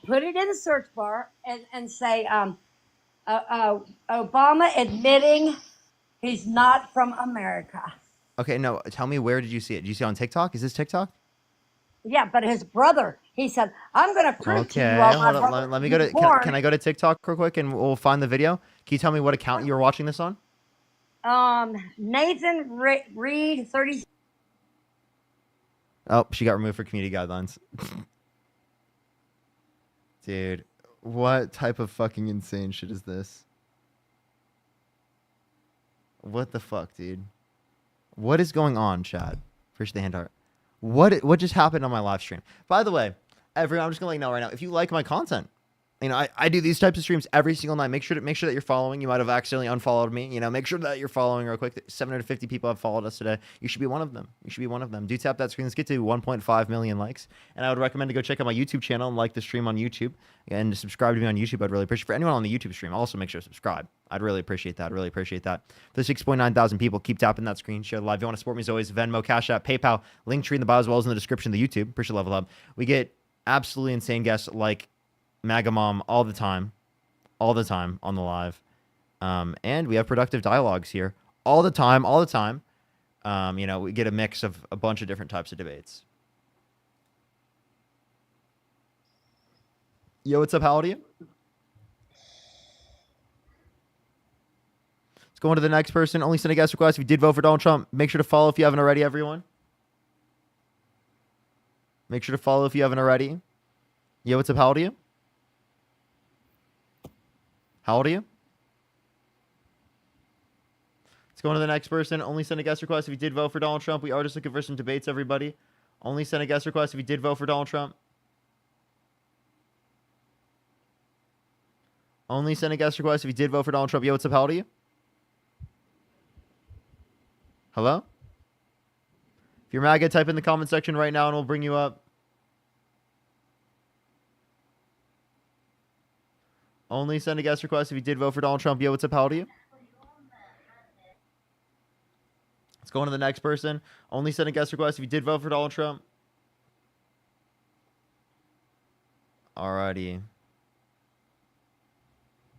W: Put it in the search bar and say Obama admitting he's not from America.
C: Okay, no. Tell me where did you see it? Did you see it on TikTok? Is this TikTok?
W: Yeah, but his brother, he said, "I'm going to prove to
C: Okay,
W: you all my
C: hold up.
W: brother
C: Let me go to.
W: was born."
C: Can I go to TikTok real quick and we'll find the video? Can you tell me what account you were watching this on?
W: Nathan Reed 30.
C: Oh, she got removed for community guidelines. Dude, what type of fucking insane shit is this? What the fuck, dude? What is going on, Chad? Appreciate the hand heart. What just happened on my live stream? By the way, everyone, I'm just gonna let you know right now. If you like my content, you know, I do these types of streams every single night. Make sure that you're following. You might have accidentally unfollowed me. You know, make sure that you're following real quick. 750 people have followed us today. You should be one of them. Do tap that screen. Let's get to 1.5 million likes. And I would recommend to go check out my YouTube channel and like the stream on YouTube and subscribe to me on YouTube. I'd really appreciate it. For anyone on the YouTube stream, also make sure to subscribe. I'd really appreciate that. For the 6.9 thousand people, keep tapping that screen. Share the live. If you want to support me as always, Venmo, Cash App, PayPal, link tree in the bio as well as in the description of the YouTube. Appreciate Level Up. We get absolutely insane guests like MAGA Mom all the time on the live. And we have productive dialogues here all the time. You know, we get a mix of a bunch of different types of debates. Yo, what's up? How old are you? Let's go on to the next person. Only send a guest request if you did vote for Donald Trump. Make sure to follow if you haven't already, everyone. Make sure to follow if you haven't already. Yo, what's up? How old are you? How old are you? Let's go on to the next person. Only send a guest request if you did vote for Donald Trump. We are just looking for some debates, everybody. Only send a guest request if you did vote for Donald Trump. Only send a guest request if you did vote for Donald Trump. Yo, what's up? How old are you? Hello? If you're MAGA, type in the comment section right now and we'll bring you up. Only send a guest request if you did vote for Donald Trump. Yo, what's up? How old are you? Let's go on to the next person. Only send a guest request if you did vote for Donald Trump. Alrighty.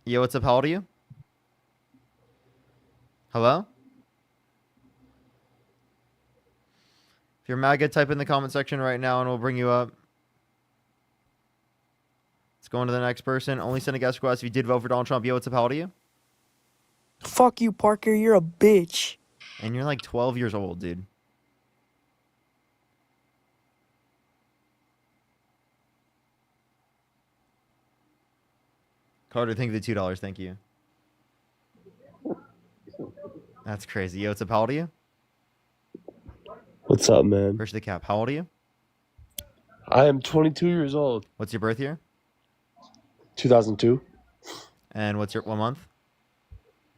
C: Yo, what's up? How old are you? Hello? If you're MAGA, type in the comment section right now and we'll bring you up. Let's go on to the next person. Only send a guest request if you did vote for Donald Trump. Yo, what's up? How old are you?
G: Fuck you, Parker. You're a bitch.
C: And you're like 12 years old, dude. Carter, thank you for the $2. Thank you. That's crazy. Yo, what's up? How old are you?
B: What's up, man?
C: First the cap. How old are you?
B: I am 22 years old.
C: What's your birth year?
B: 2002.
C: And what's your what month?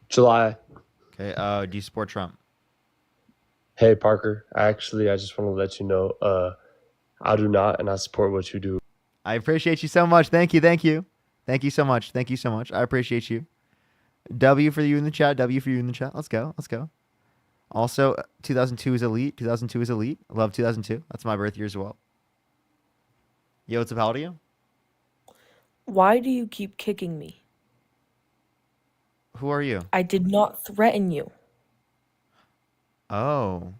B: July.
C: Okay. Do you support Trump?
B: Hey, Parker. I just want to let you know, I do not, and I support what you do.
C: I appreciate you so much. Thank you. Thank you. Thank you so much. Thank you so much. I appreciate you. W for you in the chat. W for you in the chat. Let's go. Let's go. Also, 2002 is elite. 2002 is elite. I love 2002. That's my birth year as well. Yo, what's up? How old are you?
G: Why do you keep kicking me?
C: Who are you?
G: I did not threaten you.
C: Oh.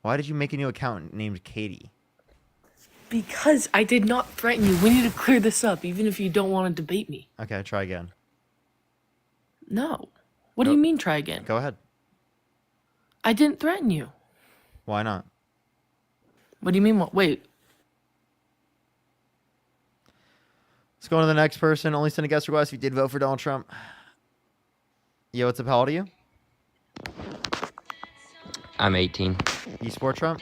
C: Why did you make a new account named Katie?
J: Because I did not threaten you. We need to clear this up, even if you don't want to debate me.
C: Okay, try again.
J: No. What do you mean, try again?
C: Go ahead.
J: I didn't threaten you.
C: Why not?
J: What do you mean? Wait.
C: Let's go on to the next person. Only send a guest request if you did vote for Donald Trump. Yo, what's up? How old are you?
S: I'm 18.
C: You support Trump?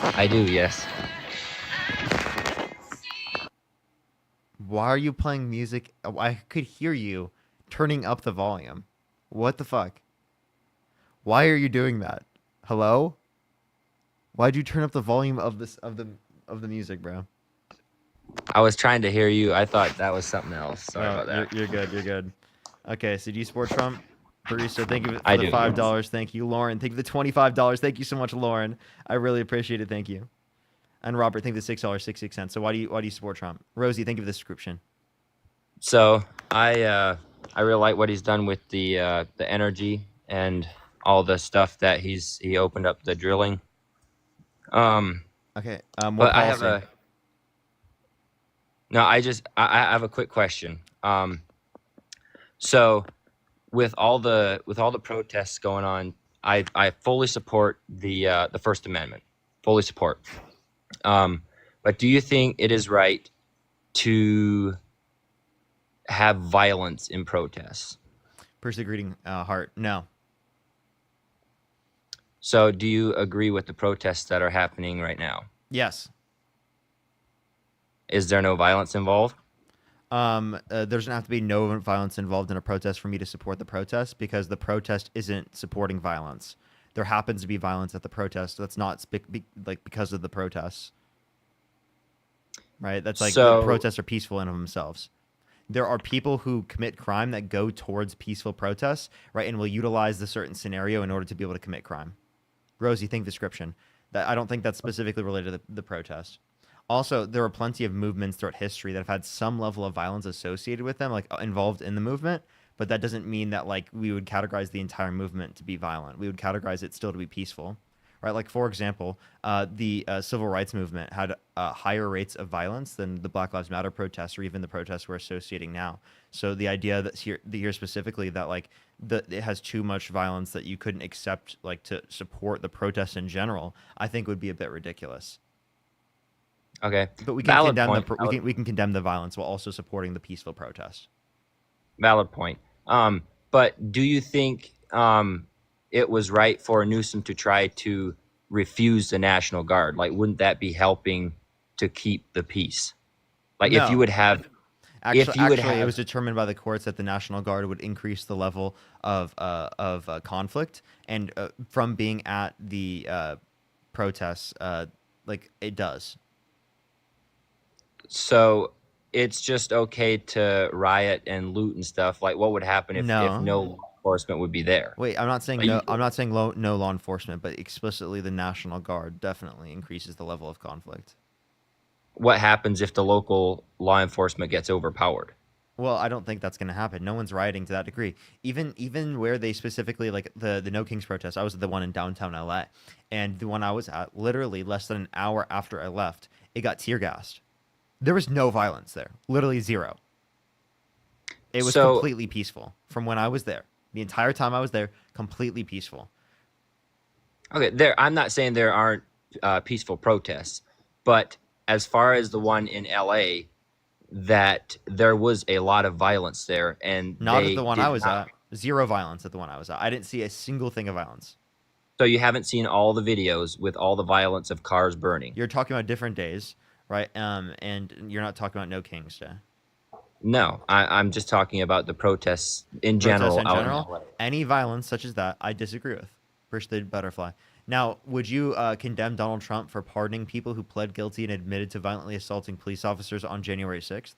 S: I do, yes.
C: Why are you playing music? I could hear you turning up the volume. What the fuck? Why are you doing that? Hello? Why'd you turn up the volume of the music, bro?
S: I was trying to hear you. I thought that was something else. Sorry about that.
C: You're good. You're good. Okay, so do you support Trump? Barista, thank you for
S: I
C: the
S: do.
C: $5. Thank you, Lauren. Thank you for the $25. Thank you so much, Lauren. I really appreciate it. Thank you. And Robert, thank you for the $6.66. So why do you support Trump? Rosie, thank you for the subscription.
S: So I really like what he's done with the energy and all the stuff that he opened up the drilling.
C: Okay. More
S: But I have
C: policy.
S: I have a quick question. So with all the protests going on, I fully support the First Amendment. Fully support. But do you think it is right to have violence in protests?
C: Person greeting heart. No.
S: So do you agree with the protests that are happening right now?
C: Yes.
S: Is there no violence involved?
C: There doesn't have to be no violence involved in a protest for me to support the protest because the protest isn't supporting violence. There happens to be violence at the protest. That's not because of the protests, right? That's like the protests are peaceful in themselves. There are people who commit crime that go towards peaceful protests, right, and will utilize the certain scenario in order to be able to commit crime. Rosie, think description. That I don't think that's specifically related to the protest. Also, there are plenty of movements throughout history that have had some level of violence associated with them, like involved in the movement, but that doesn't mean that like we would categorize the entire movement to be violent. We would categorize it still to be peaceful, right? Like for example, the civil rights movement had higher rates of violence than the Black Lives Matter protests or even the protests we're associating now. So the idea that here specifically that like it has too much violence that you couldn't accept like to support the protests in general, I think would be a bit ridiculous.
S: Okay.
C: But we can
S: Valid
C: condemn
S: point.
C: we can condemn the violence while also supporting the peaceful protest.
S: Valid point. But do you think it was right for Newsom to try to refuse the National Guard? Like, wouldn't that be helping to keep the peace? Like,
C: No.
S: if you would have,
C: It was determined by the courts that the National Guard would increase the level of conflict, and from being at the protests, like it does.
S: So it's just okay to riot and loot and stuff. Like, what would happen if no law enforcement would be there?
C: Wait, I'm not saying no. I'm not saying no law enforcement, but explicitly the National Guard definitely increases the level of conflict.
S: What happens if the local law enforcement gets overpowered?
C: Well, I don't think that's going to happen. No one's rioting to that degree. Even where they specifically, like the No Kings protest, I was at the one in downtown LA, and the one I was at, literally less than an hour after I left, it got tear gassed. There was no violence there, literally zero. It was
S: So
C: completely peaceful from when I was there. The entire time I was there, completely peaceful.
S: okay, I'm not saying there aren't peaceful protests, but as far as the one in LA, that there was a lot of violence there, and
C: Not at
S: they
C: the one
S: did
C: I was
S: not.
C: at. Zero violence at the one I was at. I didn't see a single thing of violence.
S: So you haven't seen all the videos with all the violence of cars burning.
C: You're talking about different days, right? And you're not talking about No King's Day.
S: No, I'm just talking about the protests in
C: Protests
S: general
C: in
S: out in
C: general,
S: LA.
C: any violence such as that, I disagree with. Push the butterfly. Now, would you condemn Donald Trump for pardoning people who pled guilty and admitted to violently assaulting police officers on January 6th?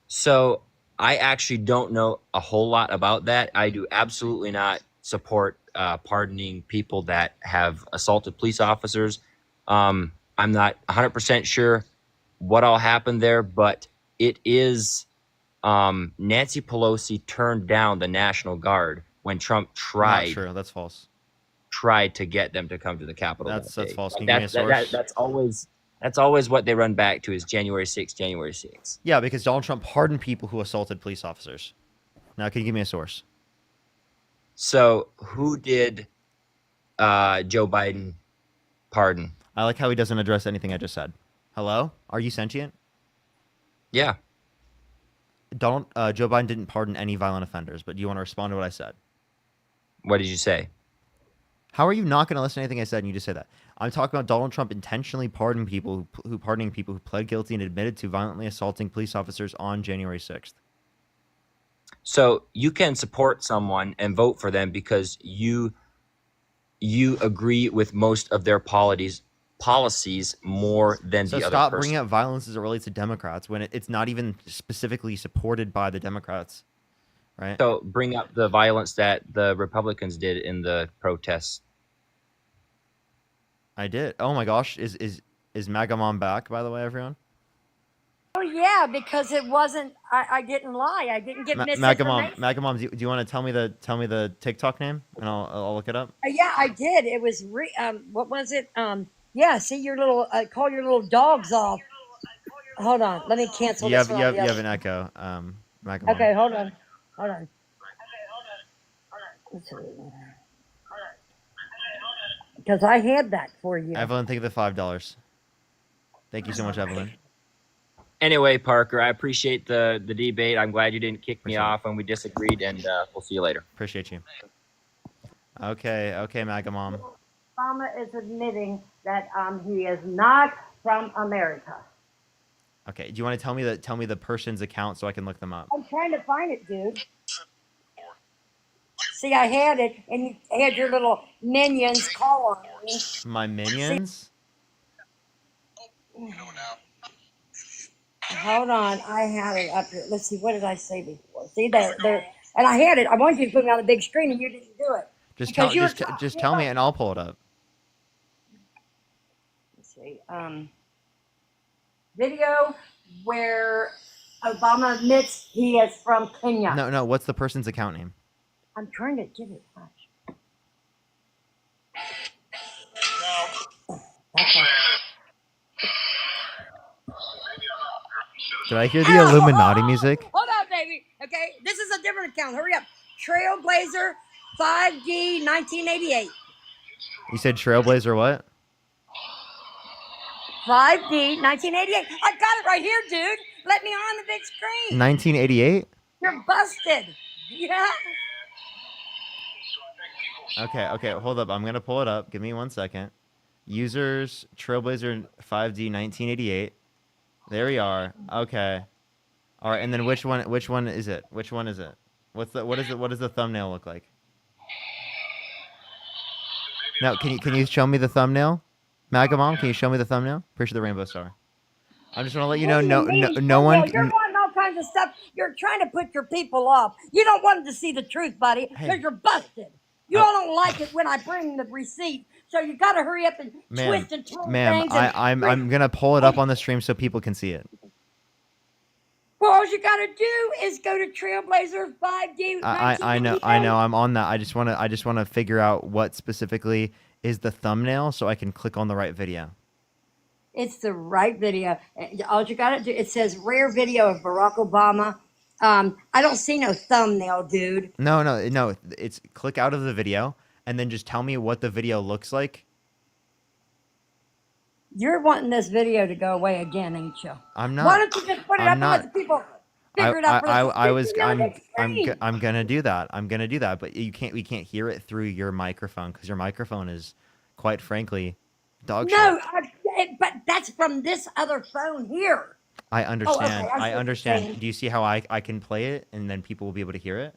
S: So I actually don't know a whole lot about that. I do absolutely not support pardoning people that have assaulted police officers. I'm not 100% sure what all happened there, but it is Nancy Pelosi turned down the National Guard when Trump
C: Not
S: tried
C: true. That's false.
S: to get them to come to the Capitol.
C: That's
S: that day.
C: false. Can you give me a source?
S: That's always what they run back to is January 6th, January 6th.
C: Yeah, because Donald Trump pardoned people who assaulted police officers. Now, can you give me a source?
S: So who did Joe Biden pardon?
C: I like how he doesn't address anything I just said. Hello? Are you sentient?
S: Yeah.
C: Joe Biden didn't pardon any violent offenders, but do you want to respond to what I said?
S: What did you say?
C: How are you not going to listen to anything I said and you just say that? I'm talking about Donald Trump intentionally pardoning people who pled guilty and admitted to violently assaulting police officers on January 6th.
S: So you can support someone and vote for them because you agree with most of their policies more than
C: So
S: the other
C: stop
S: person.
C: bringing up violence as it relates to Democrats when it's not even specifically supported by the Democrats, right?
S: So bring up the violence that the Republicans did in the protests.
C: I did. Oh my gosh, is MAGA Mom back? By the way, everyone.
W: Oh yeah, because it wasn't. I didn't lie. I didn't give
C: MAGA Mom,
W: misinformation.
C: do you want to tell me the TikTok name and I'll look it up.
W: Yeah, I did. It was what was it? Yeah. See your little. Call your little dogs off. Hold on. Let me cancel
C: You
W: this
C: have
W: one.
C: you have an echo. MAGA Mom.
W: Okay, hold on. Hold on. Because I had that for you.
C: Evelyn, thank you for the $5. Thank you so much, Evelyn.
S: Anyway, Parker, I appreciate the debate. I'm glad you didn't kick me
C: Appreciate it.
S: off when we disagreed, and we'll see you later.
C: Appreciate you. Okay, MAGA Mom.
W: Obama is admitting that he is not from America.
C: Okay, do you want to tell me the person's account so I can look them up?
W: I'm trying to find it, dude. See, I had it, and you had your little minions call on me.
C: My minions?
W: Hold on, I had it up here. Let's see, what did I say before? See, there, and I had it. I wanted you to put me on the big screen, and you didn't do it.
C: Just tell me and I'll pull it up.
W: Let's see, video where Obama admits he is from Kenya.
C: No, what's the person's account name?
W: I'm trying to give it much.
C: Did I hear the Illuminati music?
W: Hold on, baby. Okay, this is a different account. Hurry up. Trailblazer 5D 1988.
C: You said Trailblazer what?
W: 5D 1988. I got it right here, dude. Let me on the big screen.
C: 1988?
W: You're busted. Yeah.
C: Okay, hold up. I'm going to pull it up. Give me 1 second. Users, Trailblazer 5D 1988. There we are. Okay. All right, and then which one is it? Which one is it? What does the thumbnail look like? Now, can you show me the thumbnail? MAGA Mom, can you show me the thumbnail? Appreciate the rainbow star. I just want to let you know no one
W: You're wanting all kinds of stuff. You're trying to put your people off. You don't want them to see the truth, buddy, because you're busted. You all don't like it when I bring the receipt, so you got to hurry up and twist and turn things.
C: I'm gonna pull it up on the stream so people can see it.
W: Well, all you got to do is go to Trailblazer 5D.
C: I know. I'm on that. I just want to figure out what specifically is the thumbnail so I can click on the right video.
W: It's the right video. All you got to do, it says rare video of Barack Obama I don't see no thumbnail, dude.
C: No. It's click out of the video and then just tell me what the video looks like.
W: You're wanting this video to go away again, ain't you?
C: I'm
W: Why
C: not.
W: don't you just put it
C: I'm
W: up and let
C: not.
W: the people figure it out for themselves?
C: I was.
W: You know, big screen.
C: I'm gonna do that. I'm gonna do that. But you can't. We can't hear it through your microphone because your microphone is, quite frankly, dog shit.
W: No, but that's from this other phone here.
C: I understand.
W: Oh, okay, I see
C: I
W: what you're
C: understand.
W: saying.
C: Do you see how I can play it and then people will be able to hear it?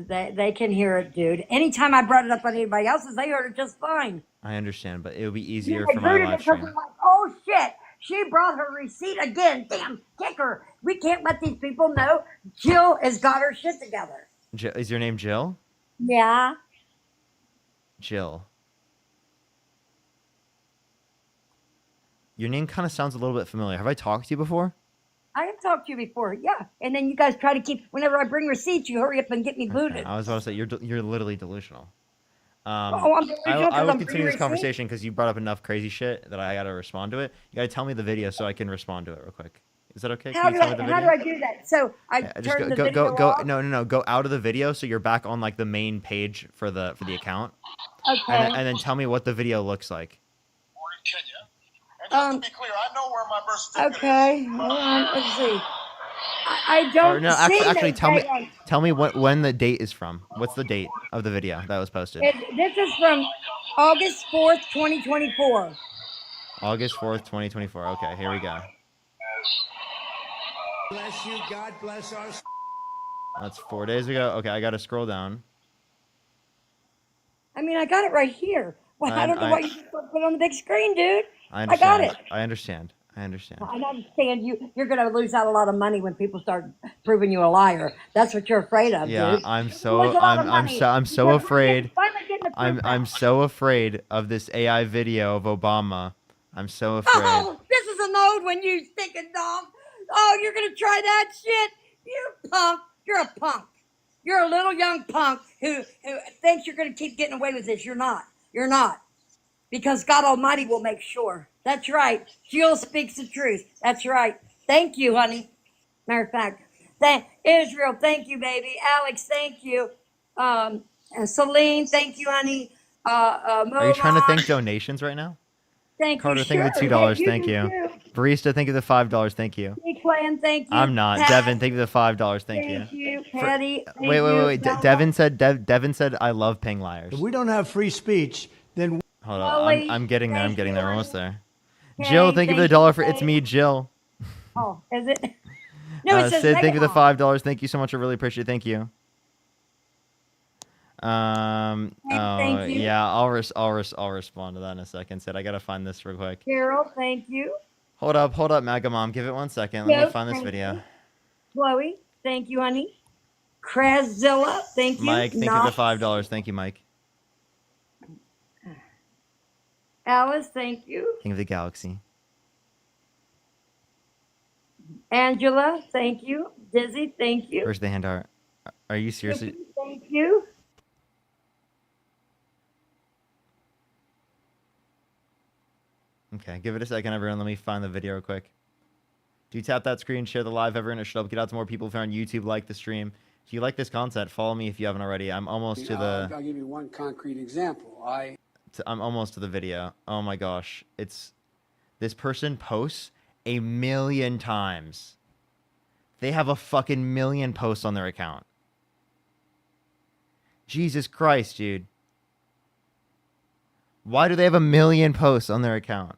W: They can hear it, dude. Anytime I brought it up on anybody else's, they heard it just fine.
C: I understand, but it would be
W: You
C: easier
W: they
C: for my
W: booted
C: live
W: it because
C: stream.
W: they're like, oh shit, she brought her receipt again. Damn kicker. We can't let these people know Jill has got her shit together.
C: Is your name Jill?
W: Yeah.
C: Jill. Your name kind of sounds a little bit familiar. Have I talked to you before?
W: I have talked to you before, yeah. And then you guys try to keep, whenever I bring receipts, you hurry up and get me booted.
C: Okay, I was about to say you're literally delusional.
W: Oh, I'm delusional
C: I
W: because
C: will
W: I'm
C: continue
W: bringing
C: this
W: receipts?
C: conversation because you brought up enough crazy shit that I gotta respond to it. You gotta tell me the video so I can respond to it real quick. Is that okay?
W: How
C: Can
W: do
C: you tell me the video?
W: how do I do that? So I
C: Yeah, just
W: turn the video off?
C: No. Go out of the video so you're back on like the main page for the account.
W: Okay.
C: And then tell me what the video looks like.
W: Okay, hold on, let's see. I
C: Or
W: don't
C: no,
W: see
C: actually,
W: no
C: tell me
W: daggone-
C: when the date is from. What's the date of the video that was posted?
W: This is from August 4th, 2024.
C: August 4th, 2024. Okay, here we go.
F: Bless you. God bless us.
C: That's 4 days ago. Okay, I gotta scroll down.
W: I mean, I got it right here. Well, I don't know why you just put it on the big screen, dude.
C: I
W: I got
C: understand.
W: it.
C: I understand. I understand.
W: I understand you're going to lose out a lot of money when people start proving you a liar. That's what you're afraid of,
C: Yeah,
W: dude.
C: I'm
W: You
C: so
W: lose a lot of
C: I'm
W: money
C: so
W: because
C: afraid.
W: finally getting the proof
C: I'm
W: out.
C: so afraid of this AI video of Obama. I'm so afraid.
W: Oh, this is an old one, you stinking dog. Oh, you're going to try that shit? You punk. You're a punk. You're a little young punk who thinks you're going to keep getting away with this. You're not. You're not. Because God Almighty will make sure. That's right. Jill speaks the truth. That's right. Thank you, honey. Matter of fact, Israel, thank you, baby. Alex, thank you. And Celine, thank you, honey.
C: Are you trying to
W: Molon,
C: thank donations right now?
W: thank
C: Carter,
W: you.
C: thank you
W: Sure.
C: the
W: Hey,
C: $2.
W: you
C: Thank
W: do
C: you.
W: too.
C: Barista, thank you the $5. Thank you.
W: Clan, thank you.
C: I'm not.
W: Pat,
C: Devin, thank you the $5. Thank you.
W: Thank you. Patty, thank
C: Wait.
W: you.
C: Devin said Devin said I love paying liars.
F: If we don't have free speech, then
C: Hold on.
W: Chloe,
C: I'm getting there. I'm
W: thank
C: getting
W: you,
C: there. We're
W: honey.
C: almost there.
W: Okay,
C: Jill, thank you for the
W: thank you,
C: $1 for it's
W: Kate.
C: me, Jill.
W: Oh, is it? No, it says
C: Sid, thank you for the
W: Megamom.
C: $5. Thank you so much. I really appreciate it. Thank you.
W: Thank
C: Oh
W: you.
C: yeah, I'll respond to that in a second. Sid, I gotta find this real quick.
W: Carol, thank you.
C: Hold up, MAGA Mom. Give it 1 second. Let me
W: Joe,
C: find this
W: thank
C: video.
W: you. Chloe, thank you, honey. Crazilla, thank you.
C: Mike, thank you for
W: Knox,
C: the $5. Thank you, Mike.
W: Alice, thank you.
C: King of the Galaxy.
W: Angela, thank you. Dizzy, thank you.
C: Where's the hand art? Are you seriously?
W: Vicky, thank you.
C: Okay, give it a second, everyone. Let me find the video real quick. Do tap that screen, share the live, everyone. It should help get out to more people. If you're on YouTube, like the stream. If you like this content, follow me if you haven't already. I'm almost to the.
E: I'll give you one concrete example.
C: I'm almost to the video. Oh my gosh, it's this person posts 1,000,000 times. They have a fucking 1,000,000 posts on their account. Jesus Christ, dude. Why do they have 1,000,000 posts on their account?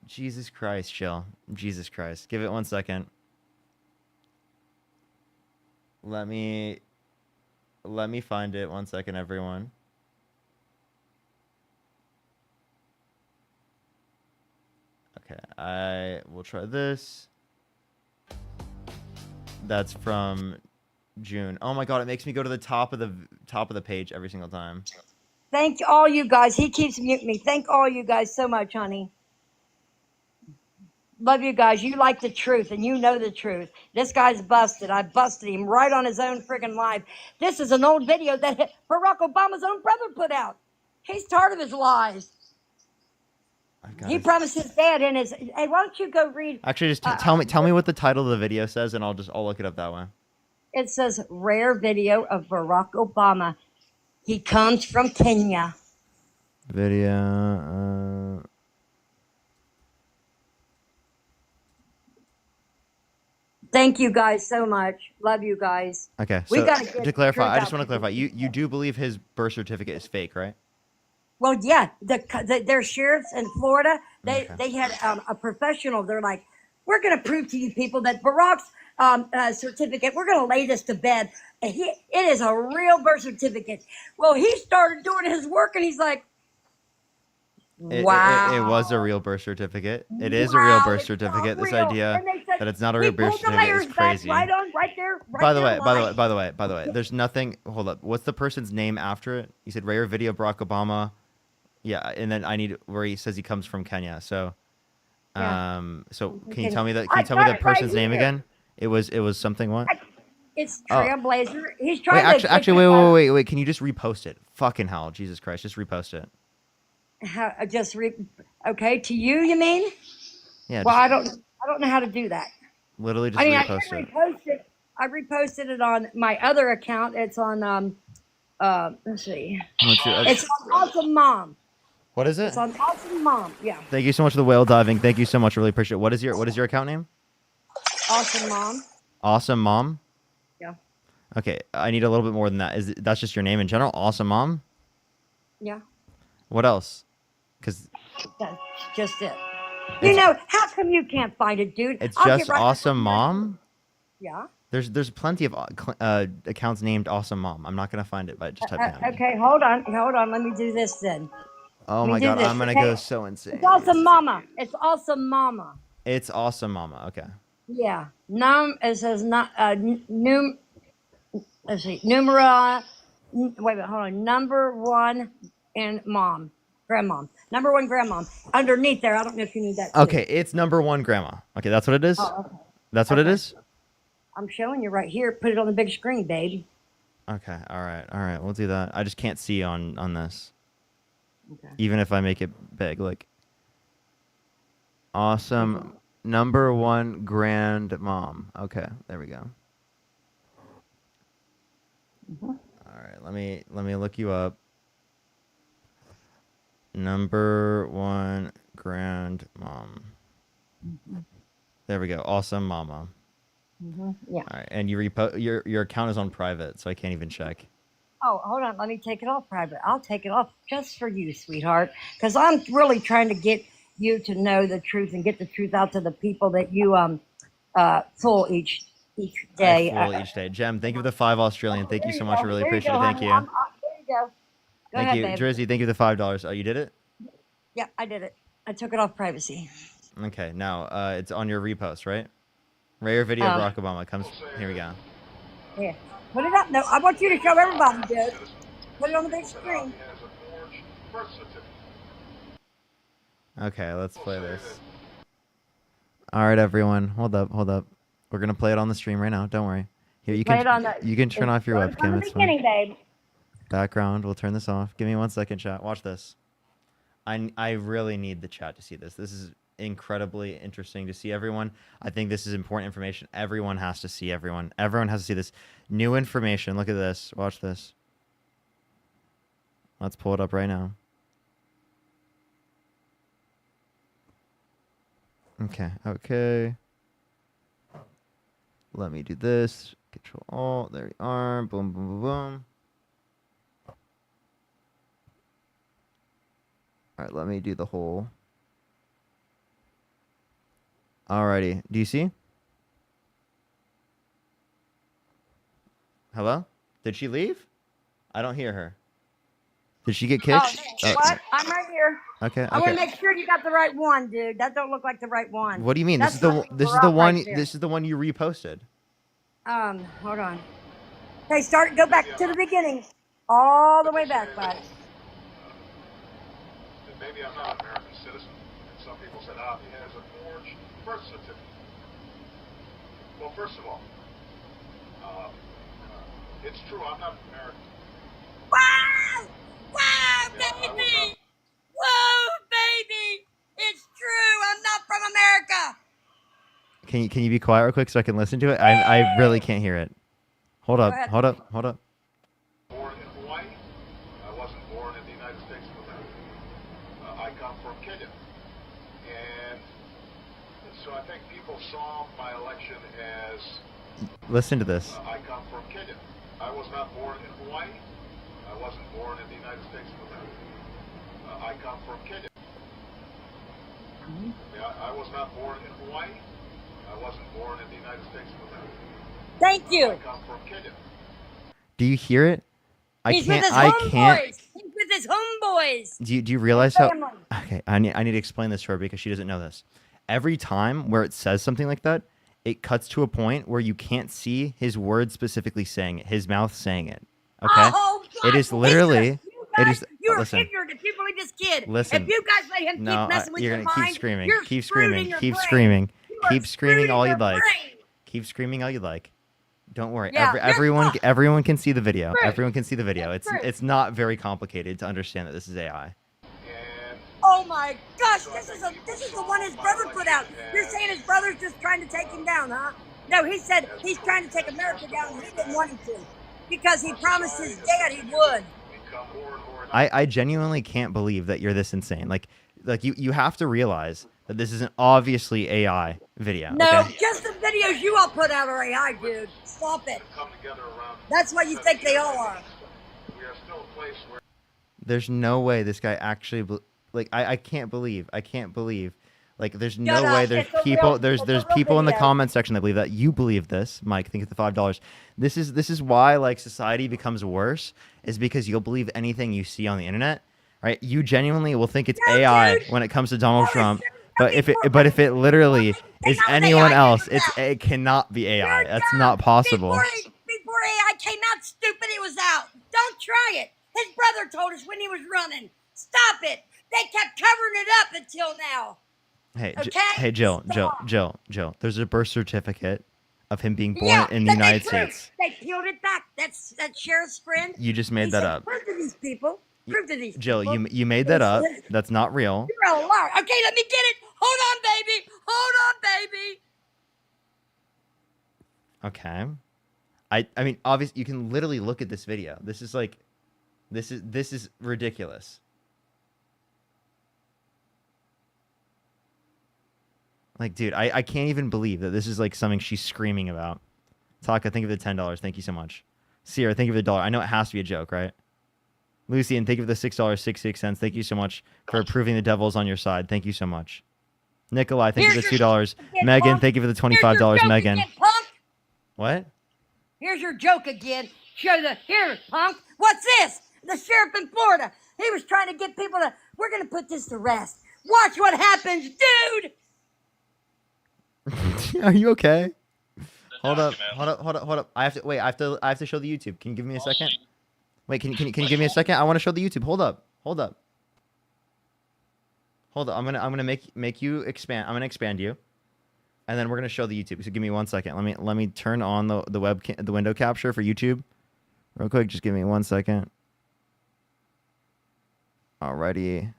C: Jesus Christ, chill. Jesus Christ. Give it 1 second. Let me find it 1 second, everyone. Okay, I will try this. That's from June. Oh my god, it makes me go to the top of the page every single time.
W: Thank all you guys. He keeps muting me. Thank all you guys so much, honey. Love you guys. You like the truth and you know the truth. This guy's busted. I busted him right on his own friggin' live. This is an old video that Barack Obama's own brother put out. He's tired of his lies.
C: I got
W: He
C: it.
W: promised his dad in his. Hey, why don't you go read?
C: Actually, just tell me what the title of the video says, and I'll look it up that way.
W: It says rare video of Barack Obama. He comes from Kenya.
C: Video.
W: Thank you guys so much. Love you guys.
C: Okay,
W: We
C: so
W: gotta get
C: to clarify,
W: truth
C: I just
W: out
C: want to
W: to
C: clarify.
W: people.
C: You do believe his birth certificate is fake, right?
W: Well, yeah, their sheriffs in Florida,
C: Okay.
W: they had a professional. They're like, we're going to prove to you people that Barack's certificate. We're going to lay this to bed. And it is a real birth certificate. Well, he started doing his work, and he's like, wow.
C: It was a real birth certificate. It is a real
W: Wow,
C: birth
W: it's not
C: certificate. This
W: real.
C: idea
W: And they said
C: that it's not a
W: he
C: real birth
W: pulled the
C: certificate is
W: layers back
C: crazy.
W: right there.
C: By the way, there's nothing. Hold up. What's the person's name after it? You said rare video Barack Obama. Yeah, and then I need where he says he comes from Kenya. So,
W: Yeah.
C: so can you
W: Can-
C: tell me that?
W: I
C: Can you tell me
W: got
C: that
W: it right
C: person's name
W: here.
C: again? It was something what?
W: It's
C: Oh.
W: Trailblazer. He's
C: Wait,
W: trying
C: wait. Can you just repost it? Fucking hell, Jesus Christ, just repost it.
W: Okay, to you mean?
C: Yeah.
W: Well,
C: Just
W: I don't know how to do that.
C: literally just
W: I mean, I
C: repost
W: did
C: it.
W: repost it. I reposted it on my other account. It's on let's see.
C: What's your other?
W: It's on Awesome Mom.
C: What is it?
W: It's on Awesome Mom. Yeah.
C: Thank you so much for the whale diving. Thank you so much. Really appreciate it. What is your account name?
W: Awesome Mom.
C: Awesome Mom.
W: Yeah.
C: Okay, I need a little bit more than that. That's just your name in general? Awesome Mom?
W: Yeah.
C: What else? Because
W: That's just it. You know, how come you can't find it, dude?
C: it's
W: I'll get
C: just
W: right-
C: Awesome Mom?
W: Yeah.
C: There's plenty of accounts named Awesome Mom. I'm not gonna find it by just typing out.
W: Okay, hold on. Let me do this then.
C: Oh
W: Let me
C: my
W: do
C: god,
W: this,
C: I'm gonna
W: okay?
C: go so insane.
W: It's Awesome Mama. It's Awesome Mama.
C: It's Awesome Mama. Okay.
W: Yeah. It says not let's see, numero wait a minute, hold on. Number one and mom. Grandmom. Number one grandmom. Underneath there, I don't know if you need that. too.
C: Okay, it's number one grandma. Okay, that's what it is?
W: Oh, okay.
C: That's what it
W: Okay.
C: is?
W: I'm showing you right here. Put it on the big screen, babe.
C: Okay, alright, we'll do that. I just can't see on this.
W: Okay.
C: Even if I make it big, like Awesome number one grandmom. Okay, there we go. Alright, let me look you up. Number one grandmom. There we go. Awesome mama.
W: Yeah.
C: All right, and your account is on private, so I can't even check.
W: Oh, hold on. Let me take it off private. I'll take it off just for you, sweetheart, because I'm really trying to get you to know the truth and get the truth out to the people that you fool each day.
C: I fool each day. Jem, thank you for the 5 Australian. Thank you so much. I really
W: There you
C: appreciate
W: go,
C: it. Thank
W: honey.
C: you.
W: There you go. Go
C: Thank
W: ahead,
C: you,
W: babe.
C: Jersey. Thank you for the $5. Oh, you did it?
W: Yeah, I did it. I took it off privacy.
C: Okay, now it's on your repost, right? Rare video of Barack Obama comes. Here we go.
W: Here, put it up. No, I want you to show everybody, dude. Put it on the big screen.
C: Okay, let's play this. All right, everyone, hold up. We're gonna play it on the stream right now. Don't worry. Here, you
W: Play it on
C: can
W: the-
C: you can turn off your
W: From
C: webcam.
W: the
C: It's fine.
W: beginning, babe.
C: Background. We'll turn this off. Give me 1 second, chat. Watch this. I really need the chat to see this. This is incredibly interesting to see everyone. I think this is important information. Everyone has to see everyone. Everyone has to see this new information. Look at this. Watch this. Let's pull it up right now. Okay. Let me do this. Control Alt. There we are. Boom, boom, boom, boom. All right, let me do the whole. Alrighty. Do you see? Hello? Did she leave? I don't hear her. Did she get kicked?
W: Oh, what? I'm right here.
C: Okay.
W: I want to
C: Okay.
W: make sure you got the right one, dude. That don't look like the right one.
C: What do you mean?
W: That's
C: This is the
W: not
C: this is
W: Barack
C: the one
W: right there.
C: this is the one you reposted.
W: Hold on. Okay, go back to the beginning. All the way back, bud.
L: Maybe I'm not an American citizen. And some people said, he has a forged birth certificate. Well, first of all, it's true, I'm not American.
W: Wow! Wow, baby! Whoa, baby!
C: Can you be quiet real quick so I can listen to it? I really can't hear it. Hold up.
W: ahead.
C: Hold up. Hold up.
L: Born in Hawaii. I wasn't born in the United States of America. I come from Kenya. And so I think people saw my election as
C: Listen to this.
L: I come from Kenya. I was not born in Hawaii. I wasn't born in the United States of America. I come from Kenya. I was not born in Hawaii. I wasn't born in the United States of America.
W: Thank you.
L: I come from Kenya.
C: Do you hear it?
W: He's with his
C: I can't.
W: homeboys. He's with his homeboys.
C: Do you realize how?
W: Family.
C: Okay, I need to explain this to her because she doesn't know this. Every time where it says something like that, it cuts to a point where you can't see his words specifically saying it, his mouth saying it. Okay,
W: Oh,
C: it is literally. It is.
W: You're
C: Listen.
W: ignorant if you believe this kid.
C: Listen.
W: If you guys let him
C: No,
W: keep messing with
C: you're
W: your
C: gonna
W: mind,
C: keep screaming.
W: you're
C: Keep
W: screwed in
C: screaming.
W: your
C: Keep
W: brain.
C: screaming.
W: You are
C: Keep screaming
W: screwed
C: all
W: in
C: you'd
W: your
C: like.
W: brain.
C: Keep screaming all you'd like. Don't worry.
W: Yeah, you're fucked.
C: Everyone can see the video.
W: Screwed.
C: Everyone can see the video.
W: Screwed.
C: It's not very complicated to understand that this is AI.
W: Oh my gosh, this is the one his brother put out. You're saying his brother's just trying to take him down, huh? No, he said he's trying to take America down and he didn't want him to. Because he promised his dad he would.
C: I genuinely can't believe that you're this insane. Like you have to realize that this is an obviously AI video.
W: No,
C: Okay?
W: just the videos you all put out are AI, dude. Stop it. That's what you think they all are.
C: There's no way this guy actually I can't believe. Like there's no
W: Shut
C: way
W: up.
C: there's
W: It's a
C: people
W: real-
C: there's
W: it's a real
C: people in the
W: video.
C: comment section that believe that. You believe this, Mike. Think of the $5. This is why like society becomes worse, is because you'll believe anything you see on the internet, right? You genuinely will think it's AI when it comes to Donald Trump, but if it literally is anyone else, it cannot be AI. That's not possible.
W: Before AI came out, stupid, it was out. Don't try it. His brother told us when he was running. Stop it. They kept covering it up until now.
C: Hey,
W: Okay?
C: hey, Jill. There's a birth certificate of him being born in the
W: but
C: United
W: they proved-
C: States.
W: They peeled it back. That's that sheriff's friend.
C: You just made
W: He
C: that
W: said,
C: up.
W: Prove to these people. Prove to these
C: Jill,
W: people.
C: you made that up. That's not real.
W: You're a liar. Okay, let me get it. Hold on, baby. Hold on, baby.
C: Okay. I mean, obviously, you can literally look at this video. This is ridiculous. Like, dude, I can't even believe that this is like something she's screaming about. Taka, think of the $10. Thank you so much. Sierra, think of the $1. I know it has to be a joke, right? Lucian, think of the $6.66. Thank you so much for approving the devil's on your side. Thank you so much. Nikolai, thank you for the $2. Megan, thank you for the $25. Megan.
W: Again, punk.
C: What?
W: Here's your joke again. Here, punk. What's this? The sheriff in Florida. He was trying to get people to. We're gonna put this to rest. Watch what happens, dude.
C: Are you okay? Hold up. I have to show the YouTube. Can you give me a second? Wait, can you give me a second? I want to show the YouTube. Hold up. I'm gonna make you expand. I'm gonna expand you, and then we're gonna show the YouTube. So give me 1 second. Let me turn on the window capture for YouTube, real quick. Just give me 1 second. Alrighty.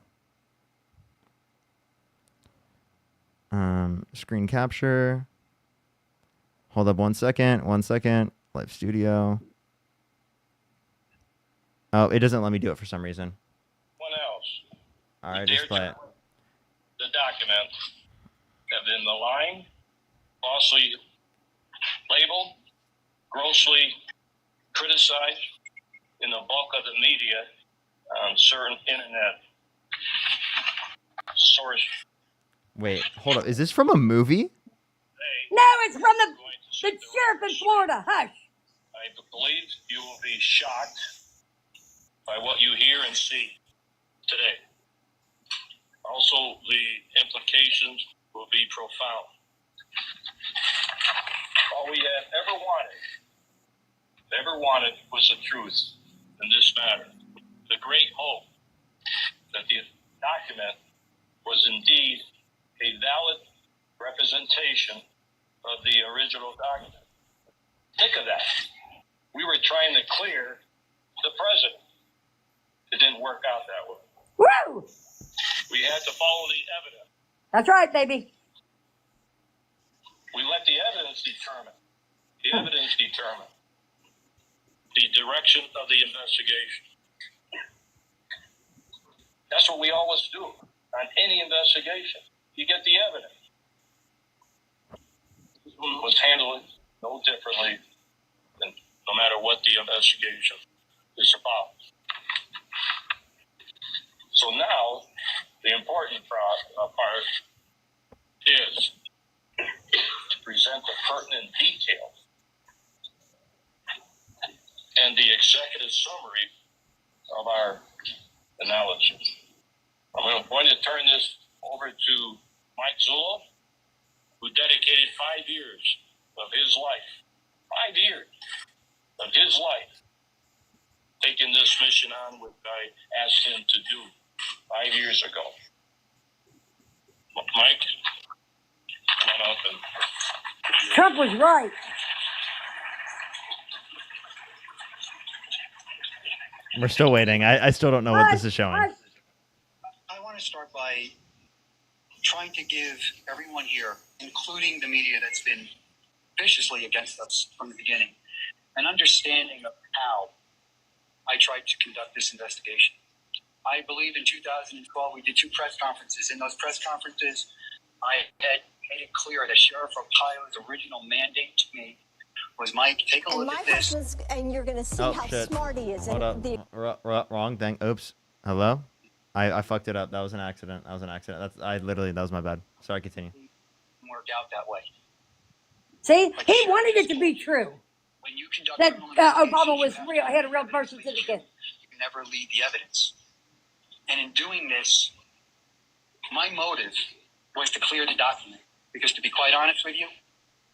C: Screen capture. Hold up 1 second. Live studio. Oh, it doesn't let me do it for some reason.
L: One else.
C: All right, just play it.
L: The document have been maligned, falsely labeled, grossly criticized in the bulk of the media on certain internet sources.
C: Wait, hold up. Is this from a movie?
W: No, it's from the sheriff in Florida. Hush.
L: I believe you will be shocked by what you hear and see today. Also, the implications will be profound. All we have ever wanted was the truth in this matter. The great hope that the document was indeed a valid representation of the original document. Think of that. We were trying to clear the president. It didn't work out that way.
W: Woo!
L: We had to follow the evidence.
W: That's right, baby.
L: We let the evidence determine. The evidence determine the direction of the investigation. That's what we always do on any investigation. You get the evidence. This one was handled no differently than no matter what the investigation is about. So now, the important part is to present the pertinent details and the executive summary of our analysis. I'm going to turn this over to Mike Zulo, who dedicated 5 years of his life, 5 years of his life, taking this mission on, which I asked him to do 5 years ago. Mike, come on up and...
W: Trump was right.
C: We're still waiting. I still don't know what this is showing.
D: I want to start by trying to give everyone here, including the media that's been viciously against us from the beginning, an understanding of how I tried to conduct this investigation. I believe in 2012 we did 2 press conferences. In those press conferences, I had made it clear that Sheriff Arpaio's original mandate to me was, Mike, take a look at this.
T: And you're going to see
C: Oh,
T: how
C: shit.
T: smart he is.
C: Hold
T: And
C: up. Wrong thing. Oops. Hello? I fucked it up. That was an accident. That was my bad. Sorry, continue.
D: Work out that way.
W: See, he wanted it to be true.
D: When you conduct
W: That
D: criminal
W: Obama was
D: investigations,
W: real, had a real birth certificate.
D: you never lead the evidence. And in doing this, my motive was to clear the document. Because to be quite honest with you,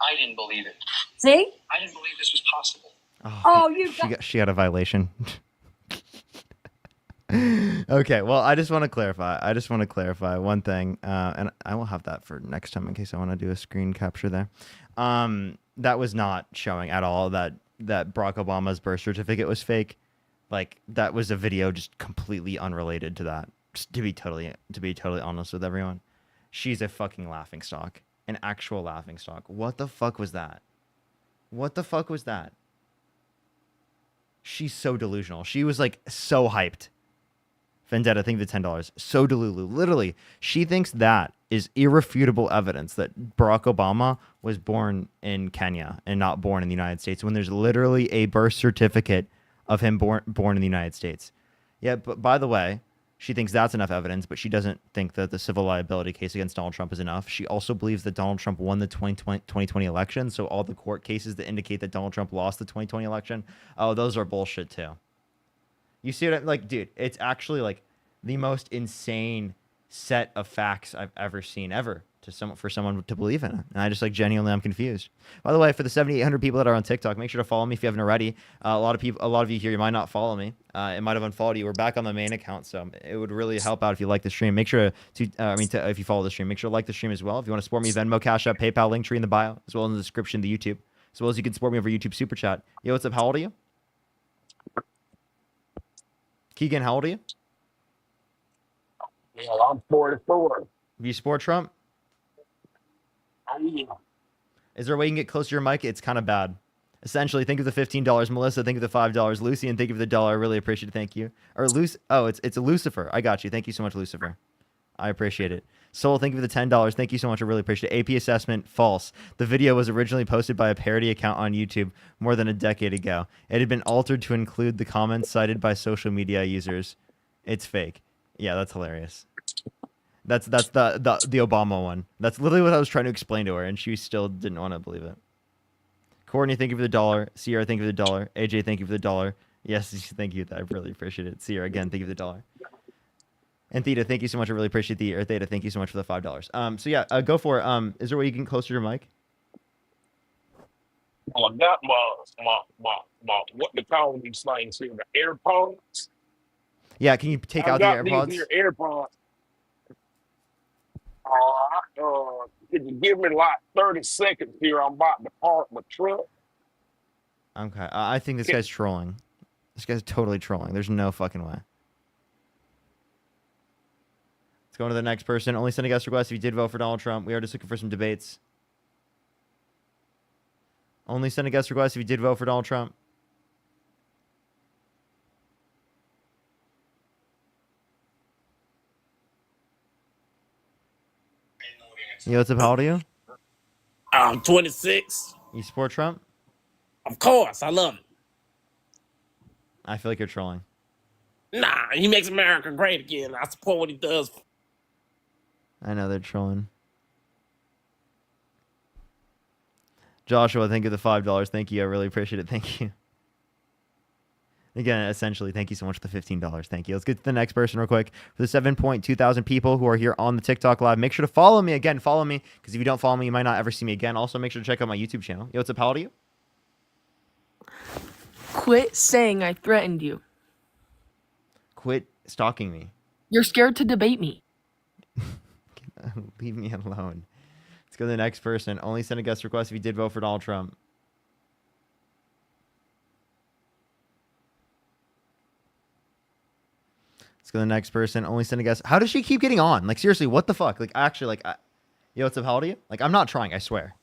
D: I didn't believe it.
W: See?
D: I didn't believe this was possible.
W: Oh, you
C: She got a violation. Okay, well, I just want to clarify one thing, and I will have that for next time in case I want to do a screen capture there. That was not showing at all that Barack Obama's birth certificate was fake. Like, that was a video just completely unrelated to that. Just to be totally honest with everyone, she's a fucking laughingstock, an actual laughingstock. What the fuck was that? She's so delusional. She was like so hyped. Vendetta, thank you for $10. So delulu. Literally, she thinks that is irrefutable evidence that Barack Obama was born in Kenya and not born in the United States, when there's literally a birth certificate of him born in the United States. Yeah, but by the way, she thinks that's enough evidence, but she doesn't think that the civil liability case against Donald Trump is enough. She also believes that Donald Trump won the 2020 election, so all the court cases that indicate that Donald Trump lost the 2020 election, oh, those are bullshit too. You see what like, dude, it's actually like the most insane set of facts I've ever seen for someone to believe in it. And I just like genuinely, I'm confused. By the way, for the 7,800 people that are on TikTok, make sure to follow me if you haven't already. A lot of you here, you might not follow me. It might have unfollowed you. We're back on the main account, so it would really help out if you like the stream. Make sure if you follow the stream, make sure to like the stream as well. If you want to support me, Venmo, Cash App, PayPal, link tree in the bio, as well as in the description of the YouTube, as well as you can support me over YouTube Super Chat. Yo, what's up? How old are you? Keegan, how old are you?
V: Yeah, I'm 44.
C: Do you support Trump?
V: Oh, yeah.
C: Is there a way you can get closer to your mic? It's kind of bad. Essentially, think of the $15. Melissa, think of the $5. Lucy, and think of the $1. I really appreciate it. Thank you. Or it's a Lucifer. I got you. Thank you so much, Lucifer. I appreciate it. Soul, thank you for the $10. Thank you so much. I really appreciate it. AP assessment, false. The video was originally posted by a parody account on YouTube more than a decade ago. It had been altered to include the comments cited by social media users. It's fake. Yeah, that's hilarious. That's the Obama one. That's literally what I was trying to explain to her, and she still didn't want to believe it. Courtney, thank you for the $1. Sierra, thank you for the $1. AJ, thank you for the $1. Yes, thank you. I really appreciate it. Sierra, again, thank you for the $1. And Theta, thank you so much. I really appreciate the. Or Theta, thank you so much for the $5. So yeah, go for it. Is there a way you can get closer to your mic?
V: I got my what they call these things here, the AirPods.
C: Yeah, can you take out the AirPods?
V: These here AirPods. Can you give me like 30 seconds here? I'm about to park my truck.
C: Okay, I think this guy's trolling. This guy's totally trolling. There's no fucking way. Let's go on to the next person. Only sending us requests if you did vote for Donald Trump. We are just looking for some debates. Only send a guest request if you did vote for Donald Trump. Yo, what's up? How old are you?
V: I'm 26.
C: You support Trump?
V: Of course, I love it.
C: I feel like you're trolling.
V: Nah, he makes America great again. I support what he does.
C: I know they're trolling. Joshua, thank you for the $5. Thank you. I really appreciate it. Thank you. Again, essentially, thank you so much for the $15. Thank you. Let's get to the next person real quick. For the 7.2 thousand people who are here on the TikTok live, make sure to follow me. Again, follow me, because if you don't follow me, you might not ever see me again. Also, make sure to check out my YouTube channel. Yo, what's up? How old are you?
J: Quit saying I threatened you.
C: Quit stalking me.
J: You're scared to debate me.
C: Leave me alone. Let's go to the next person. Only send a guest request if you did vote for Donald Trump. Let's go to the next person. Only send a guest. How does she keep getting on? Like, seriously, what the fuck? Like, actually, like, yo, what's up? How old are you? Like, I'm not trying, I swear.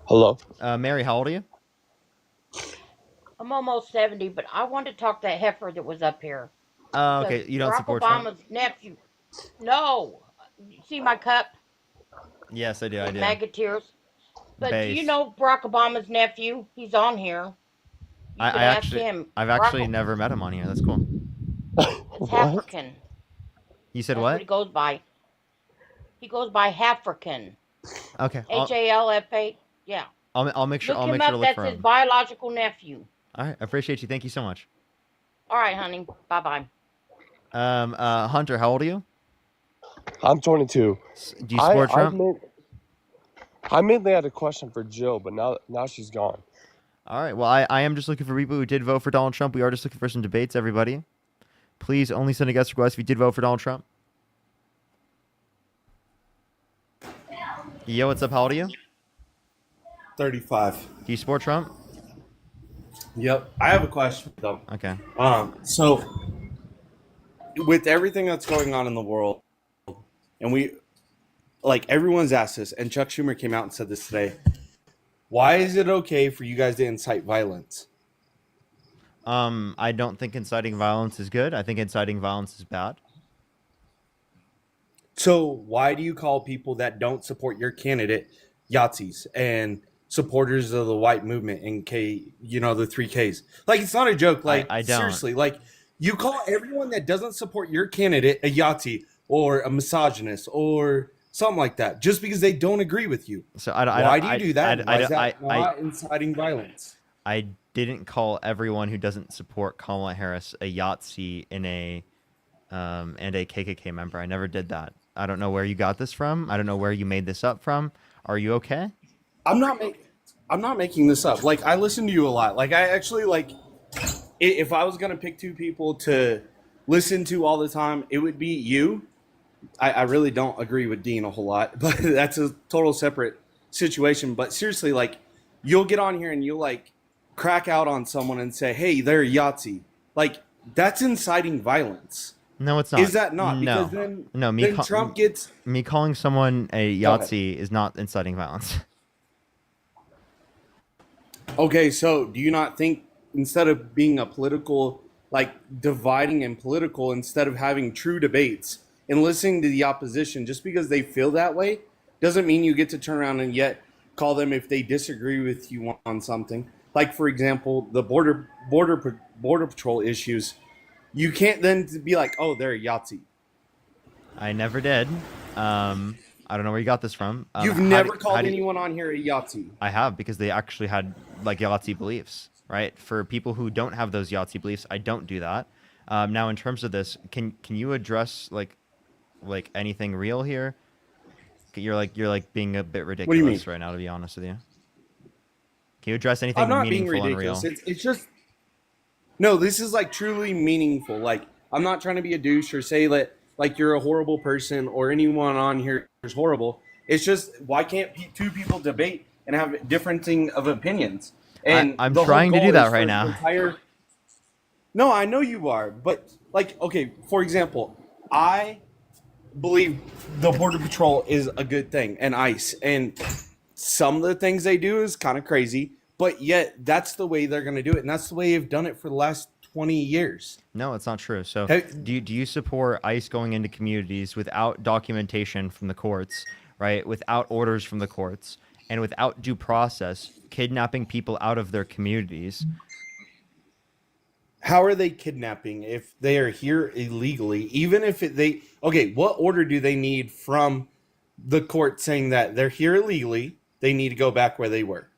B: Hello.
C: Mary, how old are you?
A: I'm almost 70, but I want to talk to that heifer that was up here.
C: Oh, okay. You don't
A: Barack
C: support
A: Obama's
C: Trump?
A: nephew. No. You see my cup?
C: Yes, I do. I do.
A: MAGA tears. But do you
C: Base.
A: know Barack Obama's nephew? He's on here. You could ask him.
C: I've
A: Barack
C: actually never met him on here. That's cool.
A: It's African.
C: You said
A: That's
C: what?
A: what he goes by. He goes by African.
C: Okay.
A: HALFA. Yeah.
C: I'll make sure.
A: Look
C: I'll
A: him
C: make sure to
A: up.
C: look
A: That's
C: for
A: his
C: him.
A: biological nephew.
C: All right. I appreciate you. Thank you so much.
A: All right, honey. Bye-bye.
C: Hunter, how old are you?
B: I'm 22.
C: Do you support Trump?
B: I mainly had a question for Jill, but now she's gone.
C: All right. Well, I am just looking for people who did vote for Donald Trump. We are just looking for some debates, everybody. Please only send a guest request if you did vote for Donald Trump. Yo, what's up? How old are you?
M: 35.
C: Do you support Trump?
M: Yep. I have a question though.
C: Okay.
M: So with everything that's going on in the world, and everyone's asked this, and Chuck Schumer came out and said this today. Why is it okay for you guys to incite violence?
C: I don't think inciting violence is good. I think inciting violence is bad.
M: So why do you call people that don't support your candidate Yahtzees and supporters of the white movement and the 3Ks? Like, it's not a joke. Like,
C: I don't.
M: seriously, like, you call everyone that doesn't support your candidate a Yahtzee or a misogynist or something like that just because they don't agree with you.
C: So
M: why do you do that? Why is that not inciting violence?
C: I didn't call everyone who doesn't support Kamala Harris a Yahtzee and a KKK member. I never did that. I don't know where you got this from. I don't know where you made this up from. Are you okay?
M: I'm not making this up. Like, I listen to you a lot. Like, I actually if I was gonna pick two people to listen to all the time, it would be you. I really don't agree with Dean a whole lot, but that's a total separate situation. But seriously, like, you'll get on here and you'll crack out on someone and say, "Hey, they're a Yahtzee." Like, that's inciting violence.
C: No, it's not.
M: Is that not?
C: No.
M: Because then,
C: no.
M: then Trump gets
C: me calling someone a
M: Go ahead.
C: Yahtzee is not inciting violence.
M: Okay, so do you not think instead of being a political, dividing and political, instead of having true debates and listening to the opposition just because they feel that way, doesn't mean you get to turn around and yet call them if they disagree with you on something? Like, for example, the border patrol issues. You can't then be like, oh, they're a Yahtzee.
C: I never did. I don't know where you got this from.
M: You've never called anyone on here a Yahtzee.
C: I have, because they actually had Yahtzee beliefs, right? For people who don't have those Yahtzee beliefs, I don't do that. Now, in terms of this, can you address anything real here? You're being a bit ridiculous
M: What do you mean?
C: right now, to be honest with you. Can you address anything
M: I'm not being
C: meaningful and real?
M: ridiculous. It's just no. This is truly meaningful. Like, I'm not trying to be a douche or say that you're a horrible person or anyone on here is horrible. It's just, why can't two people debate and have differing of opinions? And
C: I'm
M: the whole
C: trying to
M: goal
C: do that
M: is
C: right
M: for
C: now.
M: the entire... No, I know you are, but okay, for example, I believe the Border Patrol is a good thing, and ICE, and some of the things they do is kind of crazy, but yet that's the way they're going to do it, and that's the way they've done it for the last 20 years.
C: No, it's not true. So,
M: Hey,
C: do you support ICE going into communities without documentation from the courts, right? Without orders from the courts, and without due process, kidnapping people out of their communities?
M: how are they kidnapping if they are here illegally? Even if what order do they need from the court saying that they're here illegally, they need to go back where they were?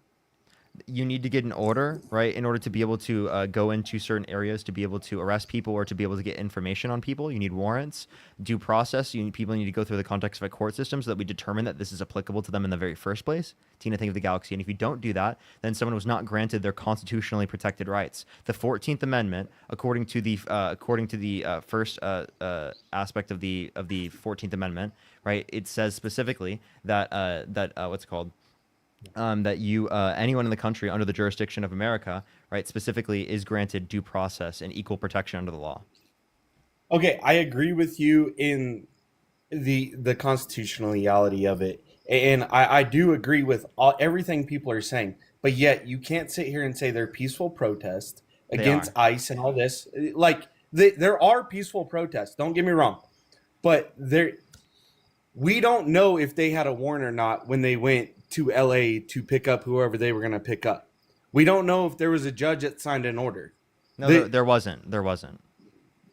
C: You need to get an order, right, in order to be able to go into certain areas to be able to arrest people or to be able to get information on people. You need warrants, due process. People need to go through the context of a court system so that we determine that this is applicable to them in the very first place. Tina, think of the galaxy. And if you don't do that, then someone was not granted their constitutionally protected rights. The 14th Amendment, according to the first aspect of the 14th Amendment, right, it says specifically that what's it called? That anyone in the country under the jurisdiction of America, right, specifically is granted due process and equal protection under the law.
M: Okay, I agree with you in the constitutionality of it, and I do agree with everything people are saying. But yet, you can't sit here and say they're peaceful protests against ICE and all this. Like there are peaceful protests. Don't get me wrong, but we don't know if they had a warrant or not when they went to LA to pick up whoever they were going to pick up. We don't know if there was a judge that signed an order.
C: No, there wasn't. There wasn't.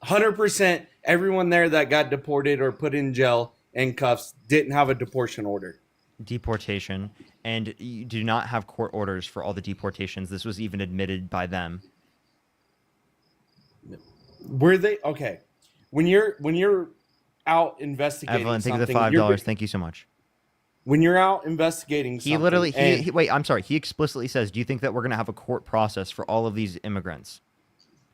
M: 100% everyone there that got deported or put in jail and cuffs didn't have a deportation order.
C: Deportation. And you do not have court orders for all the deportations. This was even admitted by them.
M: Were they? Okay. When you're out investigating
C: Evelyn, thank you for the
M: something,
C: $5. Thank you so much.
M: When you're out investigating something...
C: Wait, I'm sorry. He explicitly says, do you think that we're going to have a court process for all of these immigrants?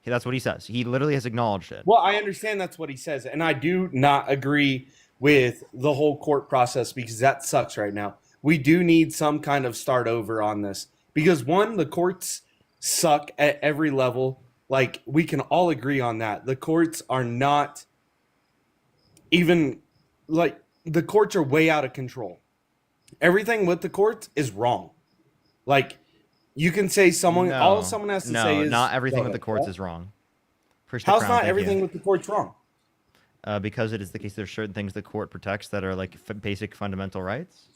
C: That's what he says. He literally has acknowledged it.
M: Well, I understand that's what he says, and I do not agree with the whole court process because that sucks right now. We do need some kind of start over on this because, one, the courts suck at every level. Like, we can all agree on that. The courts are not even... Like, the courts are way out of control. Everything with the courts is wrong. Like, you can say all someone has to say is...
C: not everything with the courts is wrong.
M: How's not everything with the courts wrong?
C: Because it is the case there's certain things the court protects that are like basic fundamental rights.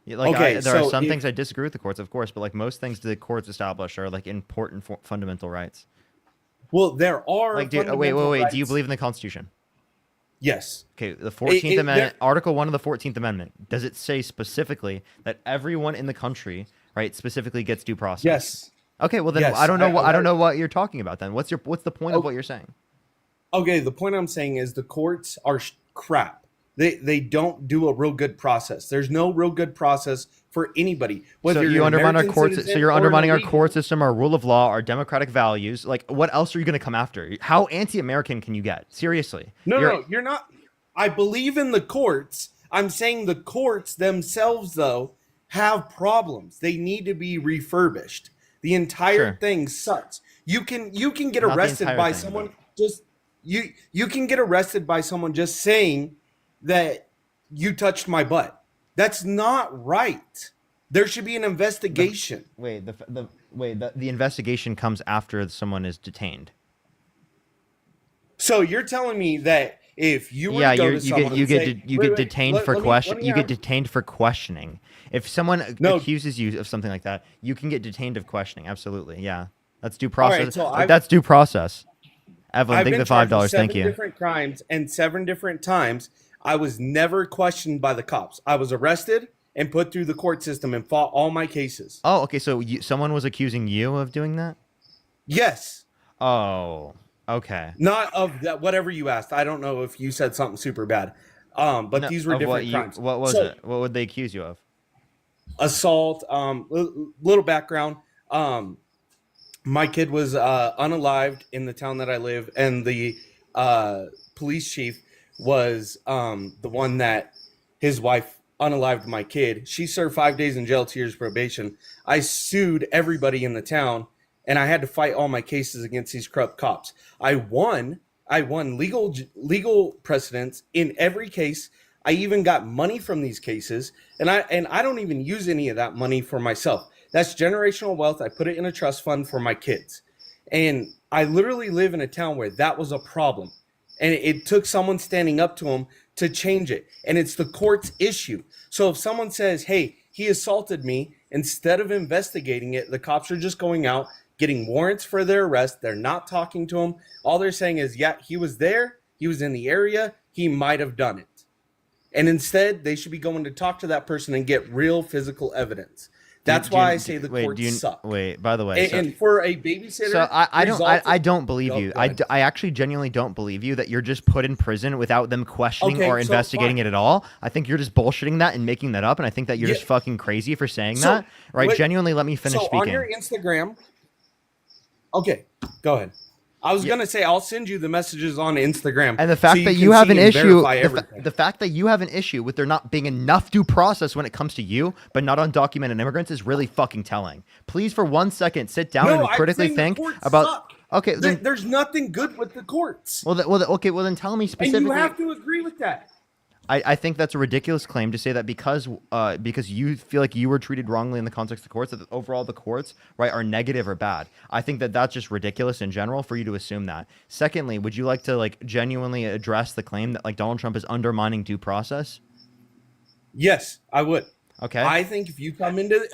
C: Like, there are some things I disagree with the courts, of course, but like most things the courts establish are like important fundamental rights.
M: Well, there are...
C: Like, wait.
M: rights.
C: Do you believe in the Constitution?
M: Yes.
C: Okay, the 14th Amendment, Article 1 of the 14th Amendment, does it say specifically that everyone in the country, right, specifically gets due process?
M: Yes.
C: Okay, well then
M: Yes.
C: I don't know what you're talking about then. What's the point of what you're saying?
M: Okay, the point I'm saying is the courts are crap. They don't do a real good process. There's no real good process for anybody.
C: So you undermine our courts. So you're undermining our court system, our rule of law, our democratic values. Like, what else are you going to come after? How anti-American can you get? Seriously?
M: No, you're not. I believe in the courts. I'm saying the courts themselves, though, have problems. They need to be refurbished. The entire thing sucks. You can get arrested by someone just you can get arrested by someone just saying that you touched my butt. That's not right. There should be an investigation.
C: The investigation comes after someone is detained.
M: So you're telling me that if you were to go to someone
C: you get detained for questioning. If someone accuses you of something like that, you can get detained of questioning. Absolutely, yeah, that's due process. That's due process. Evelyn, thank you for $5. Thank you.
M: 7 different crimes and 7 different times. I was never questioned by the cops. I was arrested and put through the court system and fought all my cases.
C: Oh, okay. So someone was accusing you of doing that?
M: Yes.
C: Oh, okay.
M: Not of that. Whatever you asked. I don't know if you said something super bad. But these were different crimes.
C: What was it? What would they accuse you of?
M: Assault. Little background. My kid was unalived in the town that I live, and the police chief was the one that his wife unalived my kid. She served 5 days in jail, 2 years probation. I sued everybody in the town, and I had to fight all my cases against these corrupt cops. I won legal precedents in every case. I even got money from these cases, and I don't even use any of that money for myself. That's generational wealth. I put it in a trust fund for my kids. And I literally live in a town where that was a problem. And it took someone standing up to him to change it. And it's the court's issue. So if someone says, hey, he assaulted me, instead of investigating it, the cops are just going out, getting warrants for their arrest. They're not talking to him. All they're saying is, yeah, he was there. He was in the area. He might have done it. And instead, they should be going to talk to that person and get real physical evidence. That's why I say the courts suck.
C: Wait, by the way,
M: and for a babysitter,
C: so I don't believe you. I actually genuinely don't believe you that you're just put in prison without them questioning or investigating it at all. I think you're just bullshitting that and making that up, and I think that you're just fucking crazy for saying that. Right? Genuinely, let me finish speaking.
M: On your Instagram, okay, go ahead. I was gonna say I'll send you the messages on Instagram.
C: And the fact that you have an issue, the fact that you have an issue with there not being enough due process when it comes to you, but not undocumented immigrants, is really fucking telling. Please, for 1 second, sit down and critically think about.
M: Suck.
C: Okay,
M: there's nothing good with the courts.
C: Well, then tell me specifically.
M: And you have to agree with that.
C: I think that's a ridiculous claim to say that because you feel like you were treated wrongly in the context of the courts, that overall the courts, right, are negative or bad. I think that that's just ridiculous in general for you to assume that. Secondly, would you like to like genuinely address the claim that like Donald Trump is undermining due process?
M: Yes, I would.
C: Okay.
M: I think if you come into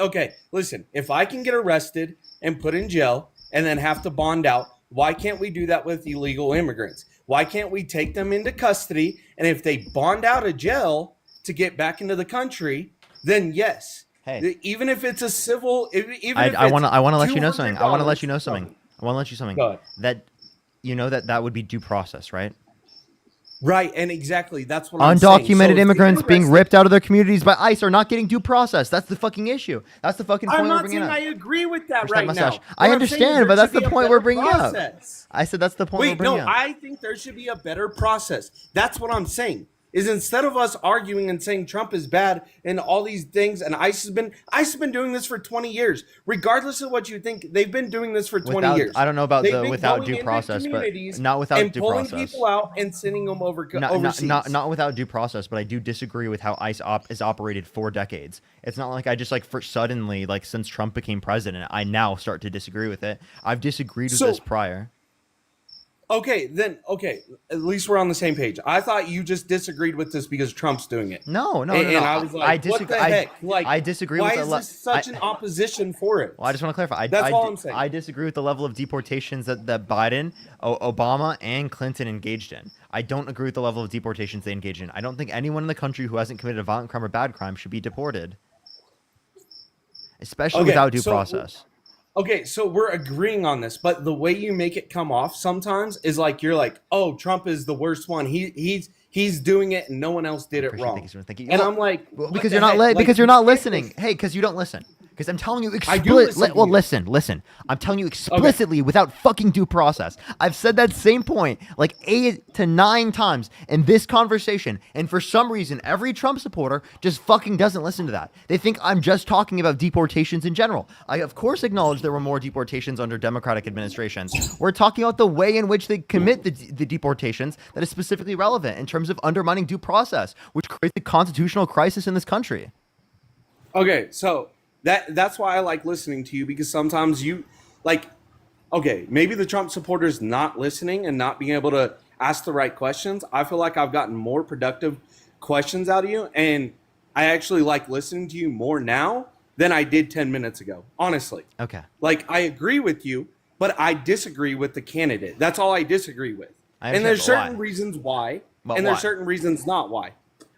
M: listen, if I can get arrested and put in jail and then have to bond out, why can't we do that with illegal immigrants? Why can't we take them into custody? And if they bond out of jail to get back into the country, then yes.
C: Hey,
M: even if it's a civil,
C: I want to let you know something. I want to let you know something. That you know that would be due process, right?
M: Right, and exactly that's what I'm saying.
C: Undocumented immigrants being ripped out of their communities by ICE are not getting due process. That's the fucking issue. That's the fucking point we're bringing up.
M: I'm not saying I agree with that right now.
C: I understand, but that's the point we're bringing up. I said that's the point we're bringing up.
M: I think there should be a better process. That's what I'm saying. Is instead of us arguing and saying Trump is bad and all these things, and ICE has been doing this for 20 years. Regardless of what you think, they've been doing this for 20 years.
C: I don't know about the without due process, but not without due process.
M: And pulling people out and sending them overseas.
C: Not without due process, but I do disagree with how ICE is operated for decades. It's not like I just suddenly since Trump became president, I now start to disagree with it. I've disagreed with this prior.
M: Okay, at least we're on the same page. I thought you just disagreed with this because Trump's doing it.
C: No.
M: And I was like, what the heck?
C: I disagree
M: why
C: with
M: is this such an opposition for it?
C: Well, I just want to clarify.
M: That's all I'm saying.
C: I disagree with the level of deportations that Biden, Obama, and Clinton engaged in. I don't agree with the level of deportations they engaged in. I don't think anyone in the country who hasn't committed a violent crime or bad crime should be deported. Especially without due process.
M: Okay, so we're agreeing on this, but the way you make it come off sometimes is like you're like, "Oh, Trump is the worst one. He's doing it, and no one else did it wrong."
C: Thank you.
M: And I'm like,
C: because you're not listening. Hey, because you don't listen. Because I'm telling you explicitly. Well, listen. I'm telling you explicitly without fucking due process. I've said that same point like 8 to 9 times in this conversation, and for some reason, every Trump supporter just fucking doesn't listen to that. They think I'm just talking about deportations in general. I of course acknowledge there were more deportations under Democratic administrations. We're talking about the way in which they commit the deportations that is specifically relevant in terms of undermining due process, which creates a constitutional crisis in this country.
M: Okay, so. That's why I like listening to you, because sometimes you maybe the Trump supporters not listening and not being able to ask the right questions. I feel like I've gotten more productive questions out of you, and I actually like listening to you more now than I did 10 minutes ago, honestly.
C: Okay.
M: I agree with you, but I disagree with the candidate. That's all I disagree with. And there's certain reasons why, and there's certain reasons not why.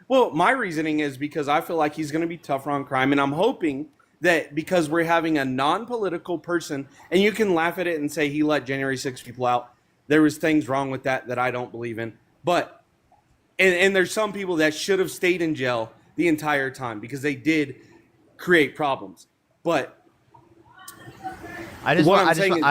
M: Well, my reasoning is because I feel like he's going to be tougher on crime, and I'm hoping that because we're having a non-political person, and you can laugh at it and say he let January 6 people out. There was things wrong with that I don't believe in. But, and there's some people that should have stayed in jail the entire time because they did create problems. But
C: I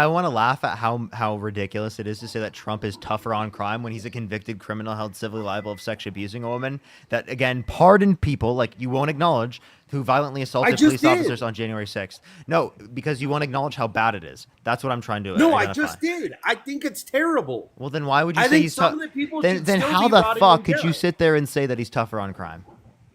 C: want to laugh at how ridiculous it is to say that Trump is tougher on crime when he's a convicted criminal held civilly liable of sexually abusing a woman. That, again, pardoned people, like you won't acknowledge who violently
M: I
C: assaulted
M: just
C: police
M: did.
C: officers on January 6th. No, because you want to acknowledge how bad it is. That's what I'm trying to
M: No, I
C: identify.
M: just did. I think it's terrible.
C: Well, then why would you
M: I
C: say
M: think
C: he's
M: some
C: tough?
M: of the people
C: Then
M: should
C: then
M: still
C: how
M: be
C: the
M: rotting
C: fuck
M: in
C: could you
M: jail.
C: sit there and say that he's tougher on crime?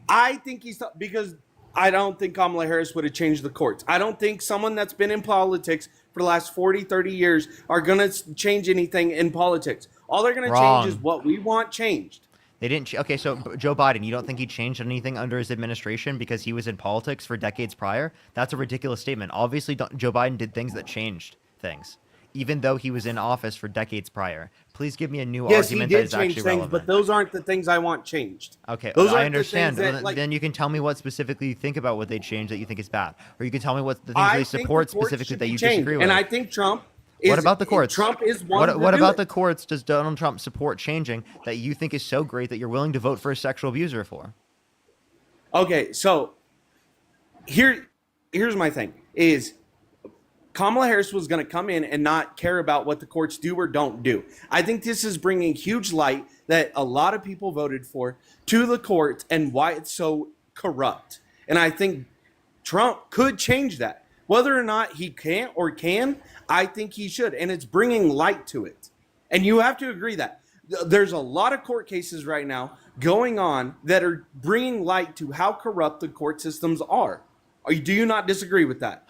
M: I think he's tough because I don't think Kamala Harris would have changed the courts. I don't think someone that's been in politics for the last 40, 30 years are going to change anything in politics. All they're going to change is
C: Wrong.
M: what we want changed.
C: They didn't. Okay, so Joe Biden, you don't think he changed anything under his administration because he was in politics for decades prior? That's a ridiculous statement. Obviously, Joe Biden did things that changed things, even though he was in office for decades prior. Please give me a new
M: Yes, he
C: argument that
M: did
C: is
M: change
C: actually
M: things,
C: relevant.
M: but those aren't the things I want changed.
C: Okay,
M: Those
C: I
M: aren't the
C: understand.
M: things that,
C: Then-
M: like,
C: then you can tell me what specifically you think about what they changed that you think is bad, or you can tell me what the things
M: I
C: they
M: think
C: support
M: the courts
C: specifically
M: should
C: that
M: be
C: you
M: changed,
C: disagree with.
M: and I think Trump is.
C: What about the courts?
M: Trump is one.
C: What
M: to do
C: about
M: it.
C: the courts does Donald Trump support changing that you think is so great that you're willing to vote for a sexual abuser for?
M: Okay, so here's my thing is Kamala Harris was going to come in and not care about what the courts do or don't do. I think this is bringing huge light that a lot of people voted for to the courts and why it's so corrupt. And I think Trump could change that. Whether or not he can't or can, I think he should. And it's bringing light to it. And you have to agree that there's a lot of court cases right now going on that are bringing light to how corrupt the court systems are. Do you not disagree with that?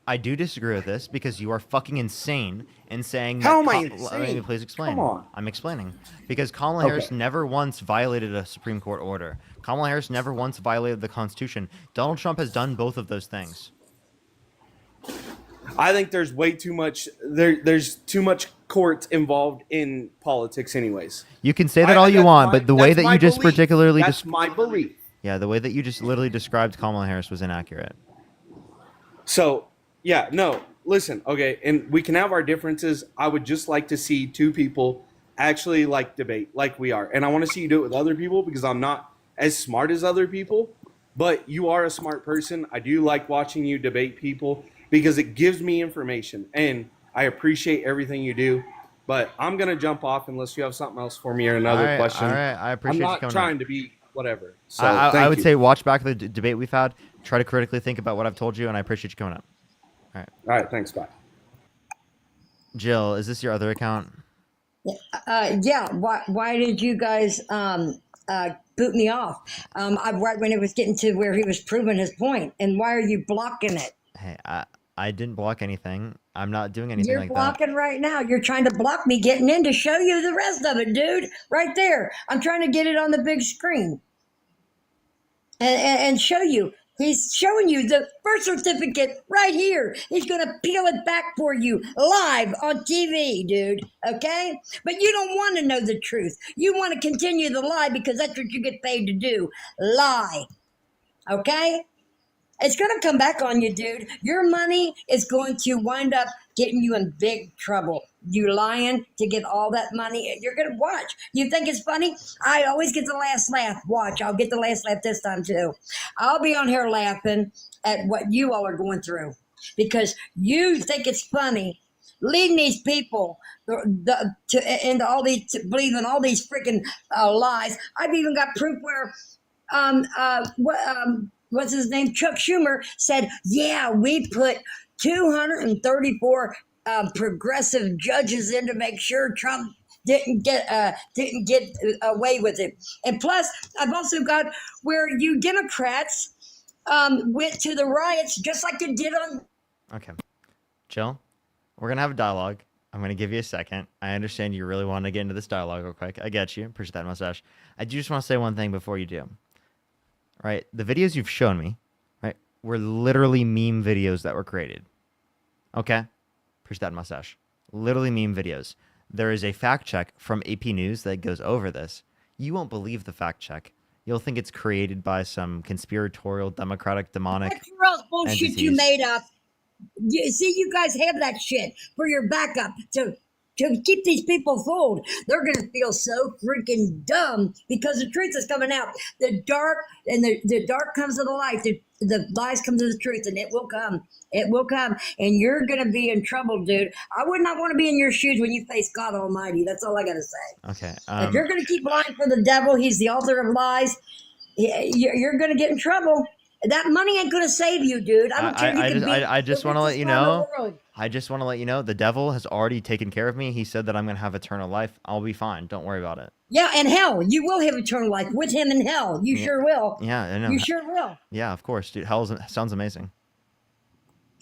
C: I do disagree with this because you are fucking insane in saying that.
M: How am I
C: Let me
M: insane?
C: please explain.
M: Come on.
C: I'm explaining. Because Kamala
M: Okay.
C: Harris never once violated a Supreme Court order. Kamala Harris never once violated the Constitution. Donald Trump has done both of those things.
M: I think there's way too much. There's too much court involved in politics, anyways.
C: You can say that all you
M: that's
C: want,
M: my-
C: but the way
M: that's
C: that
M: my
C: you just
M: belief.
C: particularly
M: That's my belief.
C: yeah, the way that you just literally described Kamala Harris was inaccurate.
M: So, yeah, no, listen, okay, and we can have our differences. I would just like to see two people actually like debate like we are. And I want to see you do it with other people because I'm not as smart as other people, but you are a smart person. I do like watching you debate people because it gives me information and I appreciate everything you do. But I'm going to jump off unless you have something else for me or another
C: All right,
M: question.
C: all right, I appreciate you
M: I'm not
C: coming
M: trying
C: up.
M: to be whatever. So
C: I
M: thank
C: would
M: you.
C: say watch back the debate we've had. Try to critically think about what I've told you, and I appreciate you coming up. All right.
M: All right, thanks, bye.
C: Jill, is this your other account?
W: Yeah. Why did you guys boot me off? Right when it was getting to where he was proving his point, and why are you blocking it?
C: Hey, I didn't block anything. I'm not doing anything
W: You're
C: like that.
W: blocking right now. You're trying to block me getting in to show you the rest of it, dude. Right there. I'm trying to get it on the big screen and show you. He's showing you the birth certificate right here. He's going to peel it back for you live on TV, dude. Okay? But you don't want to know the truth. You want to continue the lie because that's what you get paid to do. Lie. Okay? It's going to come back on you, dude. Your money is going to wind up getting you in big trouble. You lying to get all that money. You're going to watch. You think it's funny? I always get the last laugh. Watch. I'll get the last laugh this time, too. I'll be on here laughing at what you all are going through because you think it's funny leading these people into all these, to believe in all these freaking lies. I've even got proof where what's his name? Chuck Schumer said, yeah, we put 234 progressive judges in to make sure Trump didn't get away with it. And plus, I've also got where you Democrats went to the riots just like you did on.
C: Okay. Jill, we're going to have a dialogue. I'm going to give you a second. I understand you really want to get into this dialogue real quick. I get you. Appreciate that, mustache. I do just want to say one thing before you do. Right? The videos you've shown me, right, were literally meme videos that were created. Okay? Appreciate that, mustache. Literally meme videos. There is a fact check from AP News that goes over this. You won't believe the fact check. You'll think it's created by some conspiratorial, democratic, demonic
W: That's your else bullshit
C: entities.
W: you made up. See, you guys have that shit for your backup to keep these people fooled. They're going to feel so freaking dumb because the truth is coming out. The dark and the dark comes to the light. The lies come to the truth, and it will come. It will come, and you're going to be in trouble, dude. I would not want to be in your shoes when you face God Almighty. That's all I got to say.
C: Okay.
W: If you're going to keep lying for the devil, he's the author of lies. You're going to get in trouble. That money ain't gonna save you, dude. I don't care. You can be.
C: I just
W: the
C: want to let
W: richest
C: you
W: man in the
C: know.
W: world.
C: I just want to let you know the devil has already taken care of me. He said that I'm gonna have eternal life. I'll be fine. Don't worry about it.
W: Yeah, and hell, you will have eternal life with him in hell. You
C: Yeah.
W: sure will.
C: Yeah, I know.
W: You sure will.
C: Yeah, of course, dude. Sounds amazing.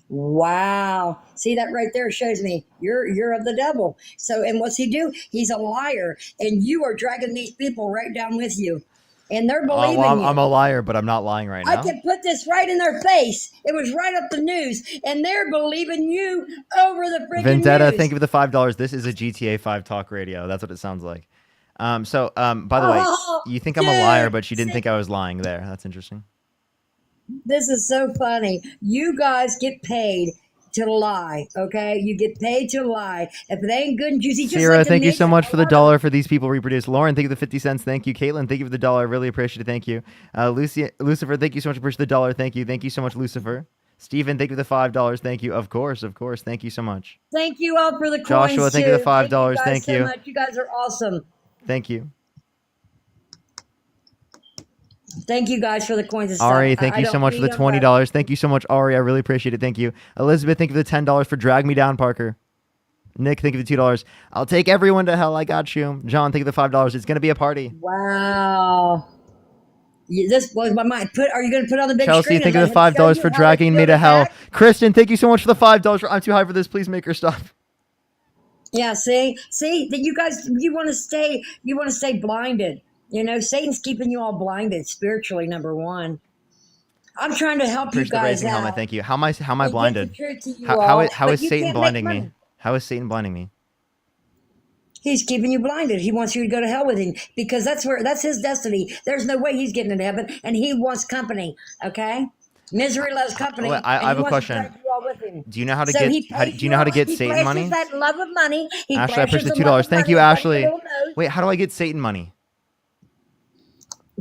W: Wow. See, that right there shows me you're of the devil. So, and what's he do? He's a liar, and you are dragging these people right down with you, and they're believing
C: Well,
W: you.
C: I'm a liar, but I'm not lying right
W: I
C: now.
W: can put this right in their face. It was right up the news, and they're believing you over the freaking
C: Vendetta,
W: news.
C: thank you for the $5. This is a GTA 5 talk radio. That's what it sounds like. By the way,
W: Oh,
C: you think I'm a liar,
W: dude.
C: but you didn't think I was lying there. That's interesting.
W: This is so funny. You guys get paid to lie, okay? You get paid to lie. If it ain't good and juicy, just
C: Sierra,
W: like
C: thank you so
W: Anita,
C: much
W: a
C: for the
W: lot of
C: dollar for these people reproduce. Lauren, thank you for the 50 cents. Thank you. Caitlin, thank you for the dollar. I really appreciate it. Thank you. Lucifer, thank you so much for the dollar. Thank you. Thank you so much, Lucifer. Stephen, thank you for the $5. Thank you. Of course. Thank you so much.
W: Thank you all for the coins,
C: Joshua, thank you for the
W: too.
C: $5.
W: Thank
C: Thank
W: you guys
C: you.
W: so much. You guys are awesome.
C: Thank you.
W: Thank you guys for the coins and stuff.
C: Ari, thank you so much for the $20. Thank you so much, Ari. I really appreciate it. Thank you. Elizabeth, thank you for the $10 for Drag Me Down, Parker. Nick, thank you for the $2. I'll take everyone to hell. I got you. John, thank you for the $5. It's going to be a party.
W: Wow. This blows my mind. Are you going to put on the big
C: Chelsea,
W: screen?
C: thank you
W: and
C: for the
W: let him show
C: $5
W: you
C: for
W: how
C: dragging
W: to
C: me
W: fill
C: to
W: it
C: hell.
W: back?
C: Kristen, thank you so much for the $5. I'm too high for this. Please make her stop.
W: Yeah, see that you guys, you want to stay blinded. You know, Satan's keeping you all blinded spiritually. Number one, I'm trying to help you
C: Appreciate the
W: guys
C: raising helmet.
W: out.
C: Thank you. How am I
W: and get the
C: blinded?
W: truth to you
C: How
W: all,
C: is
W: but you
C: Satan
W: can't make
C: blinding
W: money.
C: me? How is Satan blinding me?
W: He's keeping you blinded. He wants you to go to hell with him because that's his destiny. There's no way he's getting into heaven, and he wants company. Okay, misery loves company.
C: Wait, I
W: and
C: have
W: he
C: a
W: wants
C: question.
W: to drag you all with him.
C: Do you know how to
W: So
C: get?
W: he pays
C: Do you know how to get
W: he
C: Satan
W: flashes
C: money?
W: that love of money. He
C: Ashley, I
W: flashes
C: appreciate the
W: the love
C: $2.
W: of
C: Thank
W: money
C: you,
W: like a
C: Ashley.
W: little nose.
C: Wait, how do I get Satan money?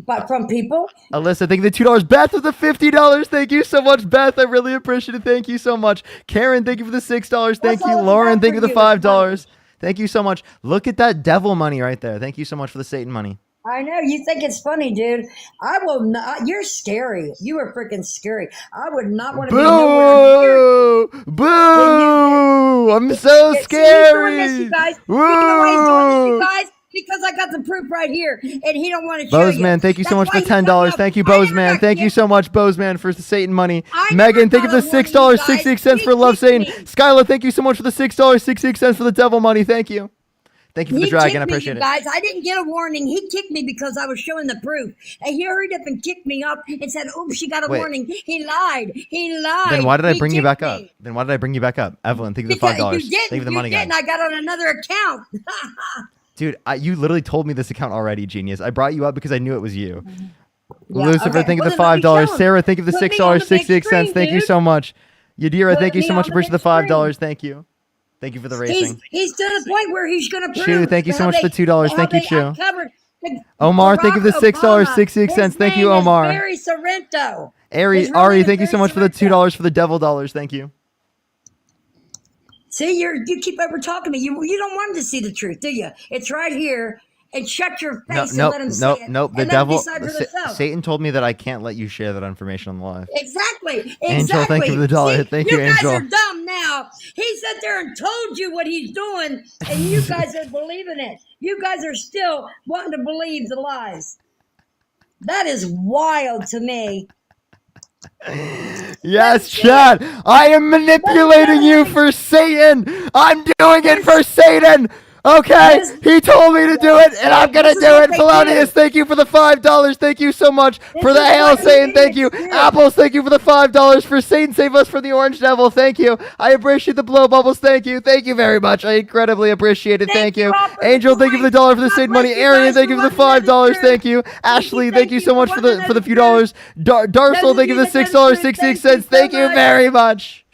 W: But from people.
C: Alyssa, thank you for the $2. Beth with the $50. Thank you so much, Beth. I really appreciate it. Thank you so much. Karen, thank you for the $6. Thank you.
W: all it's
C: Lauren,
W: about
C: thank you
W: for
C: for the
W: you is money.
C: $5. Thank you so much. Look at that devil money right there. Thank you so much for the Satan money.
W: I know you think it's funny, dude. I will not. You're scary. You are freaking scary. I would not want to be nowhere near
C: Boo! Boo! I'm so
W: See, he's doing this, you
C: scary.
W: guys. You know why he's doing this, you
C: Woo!
W: guys? Because I got the proof right here, and he don't want to show you.
C: Bozeman, thank you so
W: That's
C: much for
W: why
C: the
W: he cut me
C: $10.
W: off.
C: Thank you,
W: I never
C: Bozeman.
W: got
C: Thank you
W: kicked.
C: so much, Bozeman, for the Satan money.
W: I
C: Megan,
W: never
C: thank you
W: got
C: for
W: a
C: the
W: warning,
C: $6,
W: you guys.
C: 66 cents
W: He
C: for love
W: kicked
C: Satan.
W: me.
C: Skylar, thank you so much for the $6, 66 cents for the devil money. Thank you. Thank you for the
W: He
C: dragon. I
W: kicked me,
C: appreciate
W: you
C: it.
W: guys. I didn't get a warning. He kicked me because I was showing the proof. And he hurried up and kicked me up and said, "Oops, she got a
C: Wait.
W: warning." He lied. He lied.
C: Then why did I
W: He
C: bring you
W: kicked
C: back up?
W: me.
C: Evelyn, thank you for the
W: Because
C: $5.
W: you
C: Thank you for
W: didn't.
C: the
W: You
C: money
W: didn't.
C: guy.
W: I got on another account.
C: Dude, you literally told me this account already, genius. I brought you up because I knew it was you.
W: Yeah,
C: Lucifer,
W: okay.
C: thank you
W: Well,
C: for the
W: then let me
C: $5.
W: show him.
C: Sarah, thank you for the
W: Put me on
C: $6,
W: the big
C: 66 cents.
W: screen,
C: Thank you
W: dude.
C: so much. Yadira,
W: Put
C: thank you
W: me
C: so
W: on
C: much
W: the
C: for pushing
W: big
C: the $5.
W: screen.
C: Thank you. Thank you for the
W: He's
C: racing.
W: he's to the point where he's going to prove.
C: Chew, thank you so
W: how
C: much for
W: they-
C: the $2.
W: how
C: Thank you,
W: they
C: Chew.
W: uncovered
C: Omar, thank you for the
W: Barack
C: $6,
W: Obama.
C: 66 cents.
W: His
C: Thank you,
W: name is
C: Omar.
W: Barry Sorrento.
C: Ari,
W: His real
C: Ari,
W: name is
C: thank you so
W: Barry
C: much for the
W: Sorrento.
C: $2 for the devil dollars. Thank you.
W: See, you keep over talking me. You don't want him to see the truth, do you? It's right here. And shut your
C: No,
W: face and
C: no,
W: let him
C: no,
W: see it.
C: no.
W: And
C: The
W: let him
C: devil,
W: decide for themselves.
C: Satan told me that I can't let you share that information on the live.
W: Exactly.
C: Angel, thank you for the dollar.
W: See,
C: Thank you,
W: guys
C: Angel.
W: are dumb now. He sat there and told you what he's doing, and you guys are believing it. You guys are still wanting to believe the lies. That is wild to me.
C: Yes, Chad. I am manipulating you for Satan. I'm doing it for Satan. Okay, he told me to do it, and I'm gonna do it. Felonious, thank you for the $5. Thank you so much for the hail, Satan. Thank you. Apples, thank you for the $5 for Satan. Save us from the orange devil. Thank you. I appreciate the blow bubbles. Thank you. Thank you very much. I incredibly appreciate it. Thank you. Angel, thank you for the $1 for the Satan money. Arian, thank you for the $5. Thank you. Ashley, thank you so much for the few dollars. Darsel, thank you for the $6, 66 cents. Thank you very much.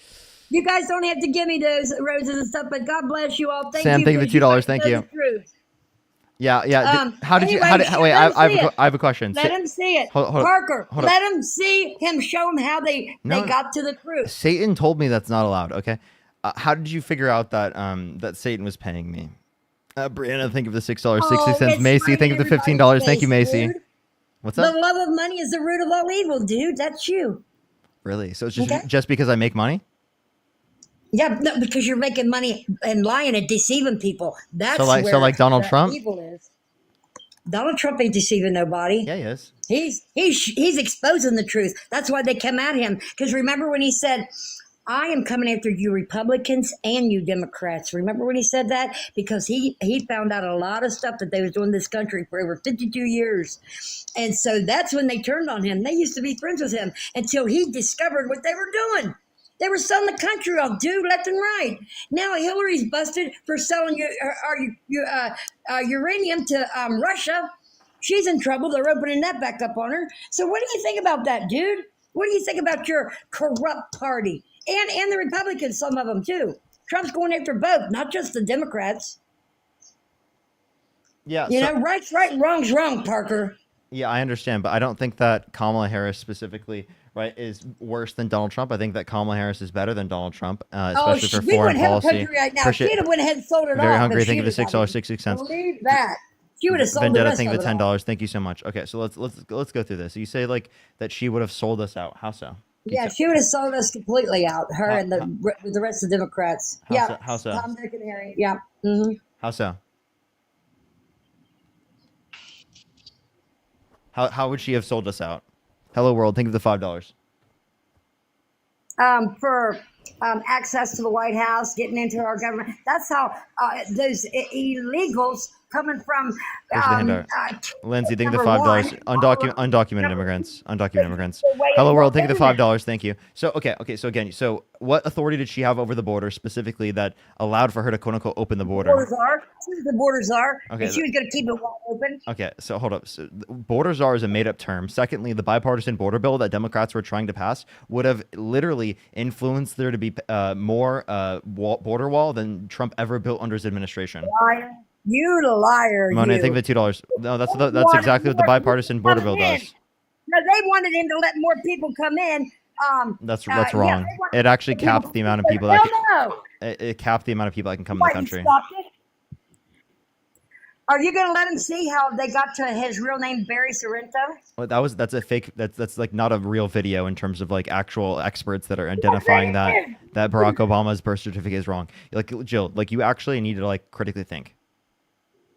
W: You guys don't have to give me those roses and stuff, but God bless you all. Thank
C: Sam,
W: you.
C: thank you for
W: because
C: $2.
W: guys
C: Thank
W: know
C: you.
W: the truth.
C: Yeah. How did you?
W: Anyway,
C: Wait,
W: let him see it.
C: I have a question.
W: Let him see it.
C: Hold-
W: Parker,
C: hold up.
W: let him see him, show him how they got to the truth.
C: Satan told me that's not allowed. Okay, how did you figure out that that Satan was paying me? Brianna, thank you for the $6, 60 cents.
W: it's
C: Macy,
W: right
C: thank you
W: in
C: for the $15. Thank you,
W: everybody's
C: Macy.
W: face, dude.
C: What's
W: The
C: that?
W: love of money is the root of all evil, dude. That's you.
C: Really? So it's just
W: Okay.
C: just because I make money?
W: Yeah, no, because you're making money and lying and deceiving people. That's
C: So
W: where
C: like Donald
W: the
C: Trump?
W: evil is. Donald Trump ain't deceiving nobody.
C: Yeah, he is.
W: He's exposing the truth. That's why they come at him. Because remember when he said, "I am coming after you Republicans and you Democrats." Remember when he said that? Because he found out a lot of stuff that they was doing in this country for over 52 years. And so that's when they turned on him. They used to be friends with him until he discovered what they were doing. They were selling the country off, dude, left and right. Now Hillary's busted for selling uranium to Russia. She's in trouble. They're opening that back up on her. So what do you think about that, dude? What do you think about your corrupt party? And the Republicans, some of them too. Trump's going after both, not just the Democrats.
C: Yeah.
W: You know, right's right and wrong's wrong, Parker.
C: Yeah, I understand, but I don't think that Kamala Harris specifically, right, is worse than Donald Trump. I think that Kamala Harris is better than Donald Trump, especially for
W: we
C: foreign
W: wouldn't have a
C: policy.
W: country right now.
C: Appreciate-
W: She'd have went ahead and sold it
C: Very
W: off.
C: hungry.
W: if
C: Thank you
W: she'd
C: for
W: have done it.
C: $6.66.
W: Believe that. She would have sold the
C: Vendetta,
W: rest
C: thank
W: of
C: you
W: it
C: for
W: off.
C: $10. Thank you so much. Okay, so let's go through this. You say like that she would have sold us out. How so?
W: Yeah, she would have sold us completely out. Her and the rest of the Democrats. Yeah.
C: How so?
W: Tom, Dick, and Harry. Yeah. Mm-hmm.
C: How so? How would she have sold us out? Hello world, think of the $5.
W: For access to the White House, getting into our government. That's how those illegals coming from.
C: Where's the handout? Lindsay, think of the
W: number
C: $5.
W: one,
C: Undocumented immigrants. Undocumented immigrants. Hello world, think of the $5. Thank you. So okay. So again, so what authority did she have over the border specifically that allowed for her to quote unquote open the border?
W: Borders are. She was the borders are.
C: Okay,
W: And she was going to keep it wide open.
C: Okay, so hold up. So, border czar is a made-up term. Secondly, the bipartisan border bill that Democrats were trying to pass would have literally influenced there to be more border wall than Trump ever built under his administration.
W: Liar. You liar.
C: Monet,
W: you.
C: think of the $2. No, that's
W: Wanted
C: exactly what the
W: more
C: bipartisan
W: people
C: border bill
W: coming in.
C: does.
W: No, they wanted him to let more people come in.
C: That's
W: yeah,
C: wrong.
W: they wanted
C: It actually
W: more
C: capped the amount of people
W: Hell
C: that
W: no.
C: it capped the amount of people that can come in
W: Why,
C: the
W: you
C: country.
W: stopped it? Are you going to let him see how they got to his real name, Barry Sorrento?
C: Well, that's a fake. That's like not a real video in terms of like actual experts that are identifying that Barack Obama's birth certificate is wrong. Like Jill, like you actually need to like critically think.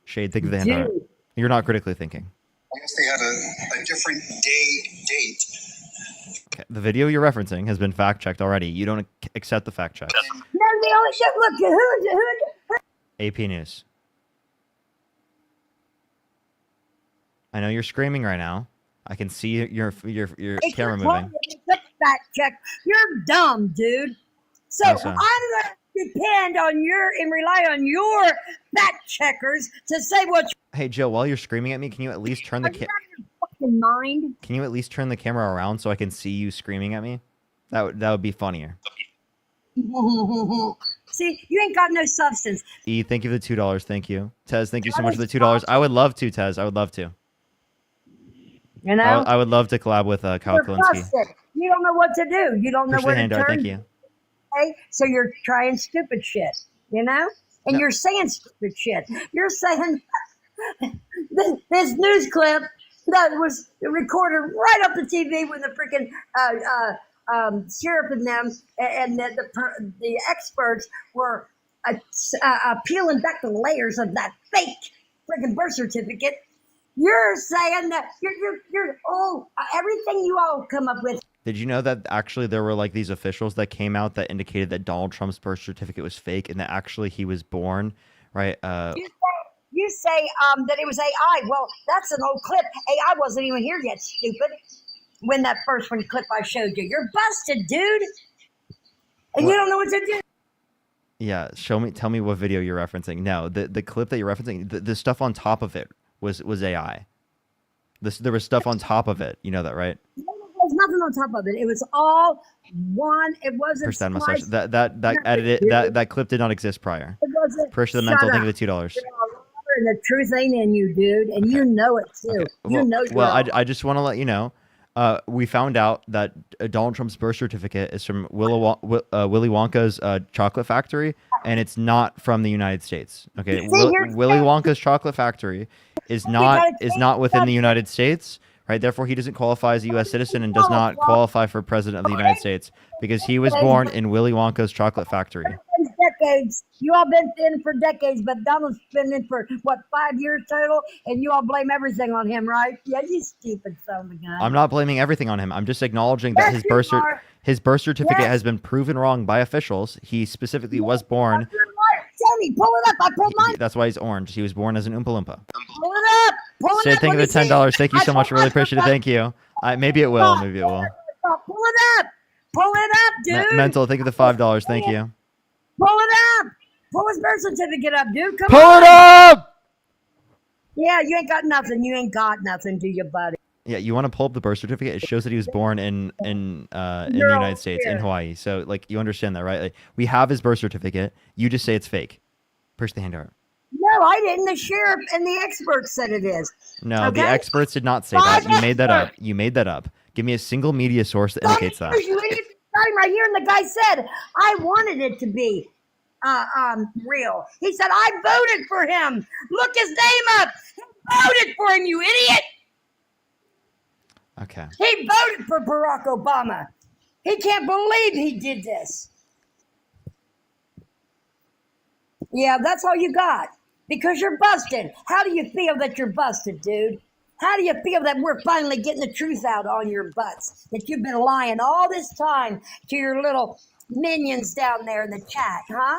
C: Shade, think of the handout.
W: Dude.
C: You're not critically thinking.
D: I guess they had a different date.
C: Okay. The video you're referencing has been fact checked already. You don't accept the fact checks.
W: No, they only said, look, who
C: AP News. I know you're screaming right now. I can see your
W: It's
C: camera
W: your
C: moving.
W: phone, it's a fact check. You're dumb, dude. So
C: How so?
W: I'm going to depend on your and rely on your fact checkers to say what's
C: Hey Jill, while you're screaming at me, can you at least turn the
W: fucking mind.
C: Can you at least turn the camera around so I can see you screaming at me? That would be funnier.
W: See, you ain't got no substance.
C: E, thank you for the $2. Thank you. Tez, thank you so much for the $2. I would love to, Tez. I would love to.
W: You know?
C: I would love to collab with Kyle
W: You're
C: Kalinske.
W: busted. You don't know what to do. You don't know
C: Push the
W: where to
C: handout.
W: turn.
C: Thank you.
W: Okay? So you're trying stupid shit, you know? And
C: No.
W: you're saying stupid shit. You're saying this news clip that was recorded right off the TV with the freaking sheriff and them and the experts were peeling back the layers of that fake freaking birth certificate. You're saying that you're everything you all come up with.
C: Did you know that actually there were like these officials that came out that indicated that Donald Trump's birth certificate was fake and that actually he was born, right?
W: You say that it was AI. Well, that's an old clip. AI wasn't even here yet, stupid. When that first one clip I showed you. You're busted, dude. And you don't know what to do.
C: Yeah, tell me what video you're referencing. No, the clip that you're referencing, the stuff on top of it was AI. There was stuff on top of it. You know that, right?
W: There's nothing on top of it. It was all one. It wasn't.
C: Push that mustache.
W: spliced.
C: That edited that clip did not exist prior.
W: It wasn't.
C: Push the
W: Shut
C: mental. Think
W: up.
C: of the $2.
W: You're a liar and the truth ain't in you, dude, and you know it too. You know you're
C: Well,
W: a
C: I just want to let you know. We found out that Donald Trump's birth certificate is from Willy Wonka's chocolate factory, and it's not from the United States. Okay,
W: See, you're
C: Willy Wonka's chocolate factory is not within the United States, right? Therefore, he doesn't qualify as a U.S. citizen and does not qualify for president of the United States because he was born in Willy Wonka's chocolate factory.
W: Decades. You all been in for decades, but Donald's been in for what, 5 years total, and you all blame everything on him, right? Yeah, you stupid son of a gun.
C: I'm not blaming everything on him. I'm just acknowledging that his birth certificate has been proven wrong by officials. He specifically was born.
W: Tony, pull it up. I pulled mine.
C: That's why he's orange. He was born as an Oompa Loompa.
W: Pull it up. Pull it
C: Sid,
W: up.
C: thank you for the $10. Thank you so much. Really appreciate it. Thank you. Maybe it will. Maybe it will.
W: Pull it up. Pull it up, dude.
C: Mental, thank you for the $5. Thank you.
W: Pull it up. Pull his birth certificate up, dude. Come
C: Pull
W: on.
C: it up.
W: Yeah, you ain't got nothing. You ain't got nothing, do you, buddy?
C: Yeah, you want to pull up the birth certificate? It shows that he was born in the United States, in Hawaii. So, like, you understand that, right? Like, we have his birth certificate. You just say it's fake. Push the hand over.
W: No, I didn't. The sheriff and the experts said it is.
C: No, the experts did not say that. You made that up. You made that up. Give me a single media source that indicates that.
W: You right here, and the guy said, I wanted it to be real. He said, I voted for him. Look his name up. He voted for him, you idiot.
C: Okay.
W: He voted for Barack Obama. He can't believe he did this. Yeah, that's all you got. Because you're busted. How do you feel that you're busted, dude? How do you feel that we're finally getting the truth out on your butts? That you've been lying all this time to your little minions down there in the chat, huh?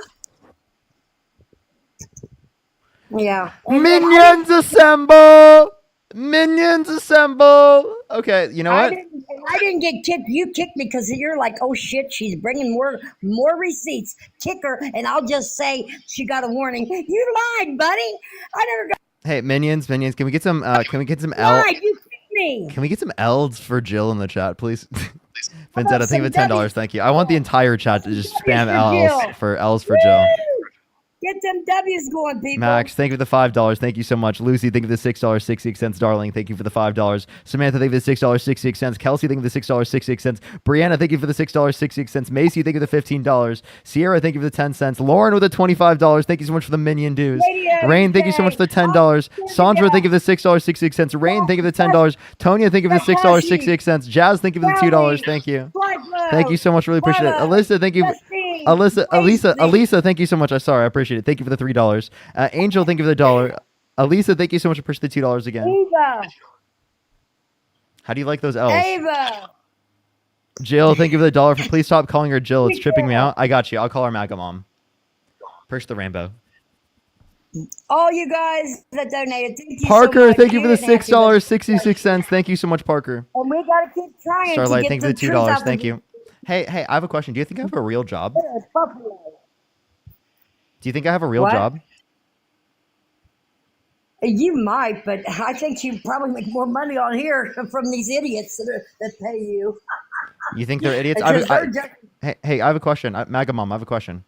W: Yeah.
C: Minions assemble! Minions assemble! Okay, you know what?
W: I didn't get kicked. You kicked me because you're like, oh shit, she's bringing more receipts. Kick her, and I'll just say she got a warning. You lied, buddy. I never got.
C: Hey, minions, can we get some L?
W: You kicked me.
C: Can we get some L's for Jill in the chat, please? Vincent, I think of $10. Thank you. I want the entire chat to just spam L's for Jill.
W: Get them W's going, people.
C: Max, thank you for the $5. Thank you so much. Lucy, thank you for the $6.66. Darling, thank you for the $5. Samantha, thank you for the $6.66. Kelsey, thank you for the $6.66. Brianna, thank you for the $6.66. Macy, thank you for the $15. Sierra, thank you for the 10 cents. Lauren with the $25. Thank you so much for the minion dues. Rain, thank you so much for the $10. Sandra, thank you for the $6.66. Rain, thank you for the $10. Tonya, thank you for the $6.66. Jazz, thank you for the $2. Thank you. Thank you so much. Really appreciate it. Alyssa, thank you. Elisa, thank you so much. I'm sorry, I appreciate it. Thank you for the $3. Angel, thank you for the $1. Elisa, thank you so much for pushing the $2 again.
W: Ava.
C: How do you like those L's?
W: Ava.
C: Jill, thank you for the $1. For please stop calling her Jill. It's tripping me out. I got you. I'll call her MAGA mom. Push the rainbow.
W: All you guys that donated, thank you
C: Parker,
W: so much.
C: thank you for the $6.66. Thank you so much, Parker.
W: And we gotta keep trying.
C: Starlight,
W: to
C: thank
W: get
C: you for the
W: truth
C: $2.
W: out
C: Thank
W: of
C: you. Hey, I have a question. Do you think I have a real job? Do you think I have a real
W: What?
C: job?
W: You might, but I think you probably make more money on here from these idiots that pay you.
C: You think they're idiots? Hey, I have a question. MAGA mom, I have a question.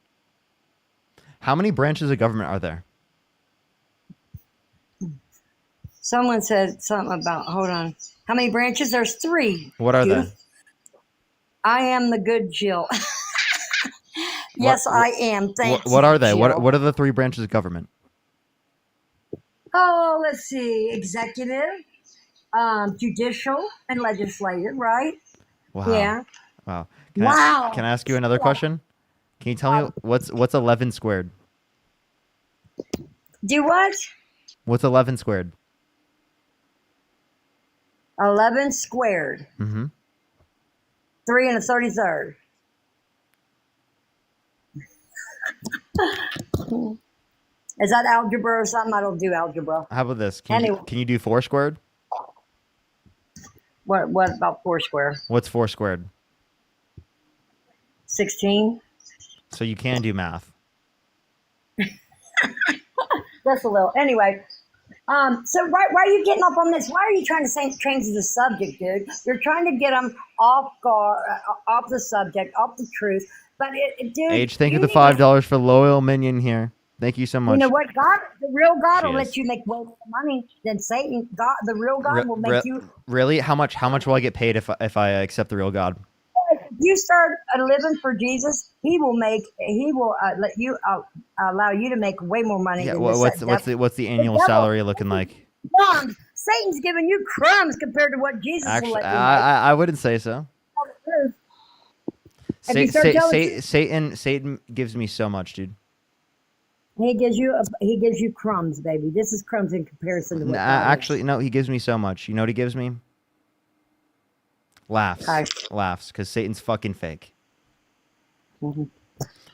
C: How many branches of government are there?
W: Someone said something about, hold on. How many branches? There's 3.
C: What are they?
W: I am the good Jill. Yes, I am. Thank you.
C: What are they?
W: Jill.
C: What are the 3 branches of government?
W: Oh, let's see. Executive, judicial, and legislative, right?
C: Wow.
W: Yeah.
C: Wow.
W: Wow.
C: Can I ask you another question? Can you tell me what's 11 squared?
W: Do what?
C: What's 11 squared?
W: 11 squared.
C: Mm-hmm.
W: 3 and a 33rd. Is that algebra or something? I don't do algebra.
C: How about this? Can you do 4 squared?
W: What about 4 square?
C: What's 4 squared?
W: 16.
C: So you can do math.
W: Just a little. Anyway, so why are you getting up on this? Why are you trying to change the subject, dude? You're trying to get them off guard, off the subject, off the truth. But dude,
C: H, thank you for the $5 for loyal minion here. Thank you so much.
W: You know what? God, the real God
C: She
W: will
C: is.
W: let you make way more money than Satan. God, the real God will make you.
C: Really? How much will I get paid if I accept the real God?
W: If you start living for Jesus, He will let you allow you to make way more money.
C: Yeah.
W: Than
C: What's the annual salary looking like?
W: Satan's giving you crumbs compared to what Jesus will
C: Actually,
W: let you make.
C: I wouldn't say so.
W: Tell the truth. If you start telling the truth,
C: Satan gives me so much, dude.
W: he gives you crumbs, baby. This is crumbs in comparison to what God
C: Actually, no, he gives me so much. You know what he gives me? Laughs.
W: Okay.
C: Laughs, because Satan's fucking fake.
W: Mhm.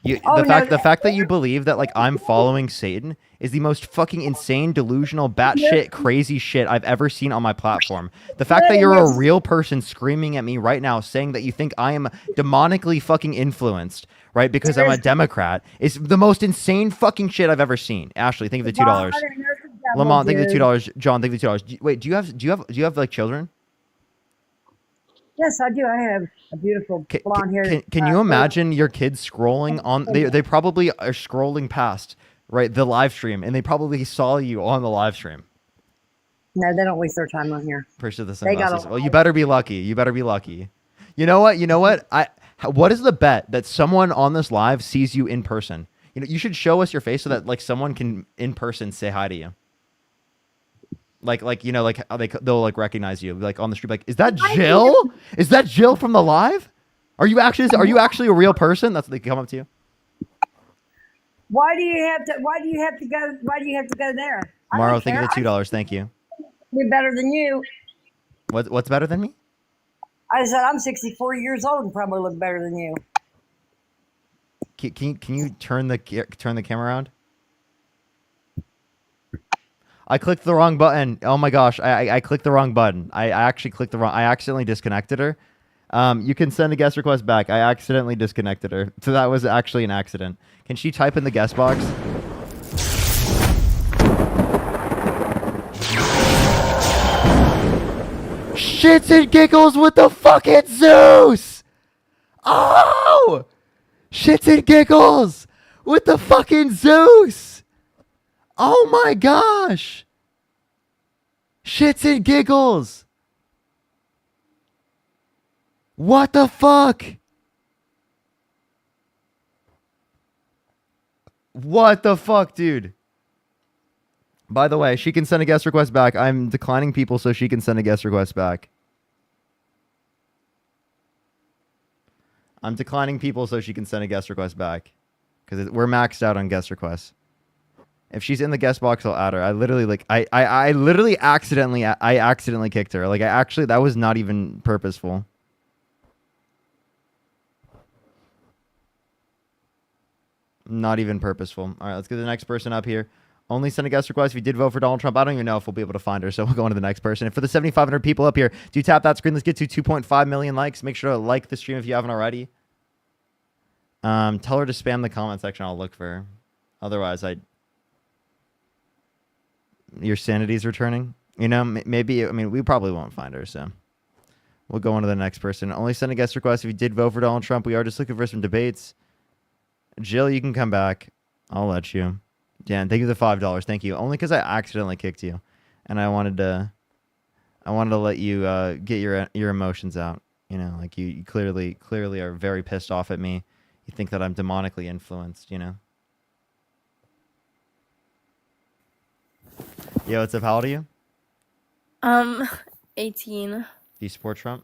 C: The fact that you believe that like I'm following Satan is the most fucking insane, delusional, batshit, crazy shit I've ever seen on my platform. The fact that you're a real person screaming at me right now, saying that you think I am demonically fucking influenced, right? Because I'm a Democrat, is the most insane fucking shit I've ever seen. Ashley, think of the $2. Lamont, think of the $2. John, think of the $2. Wait, do you have like children?
W: Yes, I do. I have a beautiful blonde hair.
C: Can you imagine your kids scrolling on? They probably are scrolling past right the live stream, and they probably saw you on the live stream.
W: No, they don't waste their time on here.
C: Appreciate the
W: They got
C: sunglasses. Well, you better be lucky. You better be lucky. You know what? What is the bet that someone on this live sees you in person? You know, you should show us your face so that like someone can in person say hi to you. Like you know, like how they'll like recognize you, like on the street, like, is that Jill? Is that Jill from the live? Are you actually a real person? That's what they come up to you.
W: Why do you have to go there? I
C: Morrow,
W: don't
C: think of
W: care.
C: the $2. Thank you.
W: We're better than you.
C: What's better than me?
W: I said I'm 64 years old and probably look better than you.
C: Can you turn the camera around? I clicked the wrong button. Oh my gosh, I clicked the wrong button. I actually clicked the wrong. I accidentally disconnected her. You can send a guest request back. I accidentally disconnected her, so that was actually an accident. Can she type in the guest box? Shits and giggles with the fucking Zeus. Oh, shits and giggles with the fucking Zeus. Oh my gosh! Shits and giggles! What the fuck? What the fuck, dude? By the way, she can send a guest request back. I'm declining people so she can send a guest request back. I'm declining people so she can send a guest request back. Because we're maxed out on guest requests. If she's in the guest box, I'll add her. I literally I literally accidentally kicked her. Like that was not even purposeful. Not even purposeful. All right, let's get the next person up here. Only send a guest request if you did vote for Donald Trump. I don't even know if we'll be able to find her, so we'll go on to the next person. And for the 7,500 people up here, do tap that screen. Let's get to 2.5 million likes. Make sure to like the stream if you haven't already. Tell her to spam the comment section. I'll look for her. Otherwise, your sanity's returning. You know, maybe, I mean, we probably won't find her, so we'll go on to the next person. Only send a guest request if you did vote for Donald Trump. We are just looking for some debates. Jill, you can come back. I'll let you. Dan, thank you for the $5. Thank you. Only because I accidentally kicked you, and I wanted to let you get your emotions out. You know, like you clearly are very pissed off at me. You think that I'm demonically influenced. You know. Yo, what's up? How old are you?
I: 18.
C: Do you support Trump?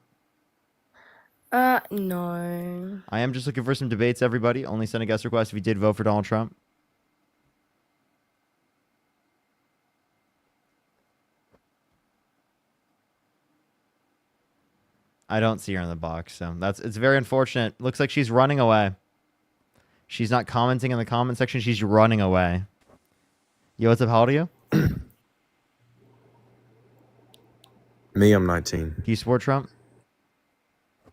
I: No.
C: I am just looking for some debates, everybody. Only send a guest request if you did vote for Donald Trump. I don't see her in the box, so it's very unfortunate. Looks like she's running away. She's not commenting in the comment section. She's running away. Yo, what's up? How old are you?
K: Me, I'm 19.
C: Do you support Trump?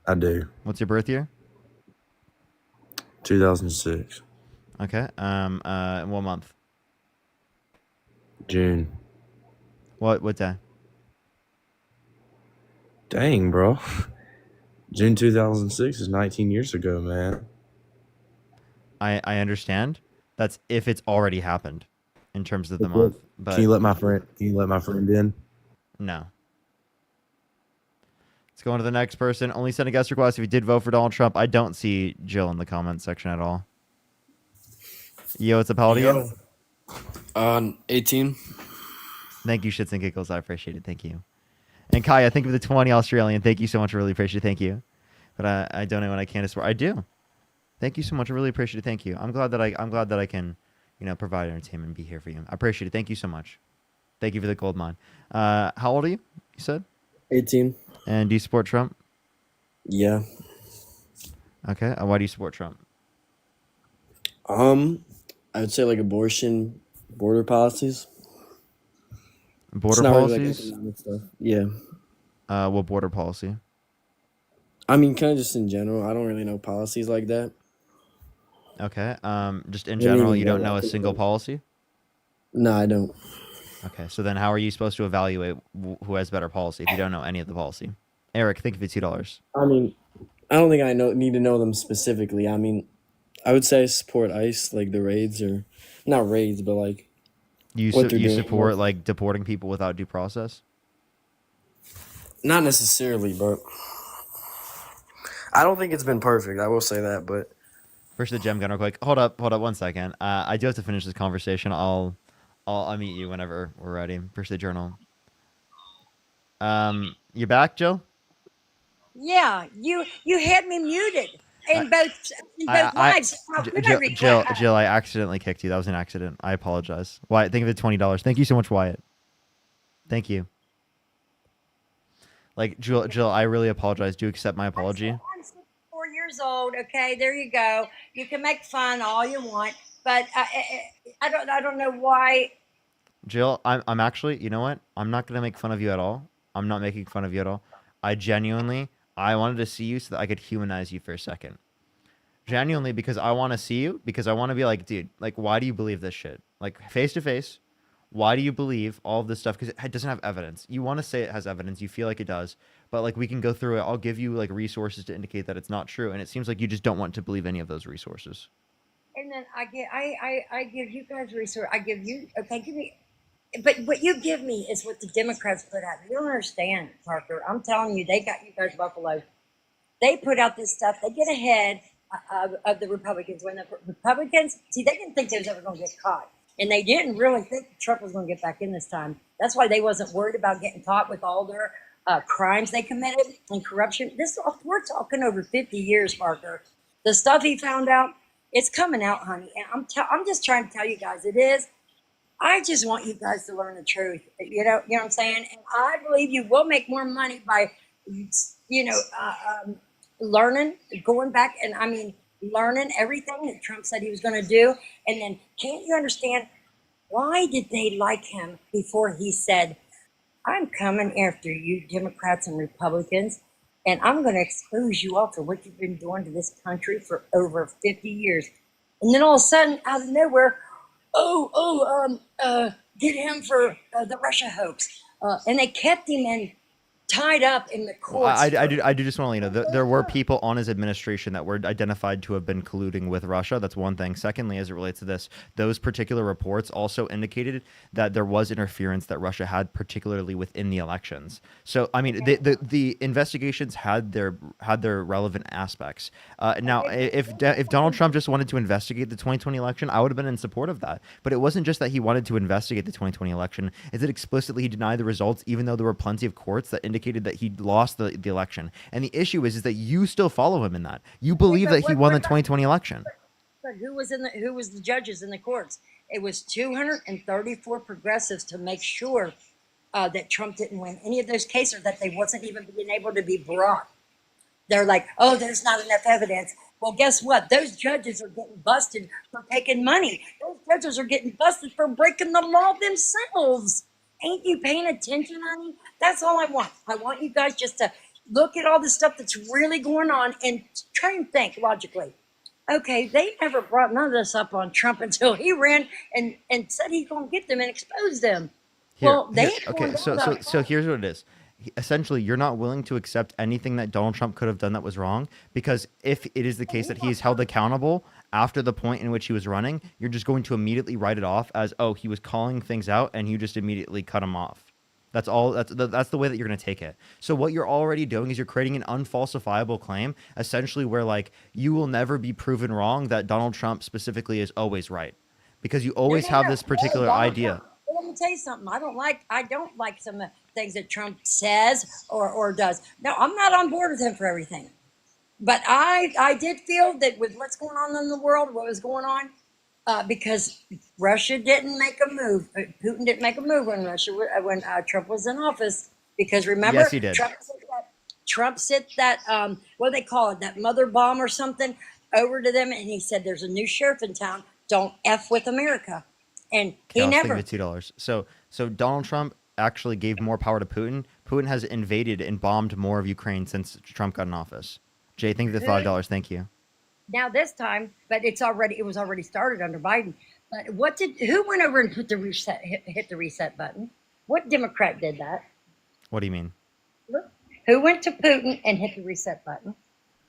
K: I do.
C: What's your birth year?
K: 2006.
C: Okay. What month?
K: June.
C: What day?
K: Dang, bro. June 2006 is 19 years ago, man.
C: I understand. That's if it's already happened in terms of the month. But
K: Can you let my friend in?
C: No. Let's go on to the next person. Only send a guest request if you did vote for Donald Trump. I don't see Jill in the comment section at all. Yo, what's up? How old are you?
T: 18.
C: Thank you, shits and giggles. I appreciate it. Thank you. And Kaya, think of the 20 Australian. Thank you so much. I really appreciate it. Thank you. But I donate when I can to support. I do. Thank you so much. I really appreciate it. Thank you. I'm glad that I can, provide entertainment and be here for you. I appreciate it. Thank you so much. Thank you for the gold mine. How old are you? You said
B: 18.
C: And do you support Trump?
B: Yeah.
C: Okay. Why do you support Trump?
B: I would say like abortion, border policies.
C: Border
B: It's not really like
C: policies?
B: economic stuff. Yeah.
C: What border policy?
B: I mean, kind of just in general. I don't really know policies like that.
C: Okay. Just in
B: I don't
C: general,
B: even
C: you
B: know
C: don't
B: that.
C: know
B: I
C: a
B: think
C: single
B: that-
C: policy?
B: No, I don't.
C: Okay. So then how are you supposed to evaluate who has better policy if you don't know any of the policy? Eric, think of it $2.
B: I mean, I don't think I need to know them specifically. I mean, I would say I support ICE, like the raids, or not raids, but like what they're
C: You
B: doing.
C: support like deporting people without due process?
B: Not necessarily, but I don't think it's been perfect. I will say that, but
C: First the gem gun real quick. Hold up 1 second. I do have to finish this conversation. I'll meet you whenever we're ready. First the journal. You back, Jill?
W: Yeah, you had me muted in both lives. How could I request?
C: Jill, I accidentally kicked you. That was an accident. I apologize. Wyatt, think of it $20. Thank you so much, Wyatt. Thank you. Like Jill, I really apologize. Do you accept my apology?
W: I'm 64 years old. Okay, there you go. You can make fun all you want, but I don't know why.
C: Jill, I'm actually, you know what? I'm not gonna make fun of you at all. I'm not making fun of you at all. I wanted to see you so that I could humanize you for a second. Genuinely, because I want to see you, because I want to be like, dude, like, why do you believe this shit? Like, face to face, why do you believe all of this stuff? Because it doesn't have evidence. You want to say it has evidence. You feel like it does. But, like, we can go through it. I'll give you, like, resources to indicate that it's not true. And it seems like you just don't want to believe any of those resources.
W: And then I give you guys resource. I give you give me. But what you give me is what the Democrats put out. You don't understand, Parker. I'm telling you, they got you guys buffaloed. They put out this stuff. They get ahead of the Republicans. When the Republicans, see, they didn't think they was ever going to get caught. And they didn't really think Trump was going to get back in this time. That's why they wasn't worried about getting caught with all their crimes they committed and corruption. We're talking over 50 years, Parker. The stuff he found out, it's coming out, honey. And I'm just trying to tell you guys, it is. I just want you guys to learn the truth. You know what I'm saying? And I believe you will make more money by, learning, going back, and learning everything that Trump said he was going to do. And then, can't you understand why did they like him before he said, "I'm coming after you, Democrats and Republicans, and I'm going to expose you all for what you've been doing to this country for over 50 years." And then all of a sudden, out of nowhere, get him for the Russia hoax. And they kept him tied up in the courts.
C: I do just want to let you know there were people on his administration that were identified to have been colluding with Russia. That's one thing. Secondly, as it relates to this, those particular reports also indicated that there was interference that Russia had, particularly within the elections. So, I mean, the investigations had their relevant aspects. Now, if Donald Trump just wanted to investigate the 2020 election, I would have been in support of that. But it wasn't just that he wanted to investigate the 2020 election. Is it explicitly he denied the results, even though there were plenty of courts that indicated that he lost the election. And the issue is that you still follow him in that. You believe that he won the 2020 election.
W: But who was the judges in the courts? It was 234 progressives to make sure that Trump didn't win any of those cases, that they wasn't even being able to be brought. They're like, oh, there's not enough evidence. Well, guess what? Those judges are getting busted for taking money. Those judges are getting busted for breaking the law themselves. Ain't you paying attention, honey? That's all I want. I want you guys just to look at all the stuff that's really going on and try and think logically. Okay, they never brought none of this up on Trump until he ran and said he's going to get them and expose them.
C: So here's what it is. Essentially, you're not willing to accept anything that Donald Trump could have done that was wrong, because if it is the case that he is held accountable after the point in which he was running, you're just going to immediately write it off as, oh, he was calling things out and you just immediately cut him off. That's all. That's the way that you're going to take it. So what you're already doing is you're creating an unfalsifiable claim, essentially, where like you will never be proven wrong that Donald Trump specifically is always right, because you always have this particular idea.
W: me tell you something. I don't like some of the things that Trump says or does. No, I'm not on board with him for everything. But I did feel that with what's going on in the world, what was going on, because Russia didn't make a move. Putin didn't make a move when Trump was in office. Because remember,
C: Yes, he did.
W: Trump sent that what do they call it, that mother bomb or something over to them, and he said, "There's a new sheriff in town. Don't f with America." And he
C: Chaos thing
W: never.
C: to $2. So Donald Trump actually gave more power to Putin. Putin has invaded and bombed more of Ukraine since Trump got in office. Jay, thank you for the $5. Thank you.
W: Now this time, but it was already started under Biden. But who went over and hit the reset button? What Democrat did that?
C: What do you mean?
W: Who went to Putin and hit the reset button?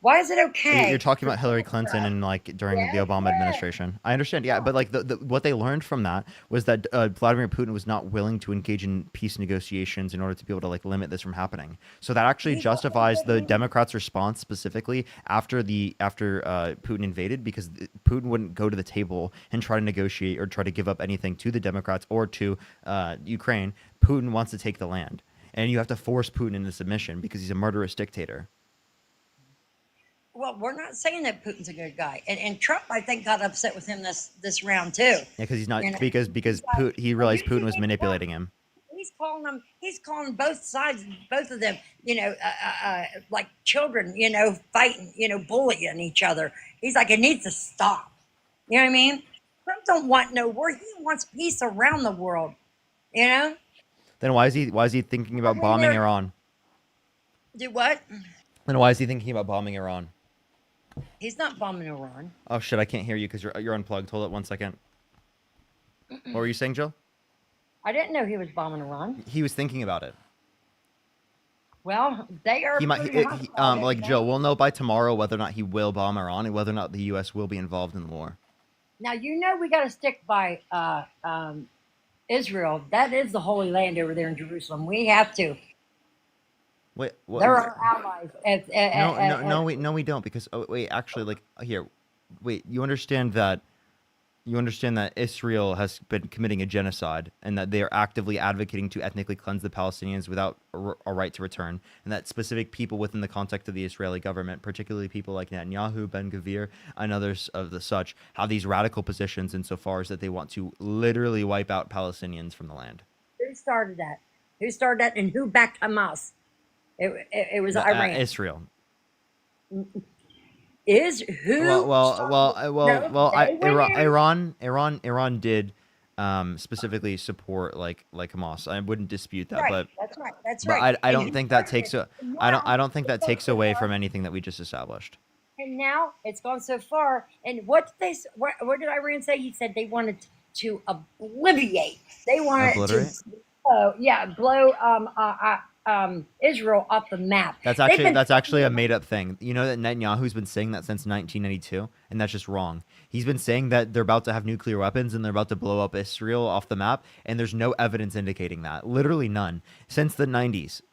W: Why is it okay?
C: You're talking about Hillary Clinton and like during the Obama administration. I understand, yeah, but like the what they learned from that was that Vladimir Putin was not willing to engage in peace negotiations in order to be able to like limit this from happening. So that actually justifies the Democrats' response specifically after Putin invaded, because Putin wouldn't go to the table and try to negotiate or try to give up anything to the Democrats or to Ukraine. Putin wants to take the land, and you have to force Putin into submission because he's a murderous dictator.
W: Well, we're not saying that Putin's a good guy, and Trump, I think, got upset with him this round too.
C: Yeah, because he's not, because he realized Putin was manipulating him.
W: He's calling both sides, both of them, like children, fighting, bullying each other. He's like, it needs to stop. You know what I mean? Trump don't want no war. He wants peace around the world. Then
C: why is he thinking about bombing Iran?
W: Do what?
C: Then why is he thinking about bombing Iran?
W: He's not bombing Iran.
C: Oh shit! I can't hear you because you're unplugged. Hold it 1 second. What were you saying, Jill?
W: I didn't know he was bombing Iran.
C: He was thinking about it.
W: Well, they are.
C: Like Jill, we'll know by tomorrow whether or not he will bomb Iran and whether or not the U.S. will be involved in the war.
W: Now we got to stick by Israel. That is the Holy Land over there in Jerusalem. We have to.
C: Wait, what?
W: They're our allies.
C: No, we don't, because actually, like here, you understand that Israel has been committing a genocide and that they are actively advocating to ethnically cleanse the Palestinians without a right to return, and that specific people within the context of the Israeli government, particularly people like Netanyahu, Ben-Gvir, and others of the such, have these radical positions insofar as that they want to literally wipe out Palestinians from the land.
W: Who started that? And who backed Hamas? It was Iran.
C: Israel.
W: Is who?
C: Iran did specifically support like Hamas. I wouldn't dispute that,
W: right,
C: but
W: that's right.
C: I don't think that takes I don't think that takes away from anything that we just established.
W: And now it's gone so far. And what did Iran say? He said they wanted to obliviate. They wanted to blow Israel off the map.
C: That's actually a made up thing. You know that Netanyahu's been saying that since 1992, and that's just wrong. He's been saying that they're about to have nuclear weapons and they're about to blow up Israel off the map, and there's no evidence indicating that. Literally none since the 90s.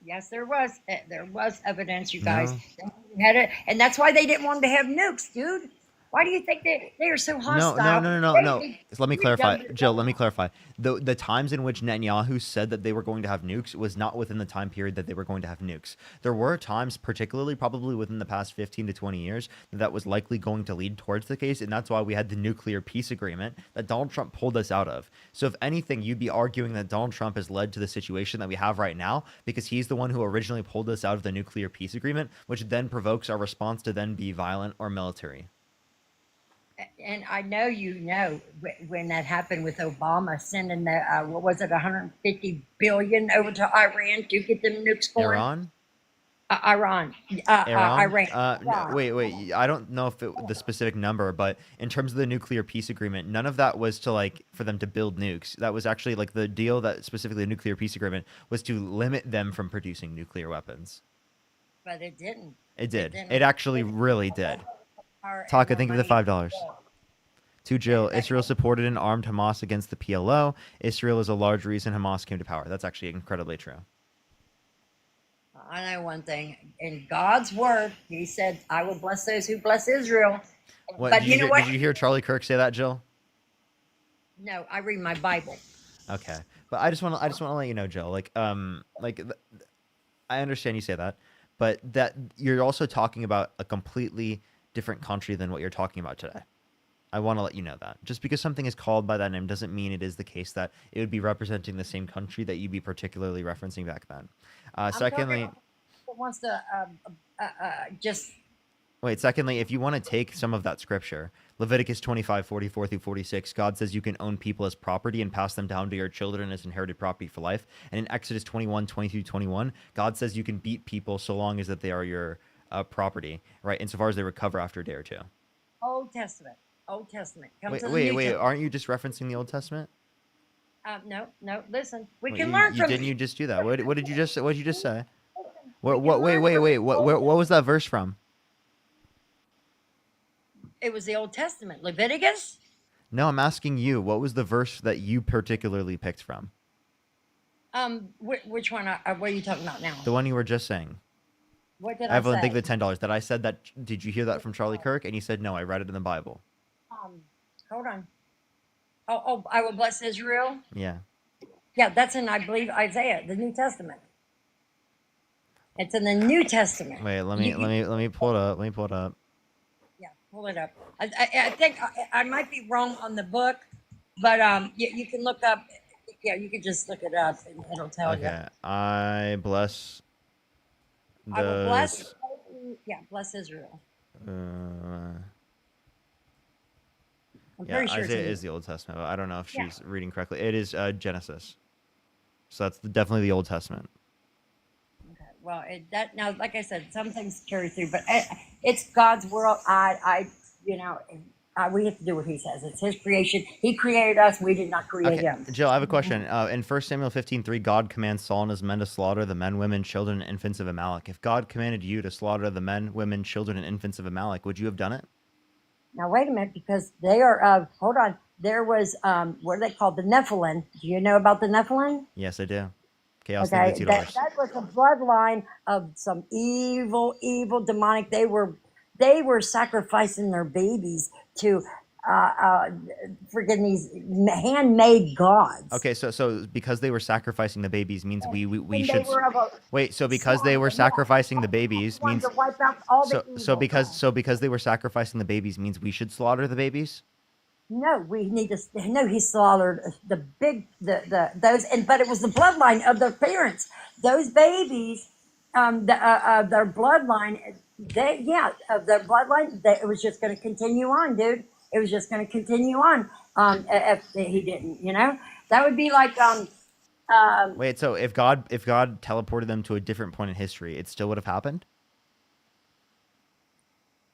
W: Yes, there was evidence, you guys. They had it, and that's why they didn't want to have nukes, dude. Why do you think they are so hostile?
C: No. Let me clarify, Jill. Let me clarify. The times in which Netanyahu said that they were going to have nukes was not within the time period that they were going to have nukes. There were times, particularly probably within the past 15 to 20 years, that was likely going to lead towards the case, and that's why we had the nuclear peace agreement that Donald Trump pulled us out of. So if anything, you'd be arguing that Donald Trump has led to the situation that we have right now because he's the one who originally pulled us out of the nuclear peace agreement, which then provokes our response to then be violent or military.
W: And I know when that happened with Obama sending the what was it, 150 billion over to Iran to get them nukes going.
C: Iran.
W: Iran.
C: Wait. I don't know if the specific number, but in terms of the nuclear peace agreement, none of that was to for them to build nukes. That was actually the deal that specifically the nuclear peace agreement was to limit them from producing nuclear weapons.
W: But it didn't.
C: It did. It actually really did. Taka, thank you for the $5. To Jill, Israel supported and armed Hamas against the PLO. Israel is a large reason Hamas came to power. That's actually incredibly true.
W: I know one thing. In God's word, he said, I will bless those who bless Israel.
C: Did you hear Charlie Kirk say that, Jill?
W: No, I read my Bible.
C: Okay, but I just want to let you know, Joe. I understand you say that, but that you're also talking about a completely different country than what you're talking about today. I want to let you know that. Just because something is called by that name doesn't mean it is the case that it would be representing the same country that you'd be particularly referencing back then.
W: I'm talking
C: Secondly,
W: about who wants to just
C: wait, secondly, if you want to take some of that scripture, Leviticus 25:44 through 46, God says you can own people as property and pass them down to your children as inherited property for life. And in Exodus 21:20 through 21, God says you can beat people so long as that they are your property, right? Insofar as they recover after a day or two.
W: Old Testament. Old Testament. Come
C: Wait,
W: to the
C: wait,
W: New
C: wait.
W: Testament.
C: Aren't you just referencing the Old Testament?
W: No, no. Listen, we
C: Wait,
W: can learn from.
C: didn't you just do that? What did you just what did you just say?
W: We
C: What
W: can
C: wait,
W: learn
C: wait,
W: from
C: wait.
W: the
C: What was that verse from?
W: It was the Old Testament. Leviticus.
C: No, I'm asking you. What was the verse that you particularly picked from?
W: Which one? What are you talking about now?
C: The one you were just saying.
W: What did I
C: Evelyn,
W: say?
C: think of the $10 that I said that. Did you hear that from Charlie Kirk? And he said, no, I read it in the Bible.
W: Hold on. Oh, I will bless Israel.
C: Yeah.
W: Yeah, that's in, I believe, Isaiah, the New Testament. It's in the New Testament.
C: Wait, let me pull it up. Let me pull it up.
W: Yeah, pull it up. I think I might be wrong on the book, but you can look up. Yeah, you can just look it up and it'll tell you.
C: Okay. I bless
W: I will bless.
C: those.
W: Yeah, bless Israel.
C: I'm yeah,
W: pretty sure it's
C: Isaiah
W: in-
C: is the Old Testament. But I don't know if
W: Yeah.
C: she's reading correctly. It is Genesis. So that's definitely the Old Testament.
W: Well, now, like I said, some things carry through, but it's God's world. We have to do what He says. It's His creation. He created us. We did not create
C: Okay,
W: Him.
C: Jill, I have a question. In 1 Samuel 15:3, God commands Saul and his men to slaughter the men, women, children, and infants of Amalek. If God commanded you to slaughter the men, women, children, and infants of Amalek, would you have done it?
W: Now, wait a minute, because they are. Hold on. There was what are they called? The Nephilim. Do you know about the Nephilim?
C: Yes, I do. Chaos
W: Okay,
C: League
W: that was a bloodline of some evil, demonic. They were sacrificing their babies to freaking these handmade gods.
C: Okay, so because they were sacrificing the babies means we
W: And
C: should
W: they were of a
C: wait. So because they were sacrificing the babies
W: wanted
C: means
W: to wipe out all the
C: so because they were sacrificing the babies means we should slaughter the babies.
W: No, we need to. No, he slaughtered the those, but it was the bloodline of their parents. Those babies, their bloodline, of their bloodline. It was just going to continue on, dude. It was just going to continue on. If he didn't, that would be like
C: Wait, so if God teleported them to a different point in history, it still would have happened?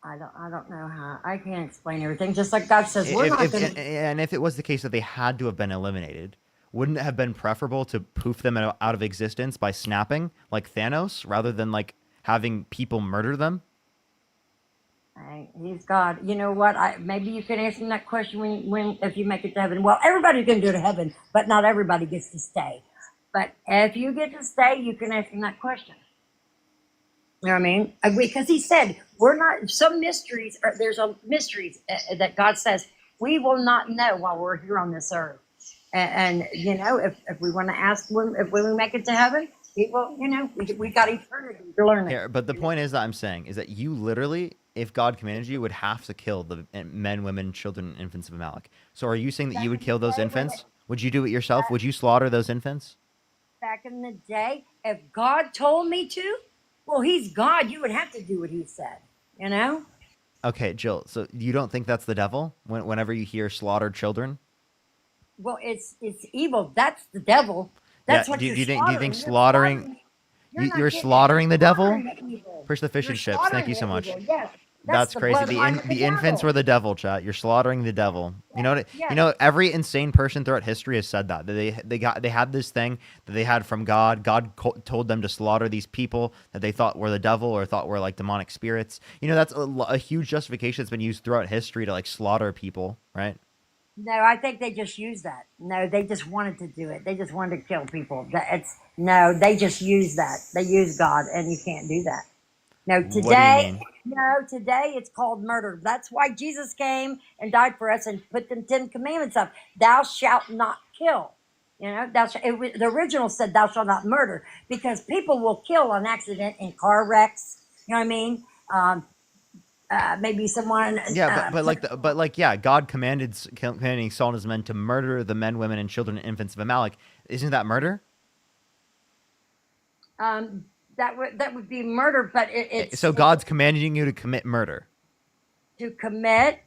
W: I don't know how. I can't explain everything. Just like God says, we're not going to.
C: And if it was the case that they had to have been eliminated, wouldn't it have been preferable to poof them out of existence by snapping like Thanos rather than like having people murder them?
W: He's God. You know what? Maybe you can ask him that question when if you make it to heaven. Well, everybody's going to go to heaven, but not everybody gets to stay. But if you get to stay, you can ask him that question. You know what I mean? Because he said we're not some mysteries. There's a mysteries that God says we will not know while we're here on this earth. And if we want to ask when we make it to heaven, we will. We got eternity to learn it.
C: Here, but the point is that I'm saying is that you literally, if God commanded you, would have to kill the men, women, children, and infants of Amalek. So are you saying that you would kill those infants? Would you do it yourself? Would you slaughter those infants?
W: Back in the day, if God told me to, well, He's God. You would have to do what He said.
C: Okay, Jill. So you don't think that's the devil whenever you hear slaughtered children?
W: Well, it's evil. That's the devil. That's what
C: do
W: you're
C: you think? Do you think
W: slaughtering?
C: You're slaughtering the devil?
W: Push
C: the fish and chips. Thank you so much.
W: Yes,
C: That's crazy. The infants were the devil, chat. You're slaughtering the devil. You know what? You know every insane person throughout history has said that they had this thing that they had from God. God told them to slaughter these people that they thought were the devil or thought were like demonic spirits. That's a huge justification that's been used throughout history to like slaughter people, right?
W: No, I think they just used that. No, they just wanted to do it. They just wanted to kill people. They just use that. They use God, and you can't do that. No,
C: What do you
W: today,
C: mean?
W: no, today it's called murder. That's why Jesus came and died for us and put them 10 Commandments up. Thou shalt not kill. You know, the original said, "Thou shalt not murder," because people will kill on accident in car wrecks. You know what I mean? Maybe someone.
C: Yeah, but yeah, God commanding Saul and his men to murder the men, women, and children and infants of Amalek. Isn't that murder?
W: Um, that would be murder, but it's
C: So God's commanding you to commit murder.
W: to commit.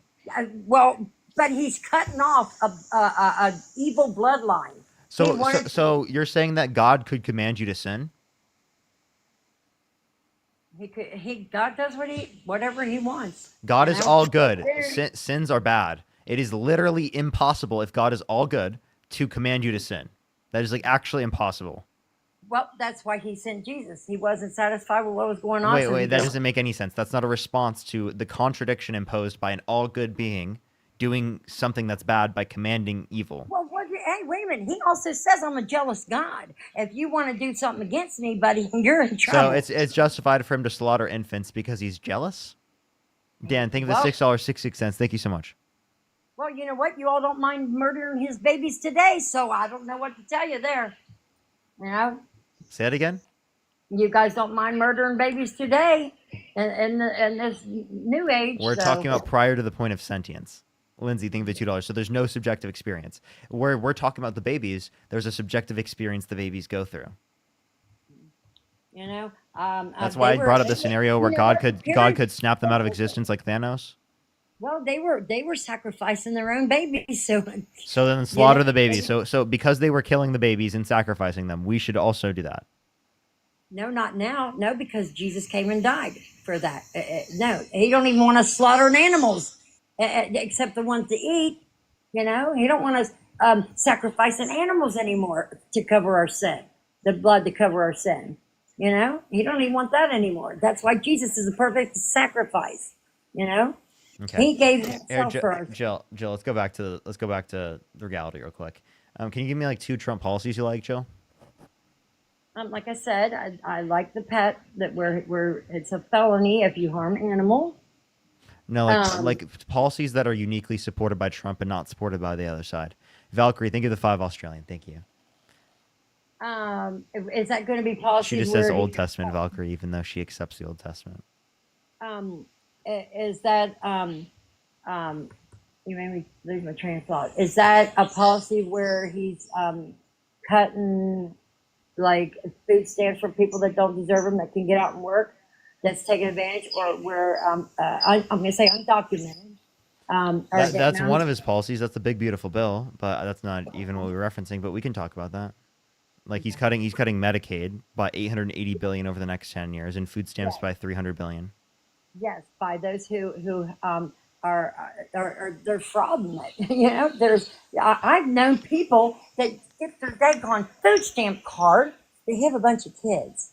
W: Well, but he's cutting off a evil bloodline.
C: So you're saying that God could command you to sin?
W: God does whatever he wants.
C: God
W: you
C: is
W: know?
C: all good. Sins are bad. It is literally impossible if God is all good to command you to sin. That is like actually impossible.
W: Well, that's why he sent Jesus. He wasn't satisfied with what was going on.
C: Wait, that doesn't make any sense. That's not a response to the contradiction imposed by an all good being doing something that's bad by commanding evil.
W: Well, hey, wait a minute. He also says I'm a jealous God. If you want to do something against me, buddy, you're in trouble.
C: So it's justified for him to slaughter infants because he's jealous? Dan, think of the $6.66. Thank you so much.
W: Well, you know what? You all don't mind murdering his babies today, so I don't know what to tell you there. You know?
C: Say that again?
W: You guys don't mind murdering babies today in this new age.
C: We're talking about prior to the point of sentience. Lindsay, think of the $2. So there's no subjective experience. We're talking about the babies. There's a subjective experience the babies go through.
W: You know,
C: that's why I brought up the scenario where God could snap them out of existence like Thanos.
W: Well, they were sacrificing their own babies, so
C: then slaughter the babies. So because they were killing the babies and sacrificing them, we should also do that.
W: No, not now. No, because Jesus came and died for that. No, he don't even want us slaughtering animals, except the ones to eat. You know, he don't want us sacrificing animals anymore to cover our sin, the blood to cover our sin. You know, he don't even want that anymore. That's why Jesus is the perfect sacrifice. You know.
C: Okay.
W: He gave himself first.
C: Jill, let's go back to the reality real quick. Can you give me like 2 Trump policies you like, Jill?
W: Like I said, I like the pet that where it's a felony if you harm animals.
C: No, like policies that are uniquely supported by Trump and not supported by the other side. Valkyrie, think of the 5 Australian. Thank you.
W: Is that going to be policies?
C: She just says Old Testament, Valkyrie, even though she accepts the Old Testament.
W: Is that you made me lose my train of thought. Is that a policy where he's cutting like food stamps for people that don't deserve them, that can get out and work, that's taking advantage, or where I'm going to say undocumented?
C: That's one of his policies. That's the big beautiful bill, but that's not even what we're referencing. But we can talk about that. Like he's cutting Medicaid by $880 billion over the next 10 years, and food stamps by $300 billion.
W: Yes, by those who are they're fraudulent. You know, I've known people that get their daggone food stamp card. They have a bunch of kids.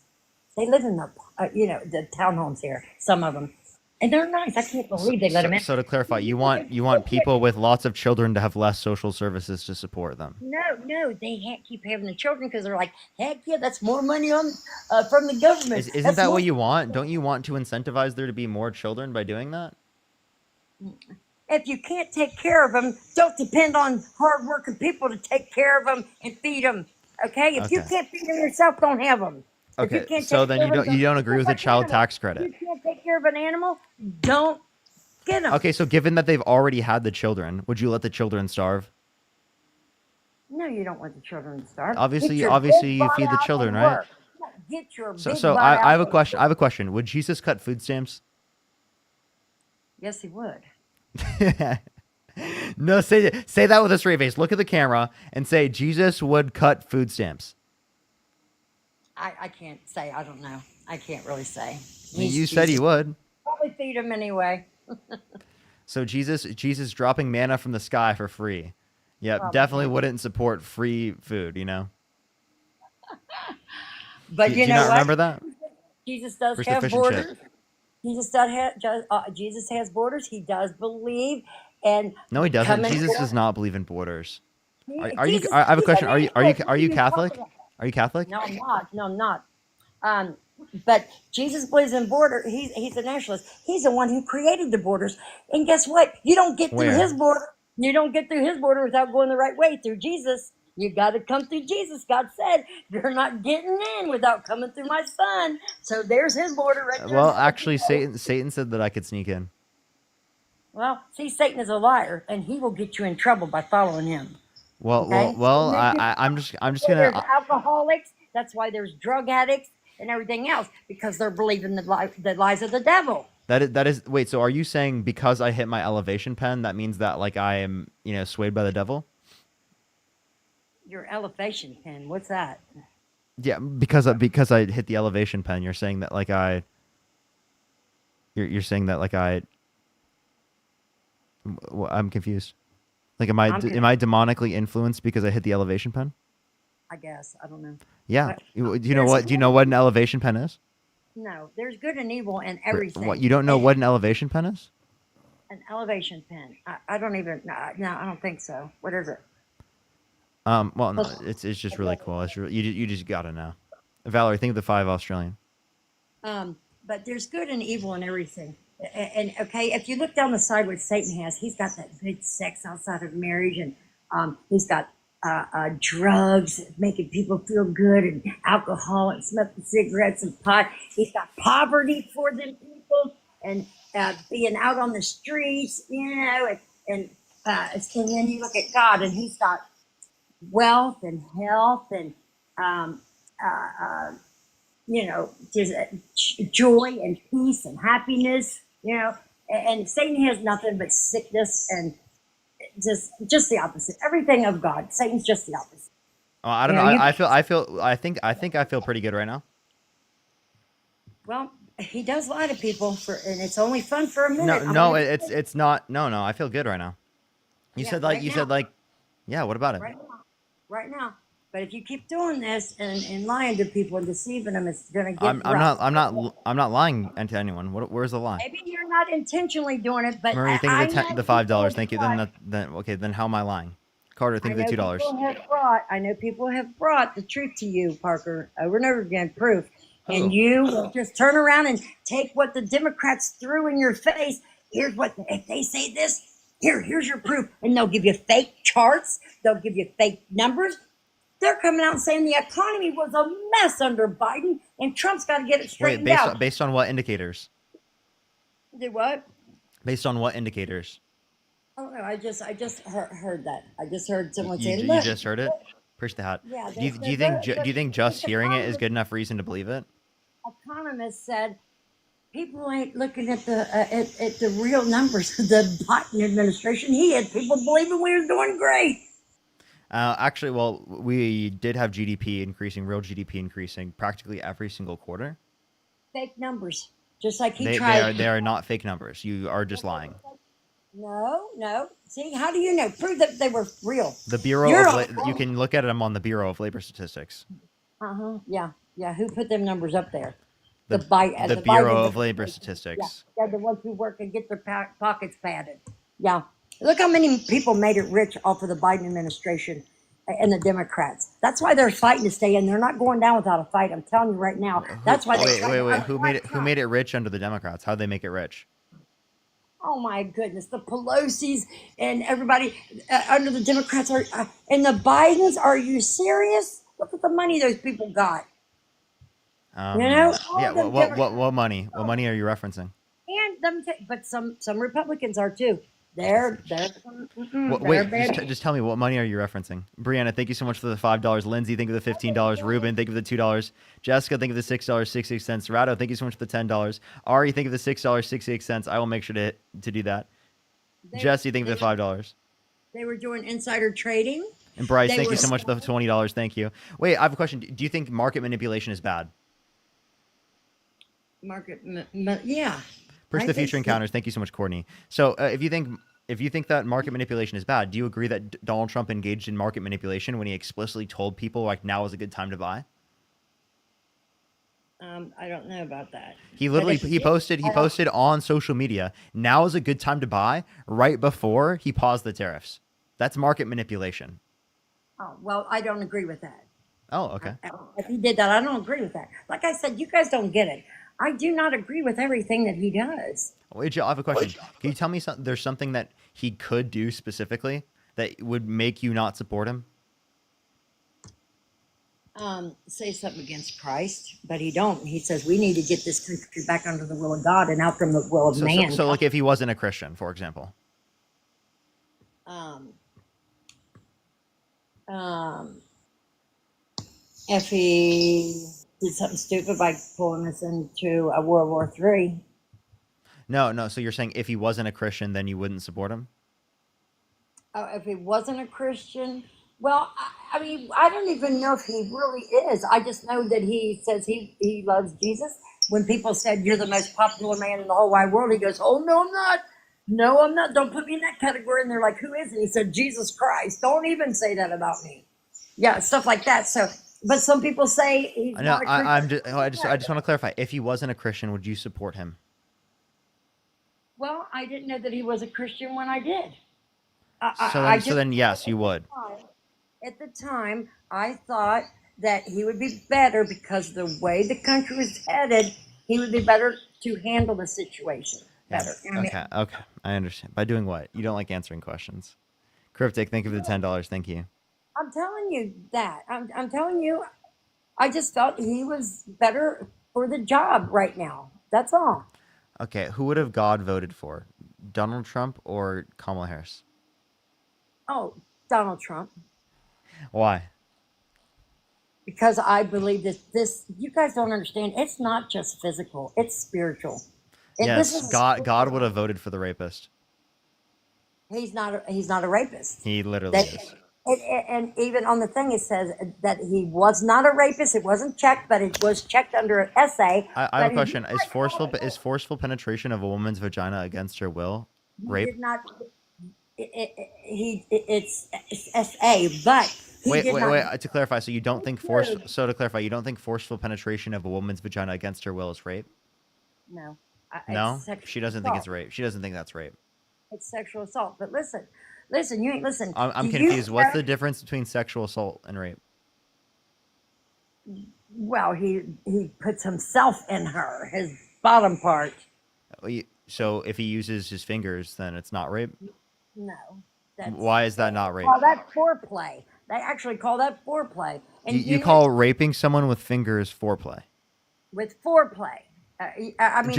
W: They live in the townhomes here. Some of them, and they're nice. I can't believe they let them in.
C: So to clarify, you want people with lots of children to have less social services to support them.
W: No, they keep having the children because they're like, heck yeah, that's more money on from the government.
C: Isn't that what you want? Don't you want to incentivize there to be more children by doing that?
W: If you can't take care of them, don't depend on hardworking people to take care of them and feed them. Okay? If you can't feed them yourself, don't have them.
C: Okay, so then you don't agree with the child tax credit.
W: If you can't take care of an animal, don't get them.
C: Okay, so given that they've already had the children, would you let the children starve?
W: No, you don't want the children to starve.
C: Obviously, you feed the children, right?
W: Get your
C: So I have a question. I have a question. Would Jesus cut food stamps?
W: Yes, he would.
C: No, say that with a straight face. Look at the camera and say Jesus would cut food stamps.
W: I can't say. I don't know. I can't really say.
C: You said he would.
W: Probably feed him anyway.
C: So Jesus dropping manna from the sky for free. Yep, definitely wouldn't support free food, you know.
W: But
C: do you not remember that?
W: Jesus does
C: Where's
W: have borders. Jesus has borders. He does believe, and
C: no, he doesn't. Jesus does not believe in borders. Are you? I have a question. Are you Catholic? Are you Catholic?
W: No, I'm not. No, I'm not. But Jesus believes in border. He's a nationalist. He's the one who created the borders. And guess what? You don't get through his
C: Where?
W: border. You don't get through his border without going the right way through Jesus. You got to come through Jesus. God said you're not getting in without coming through my son. So there's his border right there.
C: Well, actually, Satan said that I could sneak in.
W: Well, see, Satan is a liar, and he will get you in trouble by following him. Okay?
C: I'm just
W: There's
C: gonna.
W: alcoholics. That's why there's drug addicts and everything else, because they're believing the lies of the devil.
C: That is. Wait. So, are you saying because I hit my elevation pen, that means that like I am, swayed by the devil?
W: Your elevation pen. What's that?
C: Yeah, because I hit the elevation pen. You're saying that like I. You're saying that like I. I'm confused. Like, am I demonically influenced because I hit the elevation pen?
W: I guess I don't know.
C: Yeah.
W: But,
C: Do you know what? Do you know what an elevation pen is?
W: No, there's good and evil in everything.
C: What, you don't know what an elevation pen is?
W: An elevation pen. I don't even. No, I don't think so. What is it?
C: Well, no, it's just really cool. You just gotta know. Valerie, think of the 5 Australian.
W: But there's good and evil in everything. And okay, if you look down the side what Satan has, he's got that good sex outside of marriage, and he's got drugs making people feel good, and alcohol, and smoking cigarettes and pot. He's got poverty for them people, and being out on the streets, and then you look at God, and he's got wealth and health and just joy and peace and happiness, and Satan has nothing but sickness and just the opposite. Everything of God. Satan's just the opposite.
C: Oh, I don't know. I think I feel pretty good right now.
W: Well, he does lie to people and it's only fun for a minute.
C: It's not. No, I feel good right now. You said yeah. What about it?
W: Right now. But if you keep doing this and lying to people and deceiving them, it's gonna get
C: I'm
W: rough.
C: not lying to anyone. Where's the lie?
W: Maybe you're not intentionally doing it, but
C: Marie, think
W: I
C: of
W: know
C: the $5. Thank you. Then how am I lying? Carter, think of the $2.
W: I know people have brought the truth to you, Parker, over and over again, proof. And you will just turn around and take what the Democrats threw in your face. Here's what, if they say this, here's your proof. And they'll give you fake charts. They'll give you fake numbers. They're coming out and saying the economy was a mess under Biden, and Trump's got to get it straightened out.
C: Based on what indicators?
W: Do what?
C: Based on what indicators?
W: I don't know. I just heard that. I just heard someone say,
C: You just heard it? Appreciate that.
W: Yeah,
C: do you think just hearing it is good enough reason to believe it?
W: Economists said people ain't looking at the real numbers of the Biden administration. He had people believing we were doing great.
C: Actually, well, we did have GDP increasing, real GDP increasing practically every single quarter.
W: Fake numbers, just like he
C: tried. They are not fake numbers. You are just lying.
W: No. See, how do you know? Prove that they were real.
C: The Bureau you can look at them on the Bureau of Labor Statistics.
W: Yeah. Who put them numbers up there?
C: The Bureau of Labor Statistics.
W: Yeah, the ones who work and get their pockets padded. Yeah. Look how many people made it rich off of the Biden administration and the Democrats. That's why they're fighting to stay in. They're not going down without a fight. I'm telling you right now. That's why.
C: Wait. Who made it rich under the Democrats? How'd they make it rich?
W: Oh my goodness, the Pelosi's and everybody under the Democrats are and the Bidens. Are you serious? Look at the money those people got.
C: Yeah. What money? What money are you referencing?
W: And them, but some Republicans are too. They're
C: just tell me, what money are you referencing? Brianna, thank you so much for the $5. Lindsay, think of the $15. Ruben, think of the $2. Jessica, think of the $6.68. Rado, thank you so much for the $10. Ari, think of the $6.68. I will make sure to do that. Jesse, think of the $5.
W: They were doing insider trading.
C: And Bryce, thank you so much for the $20. Thank you. Wait, I have a question. Do you think market manipulation is bad?
W: Yeah.
C: Push the Future Encounters. Thank you so much, Courtney. So, if you think that market manipulation is bad, do you agree that Donald Trump engaged in market manipulation when he explicitly told people like now is a good time to buy?
W: I don't know about that.
C: He literally he posted on social media, now is a good time to buy, right before he paused the tariffs. That's market manipulation.
W: Oh, well, I don't agree with that.
C: Oh, okay.
W: If he did that, I don't agree with that. Like I said, you guys don't get it. I do not agree with everything that he does.
C: Wait, Jill, I have a question. Can you tell me something? There's something that he could do specifically that would make you not support him?
W: Say something against Christ, but he don't. He says we need to get this country back under the will of God and out from the will of man.
C: So, like, if he wasn't a Christian, for example.
W: Um, um, if he did something stupid by pulling us into a World War III.
C: No. So you're saying if he wasn't a Christian, then you wouldn't support him?
W: If he wasn't a Christian, well, I mean, I don't even know if he really is. I just know that he says he loves Jesus. When people said, "You're the most popular man in the whole wide world," he goes, "Oh, no, I'm not. No, I'm not. Don't put me in that category." And they're like, "Who is it?" He said, "Jesus Christ. Don't even say that about me." Yeah, stuff like that. So, but some people say he's
C: I know.
W: not a Christian.
C: I just want to clarify. If he wasn't a Christian, would you support him?
W: Well, I didn't know that he was a Christian when I did.
C: So then, yes, you would.
W: At the time, I thought that he would be better because the way the country was headed, he would be better to handle the situation better. You know what I mean?
C: Okay. I understand. By doing what? You don't like answering questions. Cryptic, thank you for the $10. Thank you.
W: I'm telling you that. I'm telling you, I just felt he was better for the job right now. That's all.
C: Okay, who would have God voted for? Donald Trump or Kamala Harris?
W: Oh, Donald Trump.
C: Why?
W: Because I believe that you guys don't understand. It's not just physical, it's spiritual.
C: Yes, God would have voted for the rapist.
W: He's not a rapist.
C: He literally is.
W: And even on the thing, it says that he was not a rapist. It wasn't checked, but it was checked under an essay.
C: I have a question. Is forceful penetration of a woman's vagina against her will rape?
W: Did not. It's SA, but
C: wait. To clarify, so you don't think you don't think forceful penetration of a woman's vagina against her will is rape?
W: No.
C: No, she doesn't think it's rape. She doesn't think that's rape.
W: It's sexual assault. But listen, you ain't listen.
C: I'm confused. What's the difference between sexual assault and rape?
W: Well, he puts himself in her, his bottom part.
C: So if he uses his fingers, then it's not rape?
W: No.
C: Why is that not rape?
W: Call that foreplay. They actually call that foreplay. And
C: you call raping someone with fingers foreplay?
W: With foreplay. I mean,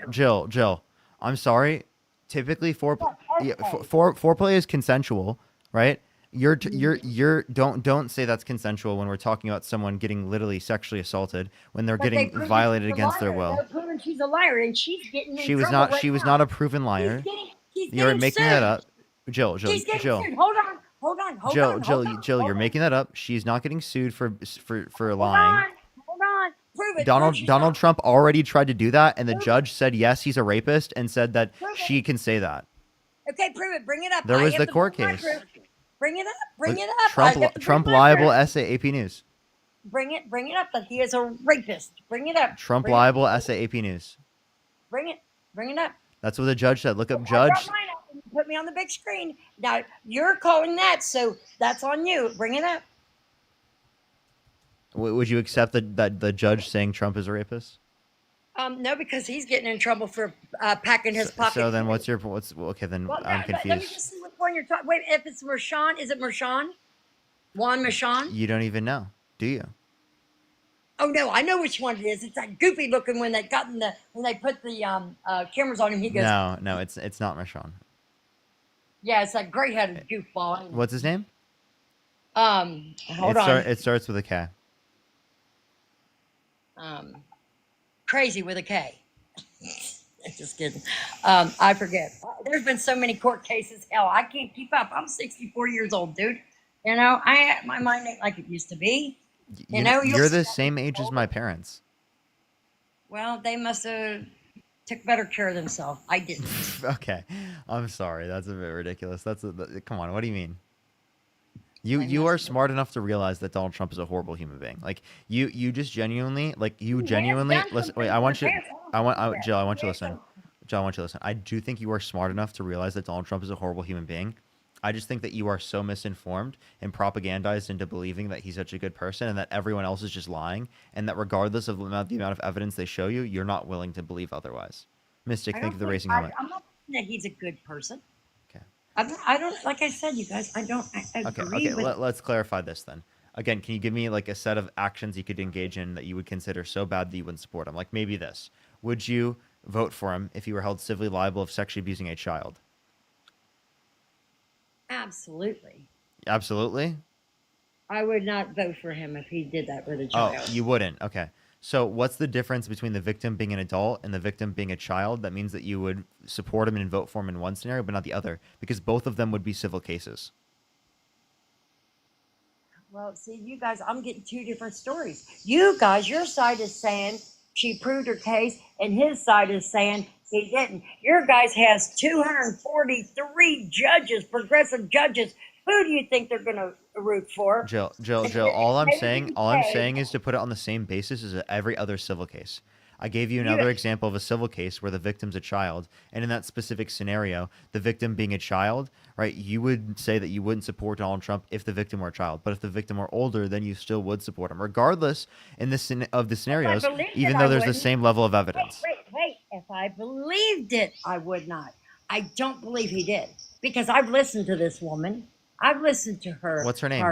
C: Jill. I'm sorry. Typically, foreplay is consensual, right? Don't say that's consensual when we're talking about someone getting literally sexually assaulted when they're getting violated against their will.
W: They're proving she's a liar, and she's getting in
C: She was
W: trouble
C: not. She was not a proven liar. You're making that up, Jill.
W: She's getting sued. Hold on.
C: Jill, you're making that up. She's not getting sued for lying.
W: Hold on. Prove it.
C: Donald Trump already tried to do that, and the judge said yes, he's a rapist, and said that she can say that.
W: Okay, prove it. Bring it up.
C: There was the court case.
W: Bring it up.
C: Trump liable essay AP News.
W: Bring it up that he is a rapist. Bring it up.
C: Trump liable essay AP News.
W: Bring it up.
C: That's what the judge said. Look up judge.
W: Put me on the big screen. Now you're calling that, so that's on you. Bring it up.
C: Would you accept that the judge saying Trump is a rapist?
W: No, because he's getting in trouble for packing his pocket.
C: So then okay? Then I'm confused.
W: Let me just see which one you're talking. Wait, if it's Mershon, is it Mershon? Juan Mershon?
C: You don't even know, do you?
W: Oh no, I know which one it is. It's that goofy looking when they put the cameras on him. He goes,
C: No, it's not Mershon.
W: Yeah, it's that gray-headed goofball.
C: What's his name?
W: Hold on.
C: It starts with a K.
W: Crazy with a K. Just kidding. I forget. There's been so many court cases. Hell, I can't keep up. I'm 64 years old, dude. You know, my mind ain't like it used to be.
C: You're the same age as my parents.
W: Well, they must have took better care of themselves. I didn't.
C: Okay, I'm sorry. That's a bit ridiculous. Come on. What do you mean? You are smart enough to realize that Donald Trump is a horrible human being. Like you just genuinely listen. Wait, Jill, I want you to listen. Jill, I want you to listen. I do think you are smart enough to realize that Donald Trump is a horrible human being. I just think that you are so misinformed and propagandized into believing that he's such a good person and that everyone else is just lying, and that regardless of the amount of evidence they show you, you're not willing to believe otherwise. Mystic,
W: I
C: thank
W: don't
C: you for the
W: think
C: racing helmet.
W: I'm not saying that he's a good person.
C: Okay.
W: I don't like I said, you guys. I don't
C: Okay,
W: agree with.
C: let's clarify this then. Again, can you give me like a set of actions you could engage in that you would consider so bad that you wouldn't support him? Like maybe this. Would you vote for him if he were held civilly liable of sexually abusing a child?
W: Absolutely.
C: Absolutely.
W: I would not vote for him if he did that with a
C: Oh,
W: child.
C: you wouldn't. Okay. So what's the difference between the victim being an adult and the victim being a child? That means that you would support him and vote for him in one scenario, but not the other, because both of them would be civil cases.
W: Well, see, you guys, I'm getting two different stories. You guys, your side is saying she proved her case, and his side is saying he didn't. Your guys has 243 judges, progressive judges. Who do you think they're going to root for?
C: Jill,
W: Maybe
C: all I'm
W: say,
C: saying is to put it on the same basis as every other civil case. I gave you
W: You-
C: another example of a civil case where the victim's a child, and in that specific scenario, the victim being a child, right? You would say that you wouldn't support Donald Trump if the victim were a child, but if the victim were older, then you still would support him, regardless in this of the scenarios,
W: believed
C: even
W: it,
C: though
W: I
C: there's the
W: wouldn't.
C: same level of evidence.
W: Wait. If I believed it, I would not. I don't believe he did because I've listened to this woman. I've listened to her.
C: What's her name?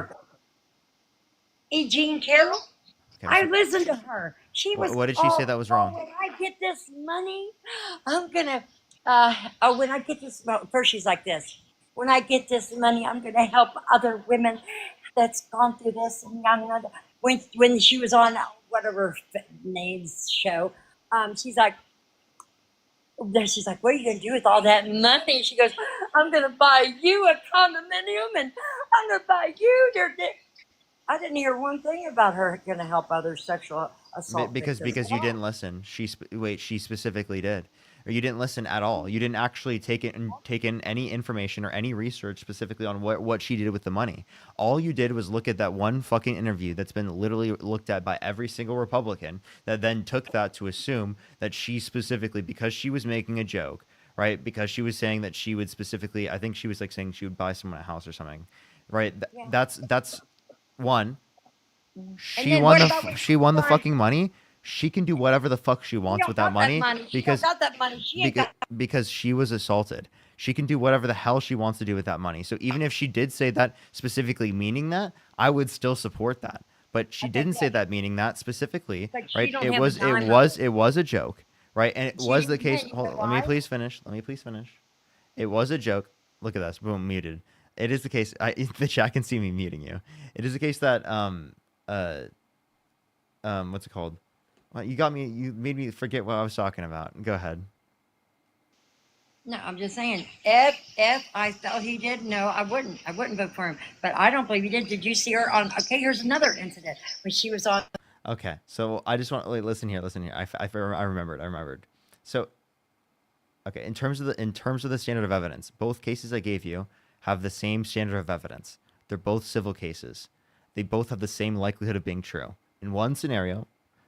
W: E. Jean Carroll.
C: Okay,
W: I
C: so
W: listened to her. She was.
C: what did she say that was wrong?
W: When I get this money, I'm gonna. When I get this, well, first she's like this. When I get this money, I'm gonna help other women that's gone through this and yada. When she was on whatever name's show, she's like. Then she's like, "What are you gonna do with all that money?" She goes, "I'm gonna buy you a condominium, and I'm gonna buy you your dick." I didn't hear one thing about her gonna help other sexual assault
C: Because
W: victims.
C: you didn't listen. She specifically did, or you didn't listen at all. You didn't actually take in any information or any research specifically on what she did with the money. All you did was look at that one fucking interview that's been literally looked at by every single Republican that then took that to assume that she specifically, because she was making a joke, right? Because she was saying that she would specifically, I think she was like saying she would buy someone a house or something, right? That's one. She won the fucking money. She can do whatever the fuck she wants with that money because
W: got that money. She ain't got.
C: because she was assaulted. She can do whatever the hell she wants to do with that money. So even if she did say that specifically meaning that, I would still support that. But she didn't say that meaning that specifically,
W: But she
C: right?
W: don't
C: It
W: have a
C: was
W: dime
C: it was a joke, right? And it
W: She
C: was the
W: didn't
C: case.
W: say
C: Hold on,
W: you
C: let me
W: lied.
C: please finish. Let me please finish. It was a joke. Look at this. Boom, muted. It is the case. The chat can see me muting you. It is the case that what's it called? Well, you made me forget what I was talking about. Go ahead.
W: No, I'm just saying. If I felt he did, no, I wouldn't. I wouldn't vote for him. But I don't believe he did. Did you see her on? Okay, here's another incident when she was on.
C: Okay, so I just want listen here. I remembered. So, okay, in terms of the standard of evidence, both cases I gave you have the same standard of evidence. They're both civil cases. They both have the same likelihood of being true. In one scenario,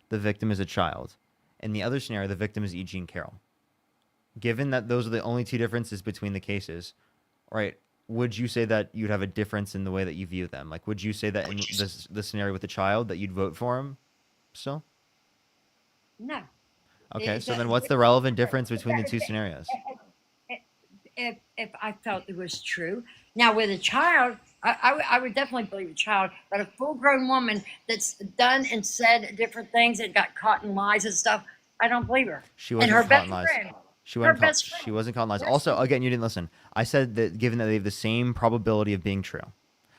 C: the victim is a child. In the other scenario, the victim is E. Jean Carroll. Given that those are the only two differences between the cases, right? Would you say that you'd have a difference in the way that you view them? Like, would you say that in the scenario with the child that you'd vote for him still?
W: No.
C: Okay, so then what's the relevant difference between the two scenarios?
W: If I felt it was true. Now with a child, I would definitely believe a child, but a full-grown woman that's done and said different things and got caught in lies and stuff, I don't believe her.
C: She wasn't
W: and her
C: caught
W: best
C: in lies.
W: friend.
C: She
W: her
C: wasn't
W: best
C: caught,
W: friend.
C: she wasn't caught in lies. Also, again, you didn't listen. I said that given that they have the same probability of being true.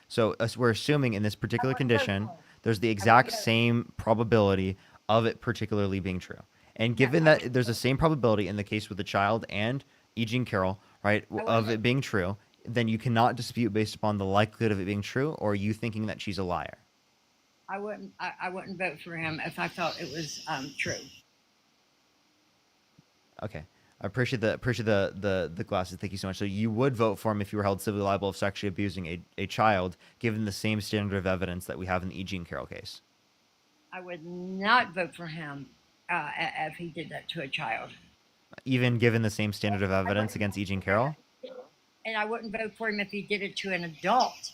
C: So we're assuming in this particular condition, there's the exact same probability of it particularly being true. And given that there's the same probability in the case with the child and E. Jean Carroll, right, of it being true, then you cannot dispute based upon the likelihood of it being true or you thinking that she's a liar.
W: I wouldn't vote for him if I felt it was true.
C: Okay. I appreciate the glasses. Thank you so much. So you would vote for him if you were held civilly liable of sexually abusing a child, given the same standard of evidence that we have in the E. Jean Carroll case.
W: I would not vote for him if he did that to a child.
C: Even given the same standard of evidence against E. Jean Carroll?
W: and I wouldn't vote for him if he did it to an adult.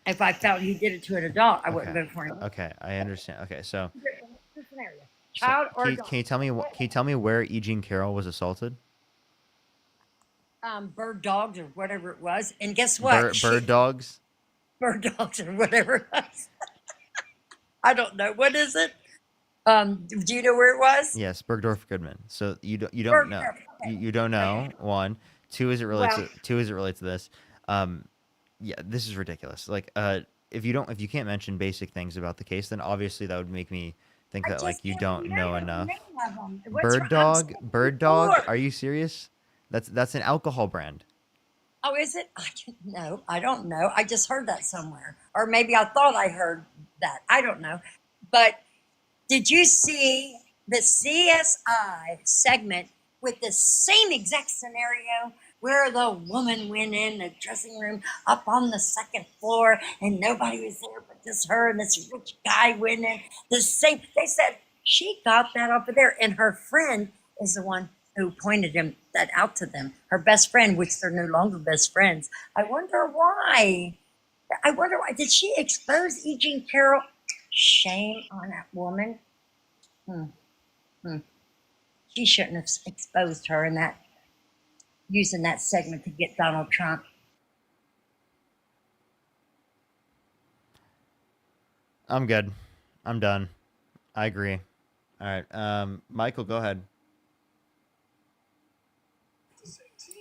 W: If I felt he did it to an adult, I wouldn't
C: Okay.
W: vote for him.
C: Okay, I understand. Okay, so
W: Scenario.
C: so
W: Child or adult.
C: can you tell me can you tell me where E. Jean Carroll was assaulted?
W: Bird dogs or whatever it was. And guess what?
C: Bird dogs.
W: Bird dogs or whatever it was. I don't know. What is it? Do you know where it was?
C: Yes, Bergdorf Goodman. So you don't know.
W: Bergdorf, okay.
C: You don't know. One, two. Is it relates
W: Well-
C: to two? Is it relates to this? Yeah, this is ridiculous. Like, if you can't mention basic things about the case, then obviously that would make me think that like you don't know enough. Bird dog. Are you serious? That's an alcohol brand.
W: Oh, is it? I don't know. I don't know. I just heard that somewhere. Or maybe I thought I heard that. I don't know. But did you see the CSI segment with the same exact scenario where the woman went in the dressing room up on the second floor and nobody was there but just her and this rich guy went in? The same. They said she got that over there, and her friend is the one who pointed that out to them. Her best friend, which they're no longer best friends. I wonder why. I wonder why. Did she expose E. Jean Carroll? Shame on that woman. She shouldn't have exposed her in that, using that segment to get Donald Trump.
C: I'm good. I'm done. I agree. All right. Michael, go ahead.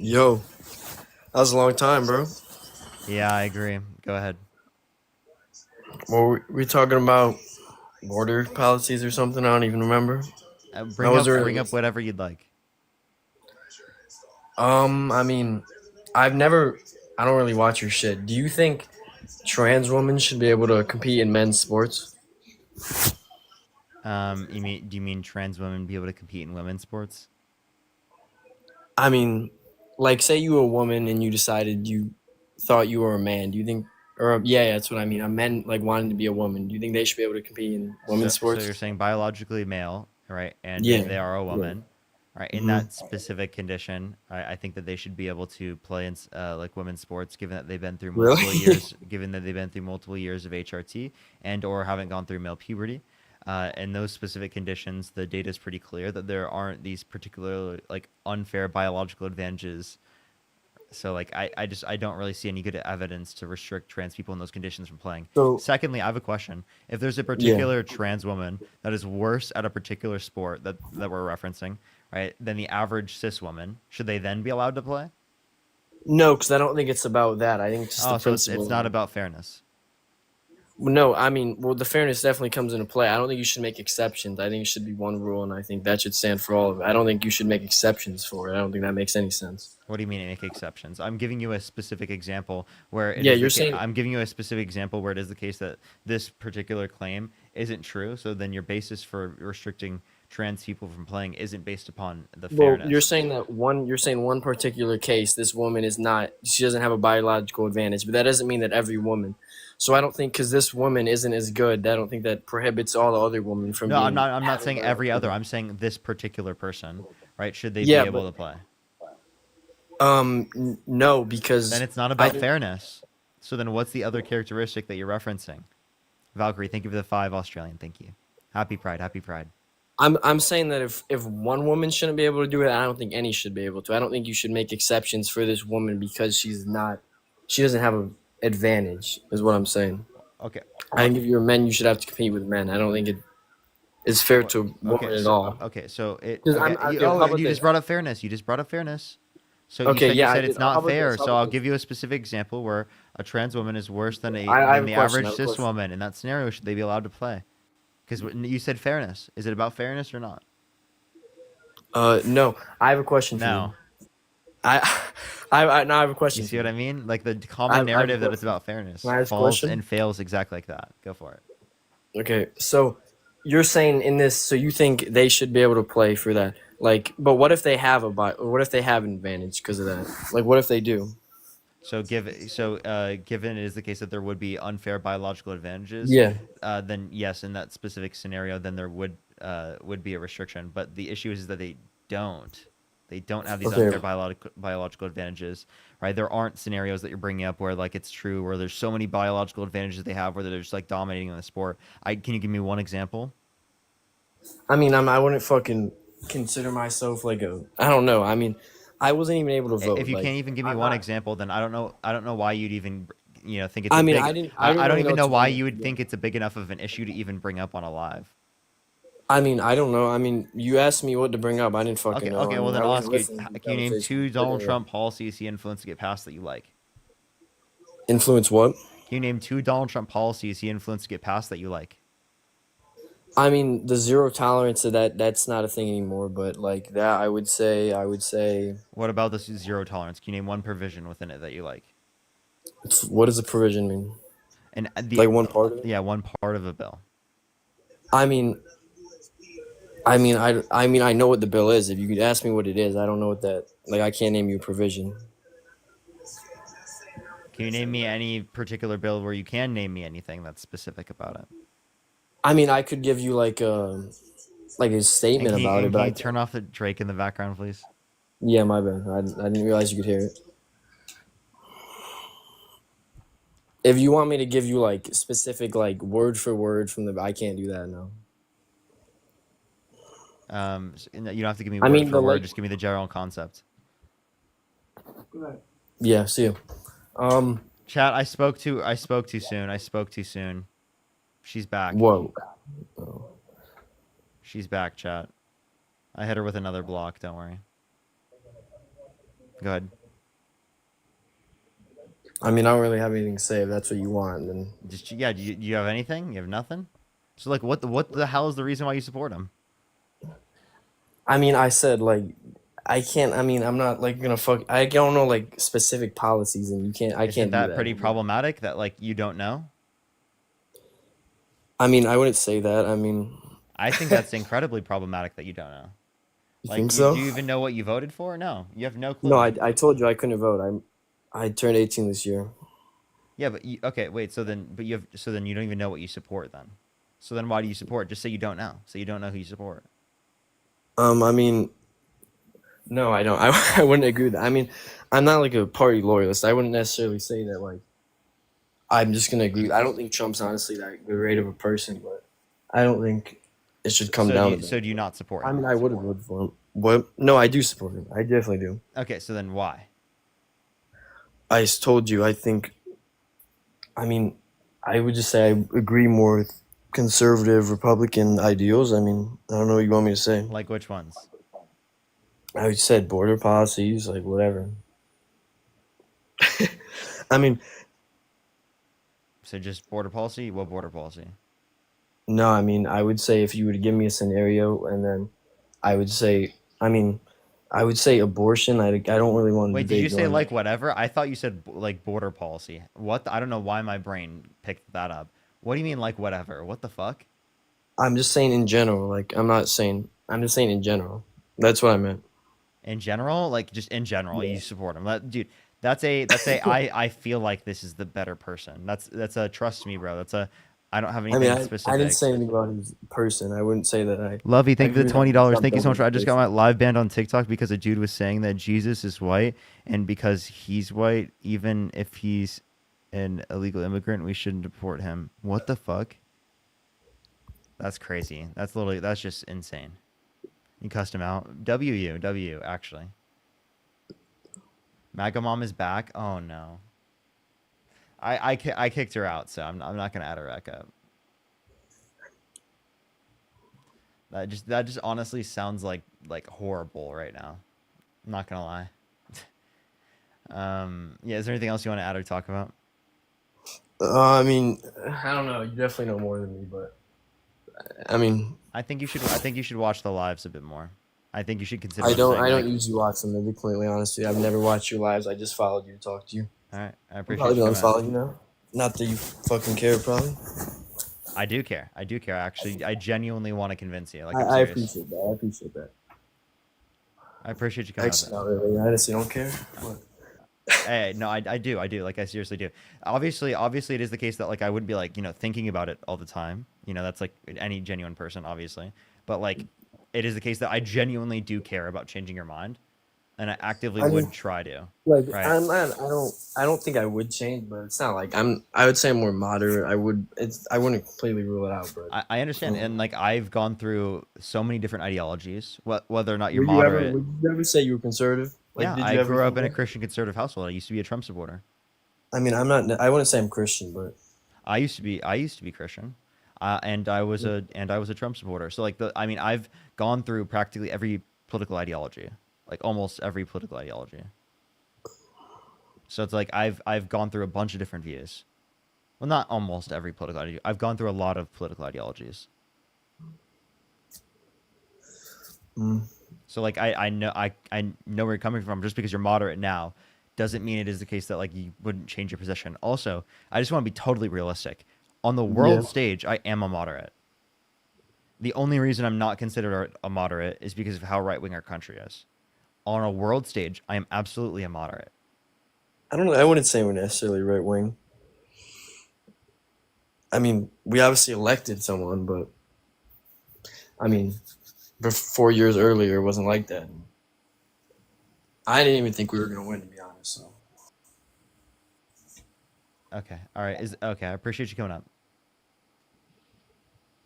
B: Yo, that was a long time, bro.
C: Yeah, I agree. Go ahead.
B: Well, we talking about border policies or something? I don't even remember.
C: Bring up whatever you'd like.
B: I mean, I don't really watch your shit. Do you think trans women should be able to compete in men's sports?
C: Do you mean trans women be able to compete in women's sports?
B: I mean, like, say you were a woman and you decided you thought you were a man. Do you think, yeah, that's what I mean. A men like wanting to be a woman. Do you think they should be able to compete in women's sports?
C: So you're saying biologically male, right? And
B: Yeah,
C: they are a woman,
B: yeah.
C: right? In that specific condition, I think that they should be able to play in like women's sports, given that they've been through multiple years, given that they've been through multiple years of HRT and or haven't gone through male puberty. In those specific conditions, the data is pretty clear that there aren't these particular like unfair biological advantages. So like I don't really see any good evidence to restrict trans people in those conditions from playing.
B: So-
C: Secondly, I have a question. If there's a particular trans woman that is worse at a particular sport that we're referencing, right, than the average cis woman, should they then be allowed to play?
B: No, because I don't think it's about that. I think it's just the
C: so
B: principle.
C: it's not about fairness.
B: No, I mean, well, the fairness definitely comes into play. I don't think you should make exceptions. I think it should be one rule, and I think that should stand for all of it. I don't think you should make exceptions for it. I don't think that makes any sense.
C: What do you mean make exceptions? I'm giving you a specific example where I'm giving you a specific example where it is the case that this particular claim isn't true. So then your basis for restricting trans people from playing isn't based upon the fairness.
B: Well, you're saying one particular case, this woman she doesn't have a biological advantage, but that doesn't mean that every woman. So I don't think because this woman isn't as good, I don't think that prohibits all the other women from.
C: No,
B: being
C: I'm not saying every other. I'm saying this particular person, right? Should they be able to play?
B: No, because
C: then it's not about fairness. So then, what's the other characteristic that you're referencing? Valkyrie, thank you for the 5 Australian. Thank you. Happy Pride. Happy Pride.
B: I'm saying that if one woman shouldn't be able to do it, I don't think any should be able to. I don't think you should make exceptions for this woman because she doesn't have an advantage, is what I'm saying.
C: Okay.
B: I think if you're men, you should have to compete with men. I don't think it is fair to women at all.
C: Okay, so you just brought up fairness. You just brought up fairness. So you said it's not fair. So I'll give you a specific example where a trans woman is worse than the average cis woman. In that scenario, should they be allowed to play? Because you said fairness. Is it about fairness or not?
B: No. I have a question for you. I have a question.
C: You see what I mean? Like the common narrative that it's about fairness falls and fails exactly like that. Go for it.
B: Okay, so you're saying in this, so you think they should be able to play for that? Like, but what if they have what if they have an advantage because of that? Like, what if they do?
C: So given it is the case that there would be unfair biological advantages, then yes, in that specific scenario, then there would be a restriction. But the issue is that they don't. They don't have these
B: Okay.
C: unfair biological advantages, right? There aren't scenarios that you're bringing up where like it's true, where there's so many biological advantages they have, where they're just like dominating in the sport. Can you give me one example?
B: I mean, I wouldn't fucking consider myself like a. I don't know. I mean, I wasn't even able to vote.
C: If you
B: Like,
C: can't even give me
B: I'm
C: one
B: not.
C: example, then I don't know. I don't know why you'd even, think it's
B: I
C: a
B: mean,
C: big.
B: I didn't
C: I don't
B: really know
C: even
B: what
C: know
B: to
C: why
B: bring
C: you
B: up.
C: would think it's a big enough of an issue to even bring up on a live.
B: I mean, I don't know. I mean, you asked me what to bring up. I didn't fucking
C: Okay,
B: know.
C: okay.
B: I
C: Well,
B: mean,
C: then
B: I
C: I'll
B: wasn't
C: ask you:
B: listening to the
C: can you name
B: conversation.
C: 2
B: But
C: Donald
B: anyway,
C: Trump policies he influenced to get passed that you like?
B: influence what?
C: Can you name 2 Donald Trump policies he influenced to get passed that you like?
B: I mean, the zero tolerance to that's not a thing anymore. But like that, I would say,
C: What about this zero tolerance? Can you name one provision within it that you like?
B: what does a provision mean?
C: And
B: Like one part of it?
C: yeah, one part of a bill.
B: I mean, I know what the bill is. If you could ask me what it is, I don't know what that. Like, I can't name you a provision.
C: Can you name me any particular bill where you can name me anything that's specific about it?
B: I mean, I could give you like a
C: And
B: statement about it, but
C: can
B: I
C: you
B: can't.
C: turn off the Drake in the background, please?
B: Yeah, my bad. I didn't realize you could hear it. If you want me to give you like specific like word for word from I can't do that now.
C: You don't have to give me
B: I
C: word
B: mean
C: for
B: the
C: word.
B: like.
C: Just give me the general concept.
B: Yeah, see you.
C: Chat. I spoke too soon. I spoke too soon. She's back.
B: Whoa.
C: She's back, chat. I hit her with another block. Don't worry. Go ahead.
B: I mean, I don't really have anything to say. If that's what you want, then
C: Just yeah. Do you have anything? You have nothing. So like, what the hell is the reason why you support him?
B: I mean, I said like I can't. I mean, I'm not like gonna fuck. I don't know like specific policies, and you can't. I
C: Isn't
B: can't do
C: that
B: that.
C: pretty problematic? That like you don't know?
B: I mean, I wouldn't say that. I mean,
C: I think that's incredibly problematic that you don't know.
B: you
C: Like,
B: think so?
C: do you even know what you voted for? No, you have no clue.
B: No, I told you I couldn't vote. I turned 18 this year.
C: Yeah, but okay, wait. So then you don't even know what you support then. So then why do you support? Just say you don't know. So you don't know who you support.
B: I mean, no, I don't. I wouldn't agree with that. I mean, I'm not like a party loyalist. I wouldn't necessarily say that like I'm just gonna agree. I don't think Trump's honestly that great of a person, but I don't think it should come down to that.
C: So do you not support him?
B: I mean, I would have voted for him. What? No, I do support him. I definitely do.
C: Okay, so then why?
B: I told you. I think. I mean, I would just say I agree more with conservative Republican ideals. I mean, I don't know what you want me to say.
C: Like which ones?
B: I said border policies, like whatever. I mean,
C: So just border policy? What border policy?
B: no, I mean, I would say if you were to give me a scenario, and then I would say, I would say abortion. I don't really want to
C: Wait, did
B: debate
C: you say
B: on
C: like
B: that.
C: whatever? I thought you said like border policy. What? I don't know why my brain picked that up. What do you mean like whatever? What the fuck?
B: I'm just saying in general. Like, I'm just saying in general. That's what I meant.
C: In general, like just in general,
B: Yeah.
C: you support him. Dude, that's a I feel like this is the better person. That's a trust me, bro. I don't have
B: I
C: anything
B: mean,
C: specific.
B: I didn't say anything about his person. I wouldn't say that I
C: Lovey, thank you for
B: agree
C: the
B: that
C: $20.
B: Trump
C: Thank you so
B: doesn't
C: much. I just got
B: person.
C: my live banned on TikTok because a dude was saying that Jesus is white, and because he's white, even if he's an illegal immigrant, we shouldn't deport him. What the fuck? That's crazy. That's just insane. You cussed him out. W, actually. MAGA mom is back. Oh no. I kicked her out, so I'm not gonna add her back up. That just honestly sounds like horrible right now. I'm not gonna lie. Yeah, is there anything else you want to add or talk about?
B: I mean, I don't know. You definitely know more than me, but I mean,
C: I think you should watch the lives a bit more. I think you should consider.
B: I
C: saying,
B: don't usually watch them. To be completely honest with you, I've never watched your lives. I just followed you to talk to you.
C: All right, I
B: I'm
C: appreciate
B: probably
C: you
B: gonna
C: coming
B: unfollow
C: out.
B: you now. Not that you fucking care, probably.
C: I do care. Actually, I genuinely want to convince you. Like, I'm
B: I
C: serious.
B: appreciate that. I appreciate that.
C: I appreciate you coming out.
B: Actually, not really. I honestly don't care. What?
C: Hey, no, I do. Like, I seriously do. Obviously, it is the case that like I wouldn't be like thinking about it all the time. That's like any genuine person, obviously. But like, it is the case that I genuinely do care about changing your mind. and I actively
B: I mean,
C: would try to.
B: like
C: Right.
B: I don't think I would change, but it's not like I would say I'm more moderate. I wouldn't completely rule it out, but
C: I understand, and like I've gone through so many different ideologies. Whether or not you're
B: would you
C: moderate.
B: ever say you were conservative? Like,
C: Yeah,
B: did
C: I
B: you ever
C: grew up
B: think
C: in a
B: that?
C: Christian conservative household. I used to be a Trump supporter.
B: I mean, I wouldn't say I'm Christian, but
C: I used to be Christian, and I was a Trump supporter. So like I've gone through practically every political ideology, like almost every political ideology. So it's like I've gone through a bunch of different views. Well, not almost every political ideology. I've gone through a lot of political ideologies. So like I know where you're coming from. Just because you're moderate now doesn't mean it is the case that like you wouldn't change your position. Also, I just want to be totally realistic. On the world stage, I am a moderate. The only reason I'm not considered a moderate is because of how right wing our country is. On a world stage, I am absolutely a moderate.
B: I wouldn't say we're necessarily right wing. I mean, we obviously elected someone, but I mean, 4 years earlier, it wasn't like that. I didn't even think we were going to win, to be honest. So.
C: Okay. All right. Okay. I appreciate you coming up.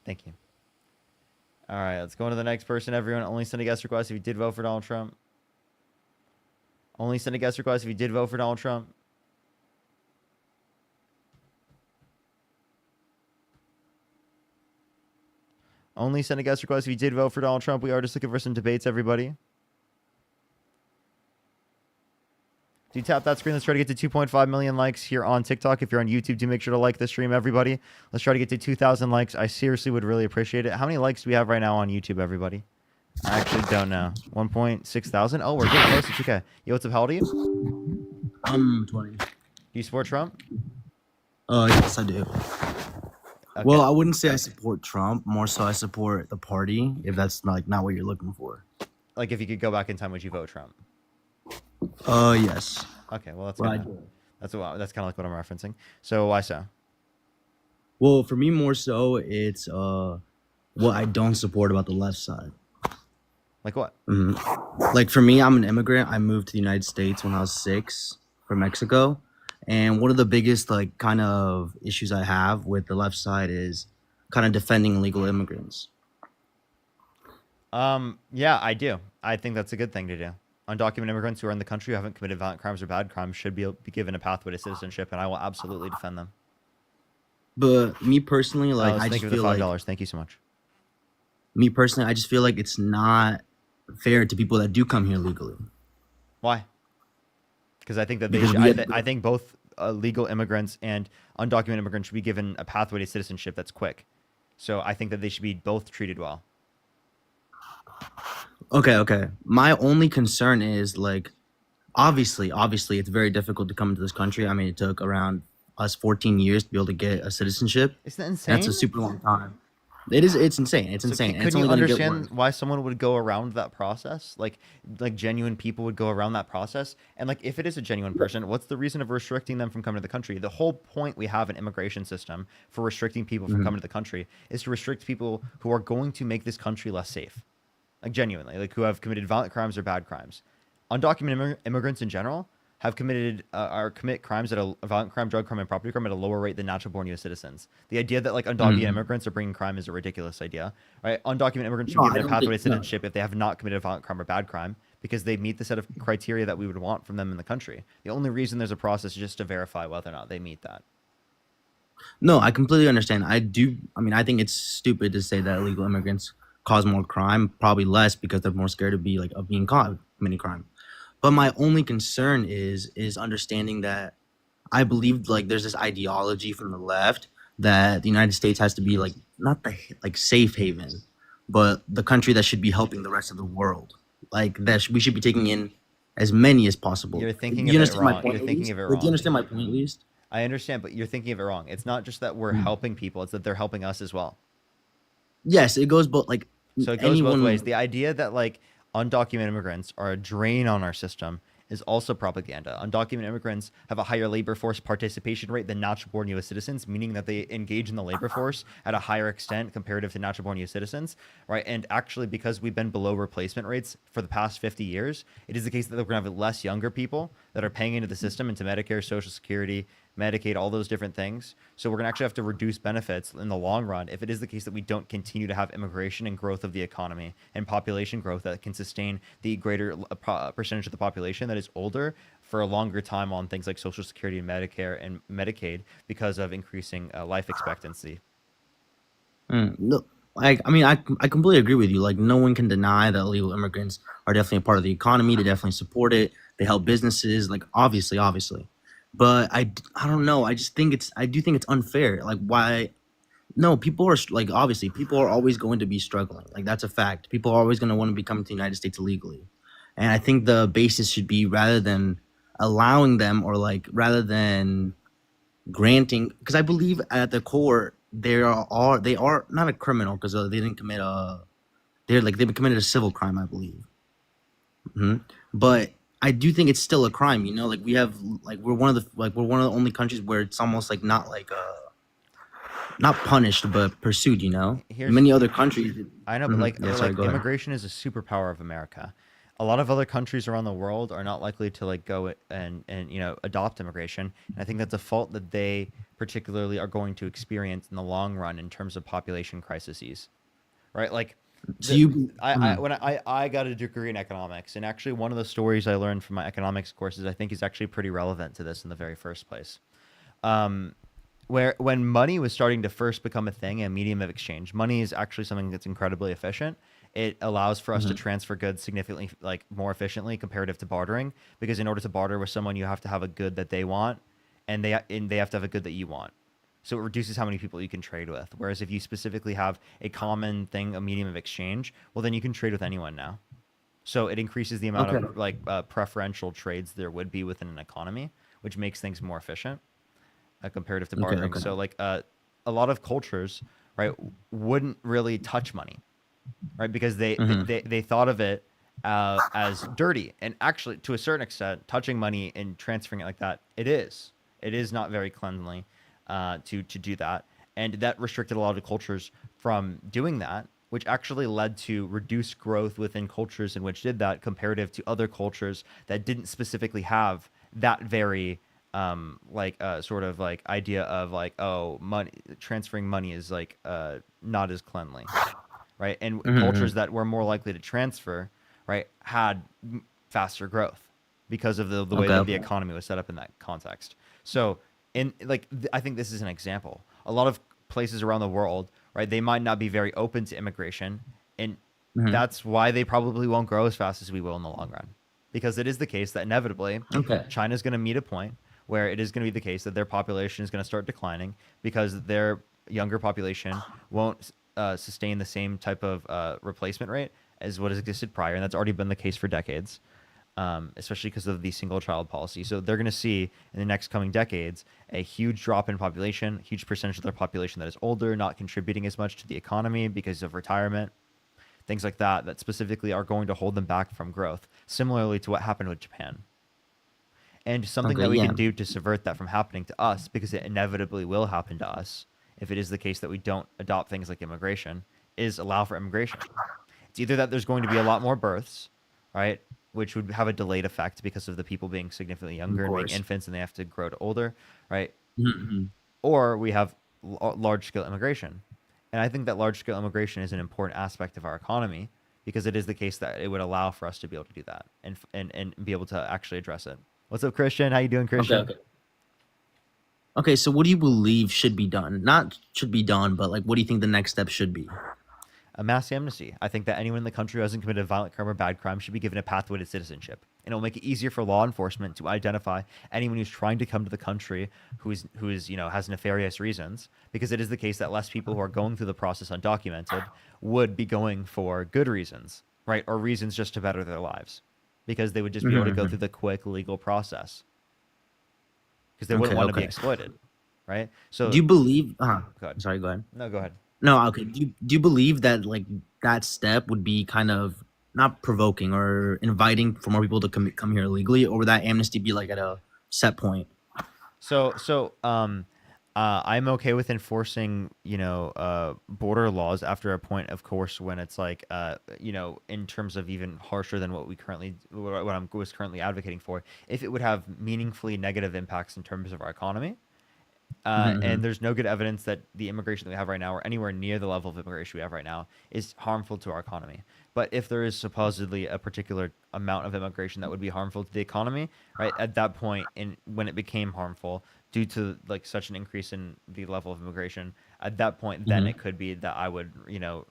C: Thank you. All right. Let's go on to the next person. Everyone, only send a guest request if you did vote for Donald Trump. Only send a guest request if you did vote for Donald Trump. Only send a guest request if you did vote for Donald Trump. We are just looking for some debates, everybody. Do tap that screen. Let's try to get to 2.5 million likes here on TikTok. If you're on YouTube, do make sure to like the stream, everybody. Let's try to get to 2,000 likes. I seriously would really appreciate it. How many likes do we have right now on YouTube, everybody? I actually don't know. 1.6 thousand? Oh, we're getting close to 2K. Yo, what's up? How old are you?
I: I'm 20.
C: Do you support Trump?
I: Yes, I do.
C: Okay.
I: Well, I wouldn't say I support Trump. More so, I support the party. If that's not what you're looking for.
C: Like, if you could go back in time, would you vote Trump?
I: Yes.
C: Okay, well that's
I: Well,
C: good. That's kind of like what I'm referencing. So why so?
I: Well, for me, more so, it's what I don't support about the left side.
C: Like what?
I: Like for me, I'm an immigrant. I moved to the United States when I was 6 from Mexico, and one of the biggest like kind of issues I have with the left side is kind of defending illegal immigrants.
C: Yeah, I do. I think that's a good thing to do. Undocumented immigrants who are in the country who haven't committed violent crimes or bad crimes should be given a pathway to citizenship, and I will absolutely defend them.
I: But me personally, like I
C: thank
I: just
C: you for the
I: feel like
C: $5. Thank you so much.
I: me personally, I just feel like it's not fair to people that do come here legally.
C: Why? Because I think that
I: Because we have-
C: I think both legal immigrants and undocumented immigrants should be given a pathway to citizenship that's quick. So I think that they should be both treated well.
I: Okay. My only concern is like, obviously, it's very difficult to come into this country. I mean, it took around us 14 years to be able to get a citizenship.
C: Isn't that insane?
I: That's a super long time. It is. It's insane. It's insane. And it's
C: Couldn't you
I: only gonna get
C: understand
I: worse.
C: why someone would go around that process? Like genuine people would go around that process. And like, if it is a genuine person, what's the reason of restricting them from coming to the country? The whole point we have an immigration system for restricting people from coming to the country is to restrict people who are going to make this country less safe. Like genuinely, like who have committed violent crimes or bad crimes. Undocumented immigrants in general have committed commit crimes at a violent crime, drug crime, and property crime at a lower rate than natural born U.S. citizens. The idea that like undocumented immigrants are bringing crime is a ridiculous idea, right? Undocumented immigrants should be given a pathway to citizenship if they have not committed a violent crime or bad crime because they meet the set of criteria that we would want from them in the country. The only reason there's a process is just to verify whether or not they meet that.
I: No, I completely understand. I do. I mean, I think it's stupid to say that illegal immigrants cause more crime. Probably less because they're more scared of being caught committing crime. But my only concern is understanding that I believe like there's this ideology from the left that the United States has to be like not the like safe haven, but the country that should be helping the rest of the world. Like that we should be taking in as many as possible.
C: You're thinking
I: Do
C: of
I: you
C: it
I: understand my
C: wrong.
I: point?
C: You're
I: at
C: thinking
I: least?
C: of it
I: Like,
C: wrong.
I: do you understand my point at least?
C: I understand, but you're thinking of it wrong. It's not just that we're helping people; it's that they're helping us as well.
I: Yes, it goes both like
C: So it goes both ways. The idea that like undocumented immigrants are a drain on our system is also propaganda. Undocumented immigrants have a higher labor force participation rate than natural-born U.S. citizens, meaning that they engage in the labor force at a higher extent comparative to natural-born U.S. citizens, right? And actually, because we've been below replacement rates for the past 50 years, it is the case that we're going to have less younger people that are paying into the system, into Medicare, Social Security, Medicaid, all those different things. So we're going to actually have to reduce benefits in the long run if it is the case that we don't continue to have immigration and growth of the economy and population growth that can sustain the greater percentage of the population that is older for a longer time on things like Social Security and Medicare and Medicaid because of increasing life expectancy.
I: No, like I mean, I completely agree with you. Like, no one can deny that illegal immigrants are definitely a part of the economy. They definitely support it. They help businesses. Like, obviously. But I don't know. I do think it's unfair. Like, why? No, people are like, obviously people are always going to be struggling. Like, that's a fact. People are always going to want to be coming to the United States illegally, and I think the basis should be rather than allowing them or like rather than granting, because I believe at the core they are not a criminal because they didn't commit a they've committed a civil crime, I believe. But I do think it's still a crime. You know, like we have like we're one of the only countries where it's almost like not like not punished but pursued. You know, many other countries.
C: I know, but
I: Yeah, sorry, go ahead.
C: immigration is a superpower of America. A lot of other countries around the world are not likely to like go and adopt immigration. And I think that's a fault that they particularly are going to experience in the long run in terms of population crises, right? Like,
I: So
C: when I got a degree in economics, and actually one of the stories I learned from my economics courses I think is actually pretty relevant to this in the very first place. Where when money was starting to first become a thing, a medium of exchange, money is actually something that's incredibly efficient. It allows for us to transfer goods significantly like more efficiently comparative to bartering, because in order to barter with someone, you have to have a good that they want, and they have to have a good that you want. So it reduces how many people you can trade with. Whereas if you specifically have a common thing, a medium of exchange, well, then you can trade with anyone now. So it increases the amount of like preferential trades there would be within an economy, which makes things more efficient comparative to bartering. So like a lot of cultures, right, wouldn't really touch money, right, because they thought of it as dirty. And actually, to a certain extent, touching money and transferring it like that, it is not very cleanly to do that, and that restricted a lot of cultures from doing that, which actually led to reduced growth within cultures in which did that comparative to other cultures that didn't specifically have that very sort of like idea of like, oh, money transferring money is like not as cleanly, right? And cultures that were more likely to transfer, right, had faster growth because of the way that the economy was set up in that context. So I think this is an example. A lot of places around the world, right, they might not be very open to immigration, and that's why they probably won't grow as fast as we will in the long run, because it is the case that inevitably China's going to meet a point where it is going to be the case that their population is going to start declining because their younger population won't sustain the same type of replacement rate as what has existed prior, and that's already been the case for decades, especially because of the single child policy. So they're going to see in the next coming decades a huge drop in population, huge percentage of their population that is older, not contributing as much to the economy because of retirement, things like that, that specifically are going to hold them back from growth, similarly to what happened with Japan. And something that we can do to subvert that from happening to us, because it inevitably will happen to us if it is the case that we don't adopt things like immigration, is allow for immigration. It's either that there's going to be a lot more births, right, which would have a delayed effect because of the people being significantly younger and being infants and they have to grow to older, right? Or we have large-scale immigration. And I think that large-scale immigration is an important aspect of our economy, because it is the case that it would allow for us to be able to do that and be able to actually address it. What's up, Christian? How you doing, Christian?
I: Okay, so what do you believe should be done? Not should be done, but like, what do you think the next step should be?
C: A mass amnesty. I think that anyone in the country who hasn't committed a violent crime or bad crime should be given a pathway to citizenship. And it'll make it easier for law enforcement to identify anyone who's trying to come to the country who is has nefarious reasons, because it is the case that less people who are going through the process undocumented would be going for good reasons, right? Or reasons just to better their lives, because they would just be able to go through the quick legal process, because they wouldn't want to be exploited, right? So
I: do you believe
C: go ahead.
I: Sorry, go ahead.
C: No, go ahead.
I: No, okay. Do you believe that like that step would be kind of not provoking or inviting for more people to come here illegally, or would that amnesty be like at a set point?
C: I'm okay with enforcing, border laws after a point, of course, when it's like, in terms of even harsher than what I was currently advocating for, if it would have meaningfully negative impacts in terms of our economy.
I: Mm-hmm.
C: And there's no good evidence that the immigration that we have right now, or anywhere near the level of immigration we have right now, is harmful to our economy. But if there is supposedly a particular amount of immigration that would be harmful to the economy, right, at that point, when it became harmful due to like such an increase in the level of immigration, at that point, then
I: Mm-hmm.
C: it could be that I would,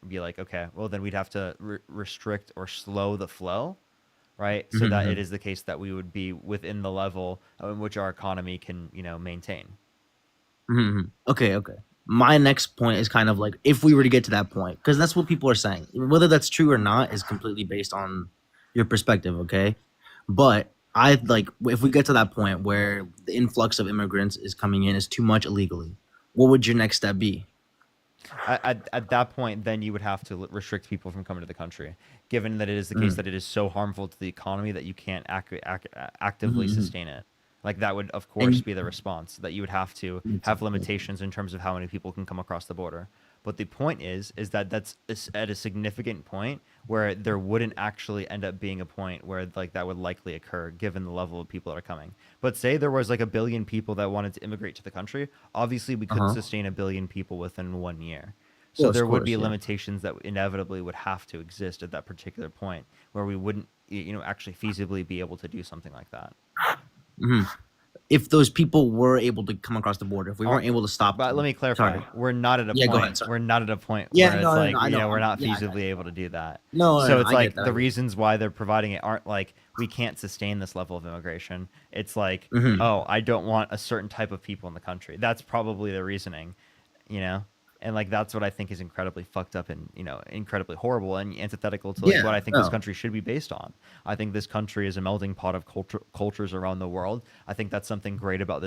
C: be like, okay, well, then we'd have to restrict or slow the flow, right, so that
I: Mm-hmm.
C: it is the case that we would be within the level in which our economy can, maintain.
I: Mm-hmm. Okay, okay. My next point is kind of like if we were to get to that point, because that's what people are saying. Whether that's true or not is completely based on your perspective, okay? But I like if we get to that point where the influx of immigrants is coming in is too much illegally, what would your next step be?
C: At that point, then you would have to restrict people from coming to the country, given that it is the case that it is so harmful to the economy that you can't actively
I: Mm-hmm.
C: sustain it. Like that would, of course,
I: And
C: be the response, that you would have to have limitations in terms of how many people can come across the border. But the point is that that's at a significant point where there wouldn't actually end up being a point where like that would likely occur, given the level of people that are coming. But say there was like a billion people that wanted to immigrate to the country, obviously we couldn't
I: uh-huh.
C: sustain a billion people within 1 year. So
I: Of
C: there would be
I: course, yeah.
C: limitations that inevitably would have to exist at that particular point where we wouldn't, actually feasibly be able to do something like that.
I: Hmm. If those people were able to come across the border, if we weren't able to stop
C: But let
I: them,
C: me clarify.
I: sorry.
C: We're not at a
I: Yeah, go
C: point.
I: ahead. Sorry.
C: We're not at a point
I: Yeah,
C: where it's
I: no, no, no.
C: like,
I: I know.
C: we're not
I: Yeah, I got
C: feasibly able to do that.
I: no, no,
C: So
I: no.
C: it's
I: I get
C: like
I: that.
C: the reasons why they're providing it aren't like we can't sustain this level of immigration. It's like,
I: Mm-hmm.
C: oh, I don't want a certain type of people in the country. That's probably the reasoning, you know? And like that's what I think is incredibly fucked up and, incredibly horrible and antithetical to like
I: Yeah,
C: what I think this
I: no.
C: country should be based on. I think this country is a melting pot of cultures around the world. I think that's something great about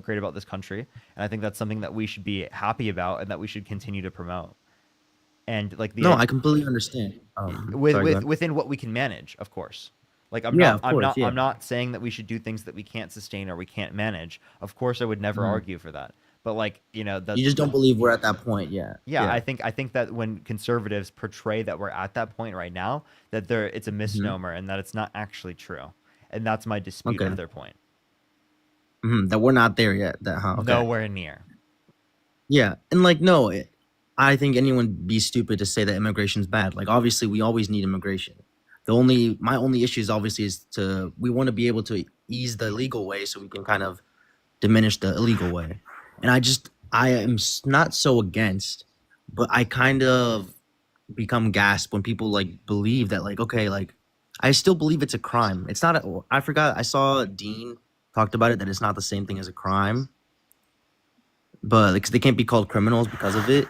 C: great about this country, and I think that's something that we should be happy about and that we should continue to promote. And like
I: No, I completely understand. Sorry, go ahead.
C: within what we can manage, of course. Like
I: Yeah, of course, yeah.
C: I'm not saying that we should do things that we can't sustain or we can't manage. Of course, I would never
I: Mhm.
C: argue for that. But like,
I: You just don't believe we're at that point yet.
C: yeah,
I: Yeah.
C: I think that when conservatives portray that we're at that point right now, that it's a
I: Hmm.
C: misnomer and that it's not actually true. And that's my dispute
I: Okay.
C: of their point.
I: That we're not there yet. That huh? Okay.
C: Nowhere near.
I: Yeah, and like no, I think anyone would be stupid to say that immigration's bad. Like obviously, we always need immigration. My only issue is obviously is to we want to be able to ease the legal way so we can kind of diminish the illegal way. And I am not so against, but I kind of become gasp when people like believe that like okay like I still believe it's a crime. It's not. I forgot. I saw Dean talked about it that it's not the same thing as a crime, but like, they can't be called criminals because of it.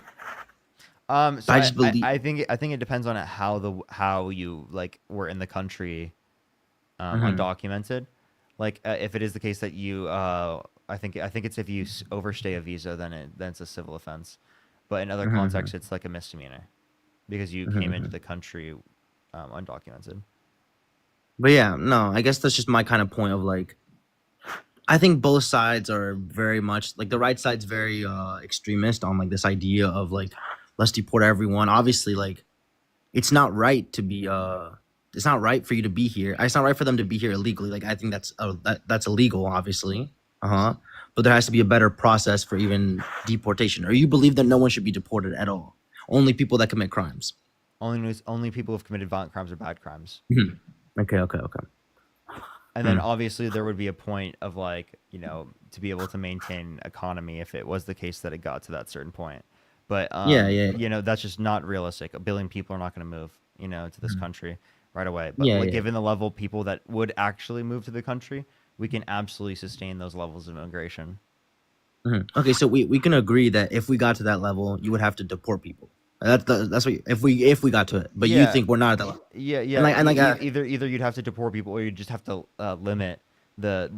C: So
I: I just believe.
C: I think it depends on how you like were in the country,
I: Mhm.
C: undocumented. Like if it is the case that you, I think it's if you overstay a visa, then it's a civil offense. But in other
I: Mhm.
C: contexts, it's like a misdemeanor because you
I: Mhm.
C: came into
I: Mhm.
C: the country, undocumented.
I: But yeah, no, I guess that's just my kind of point of like I think both sides are very much like the right side's very extremist on like this idea of like let's deport everyone. Obviously, like it's not right to be it's not right for you to be here. It's not right for them to be here illegally. Like I think that's illegal, obviously. Uh-huh. But there has to be a better process for even deportation. Or you believe that no one should be deported at all. Only people that commit crimes.
C: Only people who've committed violent crimes or bad crimes.
I: Mhm. Okay, okay, okay.
C: And then
I: Hmm.
C: obviously there would be a point of like, to be able to maintain economy if it was the case that it got to that certain point. But
I: Yeah, yeah.
C: that's just not realistic. A billion people are not going to move, to this
I: Mhm.
C: country right away. But
I: Yeah,
C: like
I: yeah.
C: given the level of people that would actually move to the country, we can absolutely sustain those levels of immigration.
I: Mhm. Okay, so we can agree that if we got to that level, you would have to deport people. That's what if we got to it. But you
C: Yeah.
I: think we're not at that level.
C: Yeah,
I: And
C: yeah. Either you'd have to deport people, or you just have to limit the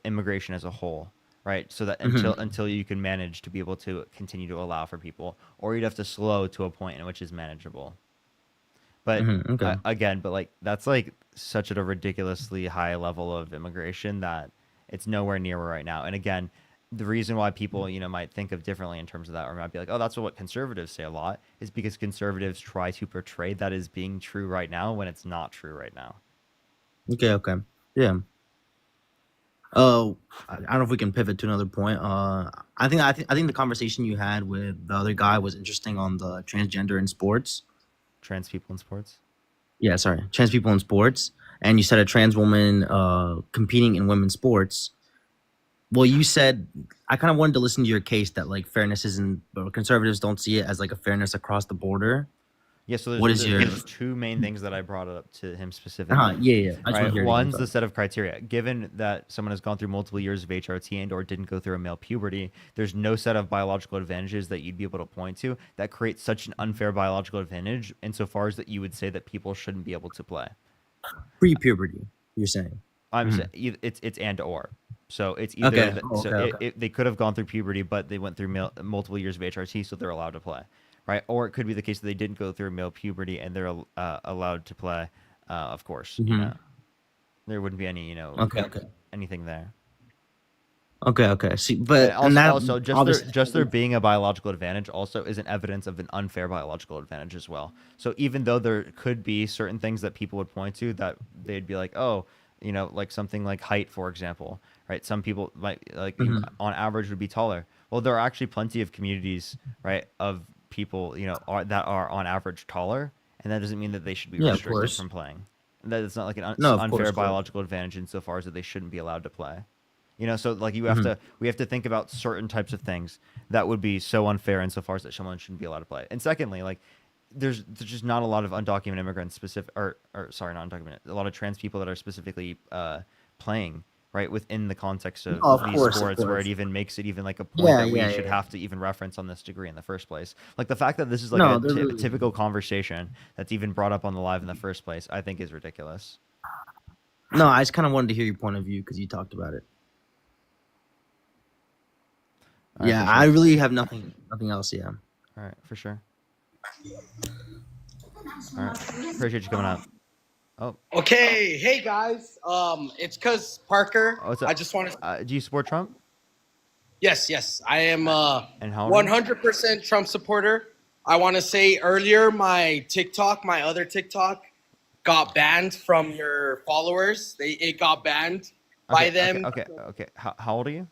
C: immigration as a whole, right? So that
I: Mhm.
C: until you can manage to be able to continue to allow for people, or you'd have to slow to a point in which is manageable. But
I: Okay.
C: again, but like that's like such a ridiculously high level of immigration that it's nowhere near right now. And again, the reason why people, might think of differently in terms of that, or might be like, oh, that's what conservatives say a lot, is because conservatives try to portray that as being true right now when it's not true right now.
I: Okay. Yeah. I don't know if we can pivot to another point. I think the conversation you had with the other guy was interesting on the transgender in sports.
C: Trans people in sports.
I: Yeah, sorry, trans people in sports, and you said a trans woman competing in women's sports. Well, you said I kind of wanted to listen to your case that like fairness isn't, or conservatives don't see it as like a fairness across the border.
C: Yeah, so
I: What is your?
C: there's two main things that I brought up to him specifically.
I: Yeah. I just want to
C: Right,
I: hear it again,
C: one's
I: sorry.
C: the set of criteria. Given that someone has gone through multiple years of HRT and or didn't go through a male puberty, there's no set of biological advantages that you'd be able to point to that creates such an unfair biological advantage insofar as that you would say that people shouldn't be able to play.
I: Pre-puberty, you're saying?
C: I'm
I: Mhm.
C: saying it's and or. So it's either
I: Okay.
C: that,
I: Oh,
C: so
I: okay.
C: they could have gone through puberty, but they went through multiple years of HRT, so they're allowed to play, right? Or it could be the case that they didn't go through male puberty and they're allowed to play. Of course,
I: Mhm.
C: there wouldn't be any
I: Okay.
C: anything there.
I: Okay. See,
C: And
I: but
C: also,
I: and that
C: also
I: obviously.
C: just there being a biological advantage also isn't evidence of an unfair biological advantage as well. So even though there could be certain things that people would point to that they'd be like, oh, like something like height, for example, right? Some people might
I: Mhm.
C: on average would be taller. Well, there are actually plenty of communities, right, of people, that are on average taller, and that doesn't mean that they should be
I: Yeah, of
C: restricted
I: course.
C: from playing. That it's not like an
I: No, of
C: unfair
I: course.
C: biological advantage insofar as that they shouldn't be allowed to play. So like
I: Mhm.
C: we have to think about certain types of things that would be so unfair insofar as that someone shouldn't be allowed to play. And secondly, like there's just not a lot of undocumented immigrants or sorry, not undocumented, a lot of trans people that are specifically playing right within the context of
I: No, of
C: these
I: course,
C: sports where it even makes it even like a point
I: Yeah,
C: that we
I: yeah,
C: should
I: yeah.
C: have to even reference on this degree in the first place. Like the fact that this is like
I: No,
C: a
I: they're really.
C: typical conversation that's even brought up on the live in the first place, I think is ridiculous.
I: No, I just kind of wanted to hear your point of view because you talked about it.
C: All right,
I: Yeah,
C: for
I: I
C: sure.
I: really have nothing else. Yeah.
C: All right, for sure. All right, appreciate you coming out. Oh,
R: Okay, hey guys. It's cause Parker.
C: what's
R: I
C: up?
R: just want to.
C: Do you support Trump?
R: Yes. I am
C: And how old are you?
R: 100% Trump supporter. I want to say earlier, my other TikTok, got banned from your followers. It got banned by them.
C: Okay. How old are you?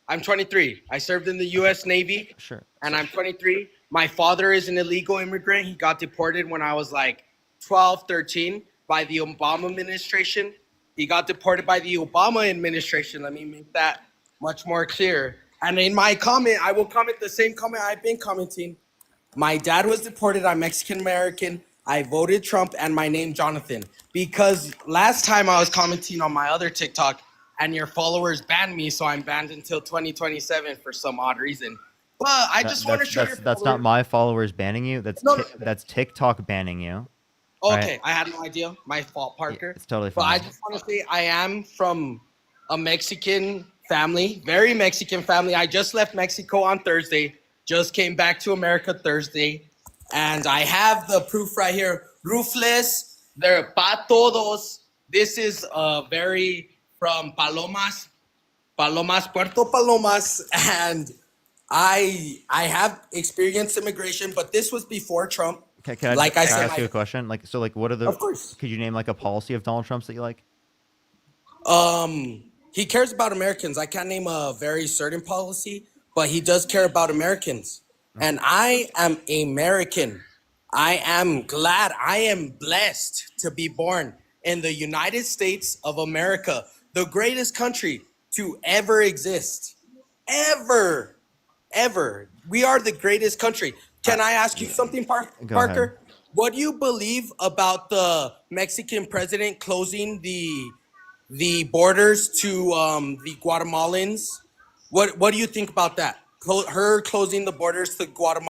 R: I'm 23. I served in the U.S. Navy.
C: Sure.
R: And I'm 23. My father is an illegal immigrant. He got deported when I was like 12, 13 by the Obama administration. He got deported by the Obama administration. Let me make that much more clear. And in my comment, I will comment the same comment I've been commenting. My dad was deported. I'm Mexican American. I voted Trump and my name Jonathan. Because last time I was commenting on my other TikTok and your followers banned me, so I'm banned until 2027 for some odd reason. But I just want to show your
C: That's not my followers banning you. That's TikTok banning you.
R: Okay,
C: Right?
R: I had no idea. My fault, Parker.
C: It's totally
R: But I
C: fine.
R: just want to say I am from a Mexican family, very Mexican family. I just left Mexico on Thursday, just came back to America Thursday, and I have the proof right here. Roofless, they're pa todos. This is very from Palomas, Puerto Palomas, and I have experienced immigration, but this was before Trump.
C: Can I
R: Like I
C: can I
R: said,
C: ask you a question? Like, so, like, what are the?
R: Of course.
C: Could you name like a policy of Donald Trump's that you like?
R: He cares about Americans. I can't name a very certain policy, but he does care about Americans. And I am American. I am glad, I am blessed to be born in the United States of America, the greatest country to ever exist. Ever. We are the greatest country. Can I ask you something,
C: Go ahead.
R: Parker? What do you believe about the Mexican president closing the borders to the Guatemalans? What do you think about that? Her closing the borders to Guatemala?